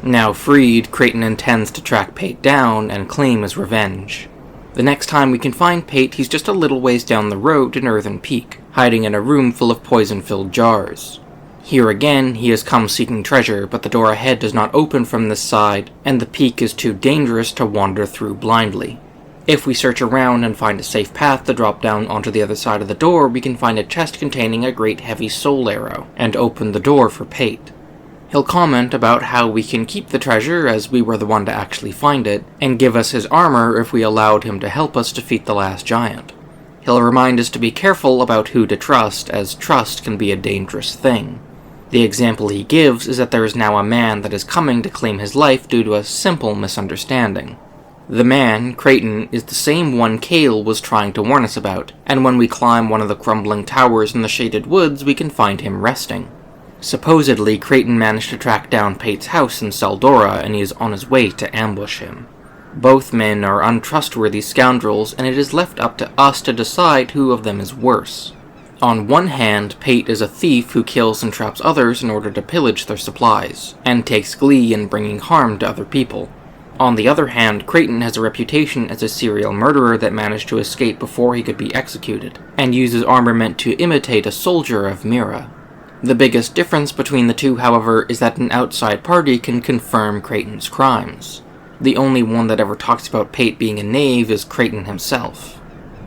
Now freed, Creighton intends to track Pate down and claim his revenge. The next time we can find Pate, he's just a little ways down the road in Earthen Peak, hiding in a room full of poison-filled jars. Here again, he has come seeking treasure, but the door ahead does not open from this side, and the peak is too dangerous to wander through blindly. If we search around and find a safe path to drop down onto the other side of the door, we can find a chest containing a great heavy soul arrow, and open the door for Pate. He'll comment about how we can keep the treasure as we were the one to actually find it, and give us his armor if we allowed him to help us defeat the last giant. He'll remind us to be careful about who to trust, as trust can be a dangerous thing. The example he gives is that there is now a man that is coming to claim his life due to a simple misunderstanding. The man, Creighton, is the same one Kale was trying to warn us about, and when we climb one of the crumbling towers in the shaded woods, we can find him resting. Supposedly, Creighton managed to track down Pate's house in Saldora, and he is on his way to ambush him. Both men are untrustworthy scoundrels, and it is left up to us to decide who of them is worse. On one hand, Pate is a thief who kills and traps others in order to pillage their supplies, and takes glee in bringing harm to other people. On the other hand, Creighton has a reputation as a serial murderer that managed to escape before he could be executed, and uses armament to imitate a soldier of Mira. The biggest difference between the two, however, is that an outside party can confirm Creighton's crimes. The only one that ever talks about Pate being a knave is Creighton himself.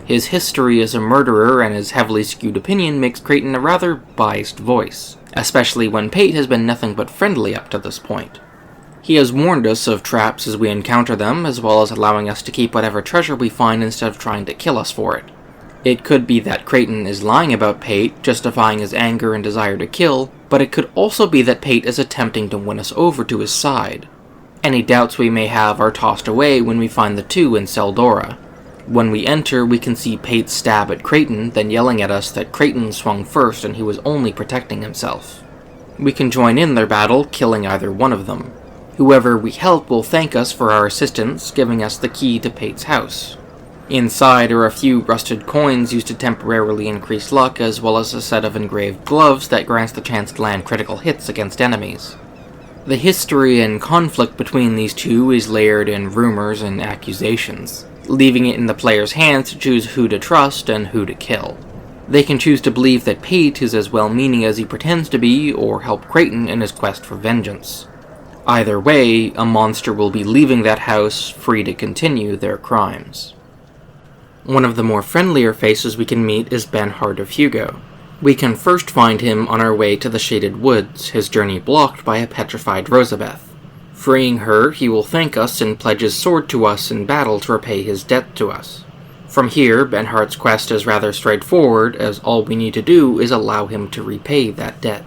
His history as a murderer and his heavily skewed opinion makes Creighton a rather biased voice, especially when Pate has been nothing but friendly up to this point. He has warned us of traps as we encounter them, as well as allowing us to keep whatever treasure we find instead of trying to kill us for it. It could be that Creighton is lying about Pate, justifying his anger and desire to kill, but it could also be that Pate is attempting to win us over to his side. Any doubts we may have are tossed away when we find the two in Seldora. When we enter, we can see Pate stab at Creighton, then yelling at us that Creighton swung first and he was only protecting himself. We can join in their battle, killing either one of them. Whoever we help will thank us for our assistance, giving us the key to Pate's house. Inside are a few rusted coins used to temporarily increase luck, as well as a set of engraved gloves that grants the chance to land critical hits against enemies. The history and conflict between these two is layered in rumors and accusations, leaving it in the player's hands to choose who to trust and who to kill. They can choose to believe that Pate is as well-meaning as he pretends to be, or help Creighton in his quest for vengeance. Either way, a monster will be leaving that house, free to continue their crimes. One of the more friendlier faces we can meet is Benhart of Hugo. We can first find him on our way to the Shaded Woods, his journey blocked by a petrified Rosabeth. Freeing her, he will thank us and pledge his sword to us in battle to repay his debt to us. From here, Benhart's quest is rather straightforward, as all we need to do is allow him to repay that debt.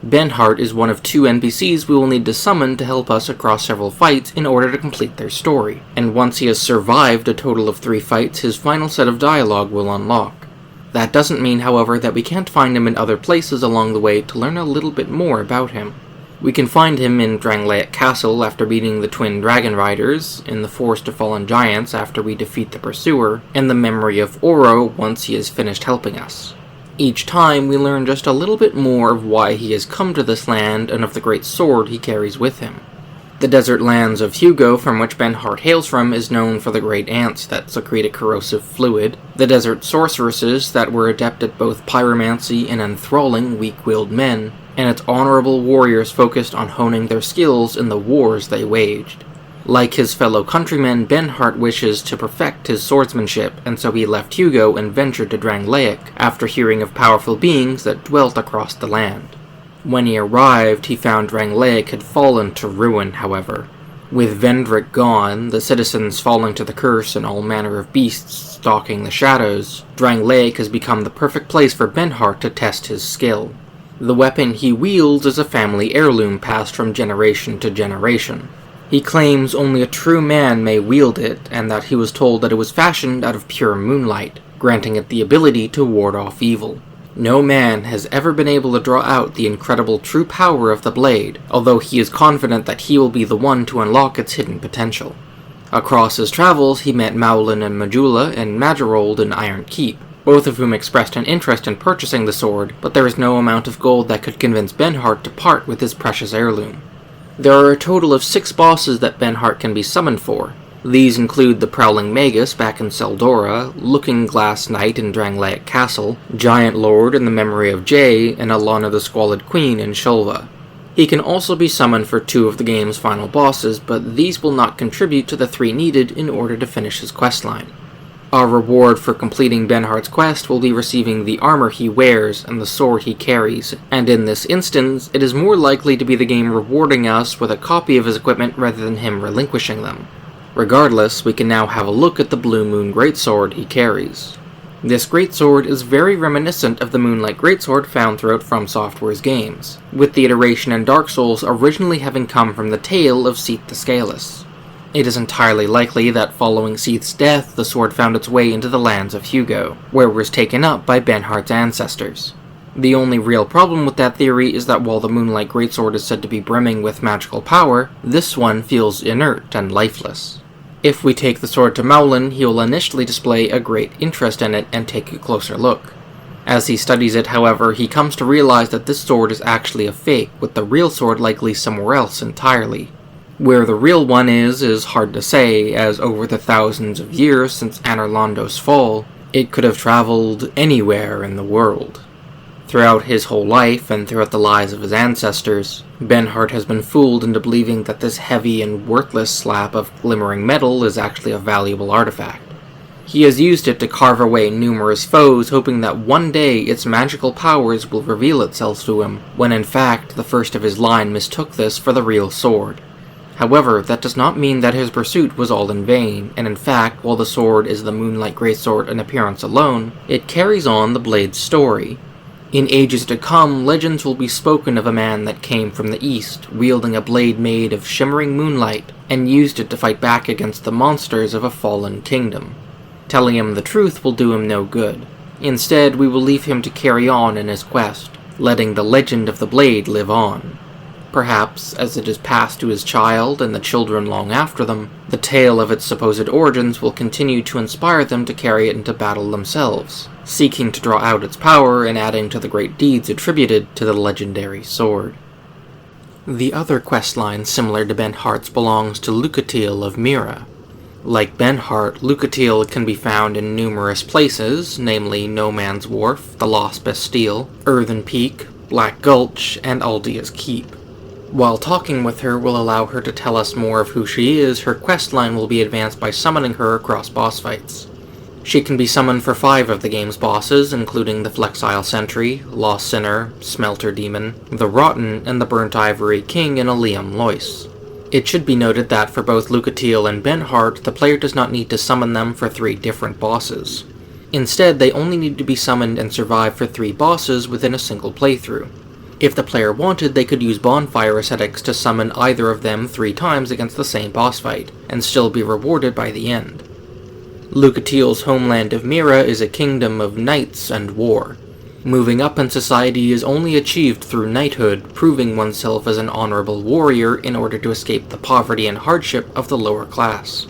Benhart is one of 2 NPCs we will need to summon to help us across several fights in order to complete their story, and once he has survived a total of 3 fights, his final set of dialogue will unlock. That doesn't mean, however, that we can't find him in other places along the way to learn a little bit more about him. We can find him in Drangleic Castle after beating the twin dragon riders, in the Forest of Fallen Giants after we defeat the Pursuer, and the Memory of Oro once he has finished helping us. Each time, we learn just a little bit more of why he has come to this land and of the great sword he carries with him. The desert lands of Hugo, from which Benhart hails from, is known for the great ants that secrete a corrosive fluid, the desert sorceresses that were adept at both pyromancy and enthralling weak-willed men, and its honorable warriors focused on honing their skills in the wars they waged. Like his fellow countrymen, Benhart wishes to perfect his swordsmanship, and so he left Hugo and ventured to Drangleic after hearing of powerful beings that dwelt across the land. When he arrived, he found Drangleic had fallen to ruin, however. With Vendrick gone, the citizens falling to the curse and all manner of beasts stalking the shadows, Drangleic has become the perfect place for Benhart to test his skill. The weapon he wields is a family heirloom passed from generation to generation. He claims only a true man may wield it, and that he was told that it was fashioned out of pure moonlight, granting it the ability to ward off evil. No man has ever been able to draw out the incredible true power of the blade, although he is confident that he will be the one to unlock its hidden potential. Across his travels, he met Maulin and Majula and Magerold in Iron Keep, both of whom expressed an interest in purchasing the sword, but there is no amount of gold that could convince Benhart to part with his precious heirloom. There are a total of 6 bosses that Benhart can be summoned for. These include the Prowling Magus back in Seldora, Looking Glass Knight in Drangleic Castle, Giant Lord in the Memory of Jay, and Alana the Squalid Queen in Shulva. He can also be summoned for 2 of the game's final bosses, but these will not contribute to the 3 needed in order to finish his questline. Our reward for completing Benhart's quest will be receiving the armor he wears and the sword he carries, and in this instance, it is more likely to be the game rewarding us with a copy of his equipment rather than him relinquishing them. Regardless, we can now have a look at the Blue Moon Greatsword he carries. This greatsword is very reminiscent of the Moonlight Greatsword found throughout From Software's games, with the iteration in Dark Souls originally having come from the tale of Seath the Scaleless. It is entirely likely that following Seath's death, the sword found its way into the lands of Hugo, where it was taken up by Benhart's ancestors. The only real problem with that theory is that while the Moonlight Greatsword is said to be brimming with magical power, this one feels inert and lifeless. If we take the sword to Maulin, he will initially display a great interest in it and take a closer look. As he studies it, however, he comes to realize that this sword is actually a fake, with the real sword likely somewhere else entirely. Where the real one is hard to say, as over the thousands of years since Anorlando's fall, it could have traveled anywhere in the world. Throughout his whole life, and throughout the lives of his ancestors, Benhart has been fooled into believing that this heavy and worthless slab of glimmering metal is actually a valuable artifact. He has used it to carve away numerous foes, hoping that one day its magical powers will reveal itself to him, when in fact the first of his line mistook this for the real sword. However, that does not mean that his pursuit was all in vain, and in fact, while the sword is the Moonlight Greatsword in appearance alone, it carries on the blade's story. In ages to come, legends will be spoken of a man that came from the east, wielding a blade made of shimmering moonlight, and used it to fight back against the monsters of a fallen kingdom. Telling him the truth will do him no good. Instead, we will leave him to carry on in his quest, letting the legend of the blade live on. Perhaps, as it is passed to his child and the children long after them, the tale of its supposed origins will continue to inspire them to carry it into battle themselves, seeking to draw out its power and adding to the great deeds attributed to the legendary sword. The other questline similar to Benhart's belongs to Lucatiel of Mira. Like Benhart, Lucatiel can be found in numerous places, namely No Man's Wharf, the Lost Bastille, Earthen Peak, Black Gulch, and Aldea's Keep. While talking with her will allow her to tell us more of who she is, her questline will be advanced by summoning her across boss fights. She can be summoned for 5 of the game's bosses, including the Flexile Sentry, Lost Sinner, Smelter Demon, the Rotten, and the Burnt Ivory King in Aleum Lois. It should be noted that for both Lucatiel and Benhart, the player does not need to summon them for 3 different bosses. Instead, they only need to be summoned and survive for 3 bosses within a single playthrough. If the player wanted, they could use bonfire ascetics to summon either of them 3 times against the same boss fight, and still be rewarded by the end. Lucatiel's homeland of Mira is a kingdom of knights and war. Moving up in society is only achieved through knighthood, proving oneself as an honorable warrior in order to escape the poverty and hardship of the lower class.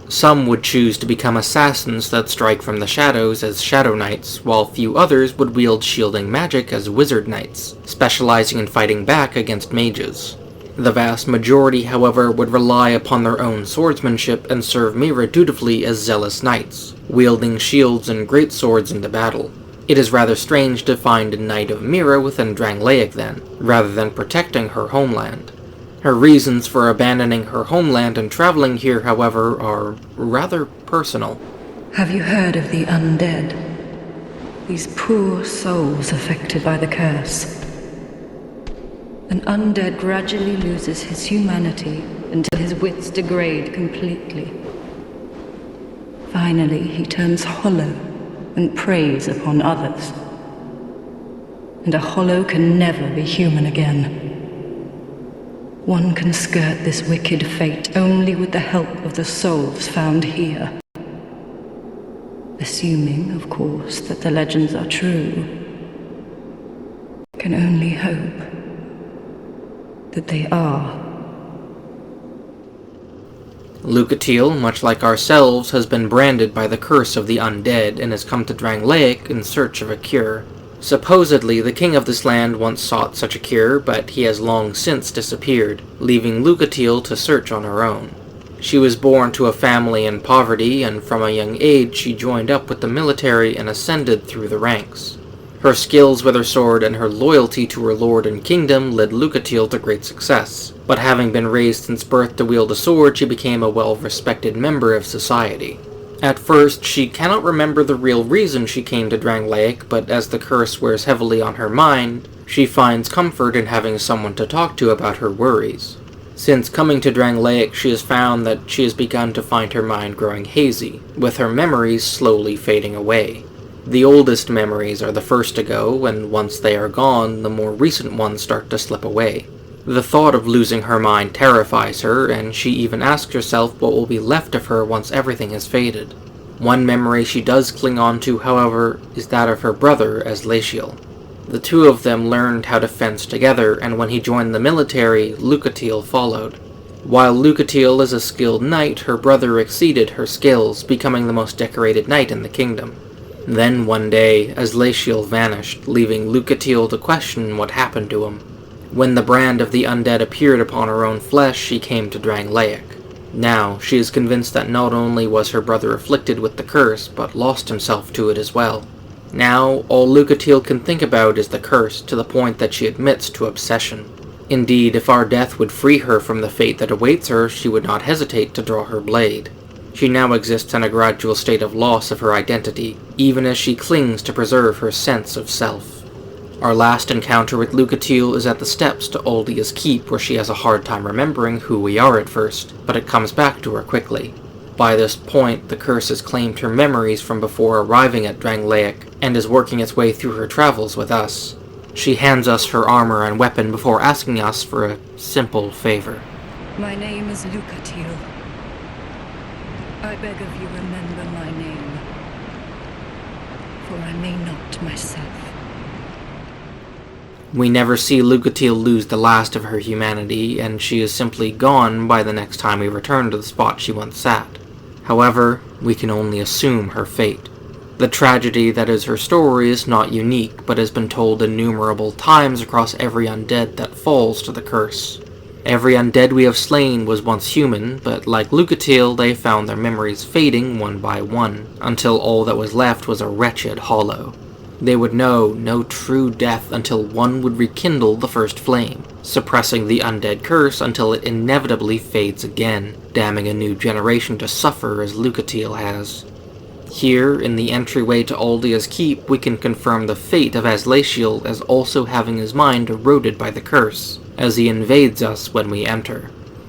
Some would choose to become assassins that strike from the shadows as Shadow Knights, while few others would wield shielding magic as Wizard Knights, specializing in fighting back against mages. The vast majority, however, would rely upon their own swordsmanship and serve Mira dutifully as Zealous Knights, wielding shields and greatswords into battle. It is rather strange to find a Knight of Mira within Drangleic then, rather than protecting her homeland. Her reasons for abandoning her homeland and traveling here, however, are rather personal. Have you heard of the Undead? These poor souls affected by the curse. An Undead gradually loses his humanity until his wits degrade completely. Finally, he turns hollow and preys upon others. And a hollow can never be human again. One can skirt this wicked fate only with the help of the souls found here. Assuming, of course, that the legends are true. Can only hope that they are. Lucatiel, much like ourselves, has been branded by the curse of the undead and has come to Drangleic in search of a cure. Supposedly, the king of this land once sought such a cure, but he has long since disappeared, leaving Lucatiel to search on her own. She was born to a family in poverty, and from a young age she joined up with the military and ascended through the ranks. Her skills with her sword and her loyalty to her lord and kingdom led Lucatiel to great success, but having been raised since birth to wield a sword, she became a well-respected member of society. At first, she cannot remember the real reason she came to Drangleic, but as the curse wears heavily on her mind, she finds comfort in having someone to talk to about her worries. Since coming to Drangleic, she has found that she has begun to find her mind growing hazy, with her memories slowly fading away. The oldest memories are the first to go, and once they are gone, the more recent ones start to slip away. The thought of losing her mind terrifies her, and she even asks herself what will be left of her once everything has faded. One memory she does cling on to, however, is that of her brother as Laetiel. The two of them learned how to fence together, and when he joined the military, Lucatiel followed. While Lucatiel is a skilled knight, her brother exceeded her skills, becoming the most decorated knight in the kingdom. Then one day, as Laetiel vanished, leaving Lucatiel to question what happened to him. When the brand of the undead appeared upon her own flesh, she came to Drangleic. Now, she is convinced that not only was her brother afflicted with the curse, but lost himself to it as well. Now, all Lucatiel can think about is the curse, to the point that she admits to obsession. Indeed, if our death would free her from the fate that awaits her, she would not hesitate to draw her blade. She now exists in a gradual state of loss of her identity, even as she clings to preserve her sense of self. Our last encounter with Lucatiel is at the steps to Oldia's Keep, where she has a hard time remembering who we are at first, but it comes back to her quickly. By this point, the curse has claimed her memories from before arriving at Drangleic, and is working its way through her travels with us. She hands us her armor and weapon before asking us for a simple favor. My name is Lucatiel. I beg of you, remember my name, for I may not myself. We never see Lucatiel lose the last of her humanity, and she is simply gone by the next time we return to the spot she once sat. However, we can only assume her fate. The tragedy that is her story is not unique, but has been told innumerable times across every undead that falls to the curse. Every undead we have slain was once human, but like Lucatiel, they found their memories fading one by one, until all that was left was a wretched hollow. They would know no true death until one would rekindle the first flame, suppressing the undead curse until it inevitably fades again, damning a new generation to suffer as Lucatiel has. Here, in the entryway to Oldia's Keep, we can confirm the fate of Aslatiel as also having his mind eroded by the curse, as he invades us when we enter.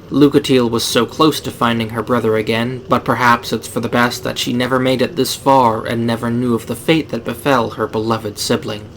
Lucatiel was so close to finding her brother again, but perhaps it's for the best that she never made it this far and never knew of the fate that befell her beloved sibling.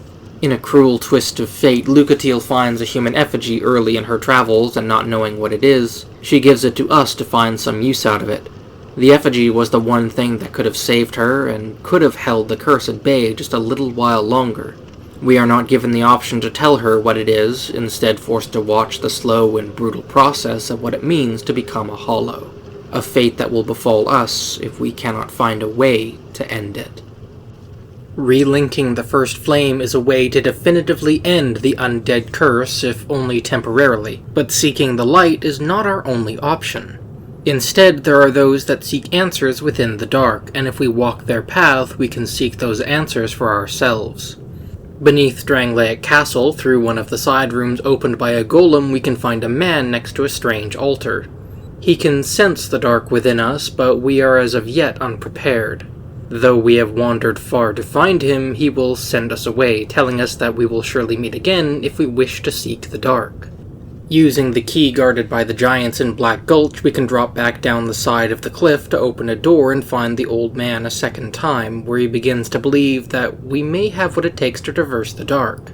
In a cruel twist of fate, Lucatiel finds a human effigy early in her travels, and not knowing what it is, she gives it to us to find some use out of it. The effigy was the one thing that could have saved her, and could have held the curse at bay just a little while longer. We are not given the option to tell her what it is, instead forced to watch the slow and brutal process of what it means to become a hollow. A fate that will befall us if we cannot find a way to end it. Relinking the first flame is a way to definitively end the undead curse, if only temporarily, but seeking the light is not our only option. Instead, there are those that seek answers within the dark, and if we walk their path, we can seek those answers for ourselves. Beneath Drangleic Castle, through one of the side rooms opened by a golem, we can find a man next to a strange altar. He can sense the dark within us, but we are as of yet unprepared. Though we have wandered far to find him, he will send us away, telling us that we will surely meet again if we wish to seek the dark. Using the key guarded by the giants in Black Gulch, we can drop back down the side of the cliff to open a door and find the old man a second time, where he begins to believe that we may have what it takes to traverse the dark.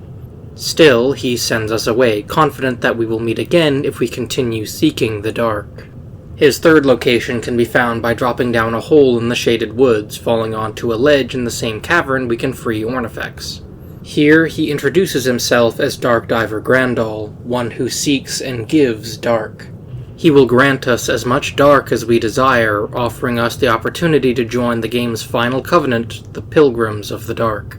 Still, he sends us away, confident that we will meet again if we continue seeking the dark. His third location can be found by dropping down a hole in the shaded woods, falling onto a ledge in the same cavern we can free Ornifex. Here, he introduces himself as Dark Diver Grandal, one who seeks and gives dark. He will grant us as much dark as we desire, offering us the opportunity to join the game's final covenant, the Pilgrims of the Dark.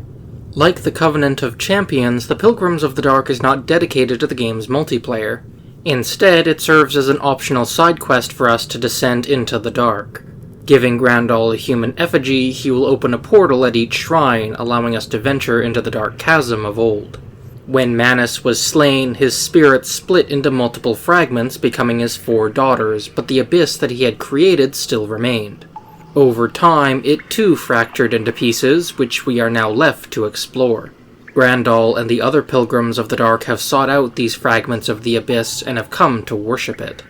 Like the Covenant of Champions, the Pilgrims of the Dark is not dedicated to the game's multiplayer. Instead, it serves as an optional side quest for us to descend into the dark. Giving Grandal a human effigy, he will open a portal at each shrine, allowing us to venture into the dark chasm of old. When Manus was slain, his spirit split into multiple fragments, becoming his 4 daughters, but the abyss that he had created still remained. Over time, it too fractured into pieces, which we are now left to explore. Grandal and the other Pilgrims of the Dark have sought out these fragments of the abyss and have come to worship it.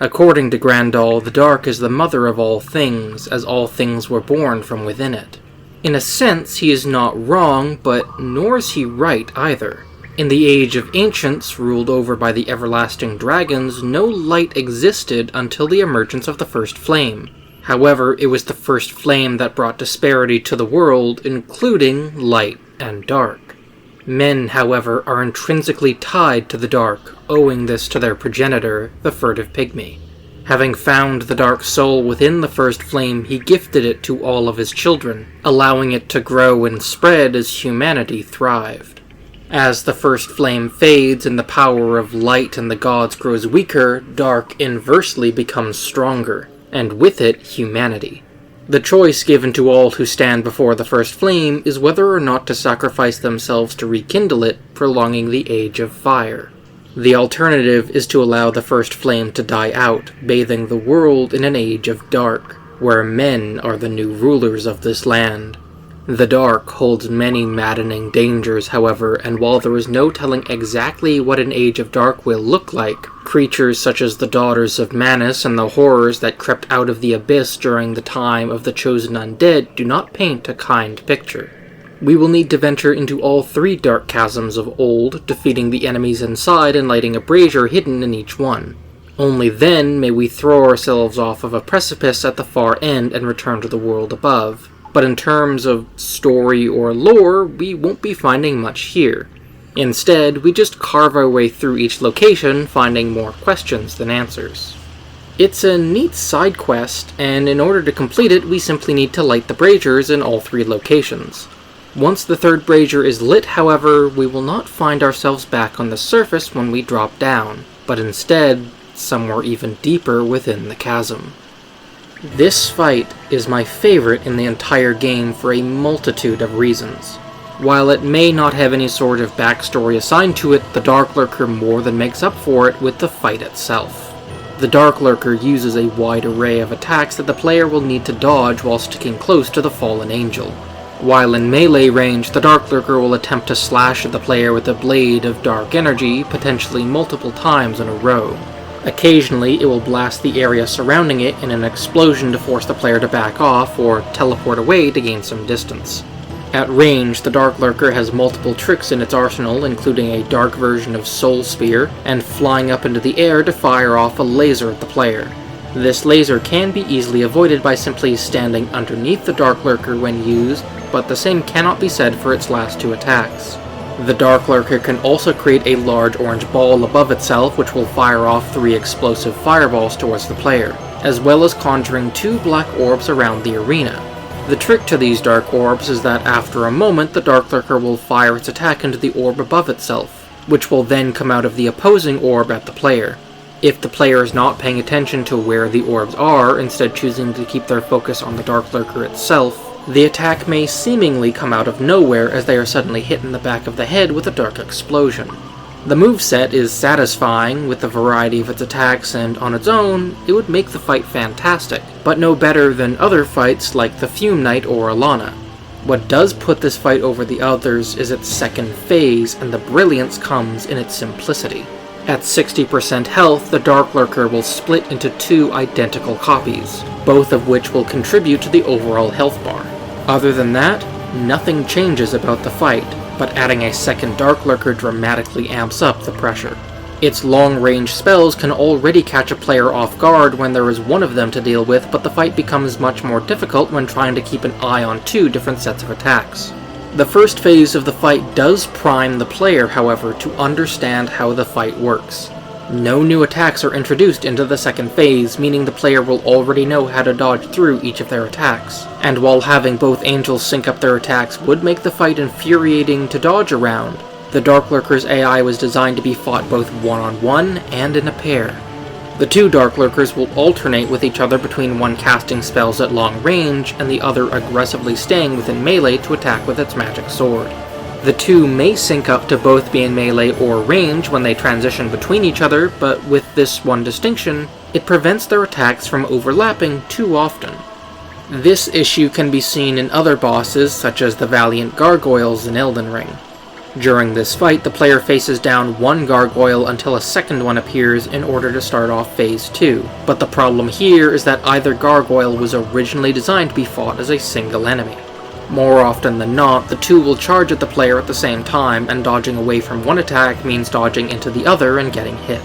According to Grandal, the dark is the mother of all things, as all things were born from within it. In a sense, he is not wrong, but nor is he right either. In the Age of Ancients, ruled over by the everlasting dragons, no light existed until the emergence of the First Flame. However, it was the First Flame that brought disparity to the world, including light and dark. Men, however, are intrinsically tied to the dark, owing this to their progenitor, the Furtive Pygmy. Having found the dark soul within the First Flame, he gifted it to all of his children, allowing it to grow and spread as humanity thrived. As the First Flame fades and the power of light and the gods grows weaker, dark inversely becomes stronger, and with it, humanity. The choice given to all who stand before the First Flame is whether or not to sacrifice themselves to rekindle it, prolonging the Age of Fire. The alternative is to allow the First Flame to die out, bathing the world in an age of dark, where men are the new rulers of this land. The dark holds many maddening dangers, however, and while there is no telling exactly what an Age of Dark will look like, creatures such as the Daughters of Manus and the horrors that crept out of the abyss during the time of the chosen undead do not paint a kind picture. We will need to venture into all 3 dark chasms of old, defeating the enemies inside and lighting a brazier hidden in each one. Only then may we throw ourselves off of a precipice at the far end and return to the world above. But in terms of story or lore, we won't be finding much here. Instead, we just carve our way through each location, finding more questions than answers. It's a neat side quest, and in order to complete it, we simply need to light the braziers in all 3 locations. Once the 3rd brazier is lit, however, we will not find ourselves back on the surface when we drop down, but instead, somewhere even deeper within the chasm. This fight is my favorite in the entire game for a multitude of reasons. While it may not have any sort of backstory assigned to it, the Dark Lurker more than makes up for it with the fight itself. The Dark Lurker uses a wide array of attacks that the player will need to dodge while sticking close to the fallen angel. While in melee range, the Dark Lurker will attempt to slash at the player with a blade of dark energy, potentially multiple times in a row. Occasionally, it will blast the area surrounding it in an explosion to force the player to back off or teleport away to gain some distance. At range, the Dark Lurker has multiple tricks in its arsenal, including a dark version of Soul Spear, and flying up into the air to fire off a laser at the player. This laser can be easily avoided by simply standing underneath the Dark Lurker when used, but the same cannot be said for its last 2 attacks. The Dark Lurker can also create a large orange ball above itself which will fire off 3 explosive fireballs towards the player, as well as conjuring 2 black orbs around the arena. The trick to these dark orbs is that after a moment the Dark Lurker will fire its attack into the orb above itself, which will then come out of the opposing orb at the player. If the player is not paying attention to where the orbs are, instead choosing to keep their focus on the Dark Lurker itself, the attack may seemingly come out of nowhere as they are suddenly hit in the back of the head with a dark explosion. The moveset is satisfying with the variety of its attacks, and on its own, it would make the fight fantastic, but no better than other fights like the Fume Knight or Alana. What does put this fight over the others is its 2nd phase, and the brilliance comes in its simplicity. At 60% health, the Dark Lurker will split into 2 identical copies, both of which will contribute to the overall health bar. Other than that, nothing changes about the fight, but adding a 2nd Dark Lurker dramatically amps up the pressure. Its long-range spells can already catch a player off guard when there is one of them to deal with, but the fight becomes much more difficult when trying to keep an eye on 2 different sets of attacks. The first phase of the fight does prime the player, however, to understand how the fight works. No new attacks are introduced into the 2nd phase, meaning the player will already know how to dodge through each of their attacks. And while having both angels sync up their attacks would make the fight infuriating to dodge around, the Dark Lurker's AI was designed to be fought both one-on-one and in a pair. The 2 Dark Lurkers will alternate with each other between one casting spells at long range and the other aggressively staying within melee to attack with its magic sword. The 2 may sync up to both be in melee or range when they transition between each other, but with this one distinction, it prevents their attacks from overlapping too often. This issue can be seen in other bosses such as the Valiant Gargoyles in Elden Ring. During this fight, the player faces down 1 gargoyle until a 2nd one appears in order to start off Phase 2. But the problem here is that either gargoyle was originally designed to be fought as a single enemy. More often than not, the 2 will charge at the player at the same time, and dodging away from one attack means dodging into the other and getting hit.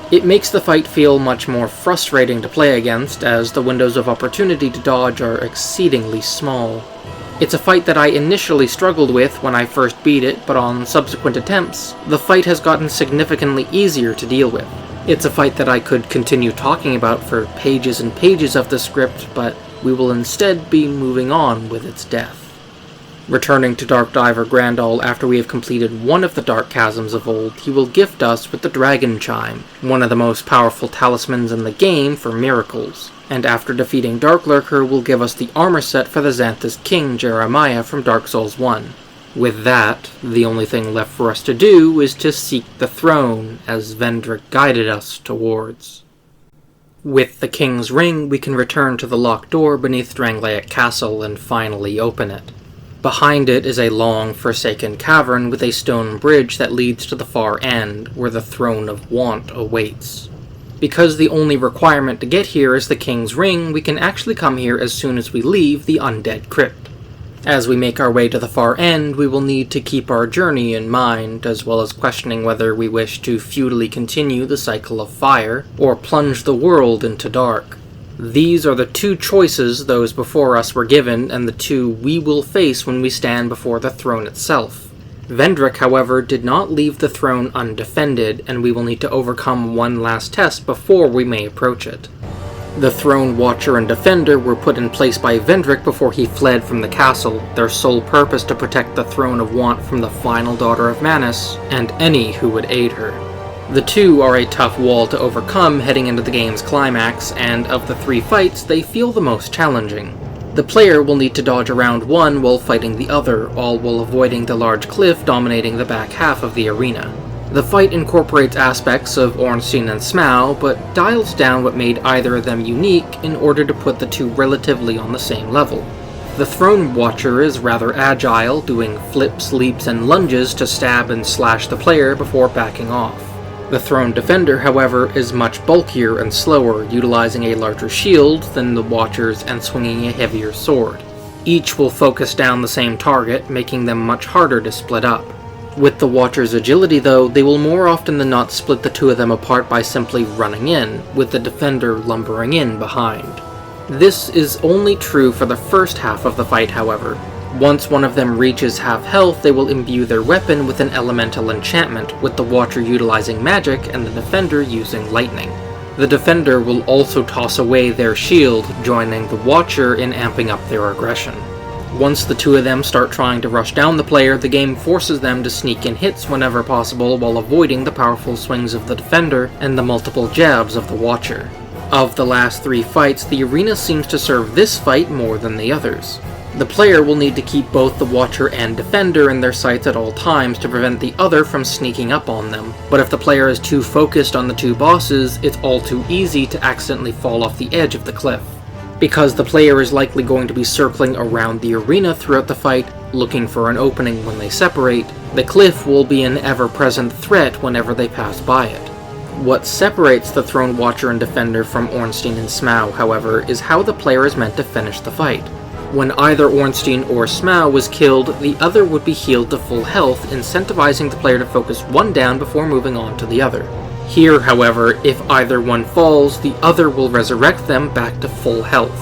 It makes the fight feel much more frustrating to play against, as the windows of opportunity to dodge are exceedingly small. It's a fight that I initially struggled with when I first beat it, but on subsequent attempts, the fight has gotten significantly easier to deal with. It's a fight that I could continue talking about for pages and pages of the script, but we will instead be moving on with its death. Returning to Dark Diver Grandal after we have completed one of the Dark Chasms of old, he will gift us with the Dragon Chime, one of the most powerful talismans in the game for miracles, and after defeating Dark Lurker will give us the armor set for the Xanthus King Jeremiah from Dark Souls 1. With that, the only thing left for us to do is to seek the throne, as Vendrick guided us towards. With the King's Ring, we can return to the locked door beneath Drangleic Castle and finally open it. Behind it is a long, forsaken cavern with a stone bridge that leads to the far end, where the Throne of Want awaits. Because the only requirement to get here is the King's Ring, we can actually come here as soon as we leave the Undead Crypt. As we make our way to the far end, we will need to keep our journey in mind, as well as questioning whether we wish to futilely continue the cycle of fire, or plunge the world into dark. These are the two choices those before us were given, and the two we will face when we stand before the throne itself. Vendrick, however, did not leave the throne undefended, and we will need to overcome one last test before we may approach it. The Throne Watcher and Defender were put in place by Vendrick before he fled from the castle, their sole purpose to protect the Throne of Want from the final daughter of Manus, and any who would aid her. The two are a tough wall to overcome heading into the game's climax, and of the three fights, they feel the most challenging. The player will need to dodge around one while fighting the other, all while avoiding the large cliff dominating the back half of the arena. The fight incorporates aspects of Ornstein and Smaug, but dials down what made either of them unique in order to put the two relatively on the same level. The Throne Watcher is rather agile, doing flips, leaps, and lunges to stab and slash the player before backing off. The Throne Defender, however, is much bulkier and slower, utilizing a larger shield than the Watchers and swinging a heavier sword. Each will focus down the same target, making them much harder to split up. With the Watcher's agility though, they will more often than not split the two of them apart by simply running in, with the Defender lumbering in behind. This is only true for the first half of the fight, however. Once one of them reaches half health, they will imbue their weapon with an elemental enchantment, with the Watcher utilizing magic and the Defender using lightning. The Defender will also toss away their shield, joining the Watcher in amping up their aggression. Once the two of them start trying to rush down the player, the game forces them to sneak in hits whenever possible while avoiding the powerful swings of the Defender and the multiple jabs of the Watcher. Of the last three fights, the arena seems to serve this fight more than the others. The player will need to keep both the Watcher and Defender in their sights at all times to prevent the other from sneaking up on them, but if the player is too focused on the two bosses, it's all too easy to accidentally fall off the edge of the cliff. Because the player is likely going to be circling around the arena throughout the fight, looking for an opening when they separate, the cliff will be an ever-present threat whenever they pass by it. What separates the Throne Watcher and Defender from Ornstein and Smaug, however, is how the player is meant to finish the fight. When either Ornstein or Smaug was killed, the other would be healed to full health, incentivizing the player to focus one down before moving on to the other. Here, however, if either one falls, the other will resurrect them back to full health.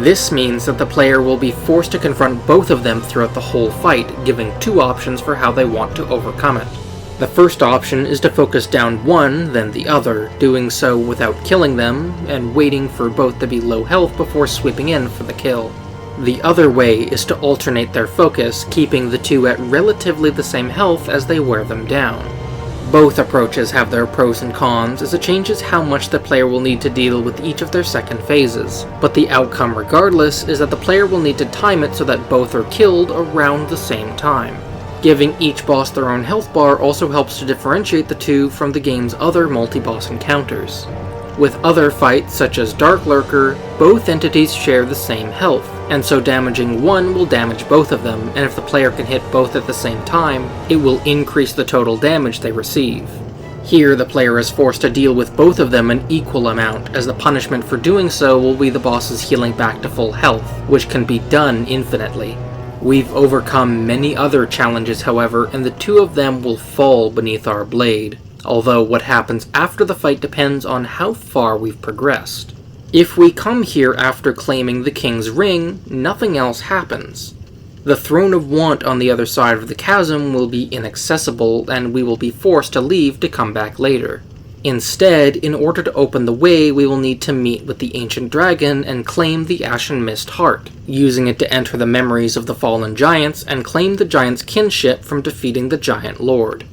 This means that the player will be forced to confront both of them throughout the whole fight, giving two options for how they want to overcome it. The first option is to focus down one, then the other, doing so without killing them, and waiting for both to be low health before sweeping in for the kill. The other way is to alternate their focus, keeping the two at relatively the same health as they wear them down. Both approaches have their pros and cons, as it changes how much the player will need to deal with each of their second phases, but the outcome regardless is that the player will need to time it so that both are killed around the same time. Giving each boss their own health bar also helps to differentiate the two from the game's other multi-boss encounters. With other fights, such as Dark Lurker, both entities share the same health, and so damaging one will damage both of them, and if the player can hit both at the same time, it will increase the total damage they receive. Here, the player is forced to deal with both of them an equal amount, as the punishment for doing so will be the boss's healing back to full health, which can be done infinitely. We've overcome many other challenges, however, and the two of them will fall beneath our blade, although what happens after the fight depends on how far we've progressed. If we come here after claiming the King's Ring, nothing else happens. The Throne of Want on the other side of the chasm will be inaccessible, and we will be forced to leave to come back later. Instead, in order to open the way, we will need to meet with the Ancient Dragon and claim the Ashen Mist Heart, using it to enter the memories of the fallen giants and claim the giant's kinship from defeating the Giant Lord.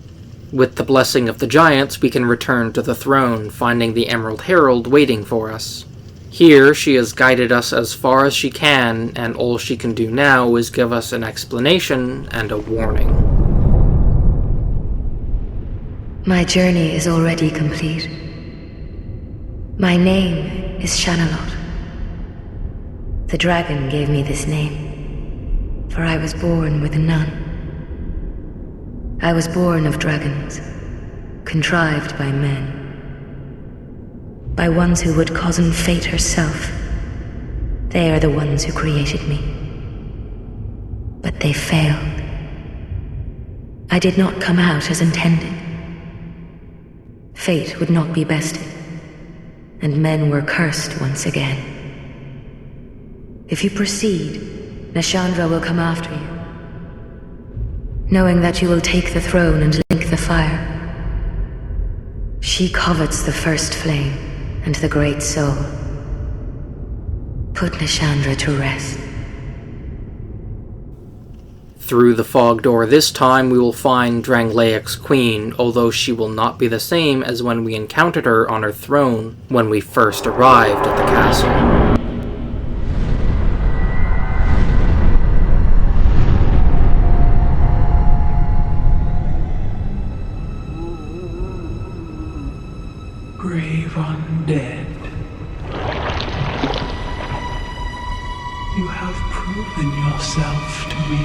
With the blessing of the giants, we can return to the throne, finding the Emerald Herald waiting for us. Here, she has guided us as far as she can, and all she can do now is give us an explanation and a warning. My journey is already complete. My name is Shanalot. The dragon gave me this name. For I was born with none. I was born of dragons, contrived by men. By ones who would cozen fate herself. They are the ones who created me. But they failed. I did not come out as intended. Fate would not be bested, and men were cursed once again. If you proceed, Nashandra will come after you, knowing that you will take the throne and link the fire. She covets the first flame and the great soul. Put Nashandra to rest. Through the fog door this time we will find Drangleiac's queen, although she will not be the same as when we encountered her on her throne when we first arrived at the castle. Brave undead. You have proven yourself to me.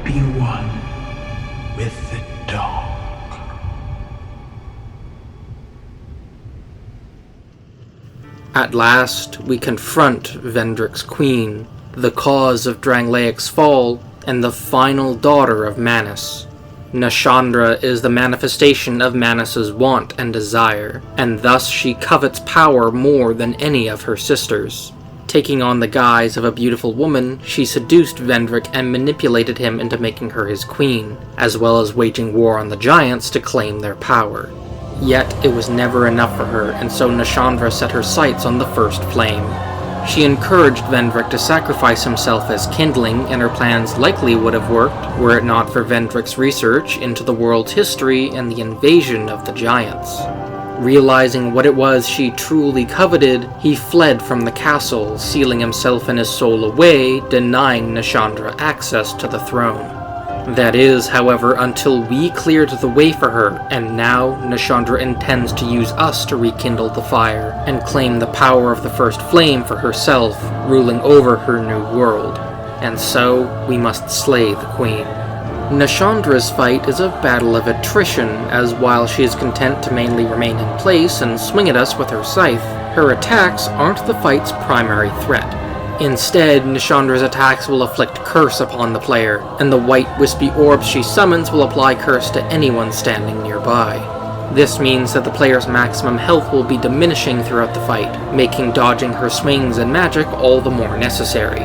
Be one with the dark. At last, we confront Vendrick's queen, the cause of Drangleiac's fall, and the final daughter of Manus. Nashandra is the manifestation of Manus's want and desire, and thus she covets power more than any of her sisters. Taking on the guise of a beautiful woman, she seduced Vendrick and manipulated him into making her his queen, as well as waging war on the giants to claim their power. Yet it was never enough for her, and so Nashandra set her sights on the first flame. She encouraged Vendrick to sacrifice himself as kindling, and her plans likely would have worked were it not for Vendrick's research into the world's history and the invasion of the giants. Realizing what it was she truly coveted, he fled from the castle, sealing himself and his soul away, denying Nashandra access to the throne. That is, however, until we cleared the way for her, and now Nashandra intends to use us to rekindle the fire, and claim the power of the first flame for herself, ruling over her new world. And so, we must slay the queen. Nashandra's fight is a battle of attrition, as while she is content to mainly remain in place and swing at us with her scythe, her attacks aren't the fight's primary threat. Instead, Nashandra's attacks will afflict curse upon the player, and the white wispy orbs she summons will apply curse to anyone standing nearby. This means that the player's maximum health will be diminishing throughout the fight, making dodging her swings and magic all the more necessary.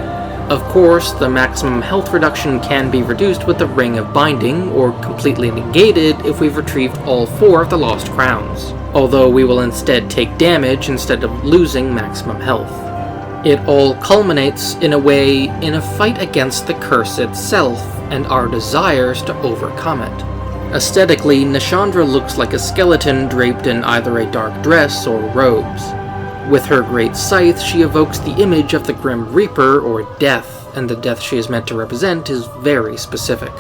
Of course, the maximum health reduction can be reduced with the Ring of Binding, or completely negated if we've retrieved all 4 of the Lost Crowns, although we will instead take damage instead of losing maximum health. It all culminates, in a way, in a fight against the curse itself, and our desires to overcome it. Aesthetically, Nashandra looks like a skeleton draped in either a dark dress or robes. With her great scythe, she evokes the image of the Grim Reaper, or Death, and the death she is meant to represent is very specific.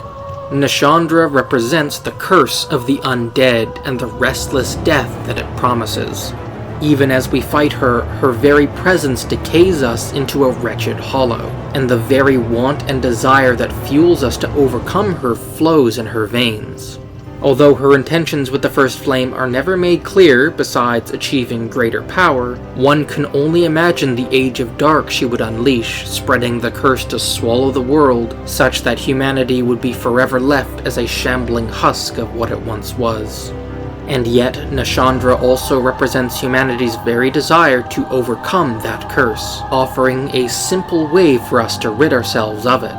Nashandra represents the curse of the undead and the restless death that it promises. Even as we fight her, her very presence decays us into a wretched hollow, and the very want and desire that fuels us to overcome her flows in her veins. Although her intentions with the first flame are never made clear besides achieving greater power, one can only imagine the Age of Dark she would unleash, spreading the curse to swallow the world, such that humanity would be forever left as a shambling husk of what it once was. And yet, Nashandra also represents humanity's very desire to overcome that curse, offering a simple way for us to rid ourselves of it.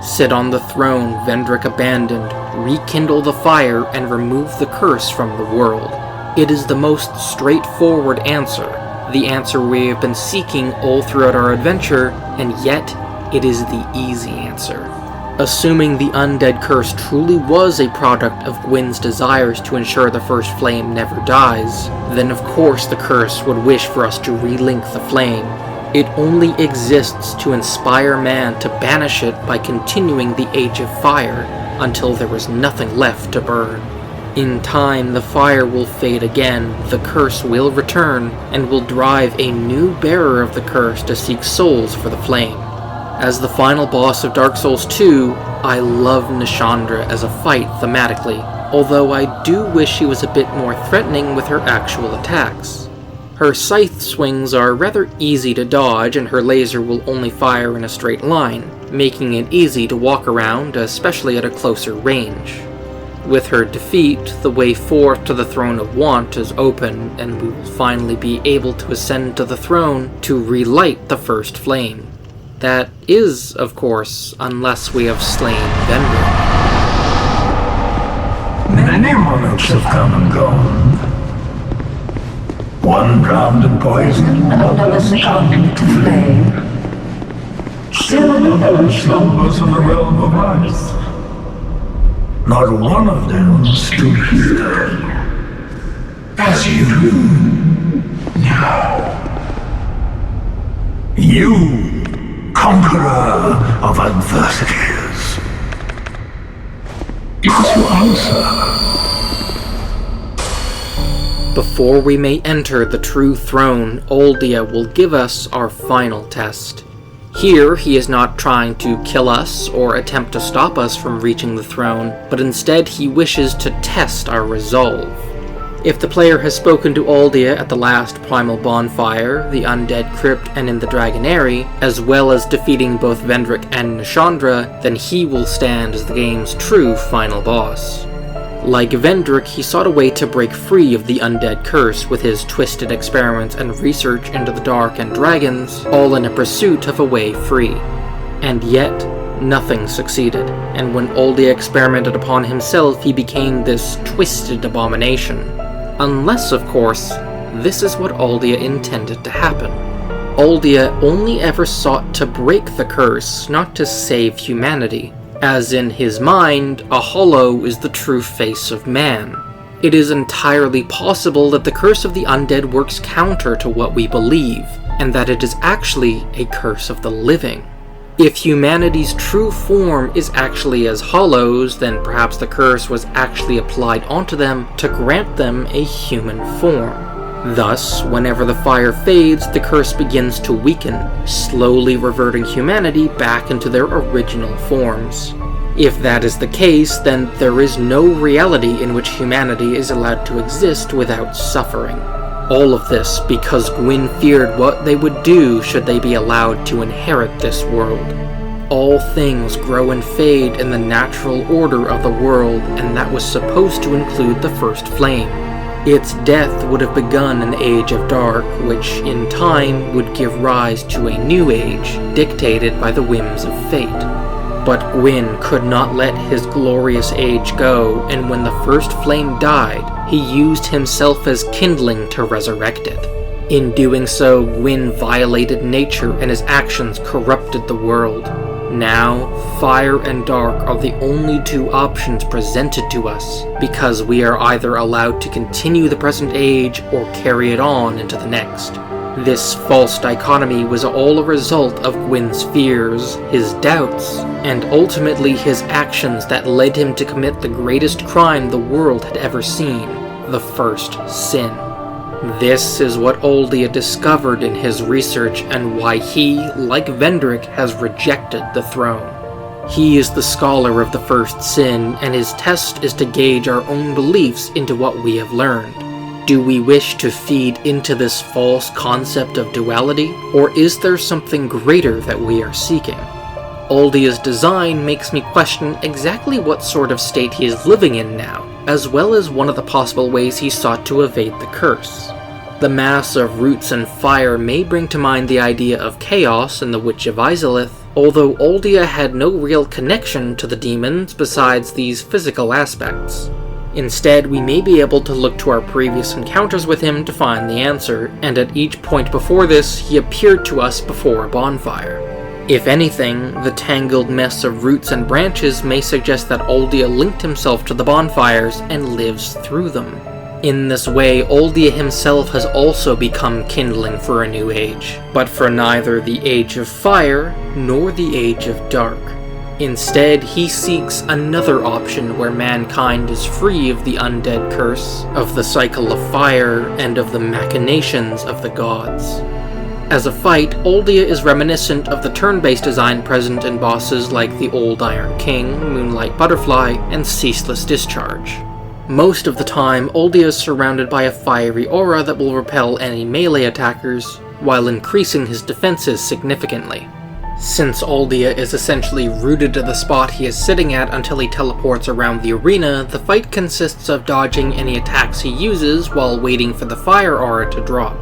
Sit on the throne Vendrick abandoned, rekindle the fire, and remove the curse from the world. It is the most straightforward answer, the answer we have been seeking all throughout our adventure, and yet, it is the easy answer. Assuming the undead curse truly was a product of Gwyn's desires to ensure the first flame never dies, then of course the curse would wish for us to relink the flame. It only exists to inspire man to banish it by continuing the Age of Fire, until there was nothing left to burn. In time, the fire will fade again, the curse will return, and will drive a new bearer of the curse to seek souls for the flame. As the final boss of Dark Souls 2, I love Nashandra as a fight thematically, although I do wish she was a bit more threatening with her actual attacks. Her scythe swings are rather easy to dodge, and her laser will only fire in a straight line, making it easy to walk around, especially at a closer range. With her defeat, the way forth to the Throne of Want is open, and we will finally be able to ascend to the throne to relight the first flame. That is, of course, unless we have slain Vendrick. Many monarchs have come and gone. One drowned in poison, another succumbed to flame. Still another slumbers in the realm of ice. Not one of them stood here as you do now. You, conqueror of adversities, is your answer. Before we may enter the true throne, Oldia will give us our final test. Here, he is not trying to kill us or attempt to stop us from reaching the throne, but instead he wishes to test our resolve. If the player has spoken to Oldia at the last Primal Bonfire, the Undead Crypt, and in the Dragonary, as well as defeating both Vendrick and Nashandra, then he will stand as the game's true final boss. Like Vendrick, he sought a way to break free of the undead curse with his twisted experiments and research into the dark and dragons, all in a pursuit of a way free. And yet, nothing succeeded, and when Oldia experimented upon himself, he became this twisted abomination. Unless, of course, this is what Oldia intended to happen. Oldia only ever sought to break the curse, not to save humanity. As in his mind, a hollow is the true face of man. It is entirely possible that the curse of the undead works counter to what we believe, and that it is actually a curse of the living. If humanity's true form is actually as hollows, then perhaps the curse was actually applied onto them to grant them a human form. Thus, whenever the fire fades, the curse begins to weaken, slowly reverting humanity back into their original forms. If that is the case, then there is no reality in which humanity is allowed to exist without suffering. All of this because Gwyn feared what they would do should they be allowed to inherit this world. All things grow and fade in the natural order of the world, and that was supposed to include the first flame. Its death would have begun an age of dark, which in time would give rise to a new age, dictated by the whims of fate. But Gwyn could not let his glorious age go, and when the first flame died, he used himself as kindling to resurrect it. In doing so, Gwyn violated nature and his actions corrupted the world. Now, fire and dark are the only two options presented to us, because we are either allowed to continue the present age or carry it on into the next. This false dichotomy was all a result of Gwyn's fears, his doubts, and ultimately his actions that led him to commit the greatest crime the world had ever seen, the first sin. This is what Oldia discovered in his research and why he, like Vendrick, has rejected the throne. He is the scholar of the first sin, and his test is to gauge our own beliefs into what we have learned. Do we wish to feed into this false concept of duality, or is there something greater that we are seeking? Oldia's design makes me question exactly what sort of state he is living in now, as well as one of the possible ways he sought to evade the curse. The mass of roots and fire may bring to mind the idea of chaos in the Witch of Izalith, although Oldia had no real connection to the demons besides these physical aspects. Instead, we may be able to look to our previous encounters with him to find the answer, and at each point before this, he appeared to us before a bonfire. If anything, the tangled mess of roots and branches may suggest that Oldia linked himself to the bonfires and lives through them. In this way, Oldia himself has also become kindling for a new age, but for neither the Age of Fire nor the Age of Dark. Instead, he seeks another option where mankind is free of the undead curse, of the cycle of fire, and of the machinations of the gods. As a fight, Oldia is reminiscent of the turn-based design present in bosses like the Old Iron King, Moonlight Butterfly, and Ceaseless Discharge. Most of the time, Oldia is surrounded by a fiery aura that will repel any melee attackers, while increasing his defenses significantly. Since Oldia is essentially rooted to the spot he is sitting at until he teleports around the arena, the fight consists of dodging any attacks he uses while waiting for the fire aura to drop.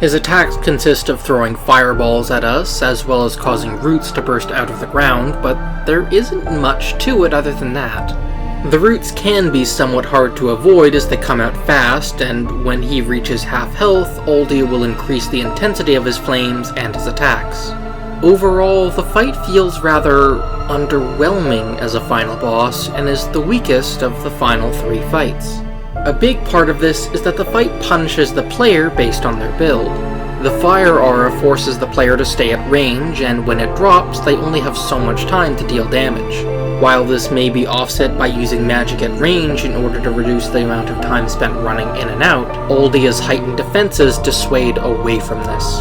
His attacks consist of throwing fireballs at us, as well as causing roots to burst out of the ground, but there isn't much to it other than that. The roots can be somewhat hard to avoid as they come out fast, and when he reaches half health, Oldia will increase the intensity of his flames and his attacks. Overall, the fight feels rather underwhelming as a final boss, and is the weakest of the final 3 fights. A big part of this is that the fight punishes the player based on their build. The fire aura forces the player to stay at range, and when it drops, they only have so much time to deal damage. While this may be offset by using magic at range in order to reduce the amount of time spent running in and out, Oldia's heightened defenses dissuade away from this.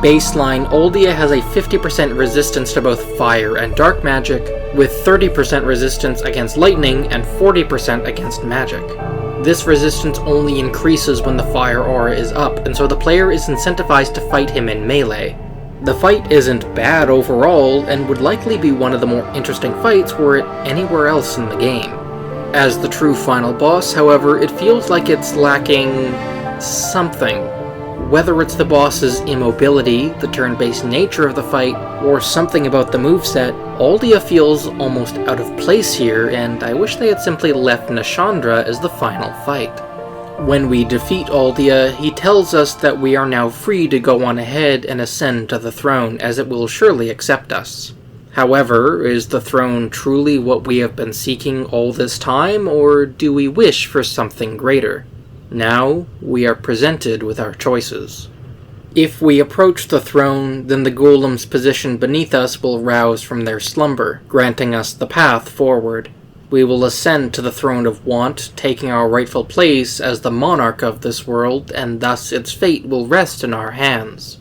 Baseline, Oldia has a 50% resistance to both fire and dark magic, with 30% resistance against lightning and 40% against magic. This resistance only increases when the fire aura is up, and so the player is incentivized to fight him in melee. The fight isn't bad overall, and would likely be one of the more interesting fights were it anywhere else in the game. As the true final boss, however, it feels like it's lacking something. Whether it's the boss's immobility, the turn-based nature of the fight, or something about the moveset, Oldia feels almost out of place here, and I wish they had simply left Nashandra as the final fight. When we defeat Oldia, he tells us that we are now free to go on ahead and ascend to the throne, as it will surely accept us. However, is the throne truly what we have been seeking all this time, or do we wish for something greater? Now, we are presented with our choices. If we approach the throne, then the golems positioned beneath us will rouse from their slumber, granting us the path forward. We will ascend to the throne of want, taking our rightful place as the monarch of this world, and thus its fate will rest in our hands.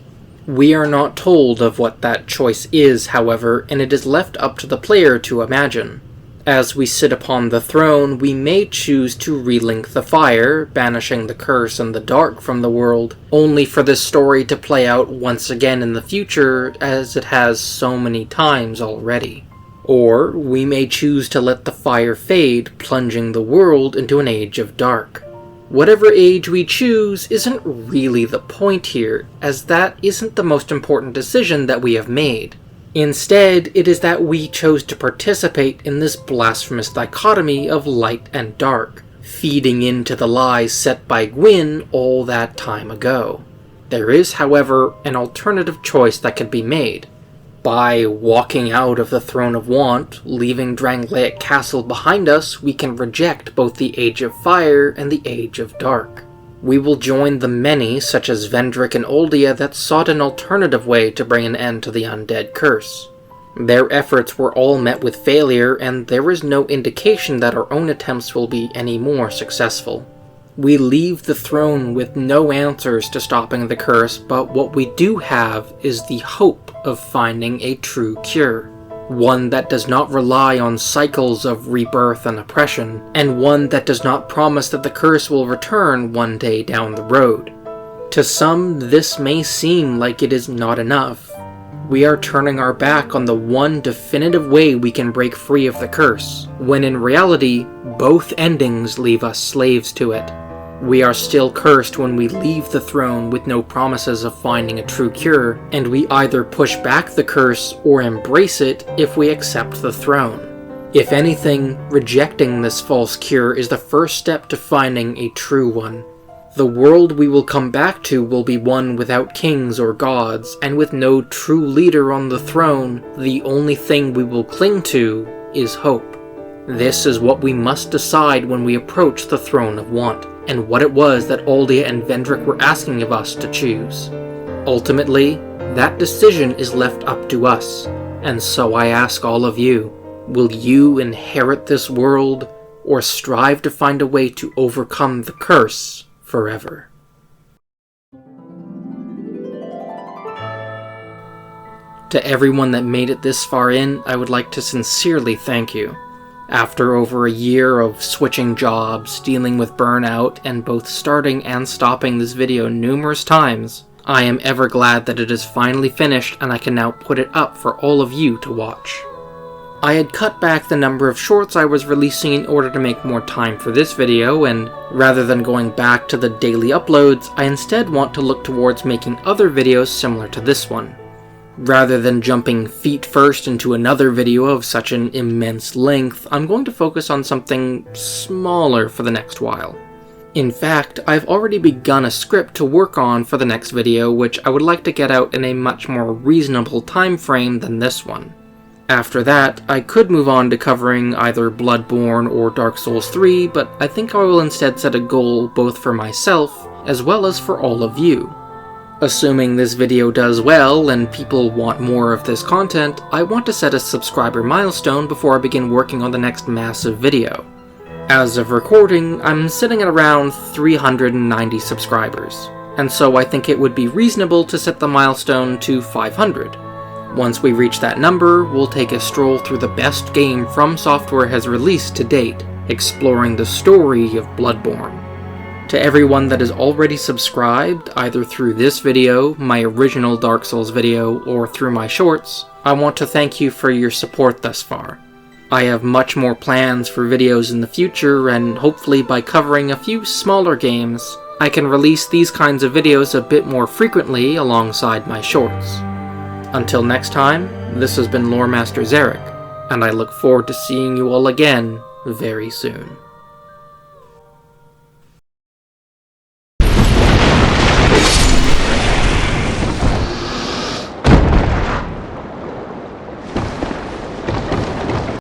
We are not told of what that choice is, however, and it is left up to the player to imagine. As we sit upon the throne, we may choose to relink the fire, banishing the curse and the dark from the world, only for this story to play out once again in the future, as it has so many times already. Or we may choose to let the fire fade, plunging the world into an age of dark. Whatever age we choose isn't really the point here, as that isn't the most important decision that we have made. Instead, it is that we chose to participate in this blasphemous dichotomy of light and dark, feeding into the lies set by Gwyn all that time ago. There is, however, an alternative choice that can be made. By walking out of the Throne of Want, leaving Drangleic Castle behind us, we can reject both the Age of Fire and the Age of Dark. We will join the many, such as Vendrick and Oldia, that sought an alternative way to bring an end to the undead curse. Their efforts were all met with failure, and there is no indication that our own attempts will be any more successful. We leave the throne with no answers to stopping the curse, but what we do have is the hope of finding a true cure. One that does not rely on cycles of rebirth and oppression, and one that does not promise that the curse will return one day down the road. To some, this may seem like it is not enough. We are turning our back on the one definitive way we can break free of the curse, when in reality, both endings leave us slaves to it. We are still cursed when we leave the throne with no promises of finding a true cure, and we either push back the curse or embrace it if we accept the throne. If anything, rejecting this false cure is the first step to finding a true one. The world we will come back to will be one without kings or gods, and with no true leader on the throne, the only thing we will cling to is hope. This is what we must decide when we approach the Throne of Want, and what it was that Oldia and Vendrick were asking of us to choose. Ultimately, that decision is left up to us, and so I ask all of you, Will you inherit this world, or strive to find a way to overcome the curse forever? To everyone that made it this far in, I would like to sincerely thank you. After over a year of switching jobs, dealing with burnout, and both starting and stopping this video numerous times, I am ever glad that it is finally finished and I can now put it up for all of you to watch. I had cut back the number of shorts I was releasing in order to make more time for this video, and rather than going back to the daily uploads, I instead want to look towards making other videos similar to this one. Rather than jumping feet first into another video of such an immense length, I'm going to focus on something smaller for the next while. In fact, I've already begun a script to work on for the next video, which I would like to get out in a much more reasonable time frame than this one. After that, I could move on to covering either Bloodborne or Dark Souls 3, but I think I will instead set a goal both for myself as well as for all of you. Assuming this video does well and people want more of this content, I want to set a subscriber milestone before I begin working on the next massive video. As of recording, I'm sitting at around 390 subscribers, and so I think it would be reasonable to set the milestone to 500. Once we reach that number, we'll take a stroll through the best game From Software has released to date, exploring the story of Bloodborne. To everyone that is already subscribed, either through this video, my original Dark Souls video, or through my shorts, I want to thank you for your support thus far. I have much more plans for videos in the future, and hopefully by covering a few smaller games, I can release these kinds of videos a bit more frequently alongside my shorts. Until next time, this has been Lore Master Zarek, and I look forward to seeing you all again very soon.